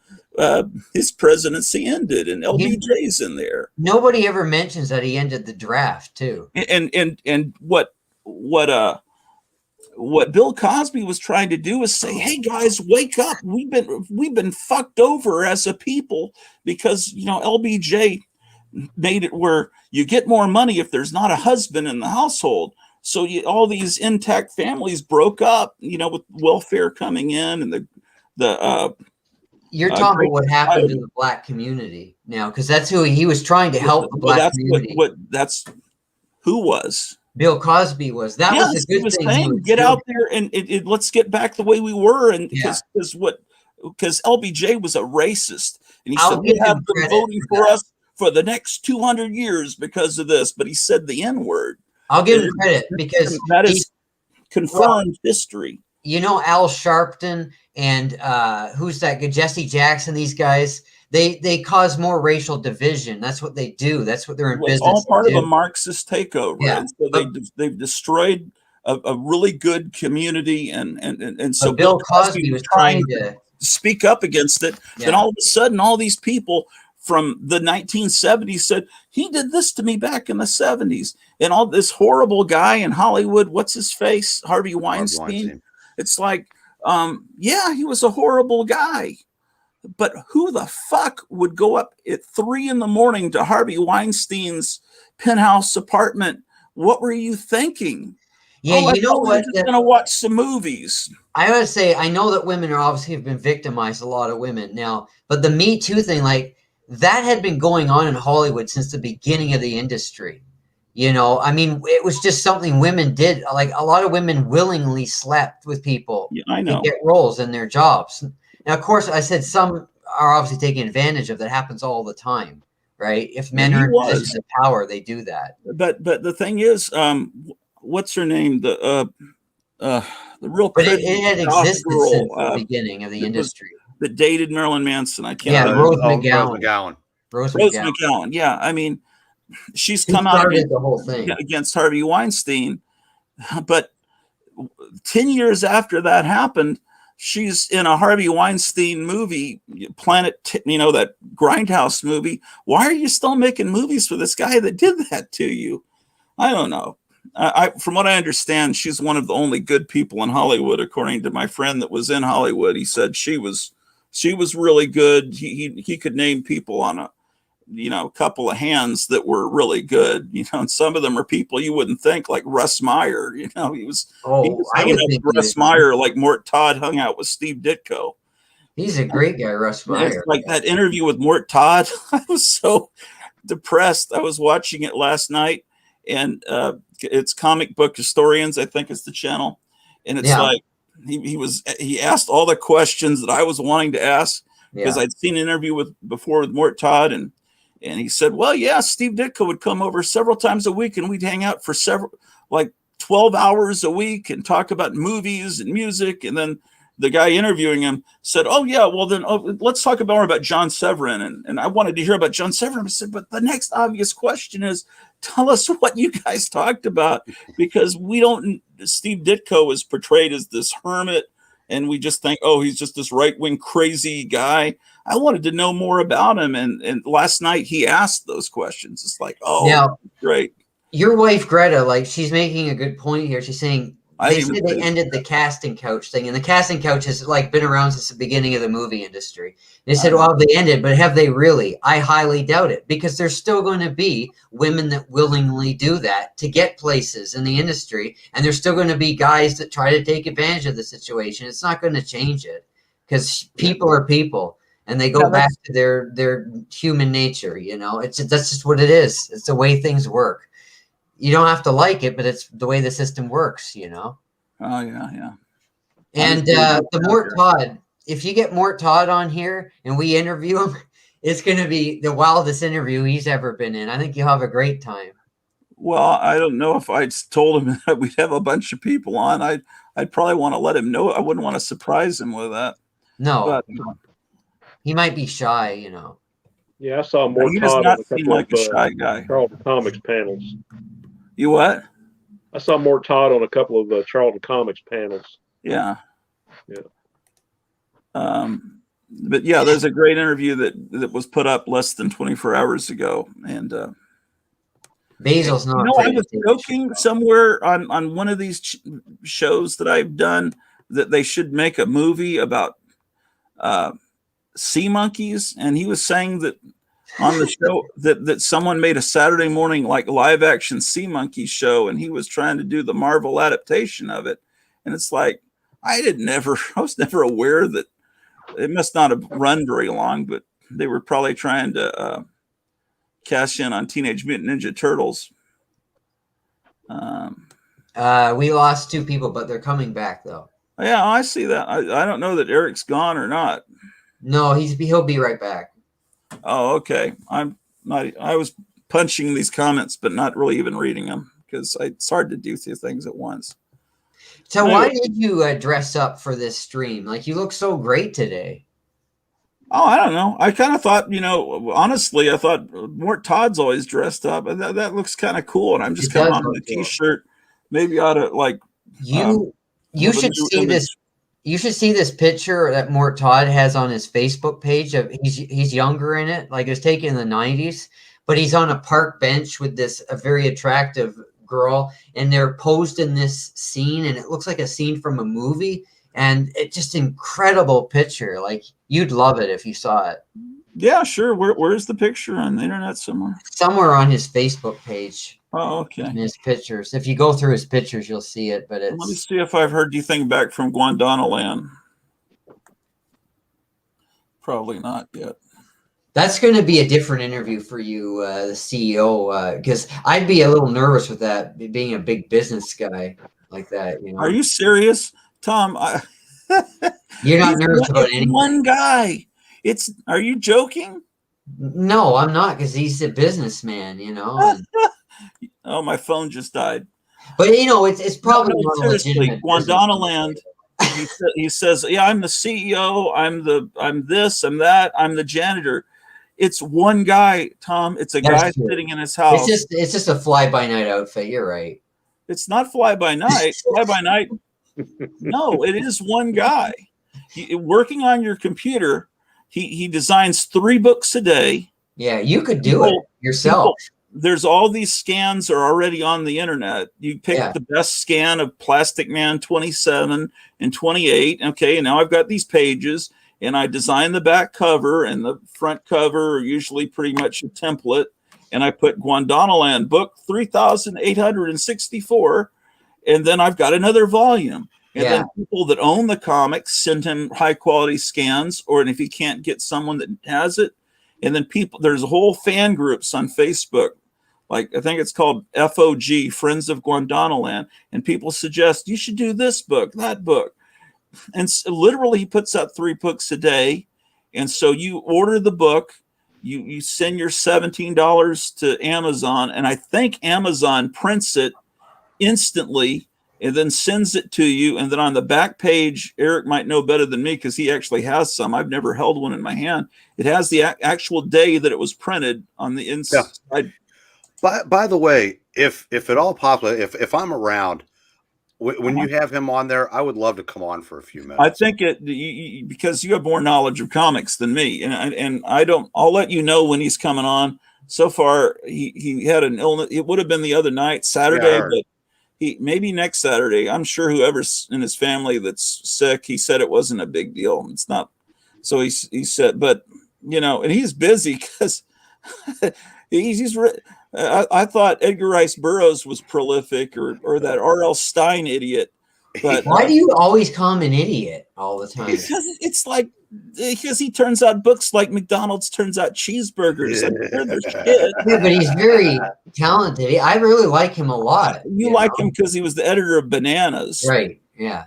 his presidency ended and LBJ's in there. Nobody ever mentions that he ended the draft, too. And what Bill Cosby was trying to do is say, hey guys, wake up. We've been fucked over as a people because LBJ made it where you get more money if there's not a husband in the household. So all these intact families broke up, with welfare coming in and you're talking about what happened to the black community now, because that's who he was trying to help the black community. That's who was. Bill Cosby was. That was a good thing. Get out there and let's get back the way we were. And because LBJ was a racist, and he said we have been voting for us for the next 200 years because of this. But he said the N-word. I'll give him credit because that is confirmed history. Al Sharpton and who's that? Jesse Jackson. These guys. They cause more racial division. That's what they do. That's what they're in business. All part of a Marxist takeover. Yeah. And so they've destroyed a really good community, and so Bill Cosby was trying to speak up against it. Yeah. Then all of a sudden, all these people from the 1970s said he did this to me back in the 70s, and all this horrible guy in Hollywood. What's his face? Harvey Weinstein. It's like, he was a horrible guy. But who the fuck would go up at 3 a.m. to Harvey Weinstein's penthouse apartment? What were you thinking? Yeah, you know what? I'm going to watch some movies. I gotta say, I know that women have been victimized, a lot of women now, but the Me Too thing, like that had been going on in Hollywood since the beginning of the industry. It was just something women did. Like a lot of women willingly slept with people to get roles in their jobs. Now, of course, I said some are obviously taking advantage of that. Happens all the time, right? If men are in positions of power, they do that. But the thing is, what's her name? The real. But it had existed since the beginning of the industry. That dated Marilyn Manson. I can't. Yeah, Rose McGowan. Rose McGowan. Yeah, she's She come out started the whole thing. against Harvey Weinstein. But 10 years after that happened, she's in a Harvey Weinstein movie, that Grindhouse movie. Why are you still making movies for this guy that did that to you? I don't know. From what I understand, she's one of the only good people in Hollywood, according to my friend that was in Hollywood. He said she was really good. He could name people on a couple of hands that were really good, and some of them are people you wouldn't think, like Russ Meyer. He was hanging out with Russ Meyer like Mort Todd hung out with Steve Ditko. He's a great guy, Russ Meyer. It's like that interview with Mort Todd. I was so depressed. I was watching it last night, and it's Comic Book Historians, I think is the channel, and it's like he asked all the questions that I was wanting to ask because I'd seen an interview before with Mort Todd, and he said, well, yeah, Steve Ditko would come over several times a week and we'd hang out for 12 hours a week and talk about movies and music. And then the guy interviewing him said, oh, yeah, well, then let's talk more about John Severin. And I wanted to hear about John Severin. I said, but the next obvious question is, tell us what you guys talked about, because Steve Ditko is portrayed as this hermit. And we just think, oh, he's just this right-wing crazy guy. I wanted to know more about him. And last night he asked those questions. It's like, oh, now, great. Your wife, Greta, she's making a good point here. She's saying they said they ended the casting couch thing. And the casting couch has been around since the beginning of the movie industry. They said, well, they ended, but have they really? I highly doubt it, because there's still going to be women that willingly do that to get places in the industry. And there's still going to be guys that try to take advantage of the situation. It's not going to change it, because people are people and they go back to their human nature. That's just what it is. It's the way things work. You don't have to like it, but it's the way the system works, Oh, yeah. And the Mort Todd, if you get Mort Todd on here and we interview him, it's going to be the wildest interview he's ever been in. I think you'll have a great time. Well, I don't know if I'd told him that we'd have a bunch of people on. I'd probably want to let him know. I wouldn't want to surprise him with that. No, but he might be shy, Yeah, I saw Mort he does Todd not on seem like a shy guy. Charlton Comics panels. You what? I saw Mort Todd on a couple of Charlton Comics panels. Yeah. But yeah, there's a great interview that was put up less than 24 hours ago, and Basil's not. I was joking somewhere on one of these shows that I've done that they should make a movie about sea monkeys, and he was saying that on the show that someone made a Saturday morning live action sea monkey show, and he was trying to do the Marvel adaptation of it, and it's like I was never aware that it must not have run very long, but they were probably trying to cash in on Teenage Mutant Ninja Turtles. We lost 2 people, but they're coming back though. Yeah, I see that. I don't know that Eric's gone or not. No, he'll be right back. Oh, okay. I was punching these comments, but not really even reading them because it's hard to do 2 things at once. So why did you dress up for this stream? You look so great today. Oh, I don't know. I kind of thought, honestly, I thought Mort Todd's always dressed up. That looks kind of cool. And I'm just kind of on the t-shirt. Maybe I ought to you should see this. You should see this picture that Mort Todd has on his Facebook page. He's younger in it. It was taken in the 90s, but he's on a park bench with a very attractive girl, and they're posed in this scene, and it looks like a scene from a movie, and it's just incredible picture. You'd love it if you saw it. Yeah, sure. Where's the picture on the internet somewhere? Somewhere on his Facebook page. Oh, okay. In his pictures. If you go through his pictures, you'll see it. But let me see if I've heard anything back from Guandanaland. Probably not yet. That's going to be a different interview for you, the CEO, because I'd be a little nervous with that, being a big business guy like that. Are you serious, Tom? You're not nervous about anything. One guy. Are you joking? No, I'm not, because he's a businessman, Oh, my phone just died. But it's probably not seriously. Guandanaland. He says, "Yeah, I'm the CEO. I'm this. I'm that. I'm the janitor." It's one guy, Tom. It's a That's guy true. sitting in his house. It's just a fly by night outfit. You're right. It's not fly by night. Fly by night. No, it is one guy working on your computer. He designs 3 books a day. Yeah, you could do it yourself. There's all these scans are already on the internet. You pick the best scan of Plastic Man 27 and 28. Okay, and now I've got these pages, and I design the back cover, and the front cover are usually pretty much a template. And I put Gondwanaland book 3,864, and then I've got another volume. And then people that own the comics send him high quality scans, or if he can't get someone that has it, and then there's a whole fan groups on Facebook, like I think it's called FOG, Friends of Gondwanaland, and people suggest you should do this book, that book, and literally he puts out 3 books a day, and so you order the book. You send your $17 to Amazon, and I think Amazon prints it instantly and then sends it to you. And then on the back page, Eric might know better than me because he actually has some. I've never held one in my hand. It has the actual day that it was printed on the inside. Yeah. By the way, if at all possible, if I'm around, when you have him on there, I would love to come on for a few minutes. I think because you have more knowledge of comics than me, and I don't. I'll let you know when he's coming on. So far, he had an illness. It would have been the other night, Saturday, but maybe next Saturday. I'm sure whoever's in his family that's sick, he said it wasn't a big deal. It's not. So he said, but and he's busy because he's. I thought Edgar Rice Burroughs was prolific, or that R.L. Stein idiot. But why do you always call him an idiot all the time? Because he turns out books like McDonald's turns out cheeseburgers. Yeah, but he's very talented. I really like him a lot. You like him because he was the editor of Bananas, right? Yeah.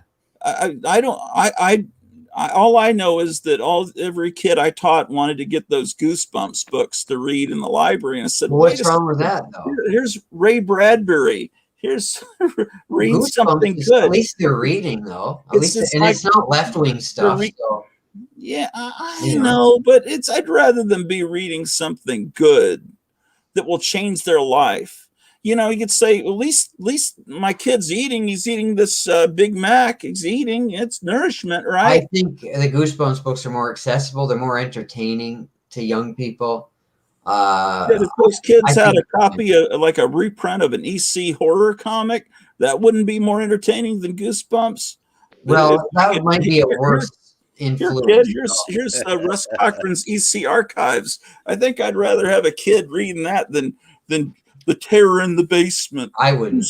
All I know is that every kid I taught wanted to get those Goosebumps books to read in the library, and I said, "What's wrong with that, though?" Here's Ray Bradbury. Here's read Goosebumps something is, good. At least they're reading, though. At least, and it's not left-wing stuff. So. Yeah, I know, but I'd rather them be reading something good that will change their life. You could say, at least my kid's eating. He's eating this Big Mac. He's eating. It's nourishment, right? I think the Goosebumps books are more accessible. They're more entertaining to young people. If those kids had a copy of like a reprint of an EC horror comic, that wouldn't be more entertaining than Goosebumps. Well, that might be a worse influence. Here's Russ Cochran's EC Archives. I think I'd rather have a kid reading that than The Terror in the Basement. I wouldn't.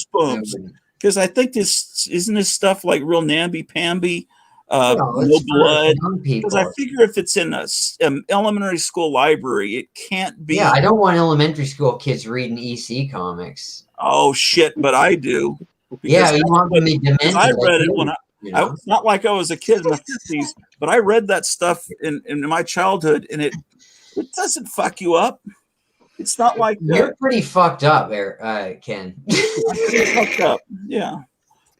Because I think isn't this stuff like real namby-pamby, no blood. Because I figure if it's in an elementary school library, it can't be. Yeah, I don't want elementary school kids reading EC comics. Oh shit, but I do. Yeah, you want them to be demented. I read it when it's not like I was a kid in the 50s, but I read that stuff in my childhood, and it doesn't fuck you up. It's not like you're pretty fucked up, Ken. I'm fucked up. Yeah.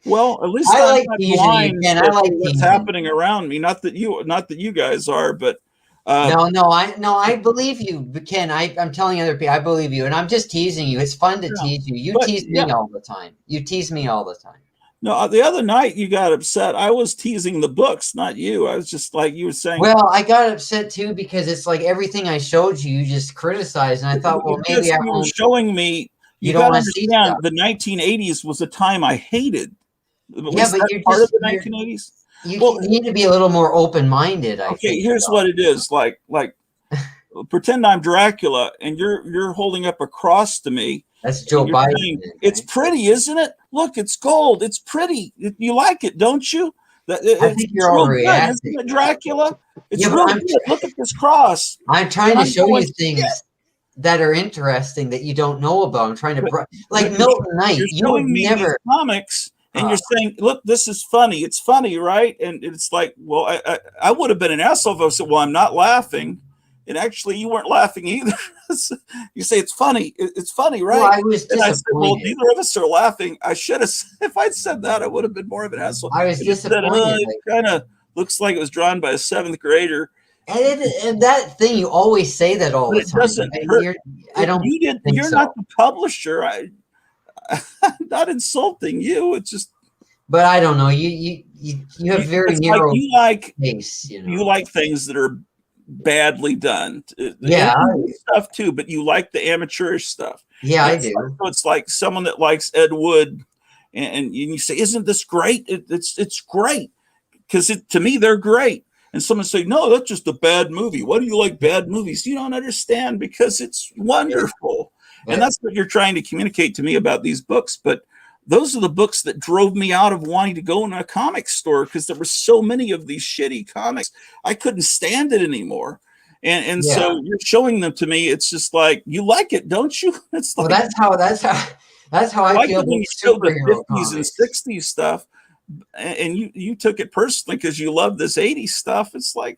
Well, at least I like blind Ken. I like what's happening around me. Not that you guys are, but I believe you, Ken. I'm telling other people, I believe you, and I'm just teasing you. It's fun to tease you. You tease me all the time. You tease me all the time. No, the other night you got upset. I was teasing the books, not you. I was just like you were saying. Well, I got upset too because it's like everything I showed you, you just criticized, and I thought, well, maybe you were showing me. You don't understand. The 1980s was a time I hated. Yeah, but you're part of the 1980s. You need to be a little more open-minded. I think. Here's what it is. Like pretend I'm Dracula, and you're holding up a cross to me. That's Joe Biden. Saying, it's pretty, isn't it? Look, it's gold. It's pretty. You like it, don't you? I think you're overreacting. Isn't it, Dracula? It's real good. Look at this cross. I'm trying to show you things that are interesting that you don't know about. I'm trying to like Milton Knight. You would never comics. And you're saying, look, this is funny. It's funny, right? And it's like, well, I would have been an asshole if I said, well, I'm not laughing. And actually, you weren't laughing either. You say it's funny. It's funny, right? Well, I was disappointed. And I said, well, neither of us are laughing. I should have. If I'd said that, I would have been more of an asshole. I was disappointed. It kind of looks like it was drawn by a 7th grader. And that thing, you always say that all But the it time. doesn't hurt. I don't think You're so. not the publisher. I'm not insulting you. It's just. But I don't know. You have very It's narrow like you like taste. You know. you like things that are badly done. Yeah, stuff too. But you like the amateurish stuff. Yeah, I It's do. like, so it's like someone that likes Ed Wood, and you say, "Isn't this great?" It's great because to me they're great. And someone say, "No, that's just a bad movie. Why do you like bad movies?" You don't understand because it's wonderful. Yeah. And that's what you're trying to communicate to me about these books. But those are the books that drove me out of wanting to go in a comic store because there were so many of these shitty comics. I couldn't stand it anymore. And so you're showing them to me. It's just like, you like it, don't you? It's like, well, that's how I feel when about you show the superhero 50s and comics. 60s stuff, and you took it personally because you love this 80s stuff. It's like,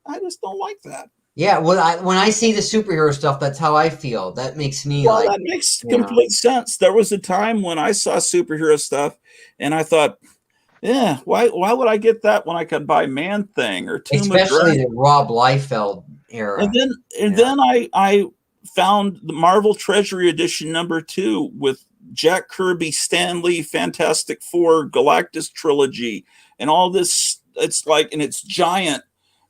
I just don't like that. Yeah, well, when I see the superhero stuff, that's how I feel. That makes me Well, like. that makes complete sense. There was a time when I saw superhero stuff, and I thought, yeah, why would I get that when I could buy Man Thing or Tomb of Especially Dragons? the Rob Liefeld era. And then I found the Marvel Treasury Edition #2 with Jack Kirby, Stan Lee, Fantastic Four, Galactus trilogy, and all this. It's like, and it's giant,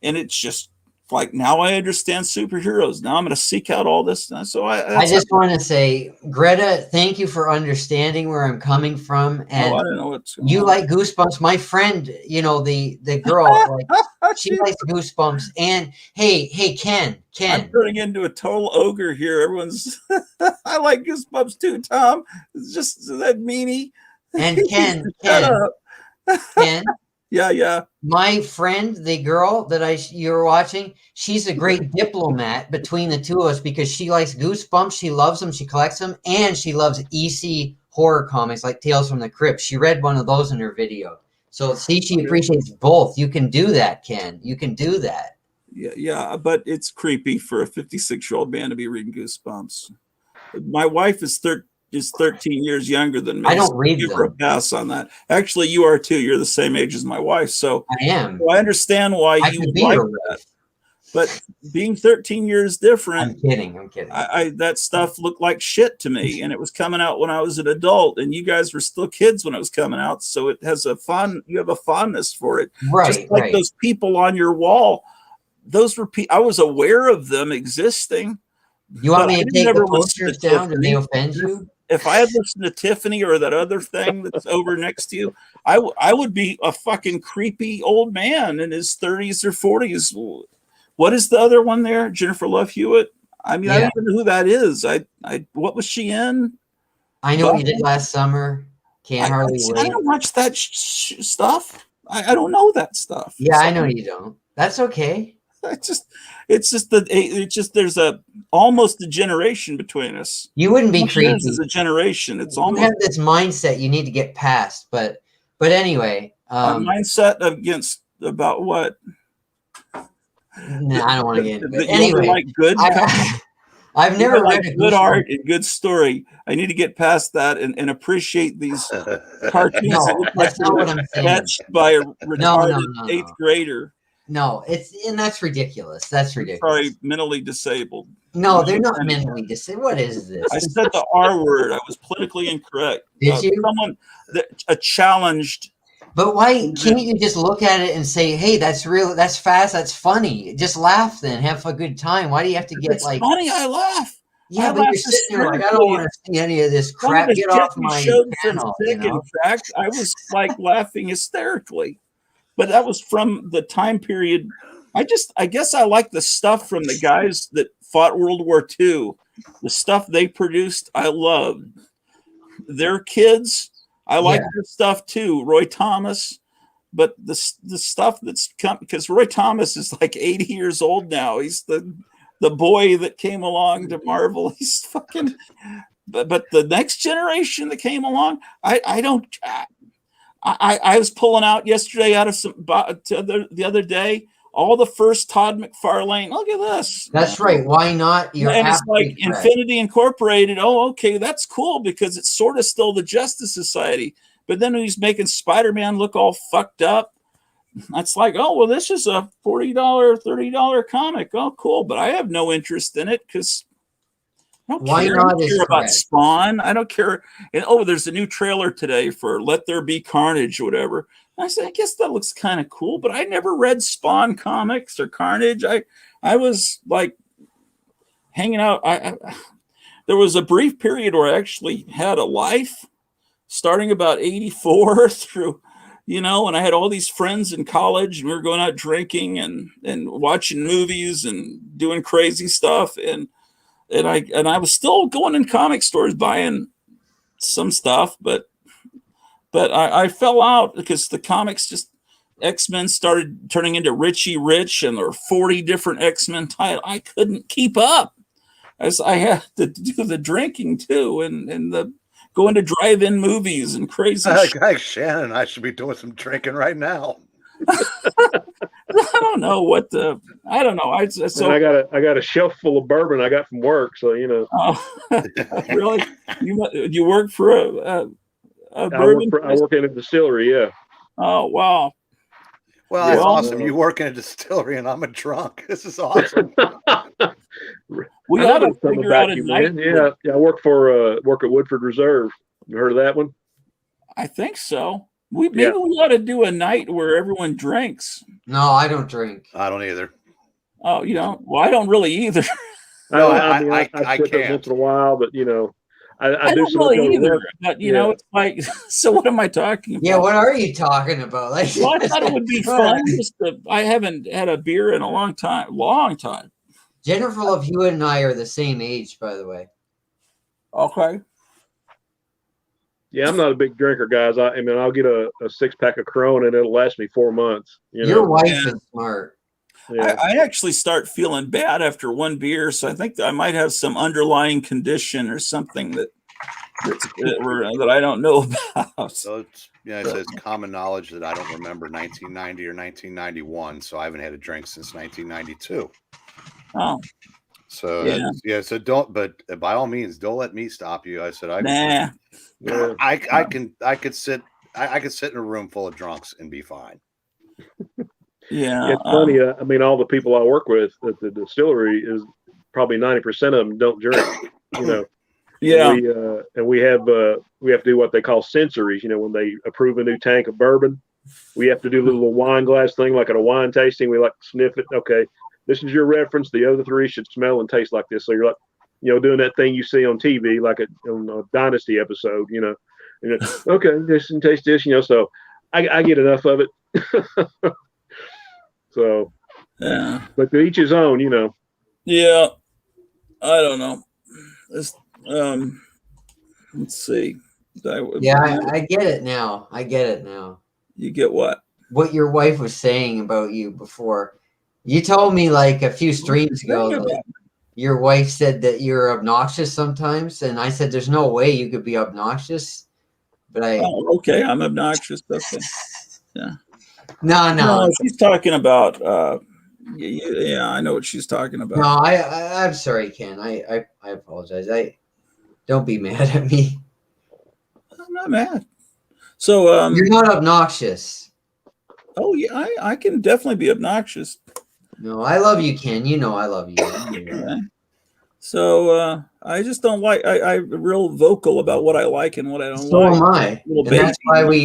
and it's just like, now I understand superheroes. Now I'm going to seek out all this. So I just want to say, Greta, thank you for understanding where I'm coming from. And I don't know what's going you on. like Goosebumps. My friend, the girl, like, she likes Goosebumps. And hey, Ken. I'm turning into a total ogre here. Everyone's, I like Goosebumps too, Tom. It's just that meanie. And Ken, Ken. Yeah. My friend, the girl that you're watching, she's a great diplomat between the two of us because she likes Goosebumps, she loves them, she collects them, and she loves EC horror comics like Tales from the Crypt. She read one of those in her video. So see, she appreciates both. You can do that, Ken. You can do that. Yeah, but it's creepy for a 56-year-old man to be reading Goosebumps. My wife is 13 years younger than me. I don't read give her a pass on that. Actually, you are too. You're the same age as my wife, so I am. So I understand why you like that. But being 13 years different. I'm kidding. I that stuff looked like shit to me, and it was coming out when I was an adult, and you guys were still kids when it was coming out. So it has you have a fondness for it, right? Just like those people on your wall. Those were I was aware of them existing. You want me to take the posters down? Did they offend you? If I had listened to Tiffany or that other thing that's over next to you, I would be a fucking creepy old man in his 30s or 40s. What is the other one there? Jennifer Love Hewitt? I mean, I don't even know who that is. What was she in? I know what you did last summer. Can't hardly wait. I don't watch that stuff. I don't know that stuff. Yeah, I know you don't. That's okay. It's just there's almost a generation between us. You wouldn't be creepy. It's a generation. It's almost. You have this mindset you need to get past, but anyway. Mindset against about what? Nah, I don't want to get into it. Anyway, like good. I've never read like good art and good story. I need to get past that and appreciate these cartoons. No, that's not what I'm saying. Sketched by a retarded 8th grader. No, that's ridiculous. That's ridiculous. Sorry, mentally disabled. No, they're not mentally disabled. What is this? I said the R word. I was politically incorrect. Did you? Someone challenged. But why can't you just look at it and say, "Hey, that's real. That's fast. That's funny." Just laugh then. Have a good time. Why do you have to get it's funny? I laugh. Yeah, but you're sitting there like, I don't want to see any of this crap. Get off my channel. In fact, I was like laughing hysterically. But that was from the time period. I guess I like the stuff from the guys that fought World War II. The stuff they produced, I loved. Their kids, I like their stuff too. Roy Thomas. But the stuff that's come, because Roy Thomas is like 80 years old now. He's the boy that came along to Marvel. He's fucking. But the next generation that came along, I don't. I was pulling out yesterday out of the other day all the first Todd McFarlane. Look at this. That's right. Why not? And it's like Infinity Incorporated. Oh, okay, that's cool because it's sort of still the Justice Society. But then when he's making Spider-Man look all fucked up, it's like, oh, well, this is a $40, $30 comic. Oh, cool. But I have no interest in it because I don't Why care. not I don't is care about correct. Spawn. I don't care. And oh, there's a new trailer today for Let There Be Carnage or whatever. And I said, I guess that looks kind of cool, but I never read Spawn comics or Carnage. I was like hanging out. There was a brief period where I actually had a life, starting about 84 through, and I had all these friends in college, and we were going out drinking and watching movies and doing crazy stuff. And I was still going in comic stores buying some stuff, but I fell out because the comics X-Men started turning into Richie Rich, and there were 40 different X-Men titles. I couldn't keep up, as I had to do the drinking too, and the going to drive-in movies and crazy shit. Shannon and I should be doing some drinking right now. I don't know. So I got a shelf full of bourbon I got from work. So Oh, really? You work for a bourbon? I work in a distillery. Yeah. Oh wow. Well, that's awesome. You work in a distillery and I'm a drunk. This is awesome. We ought to figure out a night. Yeah, I work at Woodford Reserve. You heard of that one? I think so. Maybe we ought to do a night where everyone drinks. No, I don't drink. I don't either. Oh, Well, I don't really either. No, I can't once in a while, but I do don't some really either. work. But it's like, so what am I talking about? Yeah, what are you talking about? Like, well, I thought it would be fun. I haven't had a beer in a long time. Jennifer Love Hewitt and I are the same age, by the way. Okay. Yeah, I'm not a big drinker, guys. I'll get a 6-pack of Corona and it'll last me 4 months. Your wife is smart. Yeah. I actually start feeling bad after one beer, so I think that I might have some underlying condition or something that I don't know about. So it's common knowledge that I don't remember 1990 or 1991, so I haven't had a drink since 1992. Oh. So so don't. But by all means, don't let me stop you. I said nah. I could sit in a room full of drunks and be fine. Yeah, it's funny. All the people I work with at the distillery is probably 90% of them don't drink. Yeah. And we have to do what they call sensories. When they approve a new tank of bourbon, we have to do the little wine glass thing, like at a wine tasting. We like sniff it. Okay, this is your reference. The other three should smell and taste like this. So you're like, doing that thing you see on TV, like on a Dynasty episode. Okay, this and taste this. So I get enough of it. So, yeah. But to each his own. Yeah, I don't know. Let's see. I get it now. You get what? What your wife was saying about you before. You told me like a few streams ago that your wife said that you're obnoxious sometimes, and I said there's no way you could be obnoxious. But okay, I'm obnoxious. Okay. Yeah. No. She's talking about. Yeah, I know what she's talking about. No, I'm sorry, Ken. I apologize. Don't be mad at me. I'm not mad. So you're not obnoxious. Oh yeah, I can definitely be obnoxious. No, I love you, Ken. I love you. Okay. So I just don't like. I'm real vocal about what I like and what I don't like. So am I. And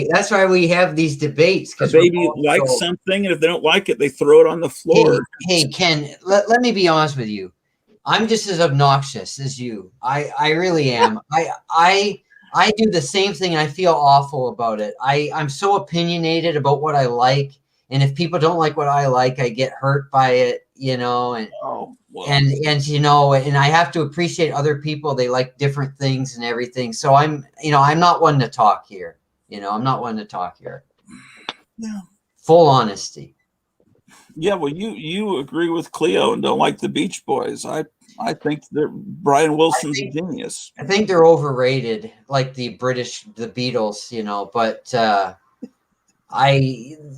that's why we have these debates. A baby likes something, and if they don't like it, they throw it on the floor. Hey Ken, let me be honest with you. I'm just as obnoxious as you. I really am. I do the same thing. I feel awful about it. I'm so opinionated about what I like, and if people don't like what I like, I get hurt by it. And and I have to appreciate other people. They like different things and everything. So I'm not one to talk here. I'm not one to talk here. Yeah. Full honesty. Yeah, well, you agree with Cleo and don't like the Beach Boys. I think that Brian Wilson's a genius. I think they're overrated, like the Beatles, but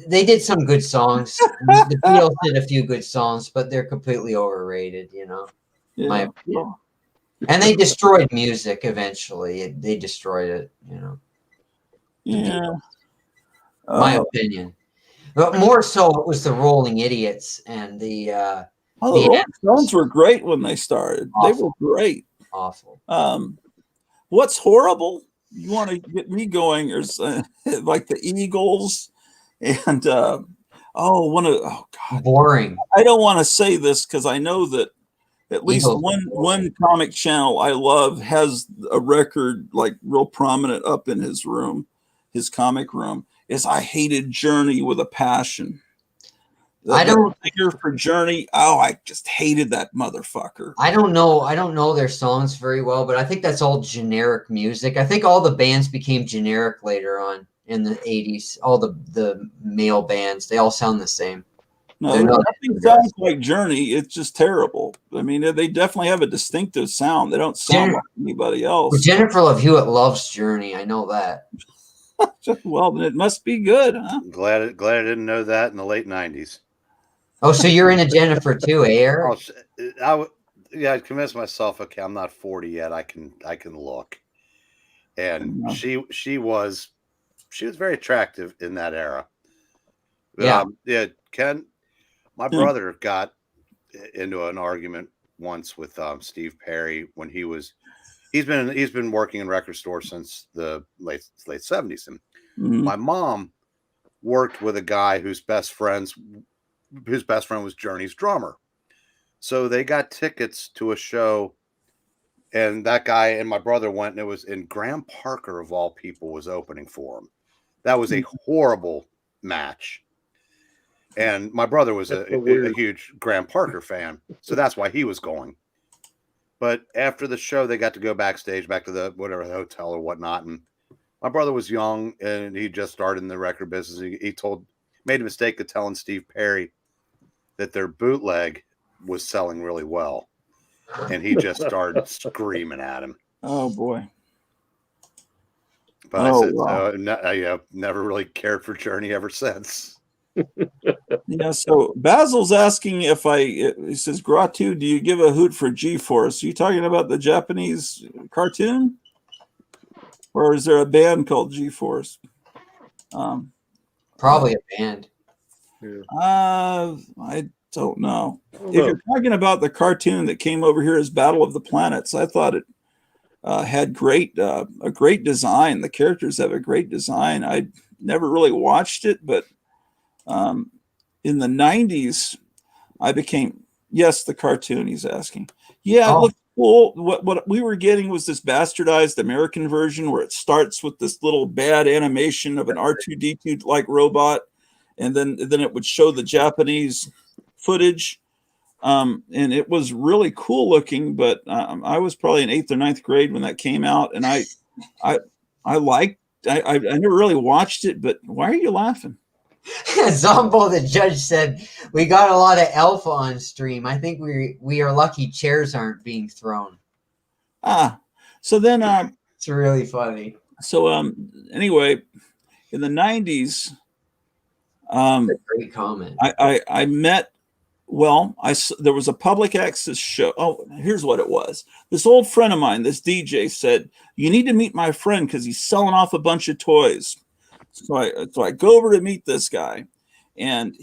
they did some good songs. The Beatles did a few good songs, but they're completely overrated, my opinion. And they destroyed music eventually. They destroyed it, Yeah. My opinion. But more so, it was the Rolling Idiots and the. The Rolling Stones were great when they started. Awful. They were great. Awful. What's horrible? You want to get me going? There's like the Eagles, and God, boring. I don't want to say this because I know that at least Eagles one comic channel I love has a record like real prominent up in his room, his comic room. Is I hated Journey with a passion. I don't singer for Journey. Oh, I just hated that motherfucker. I don't know their songs very well, but I think that's all generic music. I think all the bands became generic later on in the 80s. All the male bands, they all sound the same. No, nothing sounds like Journey. It's just terrible. I mean, they definitely have a distinctive sound. They don't sound like anybody else. Well, Jennifer Love Hewitt loves Journey. I know that. Well, then it must be good, huh? Glad I didn't know that in the late 90s. Oh, so you're into Jennifer too, Eric? I'd convince myself, okay, I'm not 40 yet. I can look. And she was very attractive in that era. Yeah. Ken, my brother got into an argument once with Steve Perry when he's been working in record stores since the late 70s. And my mom worked with a guy whose best friend was Journey's drummer. So they got tickets to a show, and that guy and my brother went, and it was in Graham Parker, of all people, was opening for him. That was a horrible match. And my brother was a huge Graham Parker fan, so that's why he was going. But after the show, they got to go backstage, back to the hotel or whatnot. And my brother was young, and he just started in the record business. He made a mistake of telling Steve Perry that their bootleg was selling really well, and he just started screaming at him. Oh boy! But I said, I never really cared for Journey ever since. Yeah. So Basil's asking he says, Gratu, do you give a hoot for G-Force? Are you talking about the Japanese cartoon, or is there a band called G-Force? Probably a band. I don't know. If you're talking about the cartoon that came over here as Battle of the Planets, I thought it had a great design. The characters have a great design. I never really watched it, but in the 90s, the cartoon he's asking. Yeah, it looked cool. What we were getting was this bastardized American version where it starts with this little bad animation of an R2-D2 like robot, and then it would show the Japanese footage, and it was really cool looking. But I was probably in 8th or 9th grade when that came out, and I never really watched it. But why are you laughing? Zombo the Judge said we got a lot of alpha on stream. I think we are lucky chairs aren't being thrown. So then it's really funny. So anyway, in the 90s, that's a great comment. I met. There was a public access show. Oh, here's what it was. This old friend of mine, this DJ, said, "You need to meet my friend because he's selling off a bunch of toys." So I go over to meet this guy, and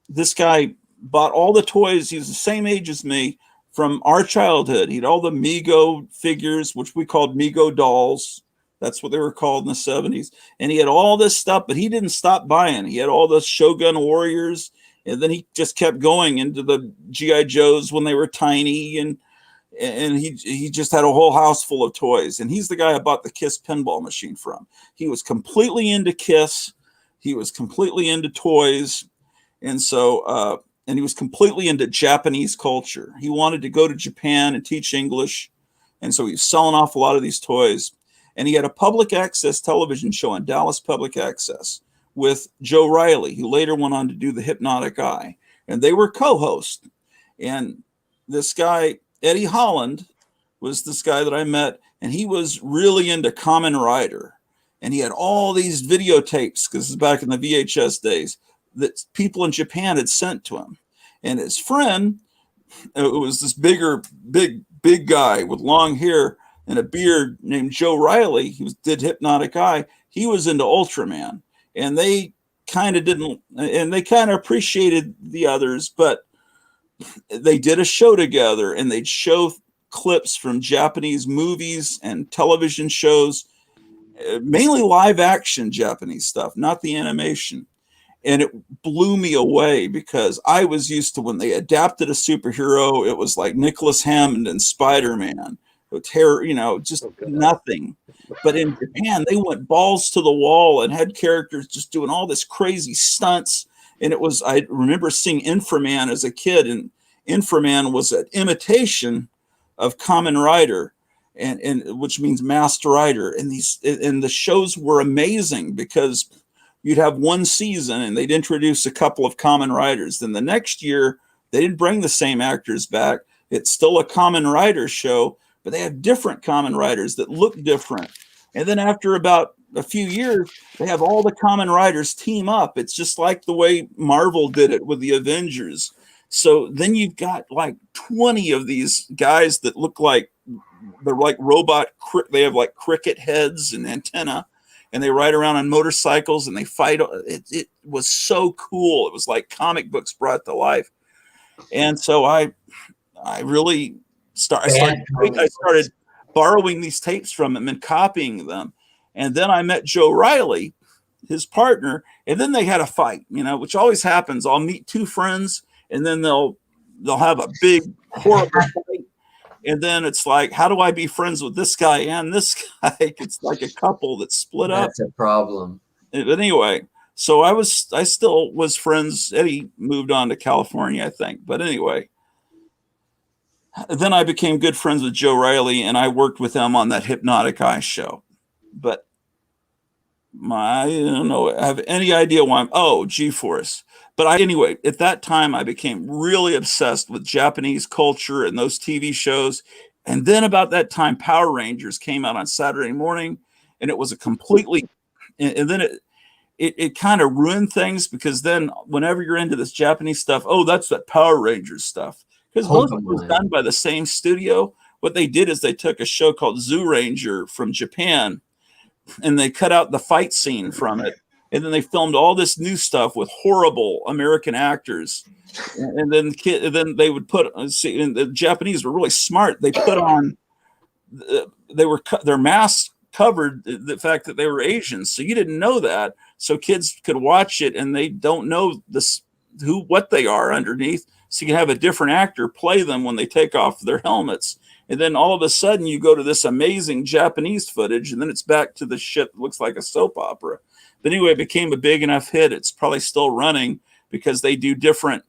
this guy bought all the toys. He's the same age as me from our childhood. He had all the Mego figures, which we called Mego dolls. That's what they were called in the 70s. And he had all this stuff, but he didn't stop buying. He had all the Shogun Warriors, and then he just kept going into the G.I. Joes when they were tiny, and he just had a whole house full of toys. And he's the guy I bought the Kiss pinball machine from. He was completely into Kiss. He was completely into toys. And so, and he was completely into Japanese culture. He wanted to go to Japan and teach English. And so he was selling off a lot of these toys. And he had a public access television show on Dallas Public Access with Joe Riley, who later went on to do The Hypnotic Eye. And they were co-hosts. And this guy, Eddie Holland, was this guy that I met, and he was really into Kamen Rider. And he had all these videotapes, because this is back in the VHS days, that people in Japan had sent to him. And his friend, it was this big guy with long hair and a beard named Joe Riley, who did Hypnotic Eye. He was into Ultraman. And they kind of didn't, and they kind of appreciated the others, but they did a show together and they'd show clips from Japanese movies and television shows, mainly live action Japanese stuff, not the animation. And it blew me away because I was used to when they adapted a superhero, it was like Nicholas Hammond and Spider-Man, just nothing. But in Japan, they went balls to the wall and had characters just doing all this crazy stunts. And I remember seeing Inframan as a kid, and Inframan was an imitation of Kamen Rider, and which means Masked Rider. And the shows were amazing because you'd have one season and they'd introduce a couple of Kamen Riders. Then the next year, they didn't bring the same actors back. It's still a Kamen Rider show, but they have different Kamen Riders that look different. And then after about a few years, they have all the Kamen Riders team up. It's just like the way Marvel did it with the Avengers. So then you've got like 20 of these guys that look like they're like they have like cricket heads and antenna, and they ride around on motorcycles and they fight. It was so cool. It was like comic books brought to life. And so I really started borrowing these tapes from him and copying them. And then I met Joe Riley, his partner, and then they had a fight, which always happens. I'll meet two friends and then they'll have a big horrible fight. And then it's like, how do I be friends with this guy and this guy? It's like a couple that split up. That's a problem. But anyway, so I still was friends. Eddie moved on to California, I think. But anyway, then I became good friends with Joe Riley, and I worked with him on that Hypnotic Eye show. But I don't know, have any idea why G-Force. But anyway, at that time, I became really obsessed with Japanese culture and those TV shows. And then about that time, Power Rangers came out on Saturday morning, and it was and then it kind of ruined things, because then whenever you're into this Japanese stuff, that's that Power Rangers stuff. Because most of it was done by the same studio. What they did is they took a show called Zoo Ranger from Japan, and they cut out the fight scene from it. And then they filmed all this new stuff with horrible American actors. And then they would put, and the Japanese were really smart. They put on, their masks covered the fact that they were Asians. So you didn't know that. So kids could watch it and they don't know what they are underneath. So you can have a different actor play them when they take off their helmets. And then all of a sudden you go to this amazing Japanese footage, and then it's back to the shit that looks like a soap opera. But anyway, it became a big enough hit. It's probably still running because they do different.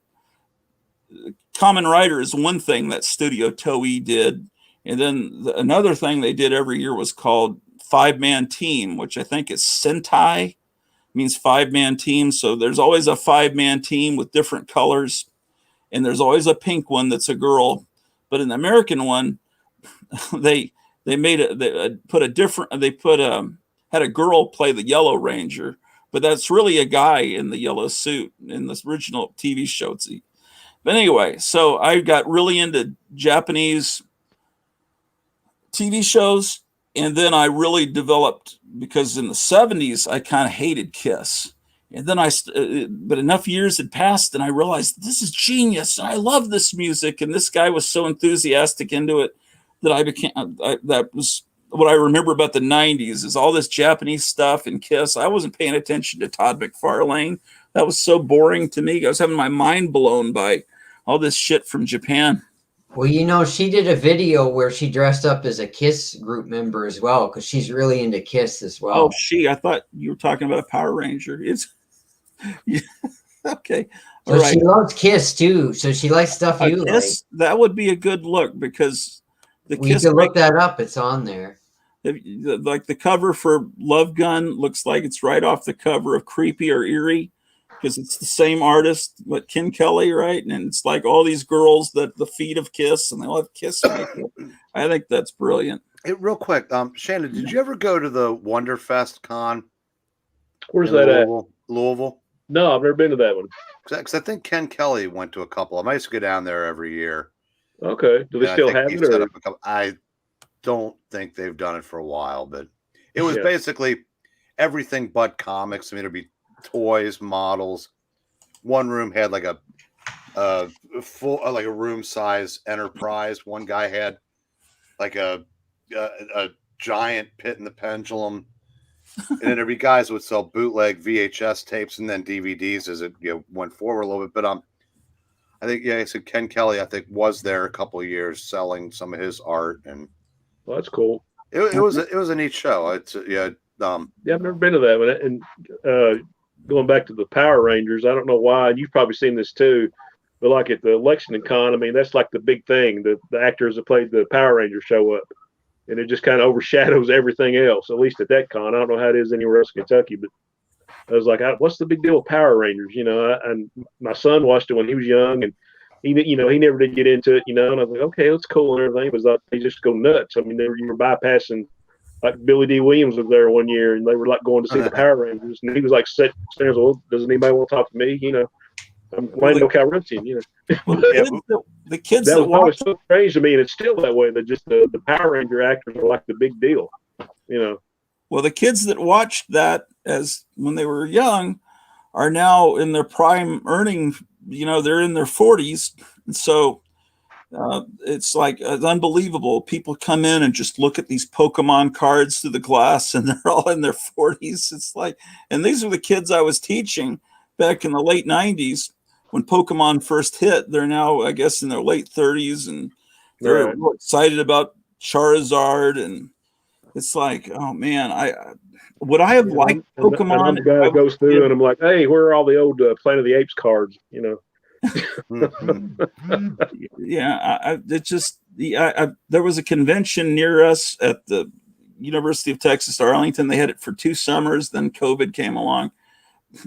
Kamen Rider is one thing that Studio Toei did. And then another thing they did every year was called 5-Man Team, which I think is Sentai, means 5-man team. So there's always a 5-man team with different colors. And there's always a pink one that's a girl. But in the American one, they had a girl play the Yellow Ranger, but that's really a guy in the yellow suit in this original TV show. But anyway, so I got really into Japanese TV shows, and then I really developed, because in the 70s I kind of hated Kiss. And then but enough years had passed and I realized this is genius. And I love this music. And this guy was so enthusiastic into it that that was what I remember about the 90s, is all this Japanese stuff and Kiss. I wasn't paying attention to Todd McFarlane. That was so boring to me. I was having my mind blown by all this shit from Japan. Well, she did a video where she dressed up as a Kiss group member as well, because she's really into Kiss as well. I thought you were talking about a Power Ranger. Okay. So she loves Kiss too. So she likes stuff you like. That would be a good look, because you can look that up. It's on there. Like the cover for Love Gun looks like it's right off the cover of Creepy or Eerie, because it's the same artist, but Ken Kelly, right? And it's like all these girls that the feet of Kiss, and they all have Kiss makeup. I think that's brilliant. Hey, real quick, Shannon, did you ever go to the Wonderfest Con? Where's that at? Louisville? No, I've never been to that one. Because I think Ken Kelly went to a couple. I used to go down there every year. Okay. Do they still have it? I don't think they've done it for a while, but it was basically everything but comics. I mean, it'd be toys, models. One room had like a full like a room size Enterprise. One guy had like a giant Pit and the Pendulum, and then every guys would sell bootleg VHS tapes and then DVDs as it went forward a little bit. But I think I said Ken Kelly I think was there a couple of years selling some of his art, and well, that's cool. It was a neat show. It's yeah, I've never been to that one. And going back to the Power Rangers, I don't know why, and you've probably seen this too, but like at the Lexington Con, I mean, that's like the big thing. The actors that played the Power Rangers show up, and it just kind of overshadows everything else, at least at that con. I don't know how it is anywhere else in Kentucky, but I was like, what's the big deal with Power Rangers? And my son watched it when he was young, and he never did get into it, and I was like, okay, it's cool and everything, but like, they just go nuts. I mean, you were bypassing, like Billy D. Williams was there one year, and they were like going to see the Power Rangers, and he was like, well, doesn't anybody want to talk to me? I'm Lando Calrissian, Well, the kids that that was watch, always so strange to me, and it's still that way. That just the Power Ranger actors are like the big deal, Well, the kids that watched that as when they were young are now in their prime earning. They're in their 40s, and so it's like it's unbelievable. People come in and just look at these Pokemon cards through the glass, and they're all in their 40s. It's like, and these are the kids I was teaching back in the late 90s when Pokemon first hit. They're now, I guess, in their late 30s, and they're real excited about Charizard. And it's like, oh man, would I have liked Pokemon? And I'm the guy that goes through, and I'm like, hey, where are all the old Planet of the Apes cards? Yeah, there was a convention near us at the University of Texas Arlington. They had it for 2 summers. Then COVID came along.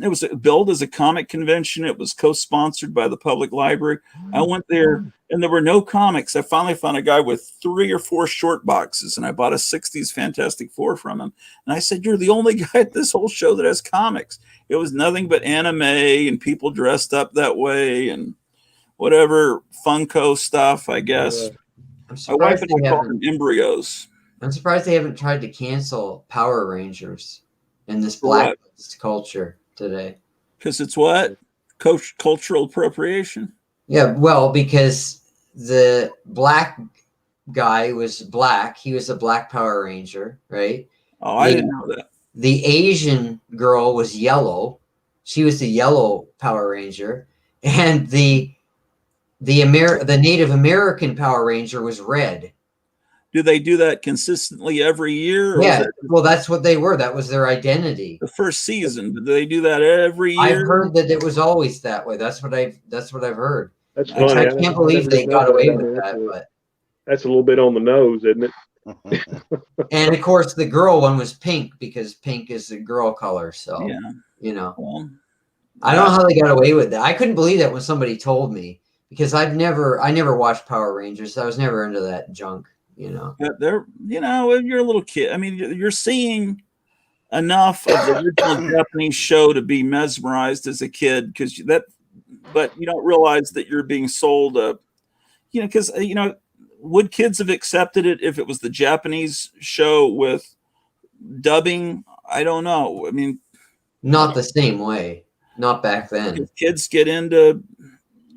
It was billed as a comic convention. It was co-sponsored by the public library. I went there and there were no comics. I finally found a guy with 3 or 4 short boxes, and I bought a 60s Fantastic Four from him. And I said, you're the only guy at this whole show that has comics. It was nothing but anime and people dressed up that way and whatever Funko stuff, I guess. My wife and I call them embryos. I'm surprised they haven't tried to cancel Power Rangers in this blacklist culture today. Because it's what? Cultural appropriation? Yeah, well, because the black guy was black. He was a black Power Ranger, right? Oh, I didn't know that. The Asian girl was yellow. She was the yellow Power Ranger. And the Native American Power Ranger was red. Do they do that consistently every year? Yeah, well, that's what they were. That was their identity. The first season, do they do that every year? I've heard that it was always that way. That's what I've heard. That's funny. I can't believe they got away with that. But that's a little bit on the nose, isn't it? And of course, the girl one was pink because pink is the girl color. So yeah, well, I don't know how they got away with that. I couldn't believe that when somebody told me, because I never watched Power Rangers. I was never into that junk. They're you're a little kid. I mean, you're seeing enough of the original Japanese show to be mesmerized as a kid, but you don't realize that you're being sold because would kids have accepted it if it was the Japanese show with dubbing? I don't know. I mean, not the same way. Not back then. If kids get into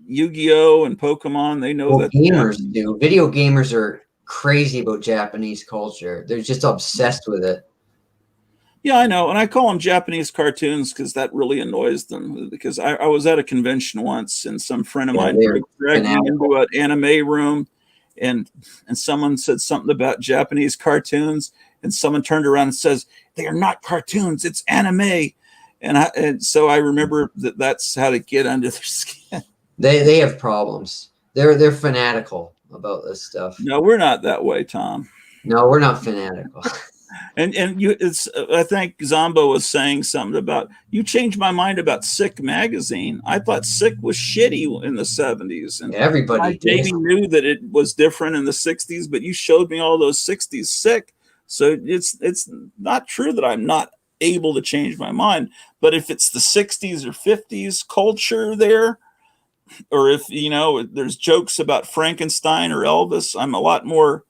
Yu-Gi-Oh and Pokemon, they know that gamers do. Video gamers are crazy about Japanese culture. They're just obsessed with it. Yeah, I know. And I call them Japanese cartoons because that really annoys them. Because I was at a convention once and some friend of mine dragged me into an anime room and someone said something about Japanese cartoons and someone turned around and says, they are not cartoons, it's anime. And so I remember that's how to get under their skin. They have problems. They're fanatical about this stuff. No, we're not that way, Tom. No, we're not fanatical. And I think Zombo was saying something about, you changed my mind about Sick magazine. I thought Sick was shitty in the 70s. And everybody maybe knew that it was different in the 60s, but you showed me all those 60s Sick. So it's not true that I'm not able to change my mind. But if it's the 60s or 50s culture there, or if, there's jokes about Frankenstein or Elvis, I'm a lot more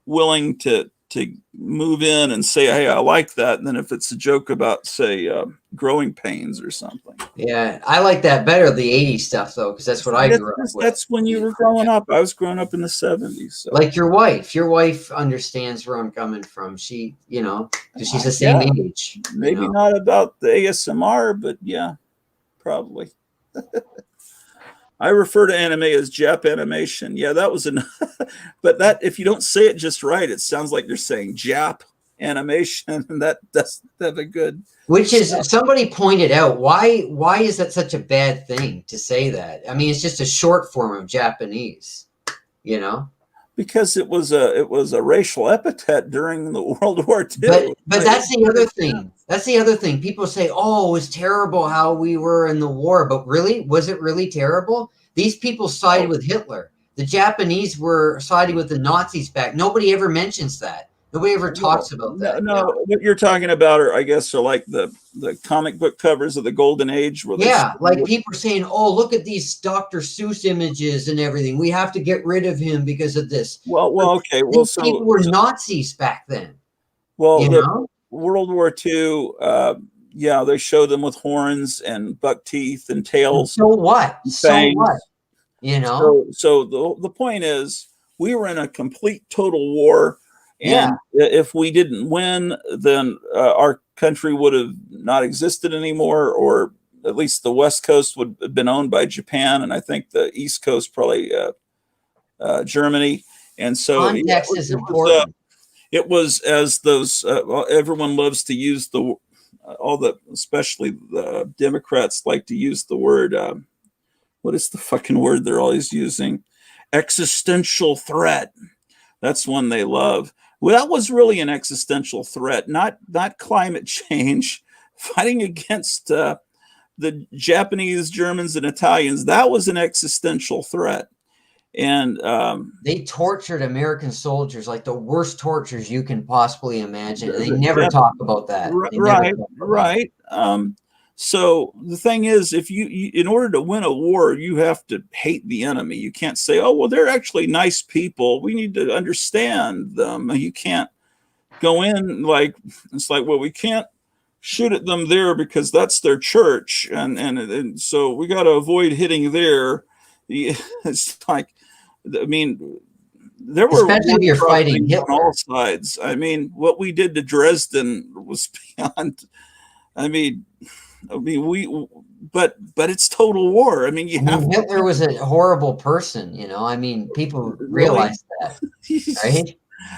willing to to move in and say, hey, I like that, and then if it's a joke about, say, growing pains or something. Yeah, I like that better, the 80s stuff, though, because that's what I grew up with. That's when you were growing up. I was growing up in the 70s. So. Like your wife understands where I'm coming from. She, because she's the same age. Maybe not about the ASMR, but yeah, probably. I refer to anime as Jap animation. Yeah, that was but that, if you don't say it just right, it sounds like you're saying Jap animation, and that's a good. Which is, somebody pointed out, why is that such a bad thing to say that? I mean, it's just a short form of Japanese, Because it was a racial epithet during the World War II. But that's the other thing. That's the other thing. People say, "Oh, it was terrible how we were in the war," but really, was it really terrible? These people sided with Hitler. The Japanese were siding with the Nazis back. Nobody ever mentions that. Nobody ever talks about that. No, what you're talking about are like the comic book covers of the Golden Age. Where like people are saying, "Oh, look at these Dr. Seuss images and everything. We have to get rid of him because of this." Okay. Well, so people were Nazis back then. Well, World War II, they showed them with horns and buck teeth and tails. So what? So what? So the point is, we were in a complete total war. And if we didn't win, then our country would have not existed anymore, or at least the West Coast would have been owned by Japan, and I think the East Coast probably Germany. And so context is important. It was as those everyone loves to use especially the Democrats like to use the word. What is the fucking word they're always using? Existential threat. That's one they love. Well, that was really an existential threat, not climate change. Fighting against the Japanese, Germans, and Italians, that was an existential threat. And they tortured American soldiers like the worst tortures you can possibly imagine. They never talk about that. Right. So the thing is, if you in order to win a war, you have to hate the enemy. You can't say, "Oh, well, they're actually nice people. We need to understand them." You can't go in like it's like, well, we can't shoot at them there because that's their church, and so we got to avoid hitting there. It's like, I mean, there were especially if you're fighting Hitler. On all sides. I mean, what we did to Dresden was beyond. But it's total war. I mean, Hitler was a horrible person. People realize that,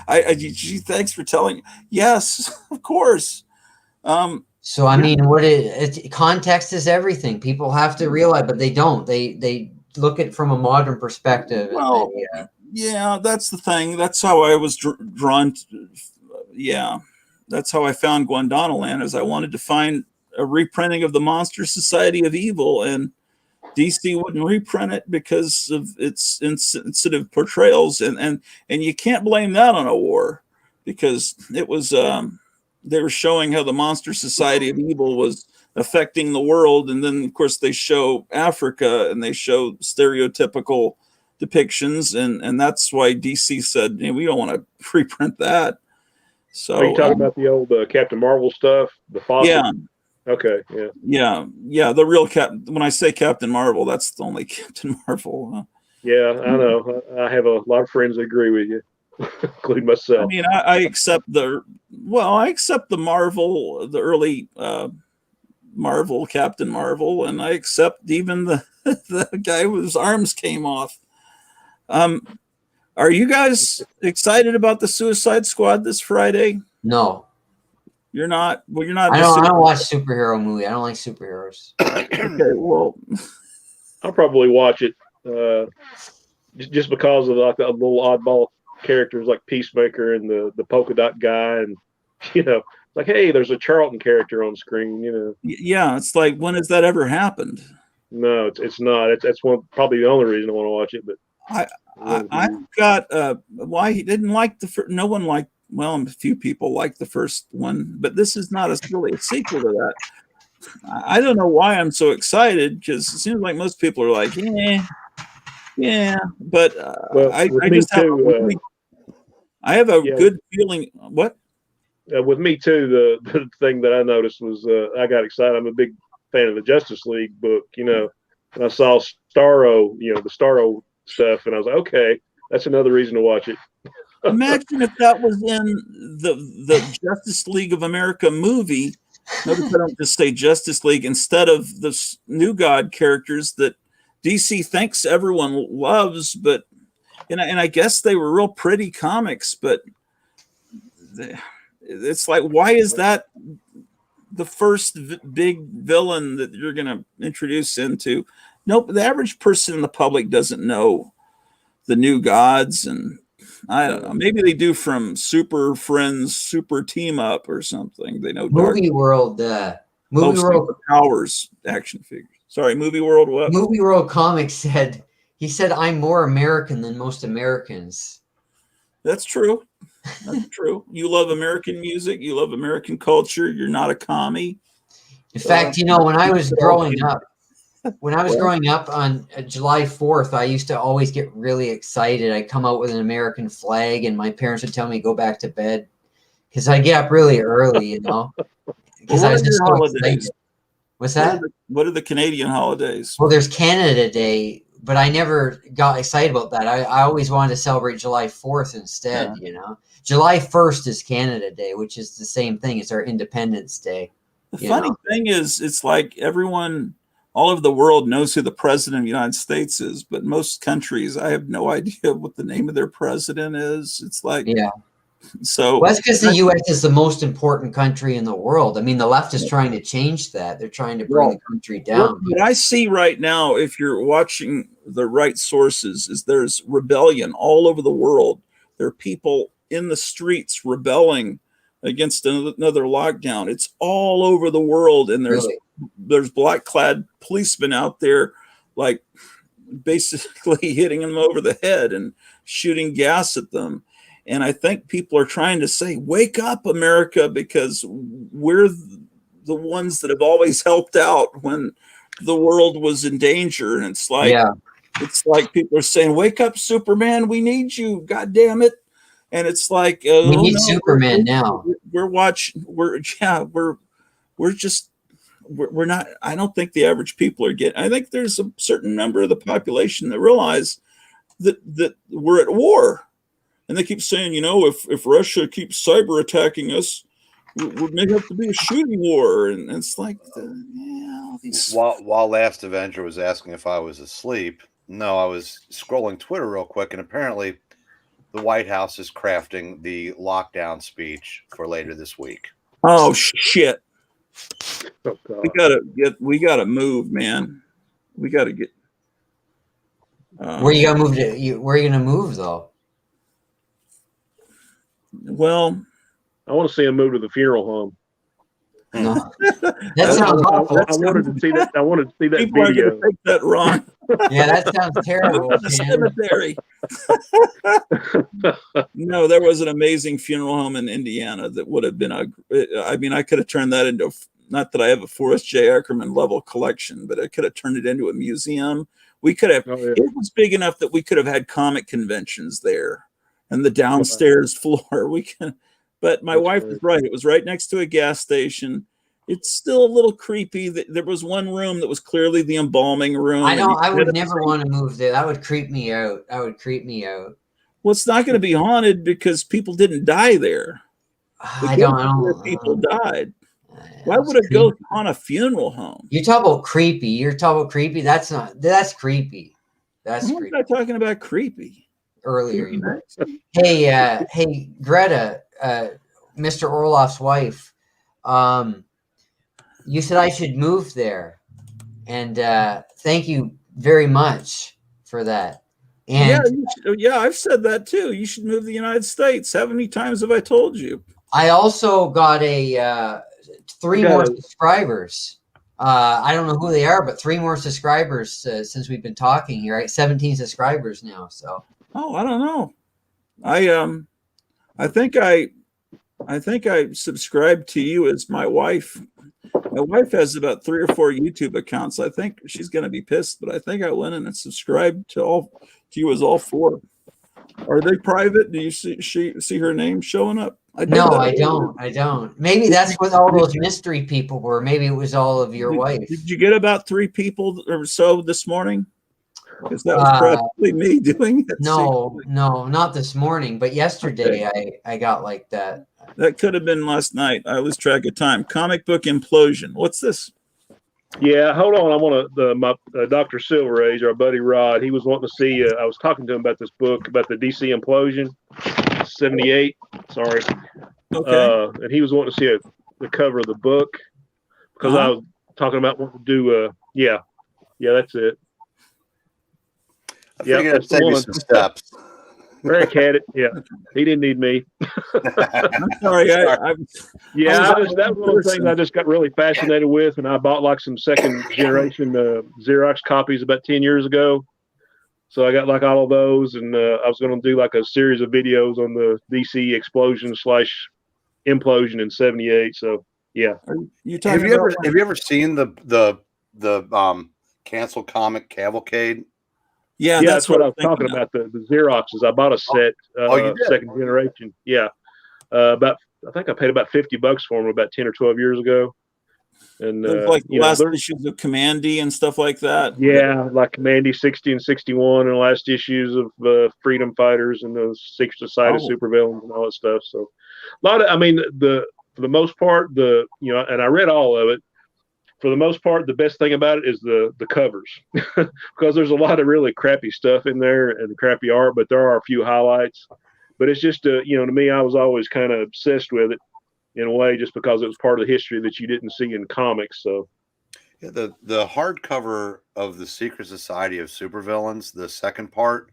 right? Gee, thanks for telling. Yes, of course. So I mean, context is everything. People have to realize, but they don't. They look at it from a modern perspective. Well, yeah, that's the thing. That's how I was drawn to. Yeah, that's how I found Gondwanaland, as I wanted to find a reprinting of the Monster Society of Evil, and DC wouldn't reprint it because of its insensitive portrayals, and you can't blame that on a war, because it was they were showing how the Monster Society of Evil was affecting the world, and then of course they show Africa and they show stereotypical depictions, and that's why DC said, we don't want to reprint that. So are you talking about the old Captain Marvel stuff? The fossil? Yeah. Okay. Yeah. The real when I say Captain Marvel, that's the only Captain Marvel. Yeah, I know. I have a lot of friends that agree with you, including myself. I mean, I accept the Marvel, the early Marvel, Captain Marvel, and I accept even the guy whose arms came off. Are you guys excited about the Suicide Squad this Friday? No. You're not. Well, you're not. I don't watch superhero movie. I don't like superheroes. Okay, well, I'll probably watch it just because of like the little oddball characters like Peacemaker and the polka dot guy, and like, hey, there's a Charlton character on screen. Yeah, it's like, when has that ever happened? No, it's not. That's probably the only reason I want to watch it. But I've got why he didn't like no one liked. Well, a few people like the first one, but this is not really a sequel to that. I don't know why I'm so excited, because it seems like most people are like, yeah. But well, I I have a Yeah. good feeling. What? With me too, the thing that I noticed was I got excited. I'm a big fan of the Justice League book, and I saw Starro, the Starro stuff, and I was like, okay, that's another reason to watch it. Imagine if that was in the Justice League of America movie. Notice I don't just say Justice League instead of the New God characters that DC thinks everyone loves, but and I guess they were real pretty comics, but it's like, why is that the first big villain that you're going to introduce into? Nope, the average person in the public doesn't know the New Gods, and I don't know. Maybe they do from Super Friends, Super Team Up, or something. They know Movie World. Movie World Powers action figures. Sorry, Movie World. What? Movie World Comics said I'm more American than most Americans. That's true. That's true. You love American music. You love American culture. You're not a commie. In fact, when I was growing up, on July 4th, I used to always get really excited. I'd come out with an American flag, and my parents would tell me go back to bed because I get up really early, because I was just so excited. What's that? What are the Canadian holidays? Well, there's Canada Day, but I never got excited about that. I always wanted to celebrate July 4th instead, July 1st is Canada Day, which is the same thing. It's our Independence Day. The funny thing is, it's like everyone all over the world knows who the president of the United States is, but most countries, I have no idea what the name of their president is. It's like, so that's because the U.S. is the most important country in the world. I mean, the left is trying to change that. They're trying to bring the country down. What I see right now, if you're watching the right sources, is there's rebellion all over the world. There are people in the streets rebelling against another lockdown. It's all over the world, and there's black-clad policemen out there, like basically hitting them over the head and shooting gas at them. And I think people are trying to say, "Wake up, America," because we're the ones that have always helped out when the world was in danger. And it's like people are saying, "Wake up, Superman! We need you! God damn it!" And it's like we need Superman now. We're not. I don't think the average people are getting. I think there's a certain number of the population that realize that we're at war, and they keep saying, if Russia keeps cyber attacking us, we may have to be a shooting war. And it's like, while Last Avenger was asking if I was asleep, no, I was scrolling Twitter real quick, and apparently the White House is crafting the lockdown speech for later this week. Oh shit! Oh, we gotta move, man. We gotta get. Where you gotta move to? Where are you gonna move though? Well, I want to see him move to the funeral home. No. That sounds awful. I wanted to see that. I wanted to see that People video. are gonna take that wrong. Yeah, that sounds terrible. The cemetery. No, there was an amazing funeral home in Indiana that would have been I could have turned that into, not that I have a Forrest J. Ackerman level collection, but I could have turned it into a museum. We could have. It was big enough that we could have had comic conventions there, and the downstairs floor. But my wife was right. It was right next to a gas station. It's still a little creepy. There was one room that was clearly the embalming room. I know. I would never want to move there. That would creep me out. Well, it's not going to be haunted because people didn't die there. I don't know. People died. Why would it go on a funeral home? You're talking about creepy. That's creepy. That's creepy. I'm not talking about creepy. Earlier. Hey, Greta, Mr. Orloff's wife. You said I should move there, and thank you very much for that. And I've said that too. You should move to the United States. How many times have I told you? I also got a 3 more subscribers. I don't know who they are, but 3 more subscribers since we've been talking here. Right, 17 subscribers now. So. Oh, I don't know. I think I subscribed to you as my wife. My wife has about 3 or 4 YouTube accounts. I think she's going to be pissed, but I think I went in and subscribed to you as all 4. Are they private? Do you see her name showing up? No, I don't. I don't. Maybe that's what all those mystery people were. Maybe it was all of your wife. Did you get about 3 people or so this morning? Because that was probably me doing it. No, not this morning, but yesterday I got like that. That could have been last night. I lose track of time. Comic book implosion. What's this? Yeah, hold on. I want to my Dr. Silver Age, our buddy Rod. He was wanting to see. I was talking to him about this book about the DC implosion, 78. Sorry. Okay. And he was wanting to see the cover of the book because I was talking about wanting to do. Yeah, that's it. I figured it'd save you some steps. Rick had it. Yeah, he didn't need me. I'm sorry. That was one of the things I just got really fascinated with, and I bought like some second generation Xerox copies about 10 years ago. So I got like all of those, and I was going to do like a series of videos on the DC explosion/implosion in 78. So yeah. Have you ever seen the canceled comic Cavalcade? Yeah, that's what I was talking about. The Xeroxes. I bought a set, second generation. Yeah, I think I paid about $50 for them about 10 or 12 years ago. And like the last issues of Commandy and stuff like that. Yeah, like Commandy 60 and 61, and last issues of Freedom Fighters and those Six Society Supervillains and all that stuff. So a lot of, I mean, for the most part, and I read all of it. For the most part, the best thing about it is the covers, because there's a lot of really crappy stuff in there and crappy art, but there are a few highlights. But it's just, to me, I was always kind of obsessed with it in a way, just because it was part of the history that you didn't see in comics. So, yeah, the hardcover of the Secret Society of Supervillains, the second part,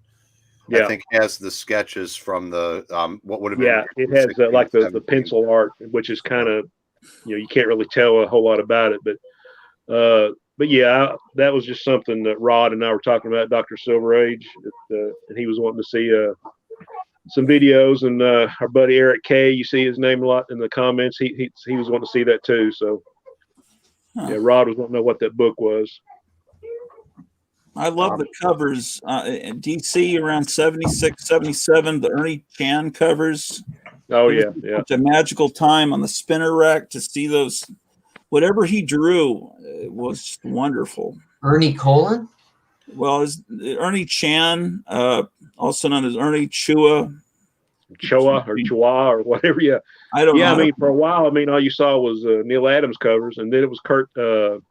I think has the sketches from the what would have been. Yeah, it has like the pencil art, which is kind of, you can't really tell a whole lot about it, but yeah, that was just something that Rod and I were talking about, Dr. Silver Age, and he was wanting to see some videos, and our buddy Eric K, you see his name a lot in the comments. He was wanting to see that too. So yeah, Rod was wanting to know what that book was. I love the covers. In DC around 76, 77, the Ernie Chan covers. Oh yeah. It's a magical time on the spinner rack to see those. Whatever he drew was wonderful. Ernie Colon? Well, Ernie Chan, also known as Ernie Chua or whatever. Yeah, I don't know. I mean, for a while, all you saw was Neil Adams covers, and then it was Kurt. Who's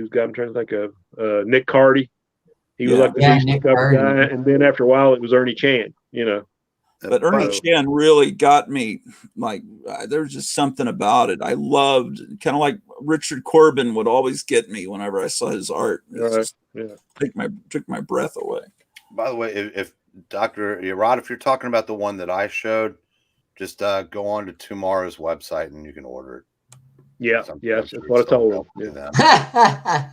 guy I'm trying to think of? Nick Cardy. He was like the DC cover guy, and then after a while, it was Ernie Chan. But Ernie Chan really got me. Like, there's just something about it. I loved, kind of like Richard Corbin would always get me whenever I saw his art. Took my breath away. By the way, if Dr. Rod, if you're talking about the one that I showed, just go on to Tomorrow's website and you can order it. Yeah, that's what I told him. Yeah.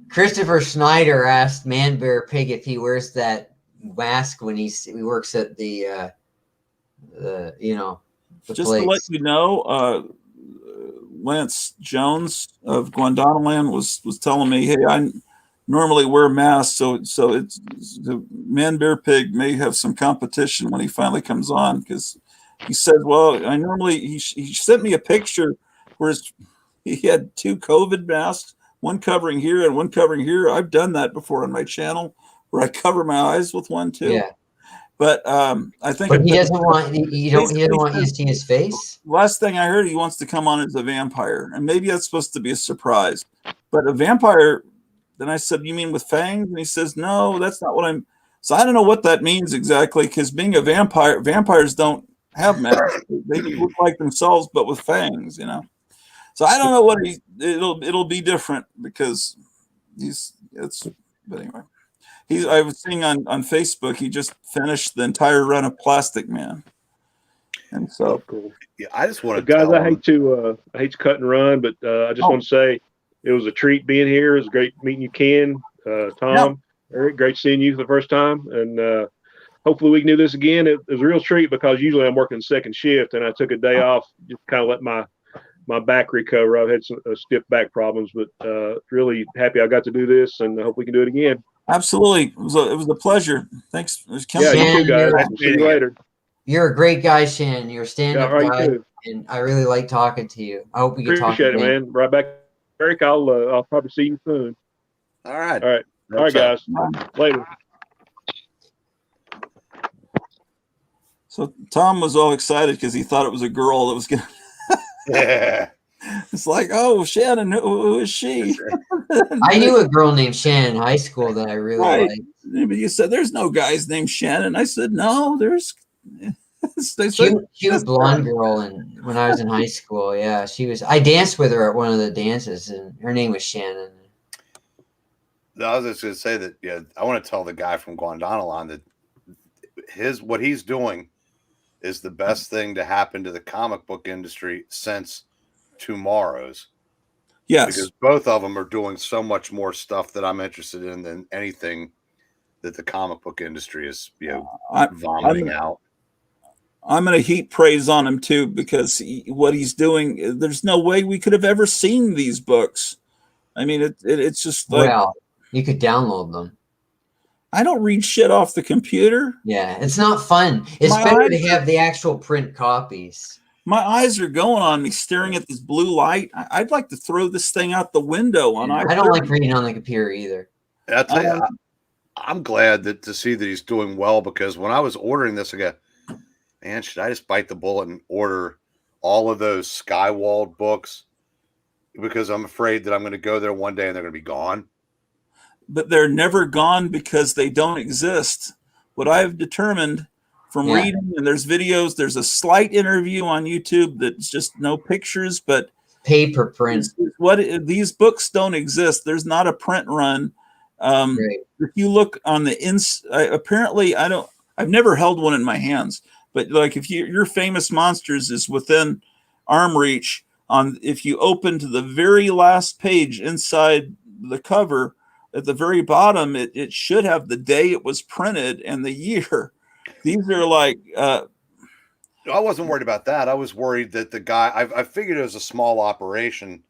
Christopher Snyder asked Man Bear Pig if he wears that mask when he works at the just place. To let you know, Lance Jones of Guandonoland was telling me, hey, I normally wear masks, so it's the Man Bear Pig may have some competition when he finally comes on, because he said, well, I normally he sent me a picture where he had 2 COVID masks, one covering here and one covering here. I've done that before on my channel where I cover my eyes with one too. Yeah. But I think he doesn't want he doesn't want you to see his face. Last thing I heard, he wants to come on as a vampire, and maybe that's supposed to be a surprise. But a vampire, then I said, you mean with fangs? And he says, no, that's not what I'm. So I don't know what that means exactly, because being a vampire, vampires don't have masks. They look like themselves, but with fangs, So I don't know what it'll be different, because but anyway. I was seeing on Facebook, he just finished the entire run of Plastic Man. And so cool. Yeah, I just want to guys, I hate to cut and run, but I just want to say it was a treat being here. It was great meeting you, Ken, Tom, Eric, great seeing you for the first time. And hopefully we can do this again. It was a real treat, because usually I'm working second shift, and I took a day off, just kind of let my my back recover. I've had some stiff back problems, but really happy I got to do this, and I hope we can do it again. Absolutely. It was a pleasure. Thanks for coming. Yeah, you Shannon, too, guys. you're- We'll see you later. You're a great guy, Shannon. You're a stand-up Yeah, all right, guy, you too. and I really like talking to you. I hope we can talk Appreciate it, again. man. Right back, Eric. I'll probably see you soon. All right. All right. Hope All right, so. guys. Later. So Tom was all excited because he thought it was a girl that was going to. Yeah. It's like, oh, Shannon, who is she? I knew a girl named Shannon in high school that I really Right. liked. But you said there's no guys named Shannon. I said, no, there's. They said, Cute blonde girl, and when I was in high school, yeah, she was. I danced with her at one of the dances, and her name was Shannon. No, I was just going to say that. Yeah, I want to tell the guy from Guadalajara that what he's doing is the best thing to happen to the comic book industry since Tomorrow's. Yes, because both of them are doing so much more stuff that I'm interested in than anything that the comic book industry is, vomiting out. I'm going to heap praise on him too, because what he's doing, there's no way we could have ever seen these books. I mean, it's just like, Well, you could download them. I don't read shit off the computer. Yeah, it's not fun. It's better to have the actual print copies. My eyes are going on me staring at this blue light. I'd like to throw this thing out the window. I don't like reading on the computer either. I'll tell you, I'm glad to see that he's doing well, because when I was ordering this, I go, man, should I just bite the bullet and order all of those Skywald books? Because I'm afraid that I'm going to go there one day and they're going to be gone. But they're never gone because they don't exist. What I've determined from reading, and there's videos, there's a slight interview on YouTube that's just no pictures, but paper print. These books don't exist. There's not a print run. If you look on the apparently I've never held one in my hands, but like if your Famous Monsters is within arm reach, if you open to the very last page inside the cover at the very bottom, it should have the day it was printed and the year. These are like I wasn't worried about that. I was worried that the guy, I figured it was a small operation,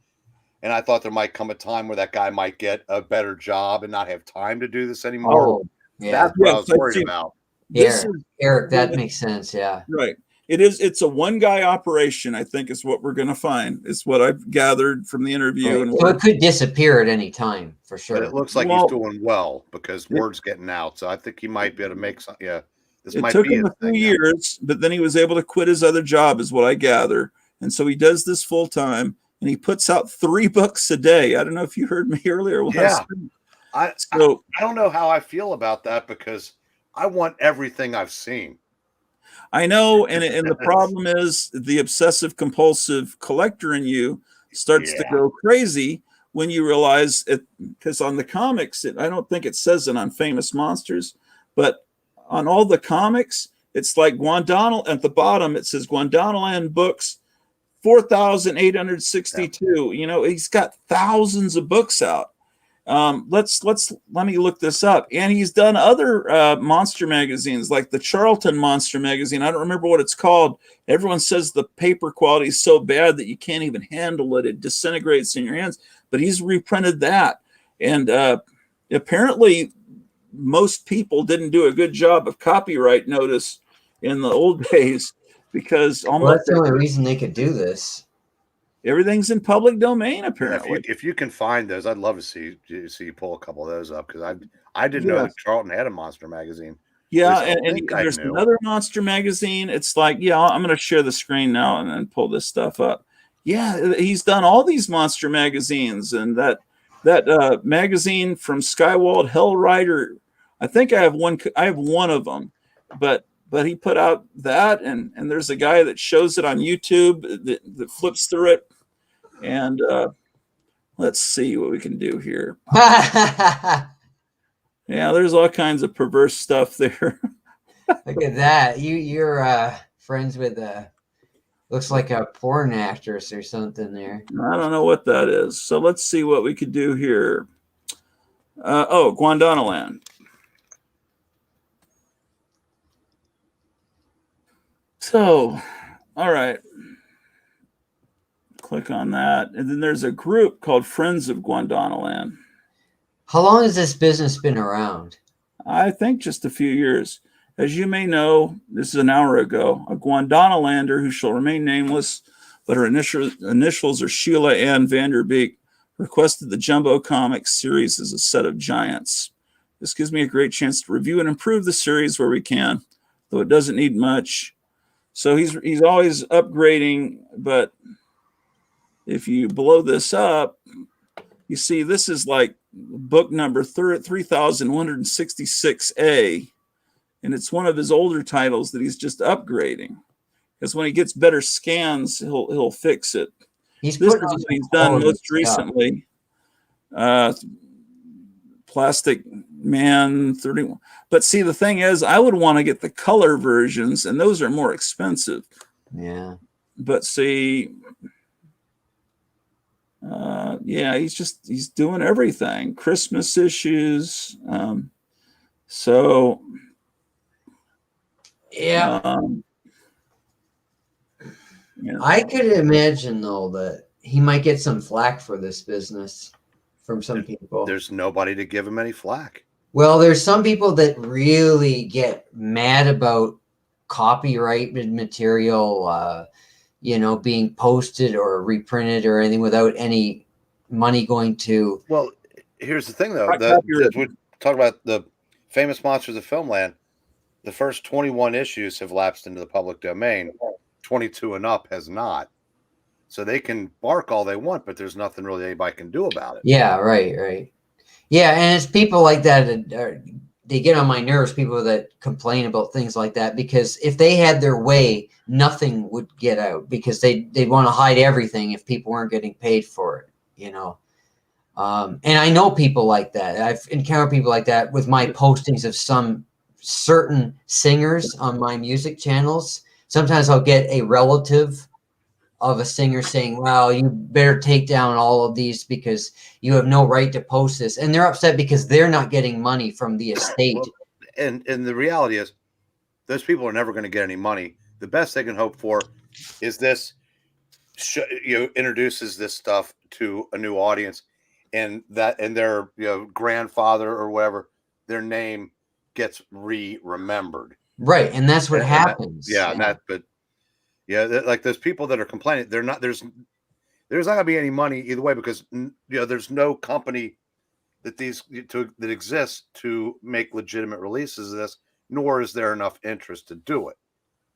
and I thought there might come a time where that guy might get a better job and not have time to do this anymore. Oh, yeah. That's what I was worried about. Yeah, Eric, that makes sense. Yeah. Right. It's a one guy operation, I think, is what we're going to find. It's what I've gathered from the interview. Right. And so it could disappear at any time for sure. But it looks like he's doing well because word's getting out. So I think he might be able to make some. Yeah. This might took be him a few years, but then he was able to quit his other job, is what I gather. And so he does this full time, and he puts out 3 books a day. I don't know if you heard me earlier. I don't know how I feel about that, because I want everything I've seen. I know, and the problem is the obsessive compulsive collector in you starts to go crazy when you realize it, because on the comics, I don't think it says it on Famous Monsters, but on all the comics, it's like Guadalajara at the bottom. It says Guadalajara Books, 4,862. He's got thousands of books out. Let me look this up. And he's done other monster magazines, like the Charlton Monster magazine. I don't remember what it's called. Everyone says the paper quality is so bad that you can't even handle it. It disintegrates in your hands. But he's reprinted that. And apparently most people didn't do a good job of copyright notice in the old days, because that's the only reason they could do this. Everything's in public domain, apparently. If you can find those, I'd love to see you pull a couple of those up, because I didn't know that Charlton had a monster magazine. Yeah, and there's another monster magazine. It's like, I'm going to share the screen now and then pull this stuff up. Yeah, he's done all these monster magazines, and that magazine from Skywald, Hell Rider. I think I have one. I have one of them, but he put out that, and there's a guy that shows it on YouTube that flips through it, and let's see what we can do here. Yeah, there's all kinds of perverse stuff there. Look at that. You're friends with looks like a porn actress or something there. I don't know what that is. So let's see what we could do here. Guadalajara. So, all right. Click on that. And then there's a group called Friends of Gondwanaland. How long has this business been around? I think just a few years. As you may know, this is an hour ago, a Gondwanalander who shall remain nameless, but her initials are Sheila Ann Vanderbeek, requested the Jumbo Comics series as a set of giants. This gives me a great chance to review and improve the series where we can, though it doesn't need much. So he's always upgrading, but if you blow this up, you see this is like book number 3166A, and it's one of his older titles that he's just upgrading. Because when he gets better scans, he'll fix it. This is what he's done most recently. Plastic Man 31. But see, the thing is, I would want to get the color versions, and those are more expensive. Yeah. But see, yeah, he's doing everything. Christmas issues. So yeah. I could imagine though that he might get some flack for this business from some people. There's nobody to give him any flack. Well, there's some people that really get mad about copyrighted material, being posted or reprinted or anything without any money going to. Well, here's the thing, though. We talk about the famous monsters of Filmland. The first 21 issues have lapsed into the public domain. 22 and up has not. So they can bark all they want, but there's nothing really anybody can do about it. Yeah, right. Yeah, and it's people like that they get on my nerves, people that complain about things like that, because if they had their way, nothing would get out, because they'd want to hide everything if people weren't getting paid for it, And I know people like that. I've encountered people like that with my postings of some certain singers on my music channels. Sometimes I'll get a relative of a singer saying, well, you better take down all of these because you have no right to post this. And they're upset because they're not getting money from the estate. Well, and the reality is those people are never going to get any money. The best they can hope for is this introduces this stuff to a new audience, and their grandfather or whatever, their name gets remembered. Right. And that's what happens. Like those people that are complaining, there's not going to be any money either way, because there's no company that exists to make legitimate releases of this, nor is there enough interest to do it.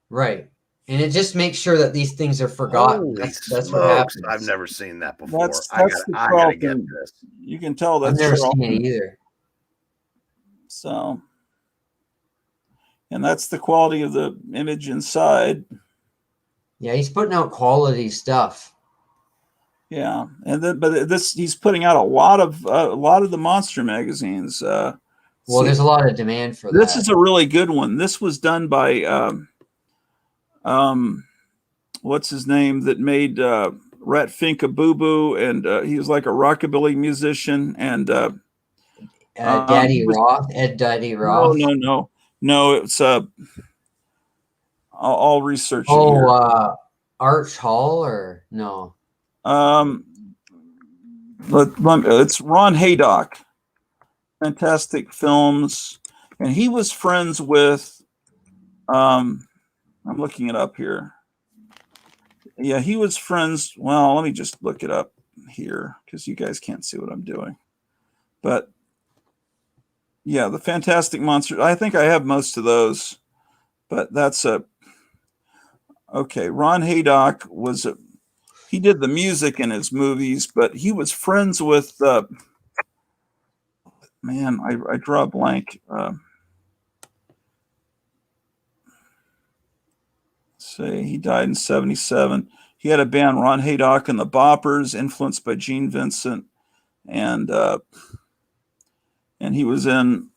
Right. And it just makes sure that these things are forgotten. That's what happens. I've never seen that before. I gotta get this. You can tell that's I've never seen it either. So, and that's the quality of the image inside. Yeah, he's putting out quality stuff. Yeah, and then he's putting out a lot of the monster magazines. There's a lot of demand for that. This is a really good one. This was done by what's his name that made Rat Finka Boo Boo, and he was like a rockabilly musician, and Daddy Roth. No, it's I'll research. Arch Hall or no? It's Ron Haydock. Fantastic Films, and he was friends with. I'm looking it up here. Yeah, he was friends. Well, let me just look it up here because you guys can't see what I'm doing. But yeah, the Fantastic Monsters. I think I have most of those, but that's okay. Ron Haydock he did the music in his movies, but he was friends with I draw a blank. He died in 1977. He had a band, Ron Haydock and the Boppers, influenced by Gene Vincent, and he was in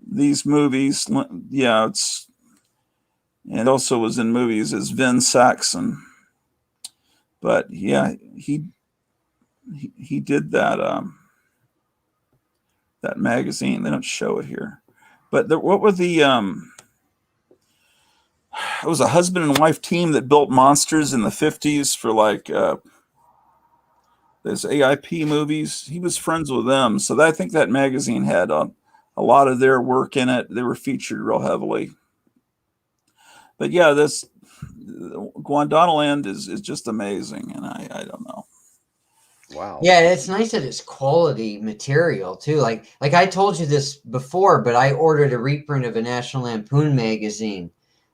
these movies. Yeah, and also was in movies as Vin Saxon. But yeah, he did that that magazine. They don't show it here, but what were the it was a husband and wife team that built monsters in the 50s for those AIP movies. He was friends with them, so I think that magazine had a lot of their work in it. They were featured real heavily. But yeah, this Gondwanaland is just amazing, and I don't know. Wow. Yeah, it's nice that it's quality material too. Like I told you this before, but I ordered a reprint of a National Lampoon magazine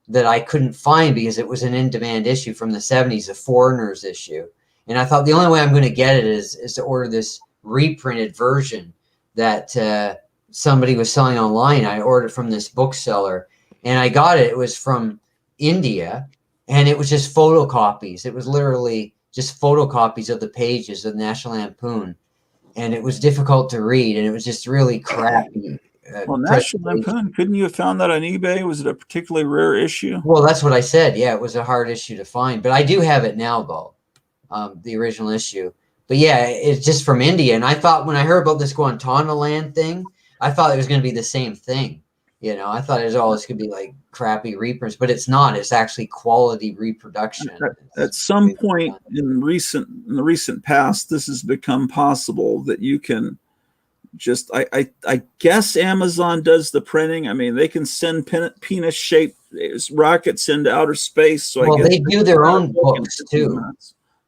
that I couldn't find because it was an in-demand issue from the 70s, a Foreigners issue. And I thought the only way I'm going to get it is to order this reprinted version that somebody was selling online. I ordered from this bookseller, and I got it. It was from India, and it was just photocopies. It was literally just photocopies of the pages of National Lampoon, and it was difficult to read, and it was just really crappy. Well, National Lampoon, couldn't you have found that on eBay? Was it a particularly rare issue? Well, that's what I said. Yeah, it was a hard issue to find, but I do have it now, though, the original issue. But yeah, it's just from India, and I thought when I heard about this Gondwanaland thing, I thought it was going to be the same thing. You know, I thought it was always going to be like crappy reprints, but it's not. It's actually quality reproduction. At some point in the recent past, this has become possible that you can just, I guess Amazon does the printing. I mean, they can send penis-shaped rockets into outer space. So well, I guess they do their own books too.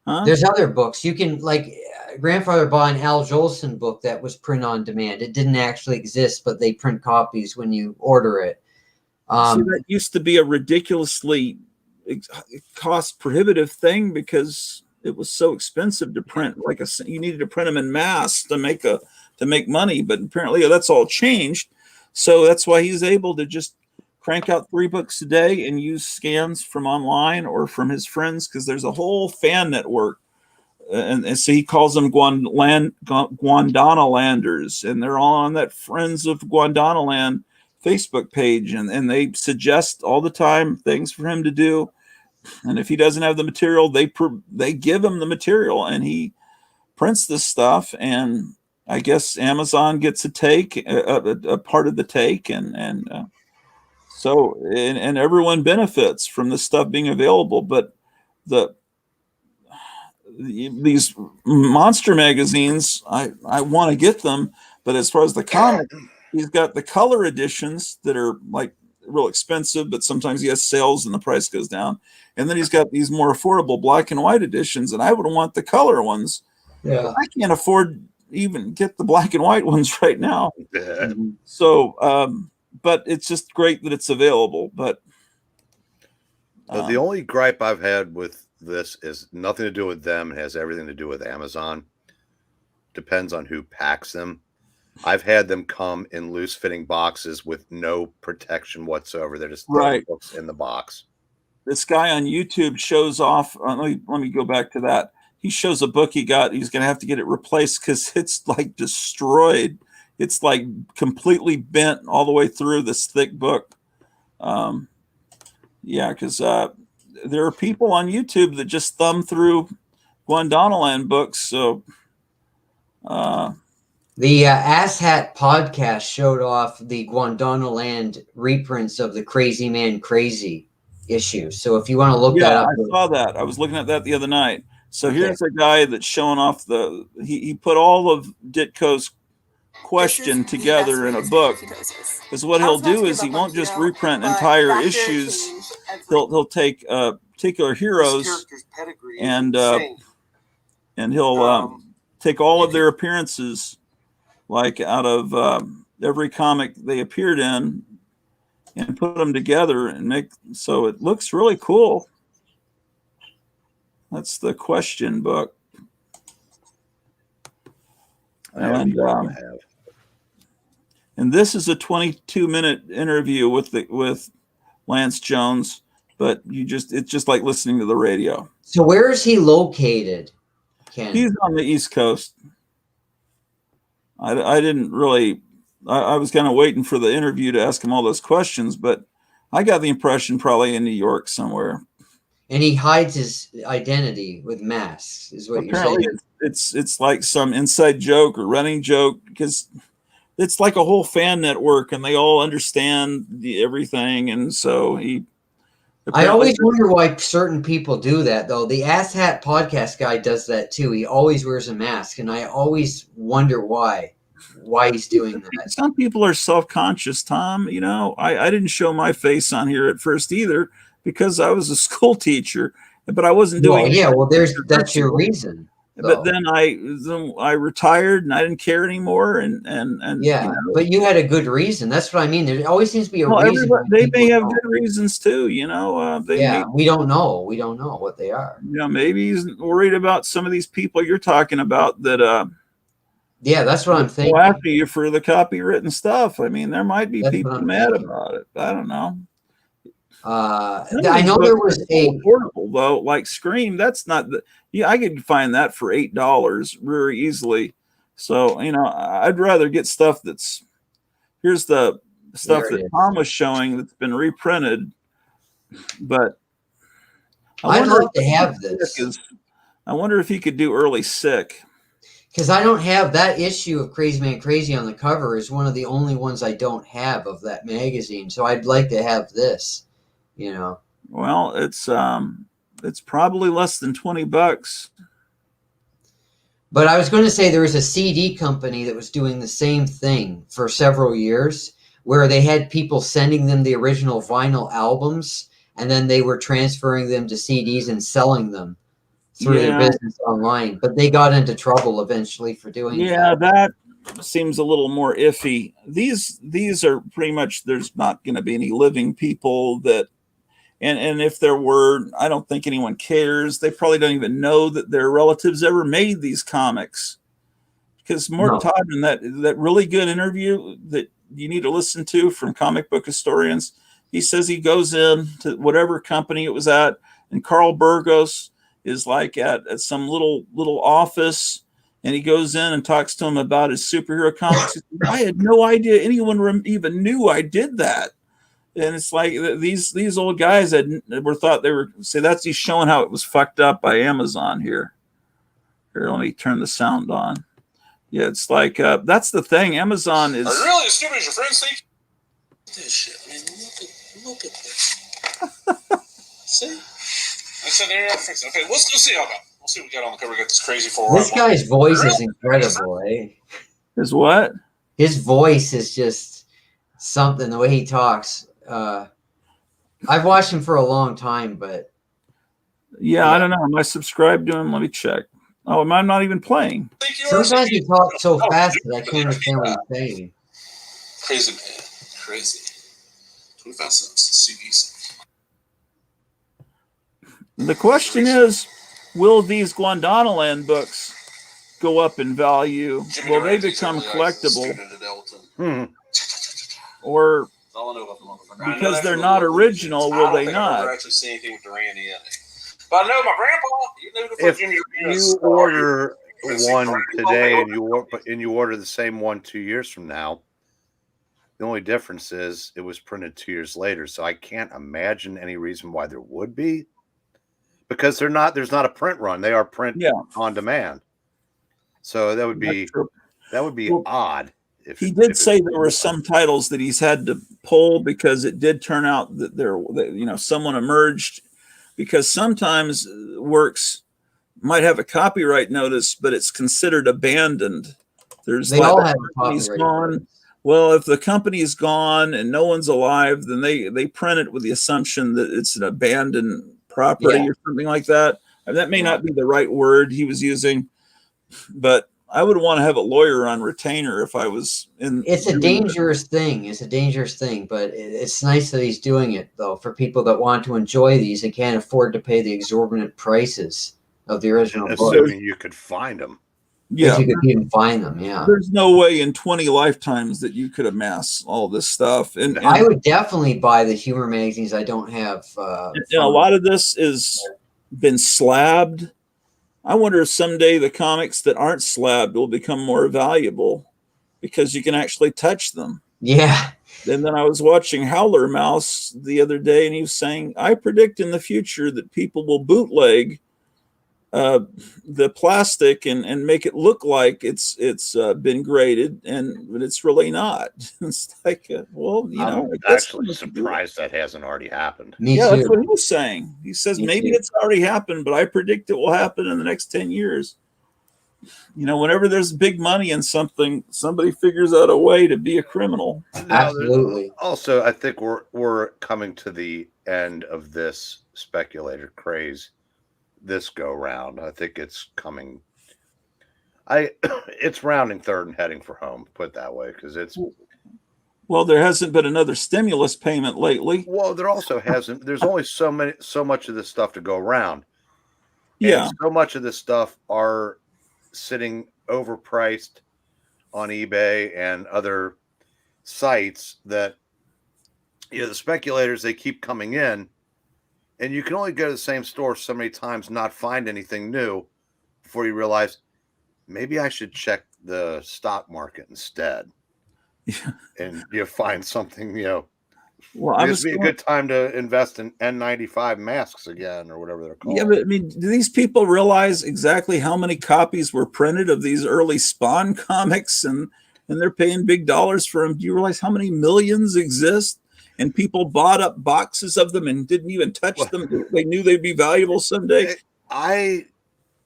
Huh? There's other books you can like. Grandfather bought an Al Jolson book that was print on demand. It didn't actually exist, but they print copies when you order it. See, that used to be a ridiculously cost prohibitive thing because it was so expensive to print. Like you needed to print them in mass to make money, but apparently that's all changed. So that's why he's able to just crank out 3 books a day and use scans from online or from his friends, because there's a whole fan network. And so he calls them Gondwanalanders, and they're all on that Friends of Gondwanaland Facebook page, and they suggest all the time things for him to do. And if he doesn't have the material, they give him the material, and he prints this stuff. And I guess Amazon gets a part of the take, and everyone benefits from this stuff being available. But these monster magazines, I want to get them, but as far as the comic, he's got the color editions that are like real expensive, but sometimes he has sales and the price goes down. And then he's got these more affordable black and white editions, and I would want the color ones. Yeah, I can't afford even get the black and white ones right now. So, but it's just great that it's available. But the only gripe I've had with this is nothing to do with them. It has everything to do with Amazon. Depends on who packs them. I've had them come in loose fitting boxes with no protection whatsoever. They're just throwing books in the box. This guy on YouTube shows off. Let me go back to that. He shows a book he got. He's going to have to get it replaced because it's like destroyed. It's like completely bent all the way through this thick book. Yeah, because there are people on YouTube that just thumb through Gondwanaland books. So the Ass Hat podcast showed off the Gondwanaland reprints of the Crazy Man Crazy issue. So if you want to look that up, I saw that. I was looking at that the other night. So here's a guy that's showing off he put all of Ditko's question together in a book. Because what he'll do is he won't just reprint entire issues. He'll take particular heroes and he'll take all of their appearances, like out of every comic they appeared in, and put them together and make so it looks really cool. That's the question book. And this is a 22-minute interview with Lance Jones, but it's just like listening to the radio. So where is he located, Ken? He's on the East Coast. I didn't really. I was kind of waiting for the interview to ask him all those questions, but I got the impression probably in New York somewhere. And he hides his identity with masks, is what Apparently you're saying. It's like some inside joke or running joke, because it's like a whole fan network and they all understand everything. And so I always Apparently- wonder why certain people do that, though. The Ass Hat podcast guy does that too. He always wears a mask, and I always wonder why he's doing that. Some people are self-conscious, Tom. You know, I didn't show my face on here at first either because I was a school teacher, but I wasn't doing. Well, yeah, well, that's your reason. But then I retired and I didn't care anymore, and Yeah, you know. but you had a good reason. That's what I mean. There always seems to be a Well, reason. everybody, when they may people have don't. good reasons too, you know. Yeah, we don't know. We don't know what they are. You know, maybe he's worried about some of these people you're talking about that. Yeah, that's what I'm go thinking. after you for the copywritten stuff. I mean, there might be That's people what I'm mad thinking. about it. I don't know. I know there was a portable though, like Scream. That's not the. Yeah, I could find that for $8 very easily. So you know, I'd rather get stuff that's. Here's the stuff There it that is. Tom was showing that's been reprinted, but I'd wonder love to if have this. I wonder if he could do early sick. Because I don't have that issue of Crazy Man Crazy on the cover is one of the only ones I don't have of that magazine. So I'd like to have this, you know. Well, it's probably less than $20. But I was going to say there was a CD company that was doing the same thing for several years where they had people sending them the original vinyl albums and then they were transferring them to CDs and selling them through their business online. But they got into trouble eventually for doing that. Yeah, that seems a little more iffy. These are pretty much, there's not going to be any living people that, and if there were, I don't think anyone cares. They probably don't even know that their relatives ever made these comics. Because Mort Todd in that really good interview that you need to listen to from Comic Book Historians, he says he goes in to whatever company it was at, and Carl Burgos is like at some little office, and he goes in and talks to him about his superhero comics. I had no idea anyone even knew I did that. And it's like these old guys were thought they were say that's he's showing how it was fucked up by Amazon here. Here, let me turn the sound on. Yeah, it's like that's the thing. Amazon is really as stupid as your friends think. This shit, man. Look at this. See? I said they're fixing. Okay, we'll see how about. We'll see what we got on the cover. We got this crazy 4. This guy's voice is incredible, eh? His what? His voice is just something, the way he talks. I've watched him for a long time, but yeah, I don't know. Am I subscribed to him? Let me check. Oh, am I not even playing? sometimes he talks so fast that I can't understand what he's saying. Crazy man. Crazy. 25 cents. CDs. The question is, will these Guadalajara books go up in value? Will they become collectible? Or because they're not original, will they not? Never actually see anything with Durandi in it. But I know my grandpa. You knew the If Jimmy you order one today and you order the same one 2 years from now, the only difference is it was printed 2 years later. So I can't imagine any reason why there would be, because there's not a print run. They are print on demand. So that would be odd. He did say there were some titles that he's had to pull because it did turn out that someone emerged, because sometimes works might have a copyright notice, but it's considered abandoned. They all have a copyright gone. Well, if the company is gone and no one's alive, then they print it with the assumption that it's an abandoned property or something like that. And that may not be the right word he was using, but I would want to have a lawyer on retainer if I was in. It's a dangerous thing. It's a dangerous thing, but it's nice that he's doing it, though, for people that want to enjoy these and can't afford to pay the exorbitant prices of the original book. Assuming you could find them. Yeah. If you could even find them, yeah. There's no way in 20 lifetimes that you could amass all this stuff. And I would definitely buy the humor magazines. I don't have. And a lot of this is been slabbed. I wonder if someday the comics that aren't slabbed will become more valuable because you can actually touch them. Yeah. And then I was watching Howler Mouse the other day, and he was saying, I predict in the future that people will bootleg the plastic and make it look like it's been graded, but it's really not. It's like, well, you know, I'm I guess actually surprised that hasn't already happened. that's what he was saying. He says Me maybe too. it's already happened, but I predict it will happen in the next 10 years. You know, whenever there's big money in something, somebody figures out a way to be a criminal. Absolutely. Also, I think we're coming to the end of this speculator craze this go round. I think it's coming. It's rounding third and heading for home, put it that way, because it's. Well, there hasn't been another stimulus payment lately. Well, there also hasn't. There's only so much of this stuff to go around. Yeah. And so much of this stuff are sitting overpriced on eBay and other sites that, you know, the speculators, they keep coming in, and you can only go to the same store so many times, not find anything new before you realize maybe I should check the stock market instead. Yeah. And you find something, you know. Well, this would be a good time to invest in N95 masks again, or whatever they're called. Yeah, but I mean, do these people realize exactly how many copies were printed of these early Spawn comics, and they're paying big dollars for them? Do you realize how many millions exist? And people bought up boxes of them and didn't even touch them. They knew they'd be valuable someday. I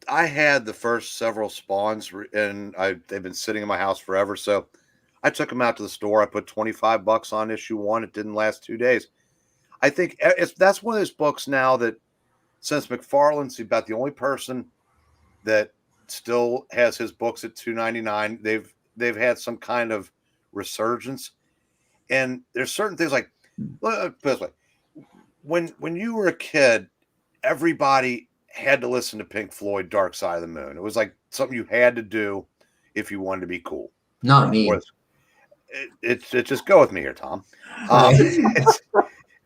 had the first several Spawns, and they've been sitting in my house forever. So I took them out to the store. I put $25 on issue 1. It didn't last 2 days. I think that's one of those books now that, since McFarlane's about the only person that still has his books at $2.99, they've had some kind of resurgence. And there's certain things like, put it this way, when you were a kid, everybody had to listen to Pink Floyd, Dark Side of the Moon. It was like something you had to do if you wanted to be cool. Not me. It's just go with me here, Tom.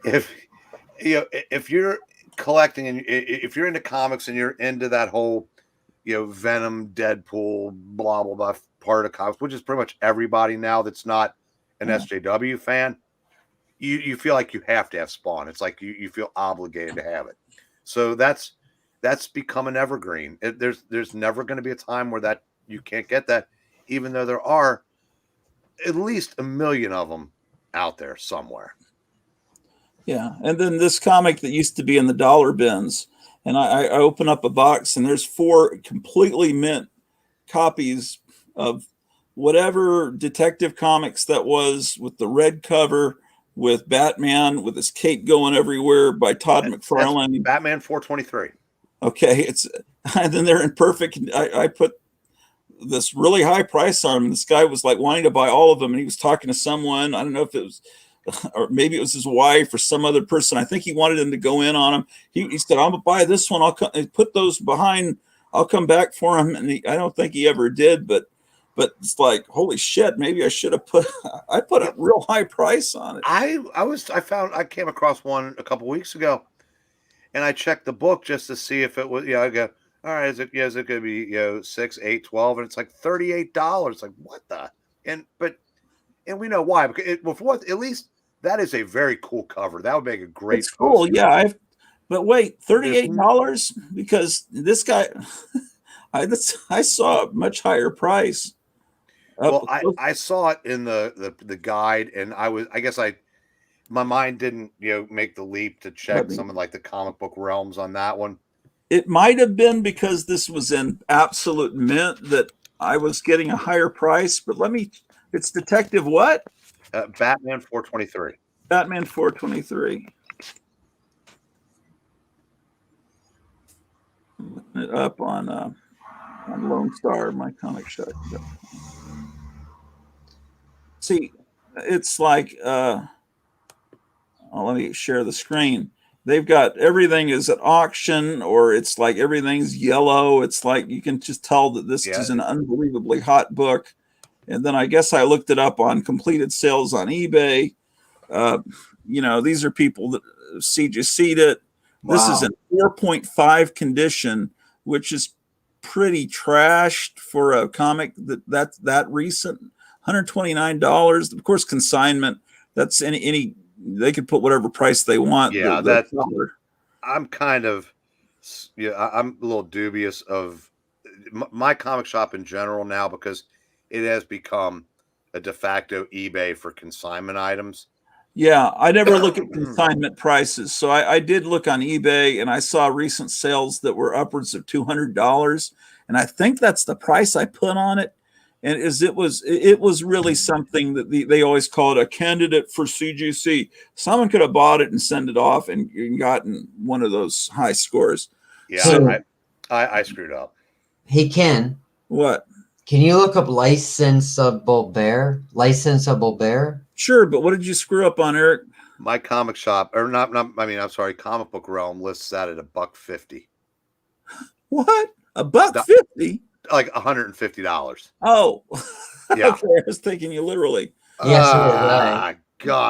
If you're collecting and if you're into comics and you're into that whole, you know, Venom, Deadpool, blah blah blah part of comics, which is pretty much everybody now that's not an SJW fan, you feel like you have to have Spawn. It's like you feel obligated to have it. So that's become an evergreen. There's never going to be a time where that you can't get that, even though there are at least 1 million of them out there somewhere. Yeah, and then this comic that used to be in the dollar bins, and I open up a box and there's 4 completely mint copies of whatever Detective Comics that was, with the red cover, with Batman with his cape going everywhere by Todd McFarlane. That's Batman 423. Okay, and then they're in perfect. I put this really high price on them, and this guy was like wanting to buy all of them, and he was talking to someone. I don't know if it was, or maybe it was his wife or some other person. I think he wanted him to go in on him. He said, "I'm gonna buy this one. I'll put those behind. I'll come back for him." And I don't think he ever did, but it's like, holy shit, maybe I should have put a real high price on it. I came across one a couple weeks ago, and I checked the book just to see if it was, I go, all right, is it going to be, 6, 8, 12, and it's like $38. Like, what the? And we know why, because at least that is a very cool cover. That would make a great. It's cool, yeah. But wait, $38, because this guy, I saw a much higher price. Well, I saw it in the guide, and my mind didn't make the leap to check some of like the comic book realms on that one. It might have been because this was in absolute mint that I was getting a higher price. But it's Detective what? Batman 423. Batman 423. I'm looking it up on Lone Star, my comic shop. See, it's like, let me share the screen. They've got everything is at auction, or it's like everything's yellow. It's like you can just tell that this is an unbelievably hot book. And then I guess I looked it up on completed sales on eBay. These are people that just seed it. Wow. This is in 4.5 condition, which is pretty trashed for a comic that's that recent. $129. Of course, consignment. That's any. They could put whatever price they want. Yeah, I'm kind of Yeah, I'm a little dubious of my comic shop in general now because it has become a de facto eBay for consignment items. Yeah, I never look at consignment prices. So I did look on eBay and I saw recent sales that were upwards of $200. And I think that's the price I put on it. And it was really something that they always call it a candidate for CGC. Someone could have bought it and sent it off and gotten one of those high scores. Yeah, So, I screwed up. Hey, Ken. What? Can you look up licensable bear? Licensable bear? Sure, but what did you screw up on, Eric? My comic shop, or not I mean, I'm sorry, Comic Book Realm lists that at $150. What? $150? Like $150. Oh, Yeah. Okay, I was taking you literally. God,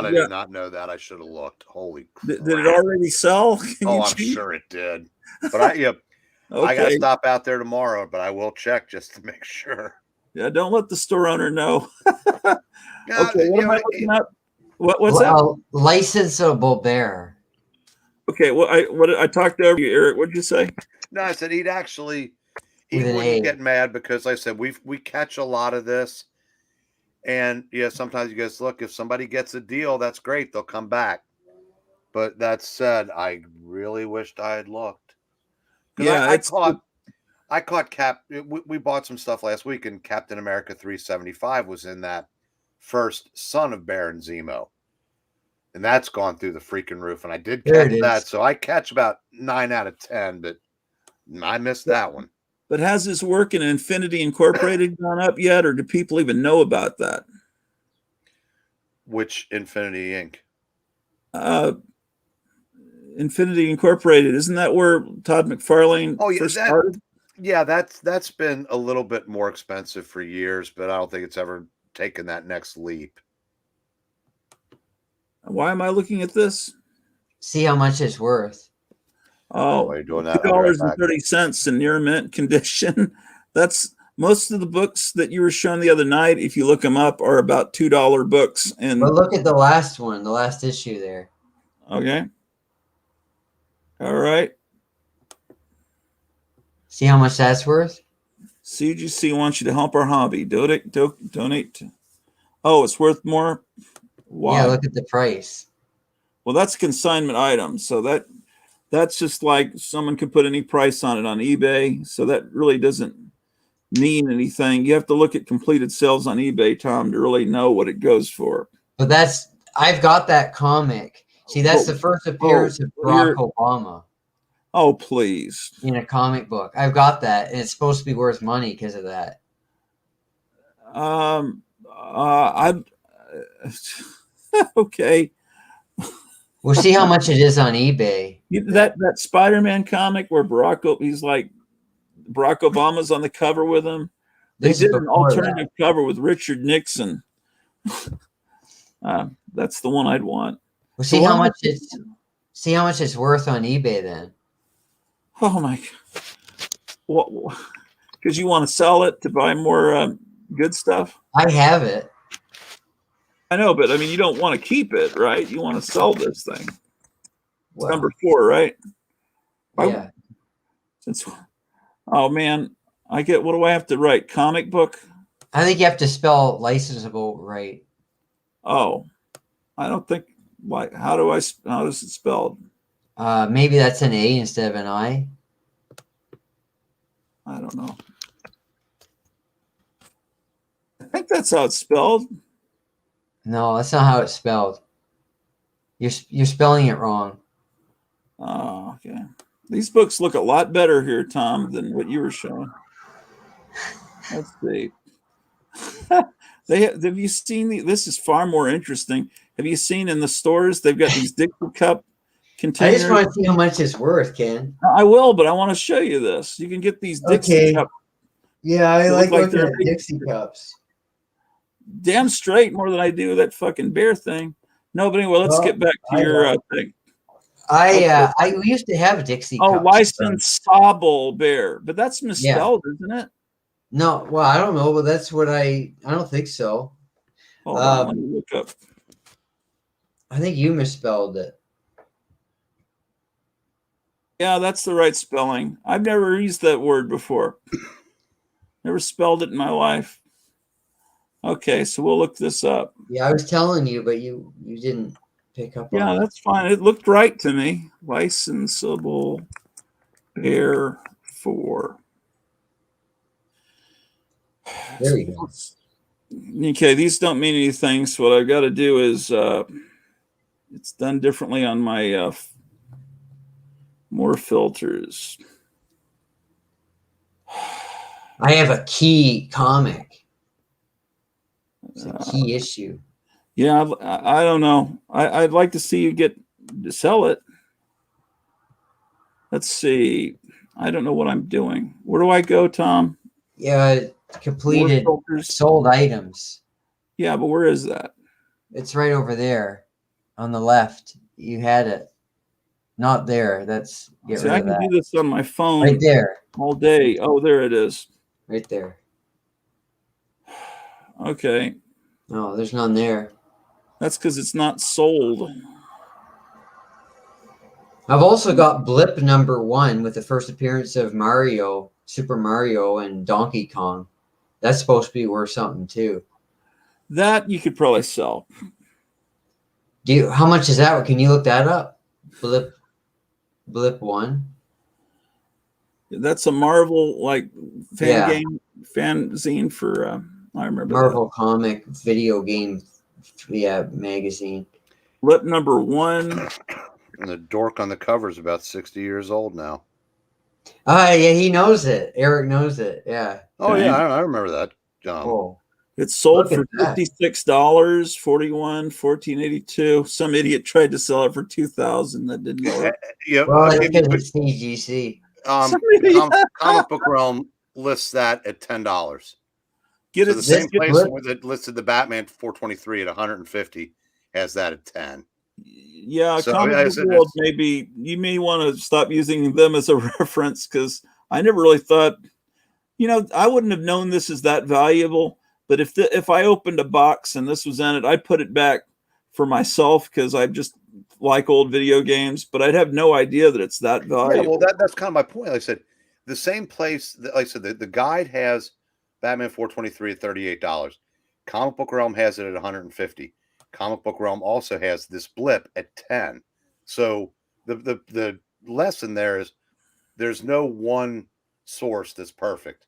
I did not know that. I should have looked. Holy crap. Did it already sell? Can you I'm cheat? sure it did. But I got to Okay. stop out there tomorrow, but I will check just to make sure. Yeah, don't let the store owner know. Yeah, Okay, what am I looking up? What's that? Licensable bear. Okay, I talked over you, Eric. What'd you say? No, I said he With an wouldn't A. get mad because like I said we catch a lot of this, and yeah, sometimes you guys look, if somebody gets a deal, that's great, they'll come back. But that said, I really wished I had looked. Yeah, I caught Cap. We bought some stuff last week, and Captain America 375 was in that first Son of Baron Zemo, and that's gone through the freaking roof. And I did There catch it that, is. so I catch about 9 out of 10, but I missed that one. But has his work in Infinity Incorporated gone up yet, or do people even know about that? Which Infinity Inc? Infinity Incorporated, isn't that where Todd McFarlane first started? Yeah, that's been a little bit more expensive for years, but I don't think it's ever taken that next leap. Why am I looking at this? See how much it's worth. Oh, While you're doing that, I'll be right back. $2.30 in near mint condition. That's most of the books that you were showing the other night. If you look them up, are about $2 books. And But look at the last one, the last issue there. okay, all right. See how much that's worth? CGC wants you to help our hobby. Donate. Oh, it's worth more. Why? Yeah, look at the price. Well, that's a consignment item, so that's just like someone could put any price on it on eBay. So that really doesn't mean anything. You have to look at completed sales on eBay, Tom, to really know what it goes for. But I've got that comic. See, that's the first appearance of Barack Obama. Oh, please. In a comic book. I've got that, and it's supposed to be worth money because of that. Okay. We'll see how much it is on eBay. That Spider-Man comic where he's like Barack Obama's on the cover with him. They This is did an before alternative cover with Richard Nixon. That's the one I'd want. Well, see how much it's worth on eBay then. Oh my! What? Because you want to sell it to buy more good stuff? I have it. I know, but I mean, you don't want to keep it, right? You want to sell this thing. Well, Number 4, right? Yeah. Oh man, what do I have to write? Comic book? I think you have to spell licensable right. Oh, I don't think. Why? How does it spelled? Maybe that's an A instead of an I. I don't know. I think that's how it's spelled. No, that's not how it's spelled. You're spelling it wrong. Oh, okay. These books look a lot better here, Tom, than what you were showing. Let's see. Have you seen this is far more interesting. Have you seen in the stores they've got these Dixie cup containers? I just want to see how much it's worth, Ken. I will, but I want to show you this. You can get these Dixie cup. Yeah, I They like look like looking they're at big- Dixie cups. Damn straight more than I do that fucking bear thing. No, but anyway, let's Well, get back to I your know. thing. We used to have Dixie Oh, cups. licensable bear, but that's misspelled, isn't it? No, well, I don't know, but that's what I don't think so. Hold on, let me look up. I think you misspelled it. Yeah, that's the right spelling. I've never used that word before. Never spelled it in my life. Okay, so we'll look this up. Yeah, I was telling you, but you didn't pick up on Yeah, it. that's fine. It looked right to me. Licensable bear 4. There you go. Okay, these don't mean anything. So what I've got to do is it's done differently on my more filters. I have a key comic. It's a key issue. Yeah, I don't know. I'd like to see you get to sell it. Let's see. I don't know what I'm doing. Where do I go, Tom? Yeah, completed sold items. Yeah, but where is that? It's right over there on the left. You had it. Not there. That's get See, rid I of can that. do this on my phone Right there. all day. Oh, there it is. Right there. Okay. No, there's none there. That's because it's not sold. I've also got Blip #1 with the first appearance of Mario, Super Mario, and Donkey Kong. That's supposed to be worth something too. That you could probably sell. How much is that? Can you look that up? Blip 1. That's a Marvel Yeah. game fanzine for I remember Marvel comic video game magazine. Blip #1. And the dork on the cover is about 60 years old now. Yeah, he knows it. Eric knows it. Yeah. Oh, yeah, I remember that. Oh. It's sold Look for at that. $56, $41, $14.82. Some idiot tried to sell it for $2,000. That didn't work. Yeah, Well, it's CGC. Comic Book Realm lists that at $10. Get so it. The same place Blip. that listed the Batman 423 at $150 has that at $10. Yeah, So, Comic yeah, Book it's- World, maybe you may want to stop using them as a reference because I never really thought, I wouldn't have known this is that valuable. But if I opened a box and this was in it, I'd put it back for myself because I just like old video games. But I'd have no idea that it's that valuable. Yeah, well, that's kind of my point. Like I said, the same place, like I said, the guide has Batman 423 at $38. Comic Book Realm has it at $150. Comic Book Realm also has this Blip at $10. So the lesson there is there's no one source that's perfect.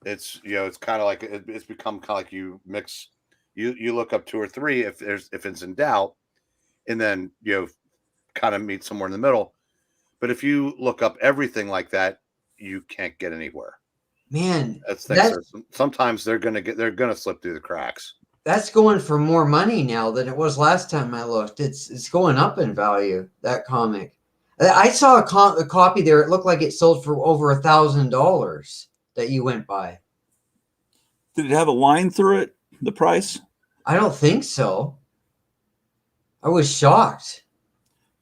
It's it's kind of like it's become kind of like you mix, you look up 2 or 3 if it's in doubt, and then kind of meet somewhere in the middle. But if you look up everything like that, you can't get anywhere. Man, Sometimes they're gonna slip through the cracks. that's going for more money now than it was last time I looked. It's going up in value, that comic. I saw a copy there. It looked like it sold for over $1,000 that you went by. Did it have a line through it, the price? I don't think so. I was shocked.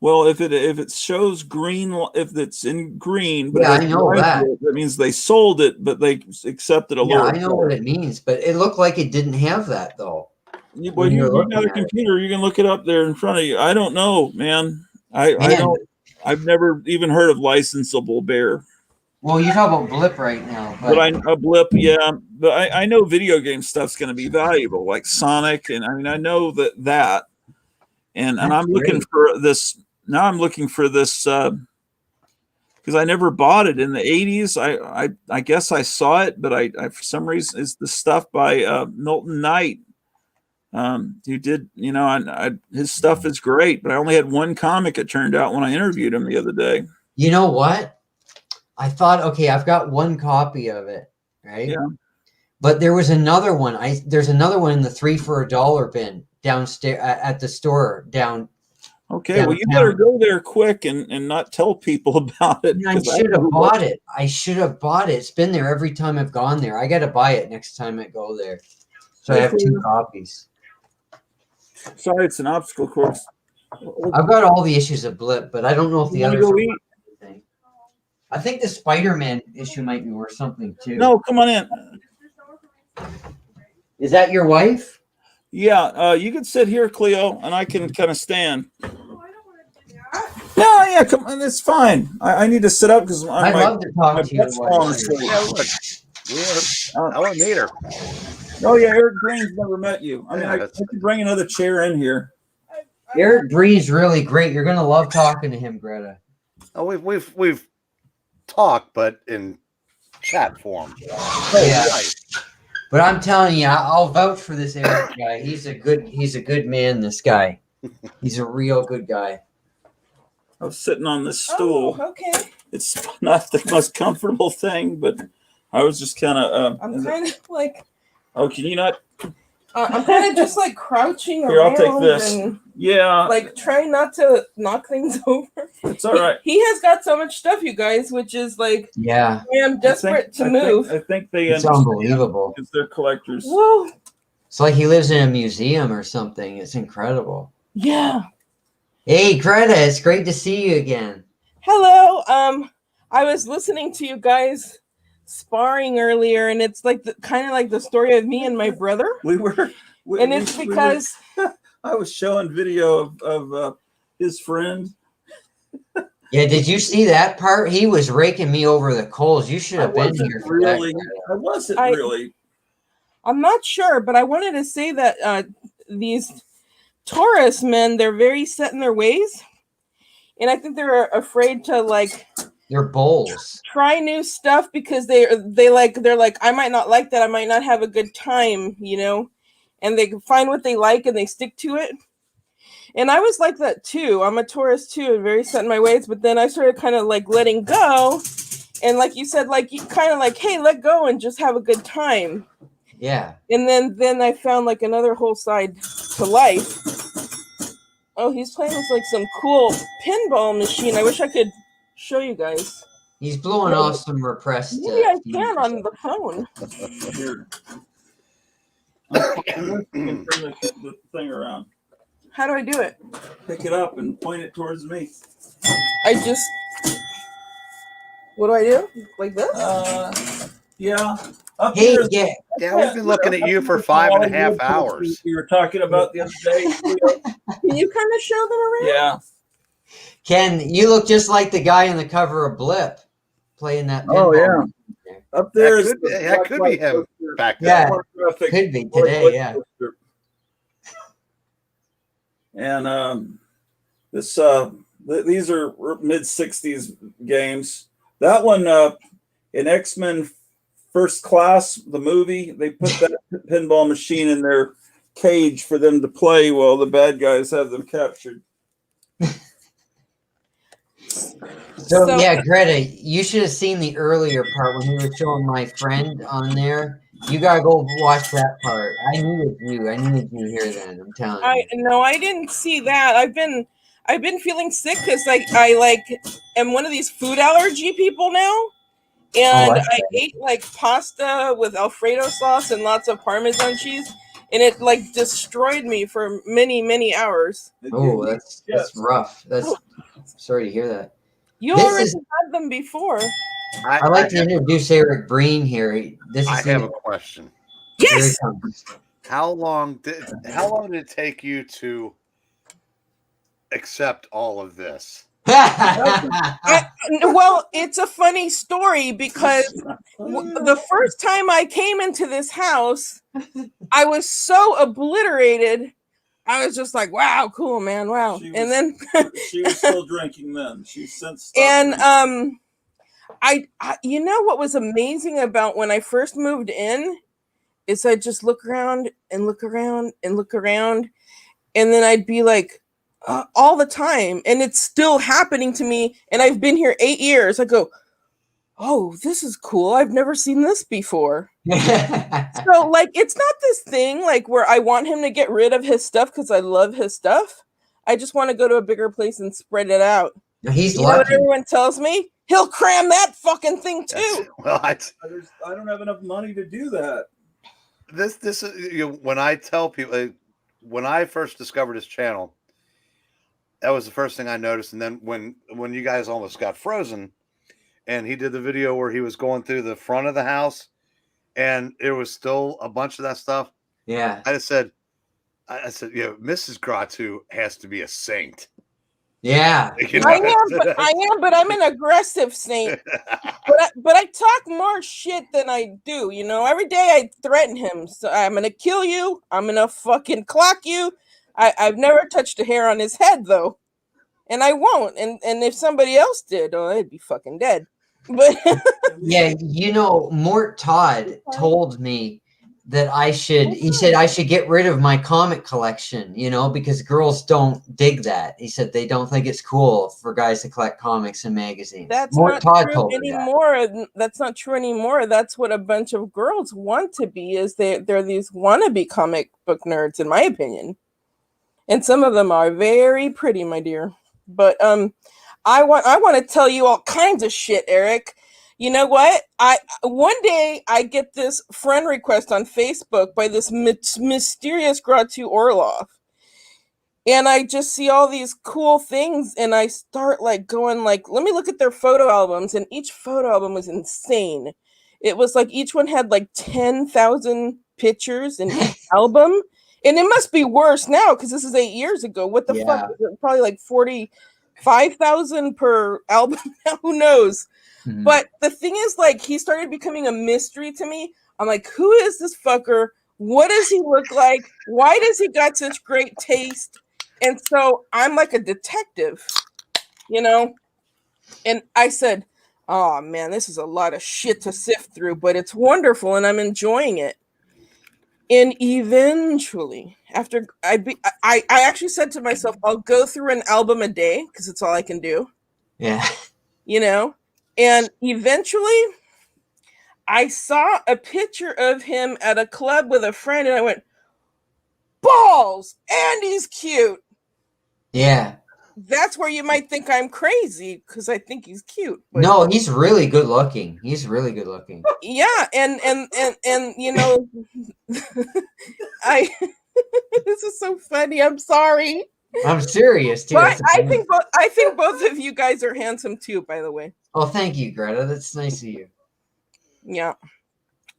Well, if it shows green, if it's in green, Yeah, it has I know line that. through it, that means they sold it, but they accepted a Yeah, lower I know what it means, but it looked like it didn't have that though. You when you're got looking a at it. computer. You can look it up there in front of you. I don't know, man. I don't. I've never even heard of licensable bear. Well, you're talking about Blip right now, But a Blip, yeah. But I know video game stuff's going to be valuable, like Sonic, and I know that. And I'm looking for this. Now I'm looking for this because I never bought it in the 80s. I guess I saw it, but I for some reason it's the stuff by Milton Knight. Who did, his stuff is great, but I only had one comic, it turned out, when I interviewed him the other day. You know what? I thought, okay, I've got one copy of it, right? Yeah. But there was another one. There's another one in the 3 for $1 bin downstairs at the store down. Okay, well, you better go there quick and not tell people about it. I should have bought it. I should have bought it. It's been there every time I've gone there. I got to buy it next time I go there. So I have 2 copies. Sorry, it's an obstacle course. I've got all the issues of Blip, but I don't know if the You wanna others. go eat? I think the Spider-Man issue might be worth something too. No, come on in. Is that your wife? Yeah, you can sit here, Cleo, and I can kind of stand. No, yeah, come on, it's fine. I need to sit up because I'd love to talk to you. butt's falling asleep. Yeah, look, I want to meet her. Oh yeah, Eric Green's never met you. I mean, Yeah, I that's- could bring another chair in here. Eric Bree's really great. You're gonna love talking to him, Greta. Oh, we've talked, but in chat form. Yeah. But I'm telling you, I'll vouch for this Eric guy. He's a good man. This guy, he's a real good guy. I was sitting on this stool. Oh, okay. It's not the most comfortable thing, but I was just kind of. I'm kind of like. Oh, can you not? I'm kind of just like crouching Here, around. I'll take this. And, Yeah. like trying not to knock things over. It's all right. He has got so much stuff, you guys, which is like. Yeah. I am desperate to move. I think they. It's unbelievable. Because they're collectors. Whoa. It's like he lives in a museum or something. It's incredible. Yeah. Hey, Greta, it's great to see you again. Hello. I was listening to you guys sparring earlier, and it's like kind of like the story of me and my brother. And it's because I was showing video of his friend. Yeah, did you see that part? He was raking me over the coals. You should have been here for that. Really, I wasn't I- really. I'm not sure, but I wanted to say that these Taurus men, they're very set in their ways, and I think they're afraid to like They're bulls. try new stuff because they're like I might not like that, I might not have a good time, you know, and they find what they like and they stick to it. And I was like that too. I'm a Taurus too, very set in my ways, but then I started kind of like letting go, and like you said, like you kind of like, hey, let go and just have a good time. Yeah. And then I found like another whole side to life. Oh, he's playing with like some cool pinball machine. I wish I could show you guys. He's blowing off some repressed. Maybe I can on the phone. Here. I'm going to turn the thing around. How do I do it? Pick it up and point it towards me. I just. What do I do? Like this? Yeah. Up Hey, here- yeah. Yeah, we've been looking at you for 5.5 hours. We were talking about the other day. Can you kind of show them around? Yeah. Ken, you look just like the guy on the cover of Blip playing that. Oh, pinball. Up there is That could be him back Yeah, there. could be today. Yeah. And this these are mid '60s games. That one in X-Men First Class, the movie, they put that pinball machine in their cage for them to play while the bad guys have them captured. So yeah, Greta, you should have seen the earlier part when we were showing my friend on there. You gotta go watch that part. I needed you. I needed you here then. I'm telling you. I didn't see that. I've been feeling sick because I am one of these food allergy people now. And I ate like pasta with Alfredo sauce and lots of Parmesan cheese, and it like destroyed me for many, many hours. Oh, that's rough. That's sorry to hear that. You This already is- had them before. I'd like to introduce Eric Breen here. This is I have a question. Yes. How long did it take you to accept all of this? Well, it's a funny story because the first time I came into this house, I was so obliterated. I was just like, "Wow, cool, man, wow!" And then She was still drinking then. She's since stopped and drinking. I you know what was amazing about when I first moved in is I just look around and look around and look around, and then I'd be like all the time, and it's still happening to me, and I've been here 8 years. I go, oh, this is cool. I've never seen this before. So like it's not this thing like where I want him to get rid of his stuff because I love his stuff. I just want to go to a bigger place and spread it out. He's you know what lucky. everyone tells me? He'll cram that fucking thing too. Well, I don't have enough money to do that. This is when I tell people when I first discovered his channel, that was the first thing I noticed. And then when you guys almost got frozen, and he did the video where he was going through the front of the house, and there was still a bunch of that stuff. Yeah. I said, Mrs. Gratu has to be a saint. Yeah. I am, but I'm an aggressive saint. But I talk more shit than I do. You know, every day I threaten him. So I'm gonna kill you. I'm gonna fucking clock you. I've never touched a hair on his head though, and I won't. And if somebody else did, oh, I'd be fucking dead. But yeah, you know, Mort Todd told me that he said I should get rid of my comic collection, you know, because girls don't dig that. He said they don't think it's cool for guys to collect comics and magazines. that's Mort not Todd true told me that. anymore. That's not true anymore. That's what a bunch of girls want to be. Is they're these wannabe comic book nerds, in my opinion. And some of them are very pretty, my dear. But I want to tell you all kinds of shit, Eric. You know what? One day I get this friend request on Facebook by this mysterious Gratu Orlov. And I just see all these cool things and I start like going like, let me look at their photo albums. And each photo album was insane. It was like each one had like 10,000 pictures in each album. And it must be worse now because this is 8 years ago. What the fuck? Is it probably like 45,000 per album? Who knows? Mm-hmm. But the thing is, like, he started becoming a mystery to me. I'm like, who is this fucker? What does he look like? Why does he got such great taste? And so I'm like a detective, you know? And I said, oh man, this is a lot of shit to sift through, but it's wonderful and I'm enjoying it. And eventually, after I actually said to myself, I'll go through an album a day because it's all I can do. Yeah. You know? And eventually, I saw a picture of him at a club with a friend, and I went, balls! Andy's cute. Yeah. That's where you might think I'm crazy because I think he's cute. But no, he's really good looking. He's really good looking. Yeah, and you know, this is so funny. I'm sorry. I'm serious too. But I think both of you guys are handsome too. By the way. Oh, thank you, Greta. That's nice of you. Yeah.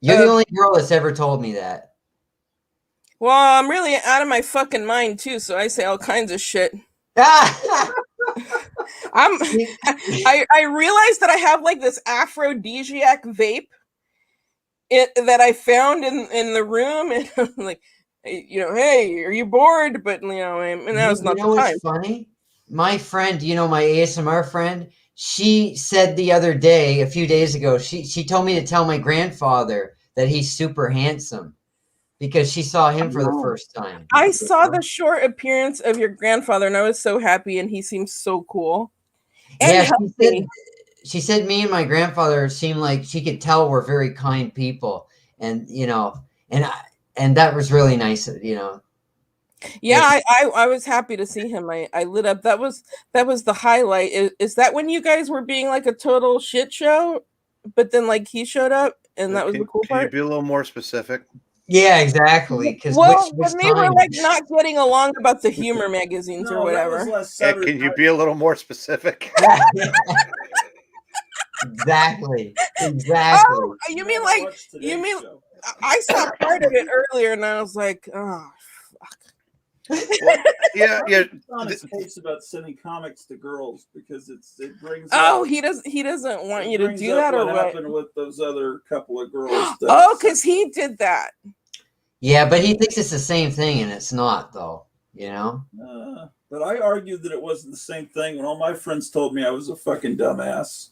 You're the only girl that's ever told me that. Well, I'm really out of my fucking mind too, so I say all kinds of shit. I realized that I have like this aphrodisiac vape that I found in the room, and I'm like, you know, hey, are you bored? But you know, and that was not the time. What's funny? My friend, you know, my ASMR friend, she said the other day, a few days ago, she told me to tell my grandfather that he's super handsome because she saw him for the first time. I saw the short appearance of your grandfather and I was so happy and he seems so cool. And yeah, healthy. She said me and my grandfather seemed like she could tell we're very kind people. And, you know, and that was really nice, you know. Yeah, I was happy to see him. I lit up. That was the highlight. Is that when you guys were being like a total shit show, but then like he showed up and that was the cool part? Can you be a little more specific? Yeah, exactly. Well, when they were like not getting along about the humor magazines or whatever. Yeah, can you be a little more specific? Exactly. Oh, you mean I saw part of it earlier and I was like, oh. Well, yeah. On his case about sending comics to girls because it brings. Oh, he doesn't want you to do that, or what happened with those other couple of girls? Oh, because he did that. Yeah, but he thinks it's the same thing, and it's not, though. You know. But I argued that it wasn't the same thing when all my friends told me I was a fucking dumbass.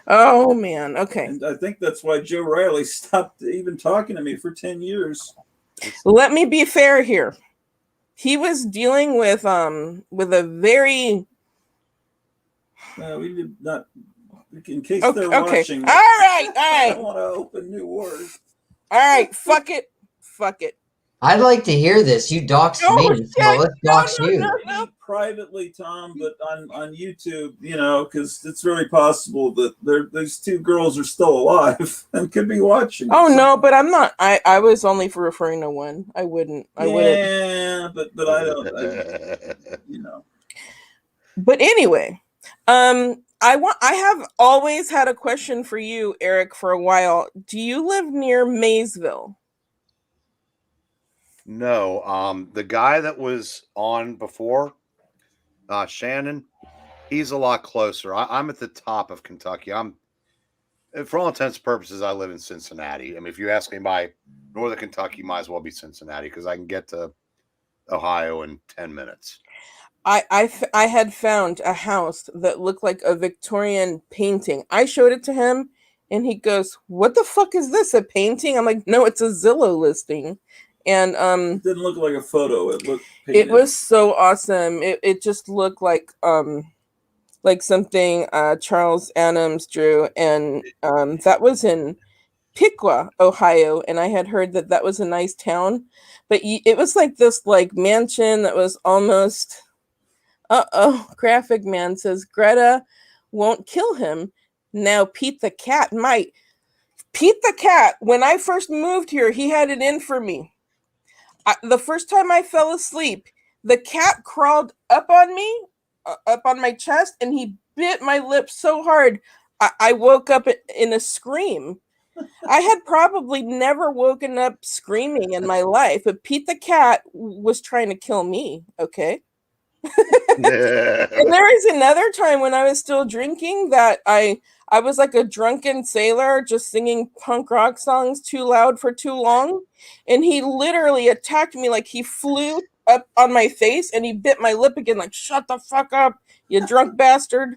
Oh man, okay. And I think that's why Joe Riley stopped even talking to me for 10 years. Let me be fair here. He was dealing with a very. We did not. In case okay, they're okay. watching. All right. I don't want to open new wars. All right, fuck it. I'd like to hear this. You doxed me, so let's dox you. Not privately, Tom, but on YouTube, you know, because it's very possible that these two girls are still alive and could be watching. Oh no, but I'm not. I was only referring to one. I wouldn't. Yeah, but I don't. You know. But anyway, I have always had a question for you, Eric, for a while. Do you live near Maysville? No, the guy that was on before, Shannon, He's a lot closer. I'm at the top of Kentucky. For all intents and purposes, I live in Cincinnati. I mean, if you ask me by northern Kentucky, might as well be Cincinnati because I can get to Ohio in 10 minutes. I had found a house that looked like a Victorian painting. I showed it to him and he goes, "What the fuck is this? A painting?" I'm like, "No, it's a Zillow listing." And It didn't look like a photo. It looked it painted. was so awesome. It just looked like something Charles Adams drew, and that was in Piqua, Ohio, and I had heard that was a nice town, but it was like this like mansion that was almost. Graphic Man says Greta won't kill him. Now Pete the cat might. Pete the cat, when I first moved here, he had it in for me. The first time I fell asleep, the cat crawled up on me, up on my chest, and he bit my lip so hard, I woke up in a scream. I had probably never woken up screaming in my life, but Pete the cat was trying to kill me, okay? And there is another time when I was still drinking that I was like a drunken sailor just singing punk rock songs too loud for too long, and he literally attacked me. Like he flew up on my face and he bit my lip again, like, "Shut the fuck up, you drunk bastard."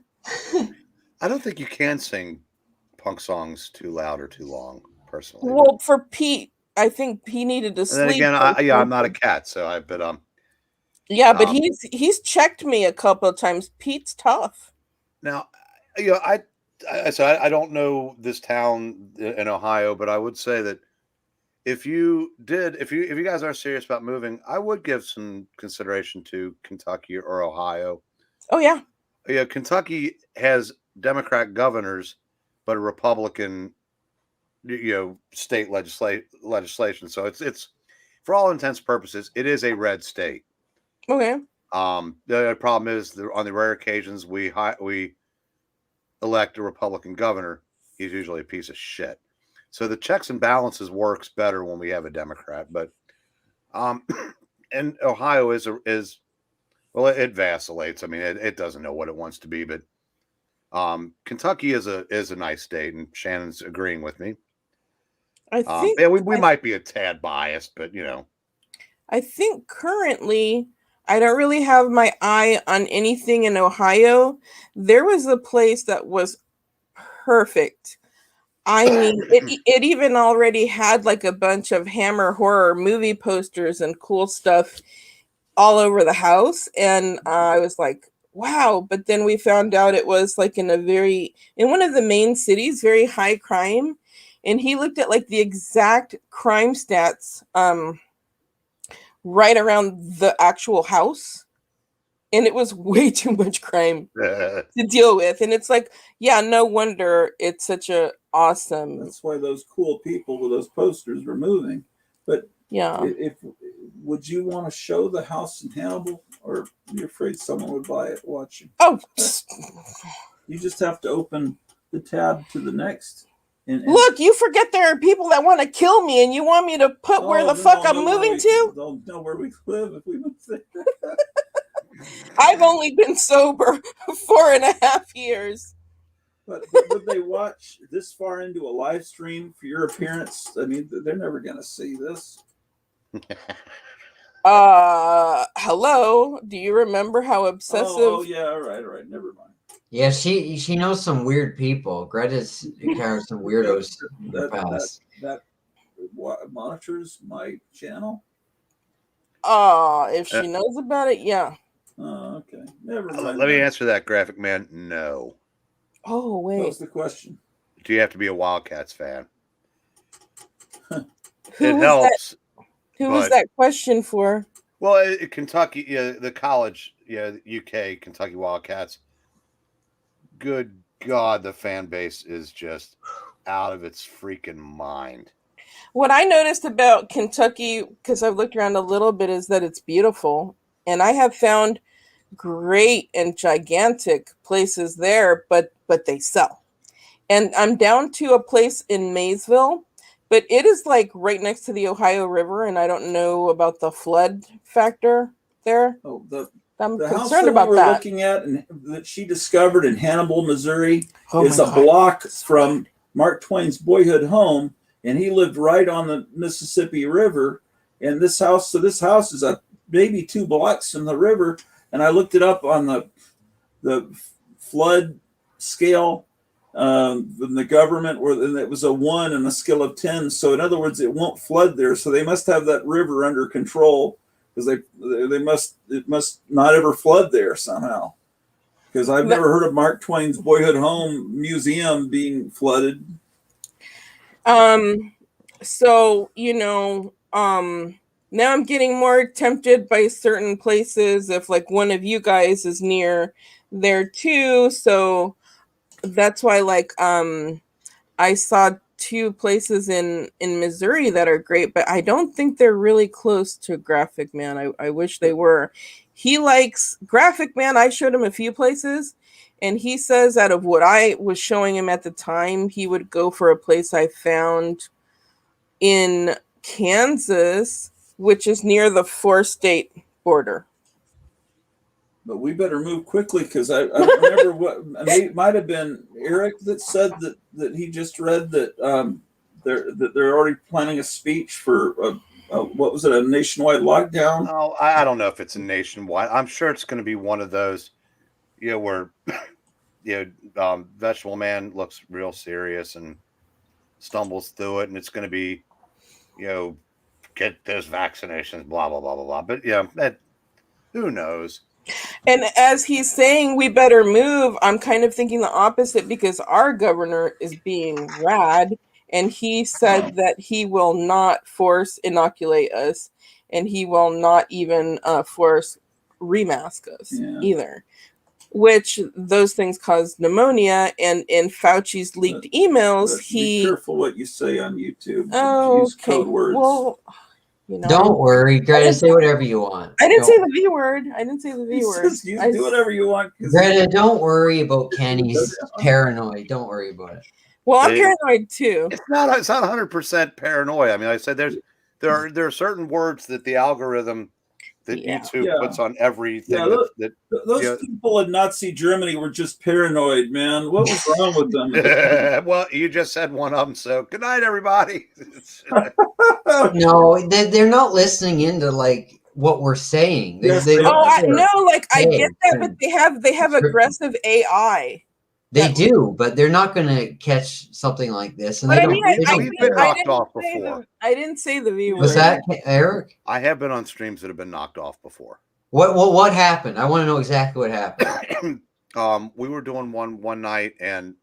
I don't think you can sing punk songs too loud or too long, personally. Well, for Pete, I think he needed to sleep. And then again, I'm not a cat, so yeah, but he's checked me a couple of times. Pete's tough. Now, I don't know this town in Ohio, but I would say that if you guys are serious about moving, I would give some consideration to Kentucky or Ohio. Oh yeah. Yeah, Kentucky has Democrat governors, but a Republican, state legislation. So it's for all intents and purposes, it is a red state. Okay. The problem is on the rare occasions we elect a Republican governor, he's usually a piece of shit. So the checks and balances works better when we have a Democrat. But and Ohio is it vacillates. I mean, it doesn't know what it wants to be. But Kentucky is a nice state, and Shannon's agreeing with me. I think we might be a tad biased, but I think currently I don't really have my eye on anything in Ohio. There was a place that was perfect. I mean, it even already had like a bunch of Hammer horror movie posters and cool stuff all over the house. And I was like, wow. But then we found out it was like in one of the main cities, very high crime. And he looked at like the exact crime stats right around the actual house, and it was way too much crime to deal with. And it's like, yeah, no wonder it's such a awesome. That's why those cool people with those posters were moving. But yeah, if would you want to show the house in Hannibal, or you're afraid someone would buy it watching? Oh, you just have to open the tab to the next. And look, you forget there are people that want to kill me, and you want me to put where the fuck I'm moving to? They'll know where we live if we move there. I've only been sober 4.5 years. But would they watch this far into a live stream for your appearance? I mean, they're never going to see this. Hello? Do you remember how obsessive? Oh yeah, all right, never mind. Yeah, she knows some weird people. Greta's encountered some weirdos in the past. That monitors my channel. If she knows about it, yeah. Oh, okay. Never mind. Let me answer that, Graphic Man. No. Oh, wait. What's the question? Do you have to be a Wildcats fan? Who It was helps. Who was that question for? Well, Kentucky, the college, the UK, Kentucky Wildcats. Good God, the fan base is just out of its freaking mind. What I noticed about Kentucky, because I've looked around a little bit, is that it's beautiful. And I have found great and gigantic places there, but they sell. And I'm down to a place in Maysville, but it is like right next to the Ohio River, and I don't know about the flood factor there. Oh, I'm The house concerned that we about were that. looking at and that she discovered in Hannibal, Missouri, Oh is my a God. block from Mark Twain's boyhood home, and he lived right on the Mississippi River. And this house is maybe 2 blocks from the river. And I looked it up on the flood scale from the government, and it was a 1 on a scale of 10. So in other words, it won't flood there. So they must have that river under control, because it must not ever flood there somehow. Because I've never heard of Mark Twain's boyhood home museum being flooded. So, now I'm getting more tempted by certain places if like one of you guys is near there too. So that's why I saw 2 places in Missouri that are great, but I don't think they're really close to Graphic Man. I wish they were. He likes Graphic Man. I showed him a few places, and he says out of what I was showing him at the time, he would go for a place I found in Kansas, which is near the 4-state border. But we better move quickly, because I don't remember what. It might have been Eric that said that he just read that they're already planning a speech for what was it, a nationwide lockdown? Oh, I don't know if it's a nationwide. I'm sure it's going to be one of those, where, Vegetable Man looks real serious and stumbles through it, and it's going to be, get those vaccinations, blah blah blah blah blah. But who knows? And as he's saying we better move, I'm kind of thinking the opposite, because our governor is being rad, and he said that he will not force inoculate us, and he will not even force remask us either. Which those things cause pneumonia, and in Fauci's leaked emails, Be careful what you say on YouTube. Oh, Use code words. Well, Don't worry, Greta. Say whatever you want. I didn't Don't- say the V word. I didn't say the V word. You do whatever you want. Greta, don't worry about Kenny's paranoid. Don't worry about it. Well, I'm paranoid too. It's not 100% paranoia. I mean, I said there are certain words that the algorithm that YouTube puts on everything. Those people in Nazi Germany were just paranoid, man. What was wrong with them? Well, you just said one of them. So good night, everybody. No, they're not listening into what we're saying. I get that, but they have aggressive AI. They do, but they're not going to catch something like this. And But they I don't. mean, they don't We've been knocked off say before. I didn't say the V word. Was that Eric? I have been on streams that have been knocked off before. What happened? I want to know exactly what happened. We were doing one night, and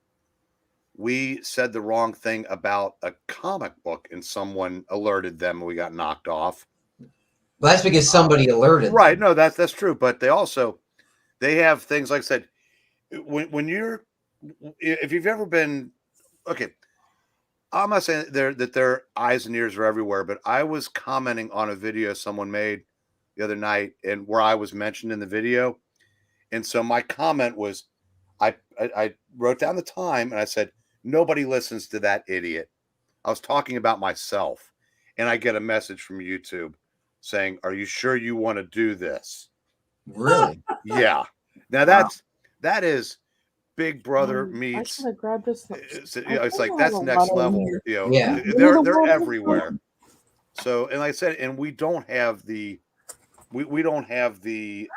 we said the wrong thing about a comic book, and someone alerted them, and we got knocked off. Well, that's because somebody alerted. Right? No, that's true. But they have things like I said. If you've ever been, okay, I'm not saying that their eyes and ears are everywhere, but I was commenting on a video someone made the other night, and where I was mentioned in the video, and so my comment was, I wrote down the time, and I said, nobody listens to that idiot. I was talking about myself, and I get a message from YouTube saying, "Are you sure you want to do this?" Really? Yeah. Now that is Big Brother meets. I should have grabbed this. It's like that's next level. Yeah. They're everywhere. So, and like I said, and we don't have the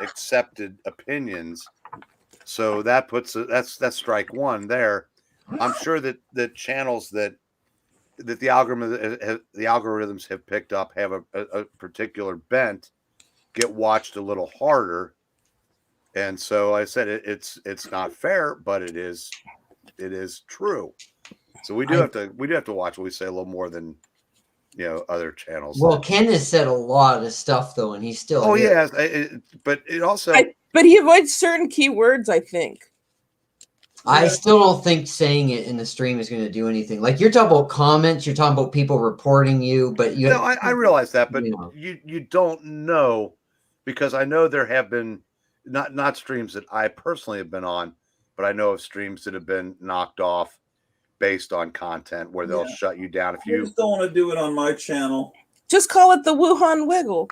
accepted opinions. So that puts that's strike one there. I'm sure that the channels that the algorithms have picked up have a particular bent get watched a little harder. And so I said it's not fair, but it is true. So we do have to watch what we say a little more than other channels. Well, Ken has said a lot of stuff though, and he's still. Oh here. yeah, but it also. But he avoids certain keywords, I think. I still don't think saying it in the stream is going to do anything. Like you're talking about comments, you're talking about people reporting you, but you. No, I realize that, but you don't know, because I know there have been not streams that I personally have been on, but I know of streams that have been knocked off based on content where they'll shut you down if you just don't want to do it on my channel. Just call it the Wuhan Wiggle.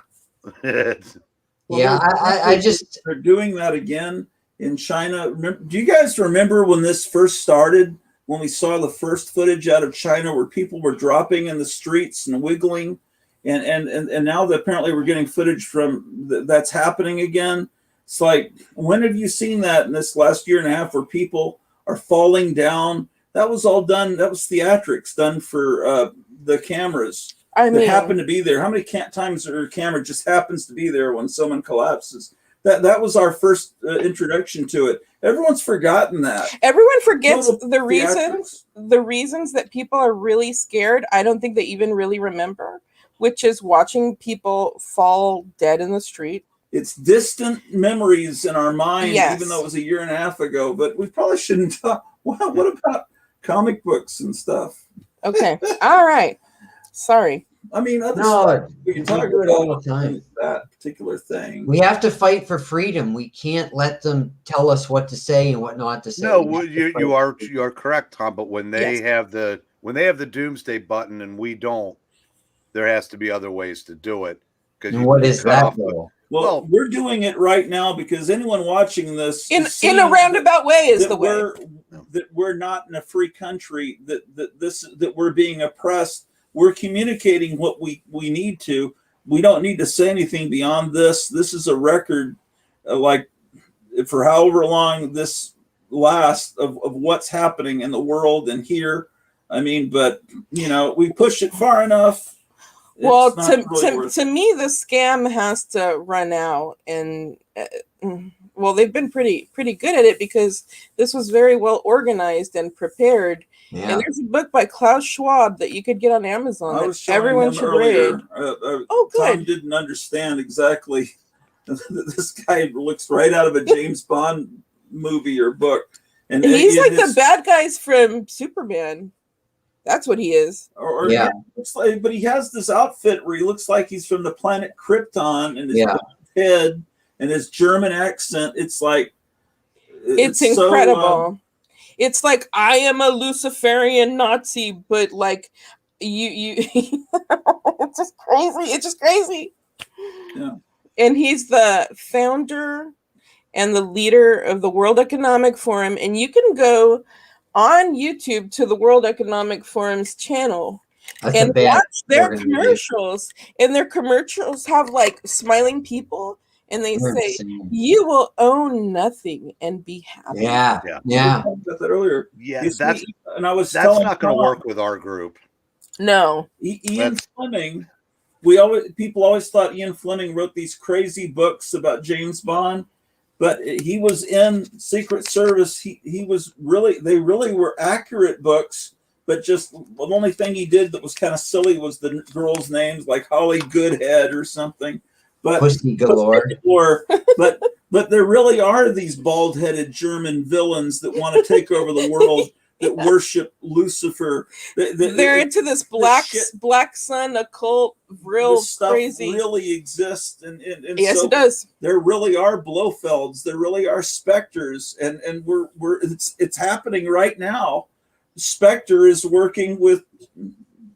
Yeah, I just they're doing that again in China. Do you guys remember when this first started? When we saw the first footage out of China where people were dropping in the streets and wiggling, and now that apparently we're getting footage from that's happening again. It's like, when have you seen that in this last year and a half where people are falling down? That was all done. That was theatrics done for the cameras. I mean, that happen to be there. How many times their camera just happens to be there when someone collapses? That was our first introduction to it. Everyone's forgotten that. Everyone forgets Total the theatrics. reasons that people are really scared. I don't think they even really remember, which is watching people fall dead in the street. It's distant memories in our mind, Yes. even though it was a year and a half ago. But we probably shouldn't talk. Wow, what about comic books and stuff? Okay. All right. Sorry. I mean, other No, stuff we can talk do it all about the time. that particular thing. We have to fight for freedom. We can't let them tell us what to say and what not to say. No, We have to you fight. you are correct, Tom. But when they have the doomsday button and we don't, there has to be other ways to do it. And what is that, though? Well, we're doing it right now because anyone watching this In is seeing a roundabout way is that the way. we're not in a free country, that we're being oppressed. We're communicating what we need to. We don't need to say anything beyond this. This is a record, like for however long this lasts, of what's happening in the world and here. I mean, but we push it far enough. Well, It's not really to worth it. me, the scam has to run out, and well, they've been pretty good at it because this was very well organized and prepared. Yeah. And there's a book by Klaus Schwab that you could get on Amazon I that was showing everyone him should earlier. read. Oh, good. Tom didn't understand exactly. This guy looks right out of a James Bond movie or book, and He's like his- the bad guys from Superman. That's what he is. Or yeah, looks like, but he has this outfit where he looks like he's from the planet Krypton, and his head and his German accent. It's like It's so, incredible. It's like, I am a Luciferian Nazi, but like you it's just crazy. It's just crazy. Yeah. And he's the founder and the leader of the World Economic Forum. And you can go on YouTube to the World Economic Forum's channel That's a and bad watch their organization. commercials. And their commercials have like smiling people, and they They're say, insane. "You will own nothing and be happy." Yeah. Yeah. We talked about that earlier. Yeah, You see, that's and I was that's telling not going to Tom, work with our group. No. Ian That's- Fleming. People always thought Ian Fleming wrote these crazy books about James Bond, but he was in Secret Service. He was they really were accurate books, but just the only thing he did that was kind of silly was the girls' names, like Holly Goodhead or something. But Pussy galore. but there really are these bald-headed German villains that want to take over the world, that worship Lucifer. They're into this black sun occult, real this stuff crazy. really exists, and Yes, so it does. There really are Blofelds. There really are specters, and it's happening right now. Spectre is working with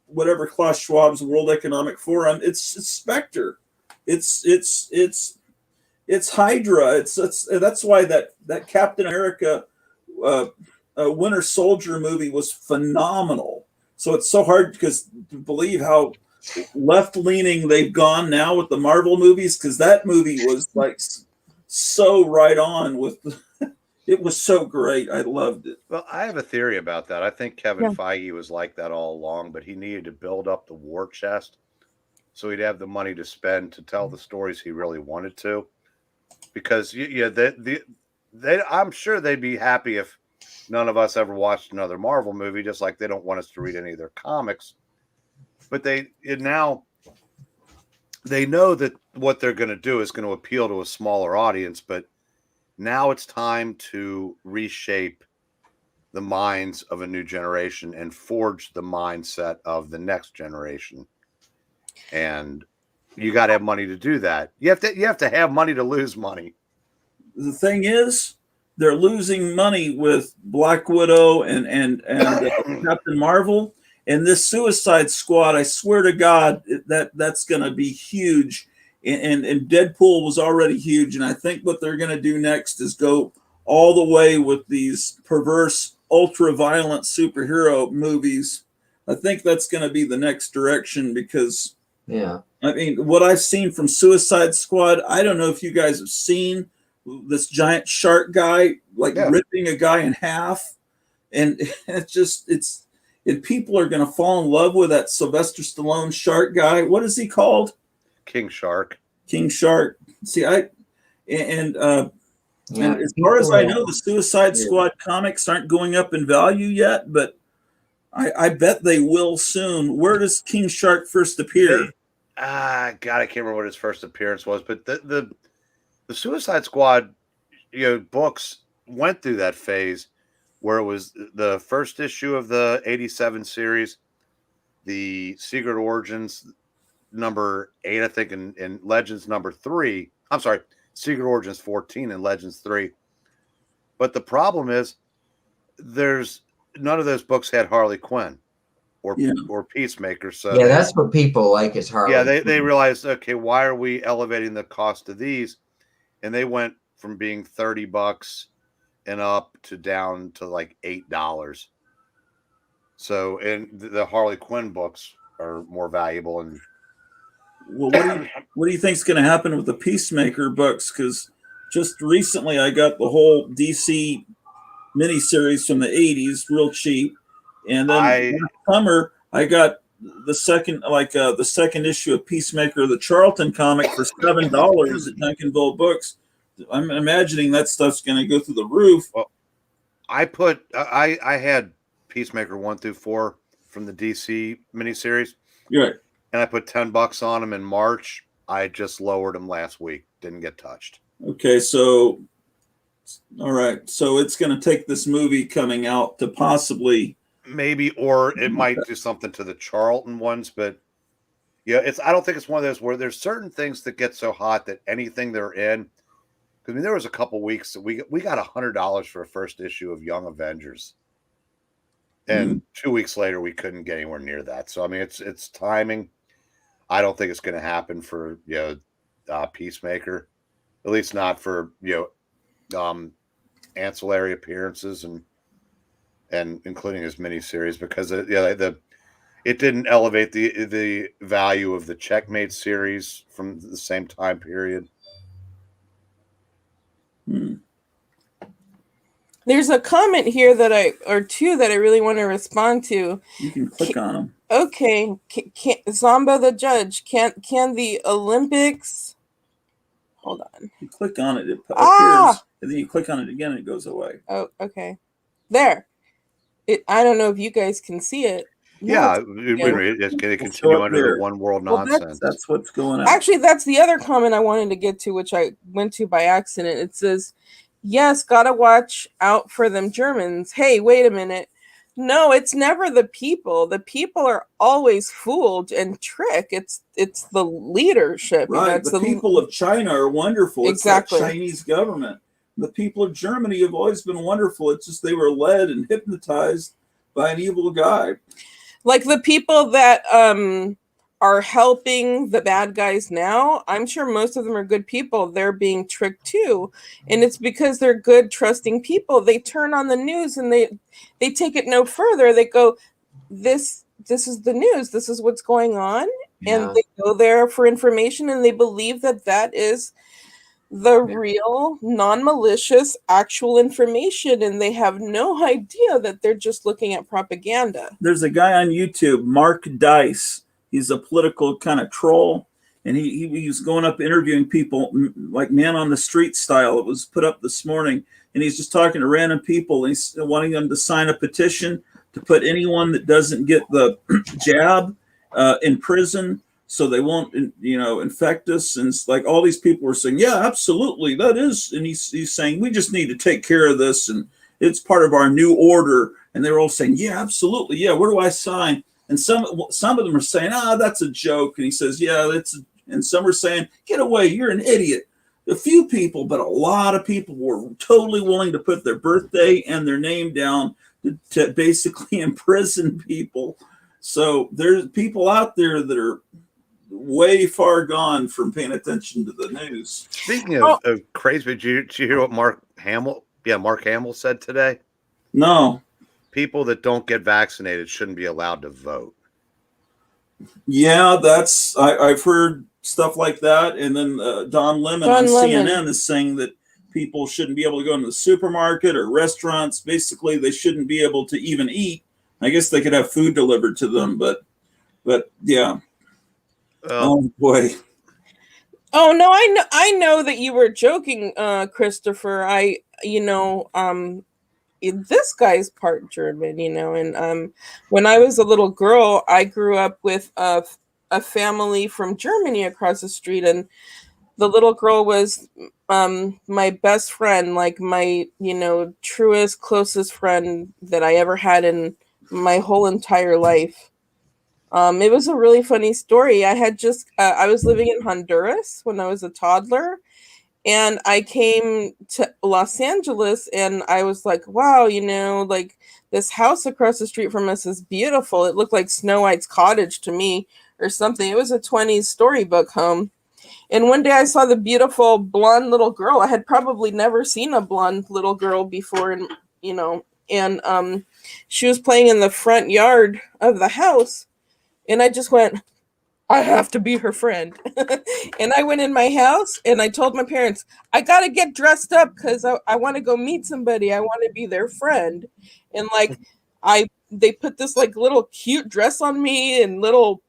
whatever Klaus Schwab's World Economic Forum. It's Spectre. It's Hydra. That's why that Captain America Winter Soldier movie was phenomenal. So it's so hard to believe how left-leaning they've gone now with the Marvel movies, because that movie was like so right on with it was so great. I loved it. Well, I have a theory about that. I think Kevin Feige was like that all along, but he needed to build up the war chest so he'd have the money to spend to tell the stories he really wanted to. Because I'm sure they'd be happy if none of us ever watched another Marvel movie, just like they don't want us to read any of their comics. But they know that what they're going to do is going to appeal to a smaller audience, but now it's time to reshape the minds of a new generation and forge the mindset of the next generation. And you got to have money to do that. You have to have money to lose money. The thing is, they're losing money with Black Widow and Captain Marvel, and this Suicide Squad. I swear to God, that's going to be huge. and Deadpool was already huge. And I think what they're going to do next is go all the way with these perverse, ultra violent superhero movies. I think that's going to be the next direction because, Yeah. I mean, what I've seen from Suicide Squad, I don't know if you guys have seen this giant shark guy ripping a guy in half, and and people are going to fall in love with that Sylvester Stallone shark guy. What is he called? King Shark. King Shark. See, and as far as I know, the Suicide Squad comics aren't going up in value yet, but I bet they will soon. Where does King Shark first appear? God, I can't remember what his first appearance was, but the Suicide Squad, books went through that phase where it was the first issue of the 87 series, the Secret Origins number 8, I think, and Legends number 3. I'm sorry, Secret Origins 14 and Legends 3. But the problem is there's none of those books had Harley Quinn or Peacemaker. So yeah, that's what people like is Harley. Yeah, they realized, okay, why are we elevating the cost of these? And they went from being $30 and up to down to like $8. So, and the Harley Quinn books are more valuable. And well, what do you think is going to happen with the Peacemaker books? Because just recently I got the whole DC miniseries from the 80s real cheap, and then last summer I got the second issue of Peacemaker, the Charlton comic, for $7 at Duncanville Books. I'm imagining that stuff's going to go through the roof. Well, I had Peacemaker 1 through 4 from the DC miniseries. Right. And I put $10 on them in March. I just lowered them last week. Didn't get touched. Okay, so all right, so it's going to take this movie coming out to possibly maybe, or it might do something to the Charlton ones, but yeah, I don't think it's one of those where there's certain things that get so hot that anything they're in. I mean, there was a couple weeks that we got $100 for a first issue of Young Avengers, and 2 weeks later we couldn't get anywhere near that. So I mean, it's timing. I don't think it's going to happen for Peacemaker, at least not for ancillary appearances and including his miniseries, because it didn't elevate the value of the Checkmate series from the same time period. There's a comment here or two that I really want to respond to. You can click on them. Okay, Zombo the Judge, can the Olympics? Hold on. You click on it, it appears, and then you click on it again, and it goes away. Oh, okay. There. I don't know if you guys can see it. Yeah, it's going to continue under the one world nonsense. That's what's going on. Actually, that's the other comment I wanted to get to, which I went to by accident. It says, yes, gotta watch out for them Germans. Hey, wait a minute. No, it's never the people. The people are always fooled and tricked. It's the leadership. Right. The people of China are wonderful. Exactly. It's that Chinese government. The people of Germany have always been wonderful. It's just they were led and hypnotized by an evil guy. Like the people that are helping the bad guys now, I'm sure most of them are good people. They're being tricked too. And it's because they're good, trusting people. They turn on the news and they take it no further. They go, this is the news. This is what's going on. Yeah. And they go there for information, and they believe that is the real, non-malicious, actual information, and they have no idea that they're just looking at propaganda. There's a guy on YouTube, Mark Dice. He's a political kind of troll, and he was going up interviewing people like man on the street style. It was put up this morning, and he's just talking to random people, and he's wanting them to sign a petition to put anyone that doesn't get the jab in prison, so they won't, infect us. And it's like all these people were saying, yeah, absolutely, that is. And he's saying, we just need to take care of this, and it's part of our new order. And they were all saying, yeah, absolutely, yeah, where do I sign? And some of them are saying, that's a joke. And he says, yeah, and some are saying, get away, you're an idiot. A few people, but a lot of people were totally willing to put their birthday and their name down to basically imprison people. So there's people out there that are way far gone from paying attention to the news. Speaking of crazy, did you hear what Mark Hamill said today? No. People that don't get vaccinated shouldn't be allowed to vote. Yeah, I've heard stuff like that. And then Don Lemon on CNN is saying that people shouldn't be able to go into the supermarket or restaurants. Basically, they shouldn't be able to even eat. I guess they could have food delivered to them, but yeah. Oh boy. Oh no, I know that you were joking, Christopher. This guy's part German, and when I was a little girl, I grew up with a family from Germany across the street, and the little girl was my best friend, like my truest, closest friend that I ever had in my whole entire life. It was a really funny story. I was living in Honduras when I was a toddler, and I came to Los Angeles, and I was like, wow, like this house across the street from us is beautiful. It looked like Snow White's cottage to me or something. It was a 20s storybook home. And one day I saw the beautiful blonde little girl. I had probably never seen a blonde little girl before, and she was playing in the front yard of the house. And I just went, I have to be her friend. And I went in my house and I told my parents, I got to get dressed up because I want to go meet somebody. I want to be their friend. And they put this like little cute dress on me and little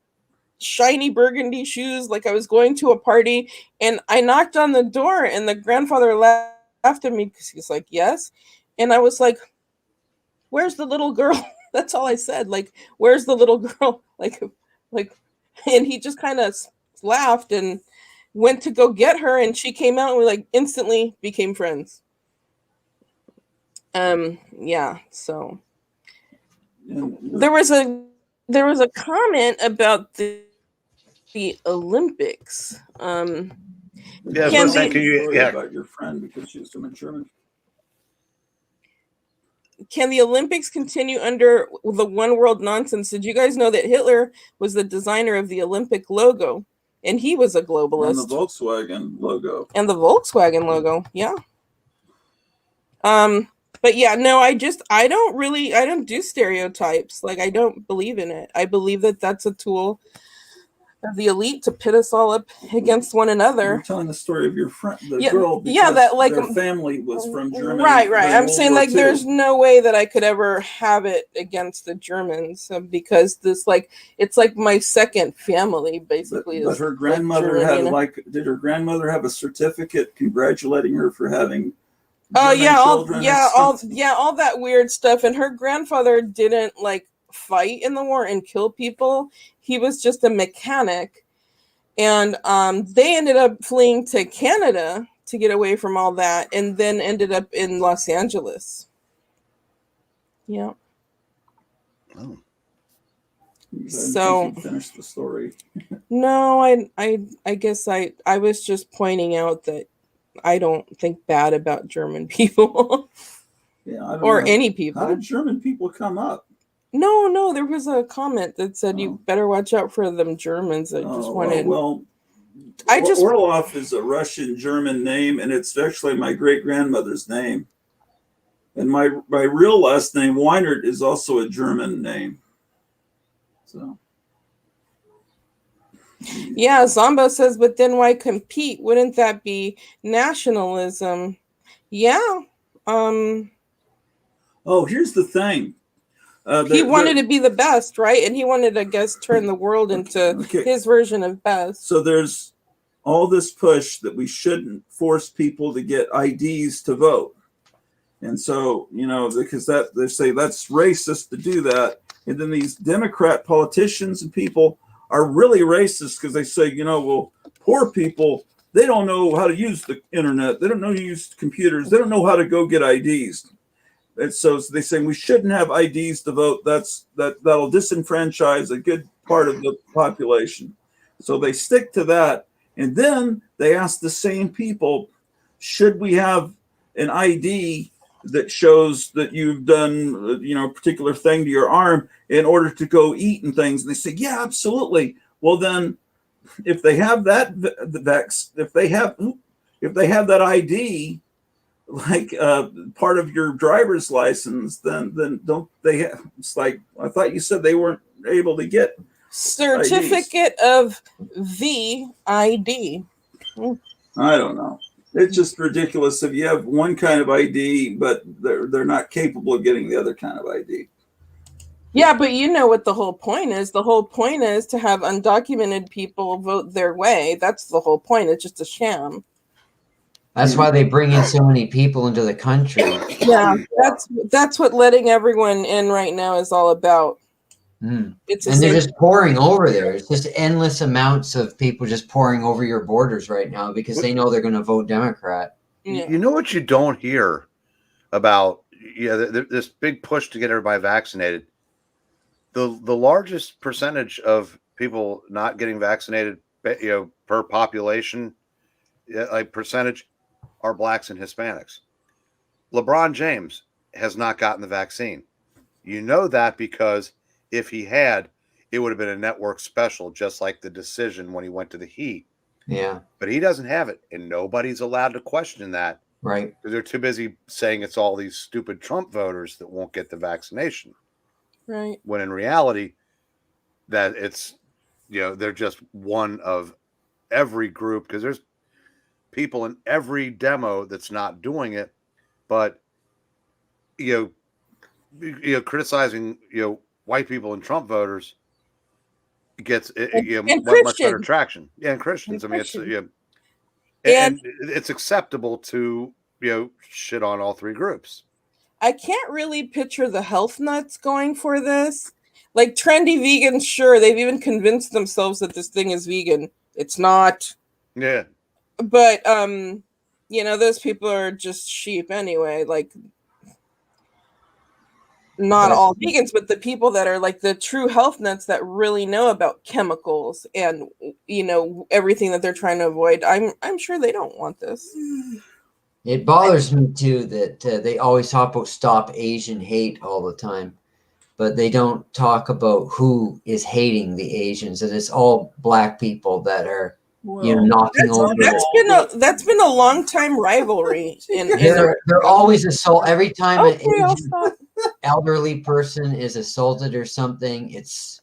shiny burgundy shoes, like I was going to a party. And I knocked on the door, and the grandfather laughed at me because he's like, yes. And I was like, where's the little girl? That's all I said. Like, where's the little girl? Like, and he just kind of laughed and went to go get her, and she came out, and we like instantly became friends. Yeah. So there was a comment about the Olympics. About your friend because she was from a German. Can the Olympics continue under the one world nonsense? Did you guys know that Hitler was the designer of the Olympic logo, and he was a globalist? And the Volkswagen logo. Yeah. But yeah, no, I don't do stereotypes. Like, I don't believe in it. I believe that that's a tool of the elite to pit us all up against one another. You're telling the story of your friend, girl, that like their family was from Germany. Right. I'm saying like there's no way that I could ever have it against the Germans because this it's like my second family basically. But her grandmother did her grandmother have a certificate congratulating her for having? Oh yeah, all that weird stuff. And her grandfather didn't fight in the war and kill people. He was just a mechanic, and they ended up fleeing to Canada to get away from all that, and then ended up in Los Angeles. Yeah. Oh. So finish the story. No, I guess I was just pointing out that I don't think bad about German people. Yeah, I don't or know. any people. How did German people come up? No, there was a comment that said you better watch out for them Germans. I just wanted. Orlov is a Russian-German name, and it's actually my great-grandmother's name. And my real last name, Weinert, is also a German name. So. Yeah, Zombo says, but then why compete? Wouldn't that be nationalism? Yeah. Oh, here's the thing. He wanted to be the best, right? And he wanted, I guess, turn the world into his version of best. So there's all this push that we shouldn't force people to get IDs to vote. And so, because they say that's racist to do that. And then these Democrat politicians and people are really racist because they say, poor people, they don't know how to use the internet. They don't know how to use computers. They don't know how to go get IDs. And so they say we shouldn't have IDs to vote. That'll disenfranchise a good part of the population. So they stick to that. And then they ask the same people, should we have an ID that shows that you've done, a particular thing to your arm in order to go eat and things? And they say, yeah, absolutely. Well, then if they have that if they have that ID like part of your driver's license, then don't they have, it's like I thought you said they weren't able to get certificate of the ID. I don't know. It's just ridiculous if you have one kind of ID, but they're not capable of getting the other kind of ID. Yeah, but you know what the whole point is. The whole point is to have undocumented people vote their way. That's the whole point. It's just a sham. That's why they bring in so many people into the country. Yeah, that's what letting everyone in right now is all about. It's and they're just pouring over there. It's just endless amounts of people just pouring over your borders right now because they know they're going to vote Democrat. You know what you don't hear about? This big push to get everybody vaccinated. The largest percentage of people not getting vaccinated, per population, like percentage, are blacks and Hispanics. LeBron James has not gotten the vaccine. You know that because if he had, it would have been a network special, just like The Decision when he went to the Heat. Yeah. But he doesn't have it, and nobody's allowed to question that. Right. Because they're too busy saying it's all these stupid Trump voters that won't get the vaccination. Right. When in reality, that it's, they're just one of every group, because there's people in every demo that's not doing it, but criticizing white people and Trump voters gets much better traction. Yeah, and Christians. And it's and it's acceptable to shit on all three groups. I can't really picture the health nuts going for this. Like trendy vegans, sure, they've even convinced themselves that this thing is vegan. It's not. Yeah. But those people are just sheep anyway. Like not all vegans, but the people that are like the true health nuts that really know about chemicals and everything that they're trying to avoid. I'm sure they don't want this. It bothers me too that they always talk about stop Asian hate all the time, but they don't talk about who is hating the Asians, and it's all black people that are knocking over. That's been a long time rivalry. They're always assault every time an Asian elderly person is assaulted or something. It's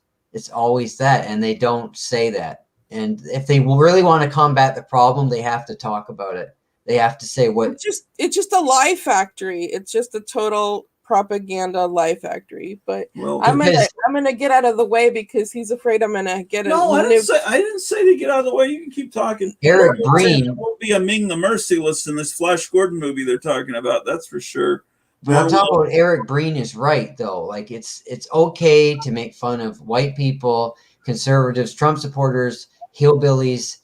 always that, and they don't say that. And if they really want to combat the problem, they have to talk about it. They have to say what. It's just a lie factory. It's just a total propaganda lie factory. But I'm gonna get out of the way because he's afraid I'm gonna get it. No, I didn't say to get out of the way. You can keep talking. Eric Breen won't be a Ming the Merciless in this Flash Gordon movie they're talking about. That's for sure. But I'm talking about Eric Breen is right though. Like it's okay to make fun of white people, conservatives, Trump supporters, hillbillies,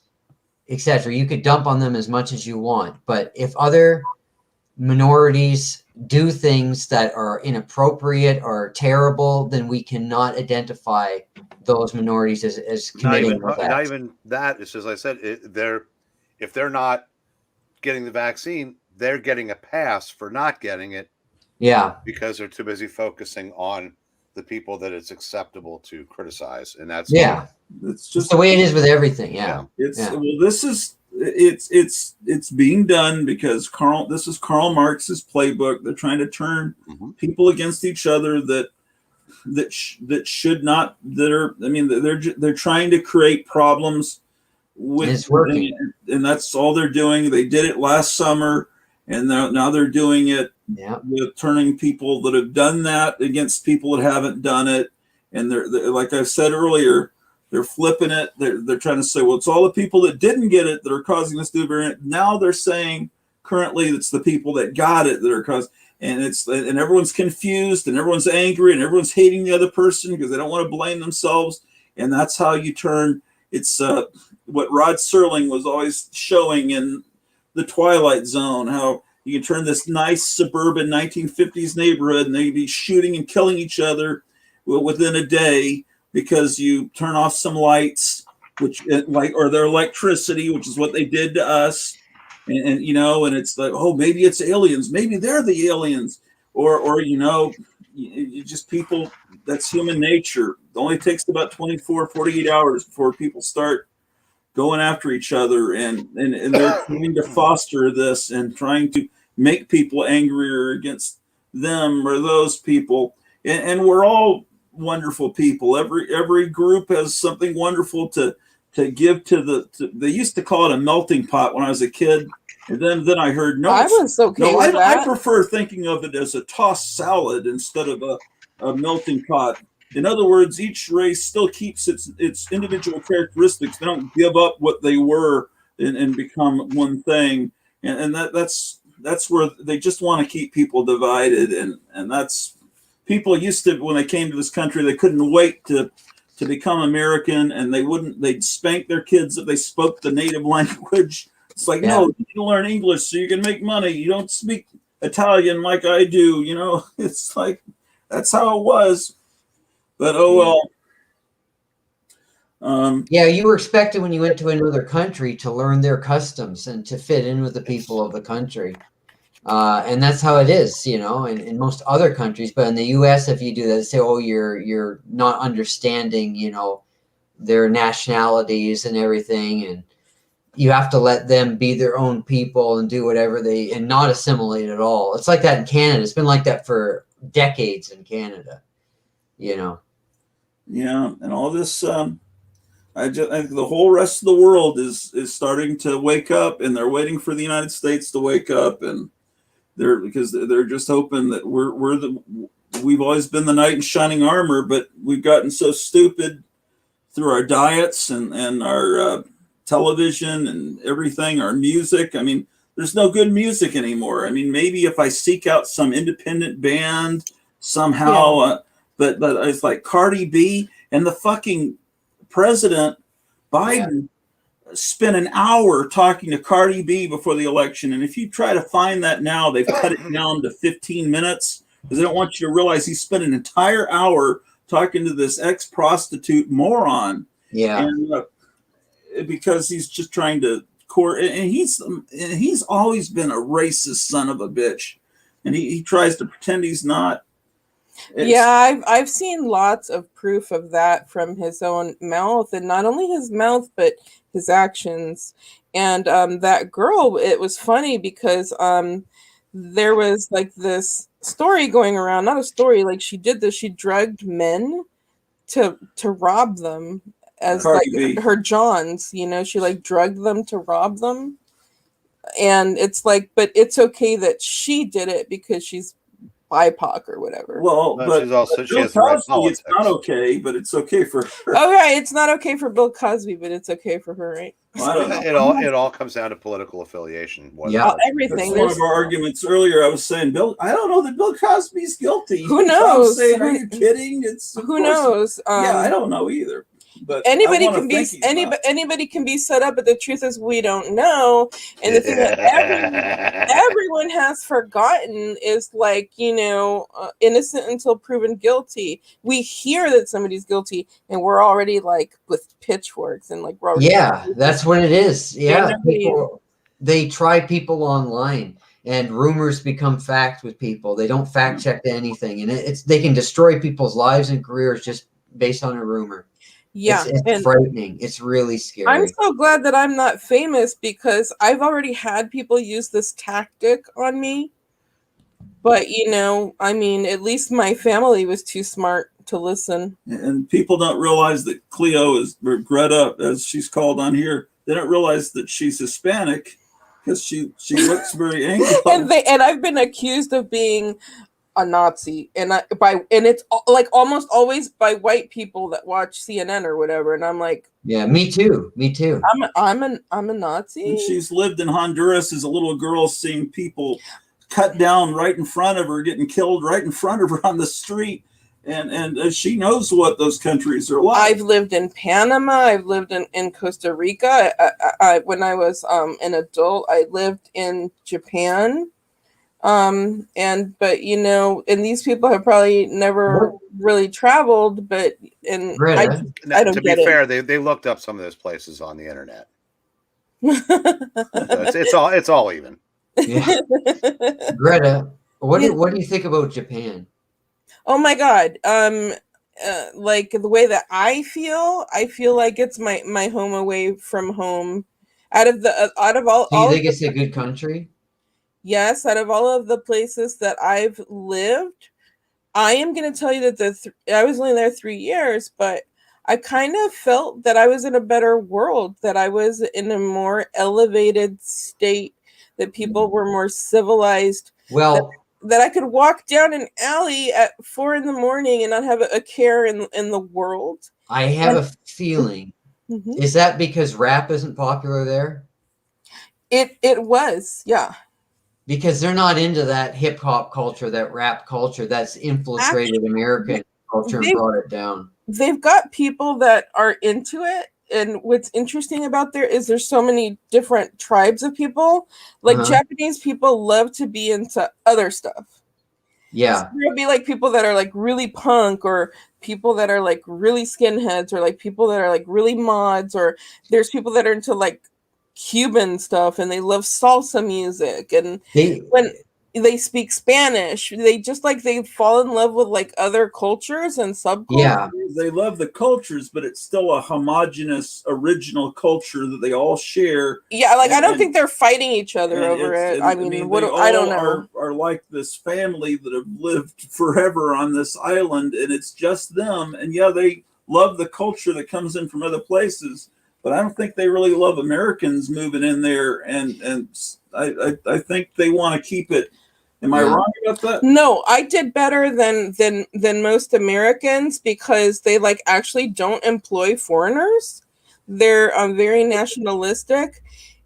etc. You could dump on them as much as you want, but if other minorities do things that are inappropriate or terrible, then we cannot identify those minorities as committing those acts. Not even that. It's as I said, if they're not getting the vaccine, they're getting a pass for not getting it. Yeah, because they're too busy focusing on the people that it's acceptable to criticize, and that's it's just the way it is with everything. Yeah, it's being done because this is Karl Marx's playbook. They're trying to turn people against each other that should not. They're trying to create problems with. It's working, and that's all they're doing. They did it last summer, and now they're doing it. Yeah, with turning people that have done that against people that haven't done it, and they're like I said earlier, they're flipping it. They're trying to say, well, it's all the people that didn't get it that are causing this new variant. Now they're saying currently it's the people that got it that are causing, and everyone's confused and everyone's angry and everyone's hating the other person because they don't want to blame themselves, and that's how you turn. It's what Rod Serling was always showing in The Twilight Zone, how you can turn this nice suburban 1950s neighborhood and they'd be shooting and killing each other within a day because you turn off some lights, or their electricity, which is what they did to us. And it's like, oh, maybe it's aliens. Maybe they're the aliens. Or you just people, that's human nature. It only takes about 24, 48 hours before people start going after each other, and they're trying to foster this and trying to make people angrier against them or those people. And we're all wonderful people. Every group has something wonderful to give to they used to call it a melting pot when I was a kid. And then I heard I was okay with I that. prefer thinking of it as a tossed salad instead of a melting pot. In other words, each race still keeps its individual characteristics. They don't give up what they were and become one thing. And that's where they just want to keep people divided. And that's, people used to, when they came to this country, they couldn't wait to become American, and they'd spank their kids if they spoke the native language. It's like, no, you need to learn English so you can make money. You don't speak Italian like I do. It's like, that's how it was. But oh well. Yeah, you were expected when you went to another country to learn their customs and to fit in with the people of the country. And that's how it is, in most other countries. But in the U.S., if you do that, say, oh, you're not understanding, their nationalities and everything, and you have to let them be their own people and do whatever and not assimilate at all. It's like that in Canada. It's been like that for decades in Canada, Yeah, and all this, I think the whole rest of the world is starting to wake up, and they're waiting for the United States to wake up, and because they're just hoping that we've always been the knight in shining armor, but we've gotten so stupid through our diets and our television and everything, our music. I mean, there's no good music anymore. I mean, maybe if I seek out some independent band somehow, but it's like Cardi B and the fucking president Biden spent an hour talking to Cardi B before the election. And if you try to find that now, they've cut it down to 15 minutes because they don't want you to realize he spent an entire hour talking to this ex-prostitute moron. Yeah. And, because he's just trying to court, and he's always been a racist son of a bitch, and he tries to pretend he's not. I've seen lots of proof of that from his own mouth, and not only his mouth but his actions. And that girl, it was funny because there was like this story going around, not a story, like she did this, she drugged men to rob them as Cardi like B. her Johns, she like drugged them to rob them. And it's like, but it's okay that she did it because she's BIPOC or whatever. Well, No, but she's also- but she Bill has the right Cosby, it's not politics. okay, but it's okay for her. Okay, it's not okay for Bill Cosby, but it's okay for her, right? Well, I don't know. It all comes down to political affiliation. Everything. That's one of our arguments earlier. I was saying, Bill, I don't know that Bill Cosby's guilty. Who So I'm knows? saying, are you kidding? Of Who course- knows? Yeah, I don't know either. But Anybody I wanna can be think he's not. anybody can be set up, but the truth is we don't know. And the thing that everyone has forgotten is like, innocent until proven guilty. We hear that somebody's guilty, and we're already like with pitchforks and like we're already that's what it is. Yeah, nobody- they try people online, and rumors become fact with people. They don't fact check anything, and they can destroy people's lives and careers just based on a rumor. Yeah, it's and frightening. It's really scary. I'm so glad that I'm not famous because I've already had people use this tactic on me. But at least my family was too smart to listen. And people don't realize that Cleo or Greta, as she's called on here, they don't realize that she's Hispanic because she looks very angry. and I've been accused of being a Nazi, and it's like almost always by white people that watch CNN or whatever, and I'm like, yeah, me too. I'm a Nazi. And she's lived in Honduras as a little girl, seeing people cut down right in front of her, getting killed right in front of her on the street, and she knows what those countries are like. I've lived in Panama. I've lived in Costa Rica. I when I was an adult, I lived in Japan. And these people have probably never really traveled, but I don't to get be it. fair, they looked up some of those places on the internet. So it's all even. Yeah. Greta, what do you think about Japan? Oh my God. like the way that I feel like it's my home away from home. Out of Do you all think of it's a good country? yes, out of all of the places that I've lived, I am going to tell you that I was only there 3 years, but I kind of felt that I was in a better world, that I was in a more elevated state, that people were more civilized. Well, that I could walk down an alley at 4 in the morning and not have a care in the world. I have a feeling. Mhm. Is that because rap isn't popular there? It was, yeah. Because they're not into that hip hop culture, that rap culture that's infiltrated Actually, American culture and they- brought it down. They've got people that are into it. And what's interesting about there is there's so many different tribes of people. Like Japanese people love to be into other stuff. Yeah. So there'll be like people that are like really punk, or people that are like really skinheads, or like people that are like really mods, or there's people that are into like Cuban stuff and they love salsa music. And when they speak Spanish, they just like they fall in love with like other cultures and subcultures. They love the cultures, but it's still a homogenous original culture that they all share. Yeah, like I don't And- think they're fighting each other and over it's- it. and, I mean, they I don't all know. Are like this family that have lived forever on this island, and it's just them. And yeah, they love the culture that comes in from other places, but I don't think they really love Americans moving in there. And I think they want to keep it. Am I wrong about that? No, I did better than most Americans because they like actually don't employ foreigners. They're very nationalistic,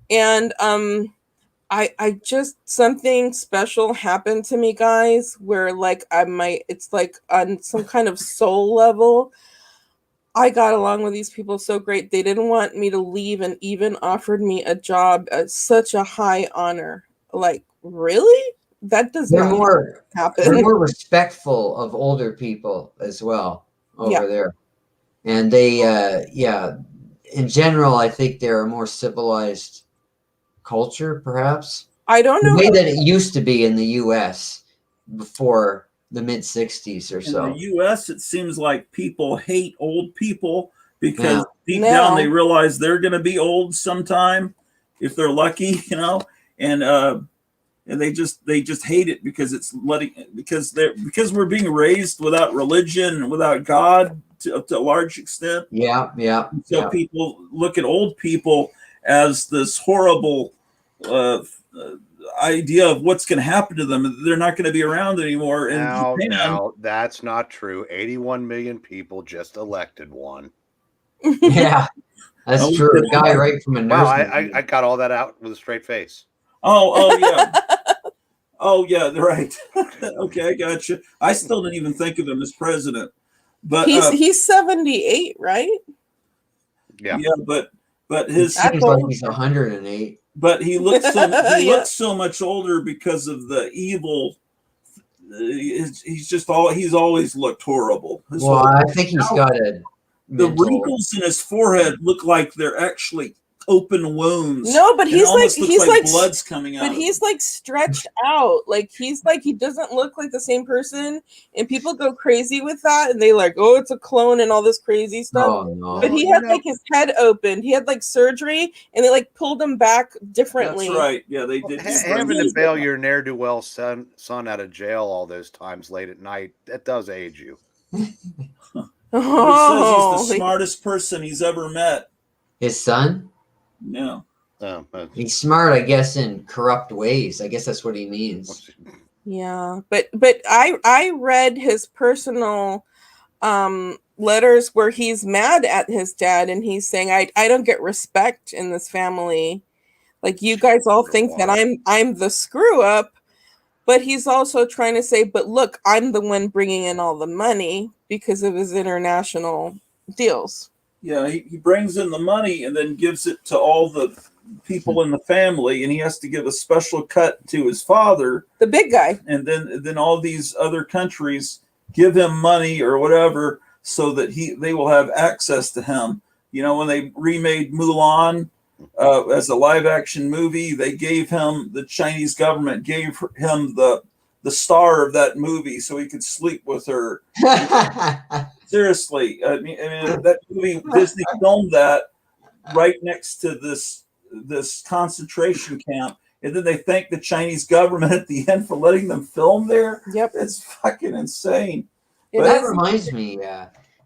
and I just something special happened to me, guys, where like it's like on some kind of soul level. I got along with these people so great. They didn't want me to leave and even offered me a job at such a high honor. Like, really? That does They're not more happen. They're more respectful of older people as well over Yeah. there. And they in general, I think they're a more civilized culture, perhaps. I don't know. The way that it used to be in the US before the mid 60s or In so. the U.S., it seems like people hate old people because Yeah. deep No. down they realize they're going to be old sometime if they're lucky, and they just hate it because it's because we're being raised without religion and without God to a large extent. Yeah. So people look at old people as this horrible idea of what's going to happen to them. They're not going to be around anymore. In Japan, Now, that's not true. 81 million people just elected one. Yeah. That's Oh, true. we A did. guy right from a Wow, nursing I got all that out with a straight face. Oh yeah. Oh yeah, right. Okay, I got you. I still didn't even think of him as president, but He's 78, right? Yeah, but his seems like he's 108. but he looks so he Yeah. looks so much older because of the evil. He's always looked horrible. His Well, whole- I think he's got a the mental- wrinkles in his forehead look like they're actually open wounds. No, but It he's like almost looks he's like blood's coming out. but of him. he's like stretched out. Like he's like he doesn't look like the same person, and people go crazy with that, and they like, oh, it's a clone and all this crazy stuff. Oh no. But he had like his head opened. He had like surgery, and they like pulled him back differently. That's right. Yeah, they did. having to bail your ne'er-do-well son out of jail all those times late at night, that does age you. He says Oh, he's the smartest person he's ever met. His son? Yeah. He's smart, I guess, in corrupt ways. I guess that's what he means. yeah. But I read his personal letters where he's mad at his dad, and he's saying, I don't get respect in this family. Like you guys all think that I'm the screw up, but he's also trying to say, but look, I'm the one bringing in all the money because of his international deals. Yeah, he brings in the money and then gives it to all the people in the family, and he has to give a special cut to his father, the big guy. And then all these other countries give him money or whatever so that they will have access to him. You know, when they remade Mulan as a live action movie, they gave him, the Chinese government gave him the the star of that movie so he could sleep with her. Seriously, I mean that movie, Disney filmed that right next to this concentration camp, and then they thank the Chinese government at the end for letting them film there. Yep, it's fucking insane. That reminds me.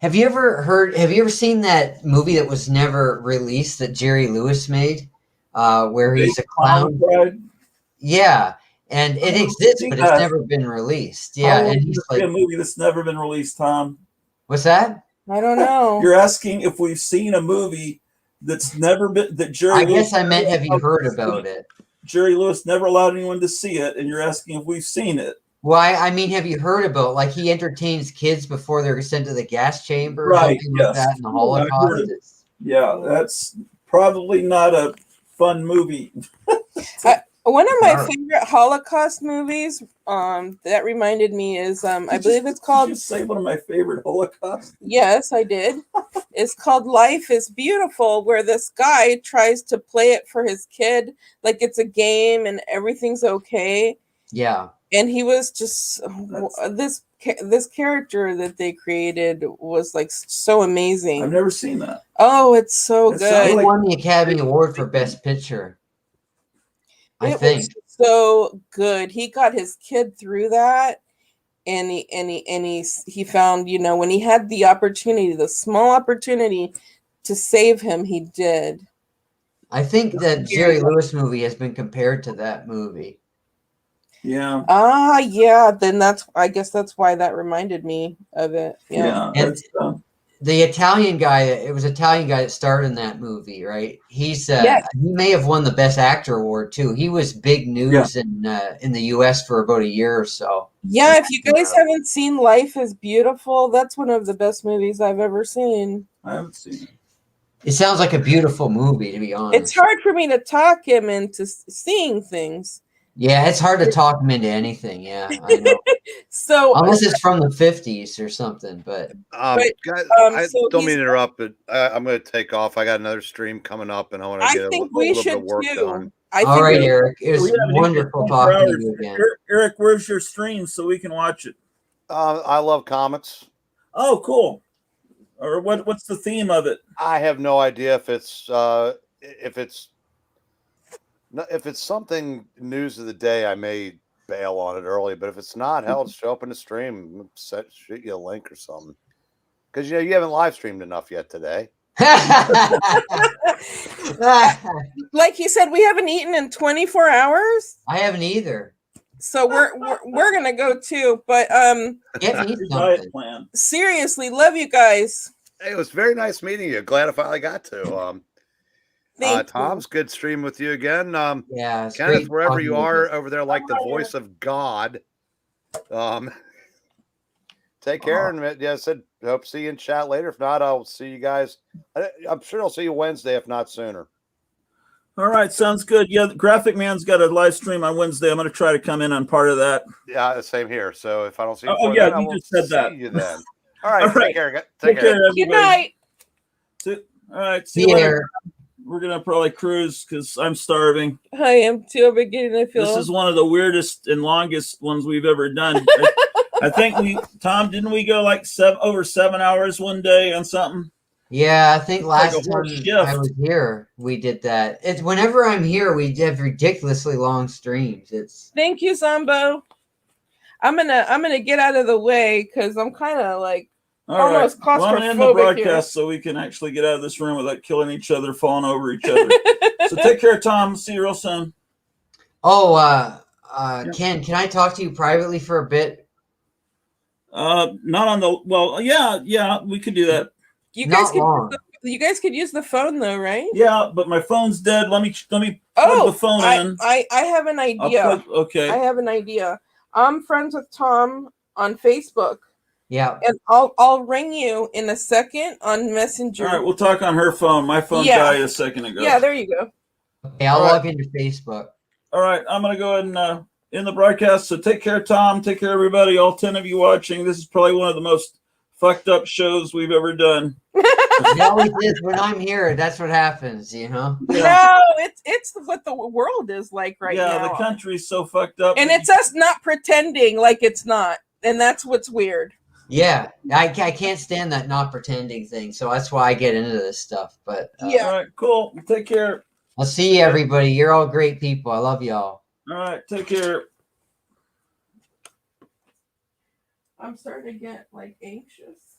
Have you ever seen that movie that was never released that Jerry Lewis made, where he's a clown? Yeah, and it exists, but it's never been released. Yeah, and he's like a movie that's never been released. Tom, what's that? I don't know. You're asking if we've seen a movie that's never been that Jerry. I guess I meant, have you heard about it? Jerry Lewis never allowed anyone to see it, and you're asking if we've seen it. Well, I mean, have you heard about, like, he entertains kids before they're sent to the gas chamber, or right? something Yes. like that in the Holocaust? Yeah, that's probably not a fun movie. One of my favorite Holocaust movies, that reminded me is, I believe it's called. Did you say one of my favorite Holocaust? Yes, I did. It's called Life is Beautiful, where this guy tries to play it for his kid like it's a game and everything's okay. Yeah. And he was just this character that they created was like so amazing. I've never seen that. Oh, it's so good. He won the Academy Award for Best Picture. I think. Was so good. He got his kid through that, and he found, you know, when he had the opportunity, the small opportunity to save him, he did. I think that Jerry Lewis movie has been compared to that movie. Yeah. Yeah. Then I guess that's why that reminded me of it. Yeah. And the Italian guy, it was an Italian guy that starred in that movie, right? He's he may have won the Best Actor award too. He was big news in the U.S. for about a year or so. Yeah, if you guys haven't seen Life is Beautiful, that's one of the best movies I've ever seen. I haven't seen it. It sounds like a beautiful movie, to be honest. It's hard for me to talk him into seeing things. Yeah, it's hard to talk him into anything. Yeah, I know. So unless it's from the 50s or something, but guys, I don't mean to interrupt, but I'm going to take off. I got another stream coming up, and I want to get a little bit of work done. All right, Eric. It was wonderful talking to you again. Eric, where's your stream so we can watch it? I love comics. Oh, cool. Or what's the theme of it? I have no idea if it's something news of the day. I may bail on it early, but if it's not, hell, show up in the stream, shoot you a link or something. Because you haven't live streamed enough yet today. Like you said, we haven't eaten in 24 hours. I haven't either. So we're gonna go too. But get me something. Seriously, love you guys. Hey, it was very nice meeting you. Glad I finally got to. Tom's good stream with you again. Yeah, Kenneth, wherever you are over there, like the voice of God. Take care, and yeah, I said hope to see you in chat later. If not, I'll see you guys. I'm sure I'll see you Wednesday, if not sooner. All right, sounds good. Yeah, Graphic Man's got a live stream on Wednesday. I'm going to try to come in on part of that. Yeah, same here. So if I don't see you, you just said that. You then. All right, take care. Take care, everybody. Good night. All right, see you later. We're gonna probably cruise because I'm starving. I am too. I'm beginning to feel. This is one of the weirdest and longest ones we've ever done. I think Tom, didn't we go like over 7 hours one day on something? Yeah, I think last Like a whole time shift. I was here, we did that. It's whenever I'm here, we have ridiculously long streams. It's Thank you, Zombo. I'm gonna get out of the way because I'm kind of like almost Well, I'm gonna end the claustrophobic broadcast here. so we can actually get out of this room without killing each other, falling over each other. So take care, Tom. See you real soon. Ken, can I talk to you privately for a bit? Not on the yeah, we could do that. You guys could use the phone though, right? Yeah, but my phone's dead. Let me plug the phone in. I have an idea. Okay. I have an idea. I'm friends with Tom on Facebook. Yeah. And I'll ring you in a second on Messenger. All right, we'll talk on her phone. My phone died a second ago. Yeah, there you go. Okay, I'll log into Facebook. All right, I'm gonna go ahead and end the broadcast. So take care, Tom. Take care, everybody. All 10 of you watching. This is probably one of the most fucked up shows we've ever done. It always is when I'm here. That's what happens, you know. No, it's what the world is like right Yeah, now. the country's so fucked up. And it's us not pretending like it's not. And that's what's weird. Yeah, I can't stand that not pretending thing. So that's why I get into this stuff. But Yeah. All right, cool. Take care. I'll see you, everybody. You're all great people. I love y'all. All right, take care. I'm starting to get like anxious.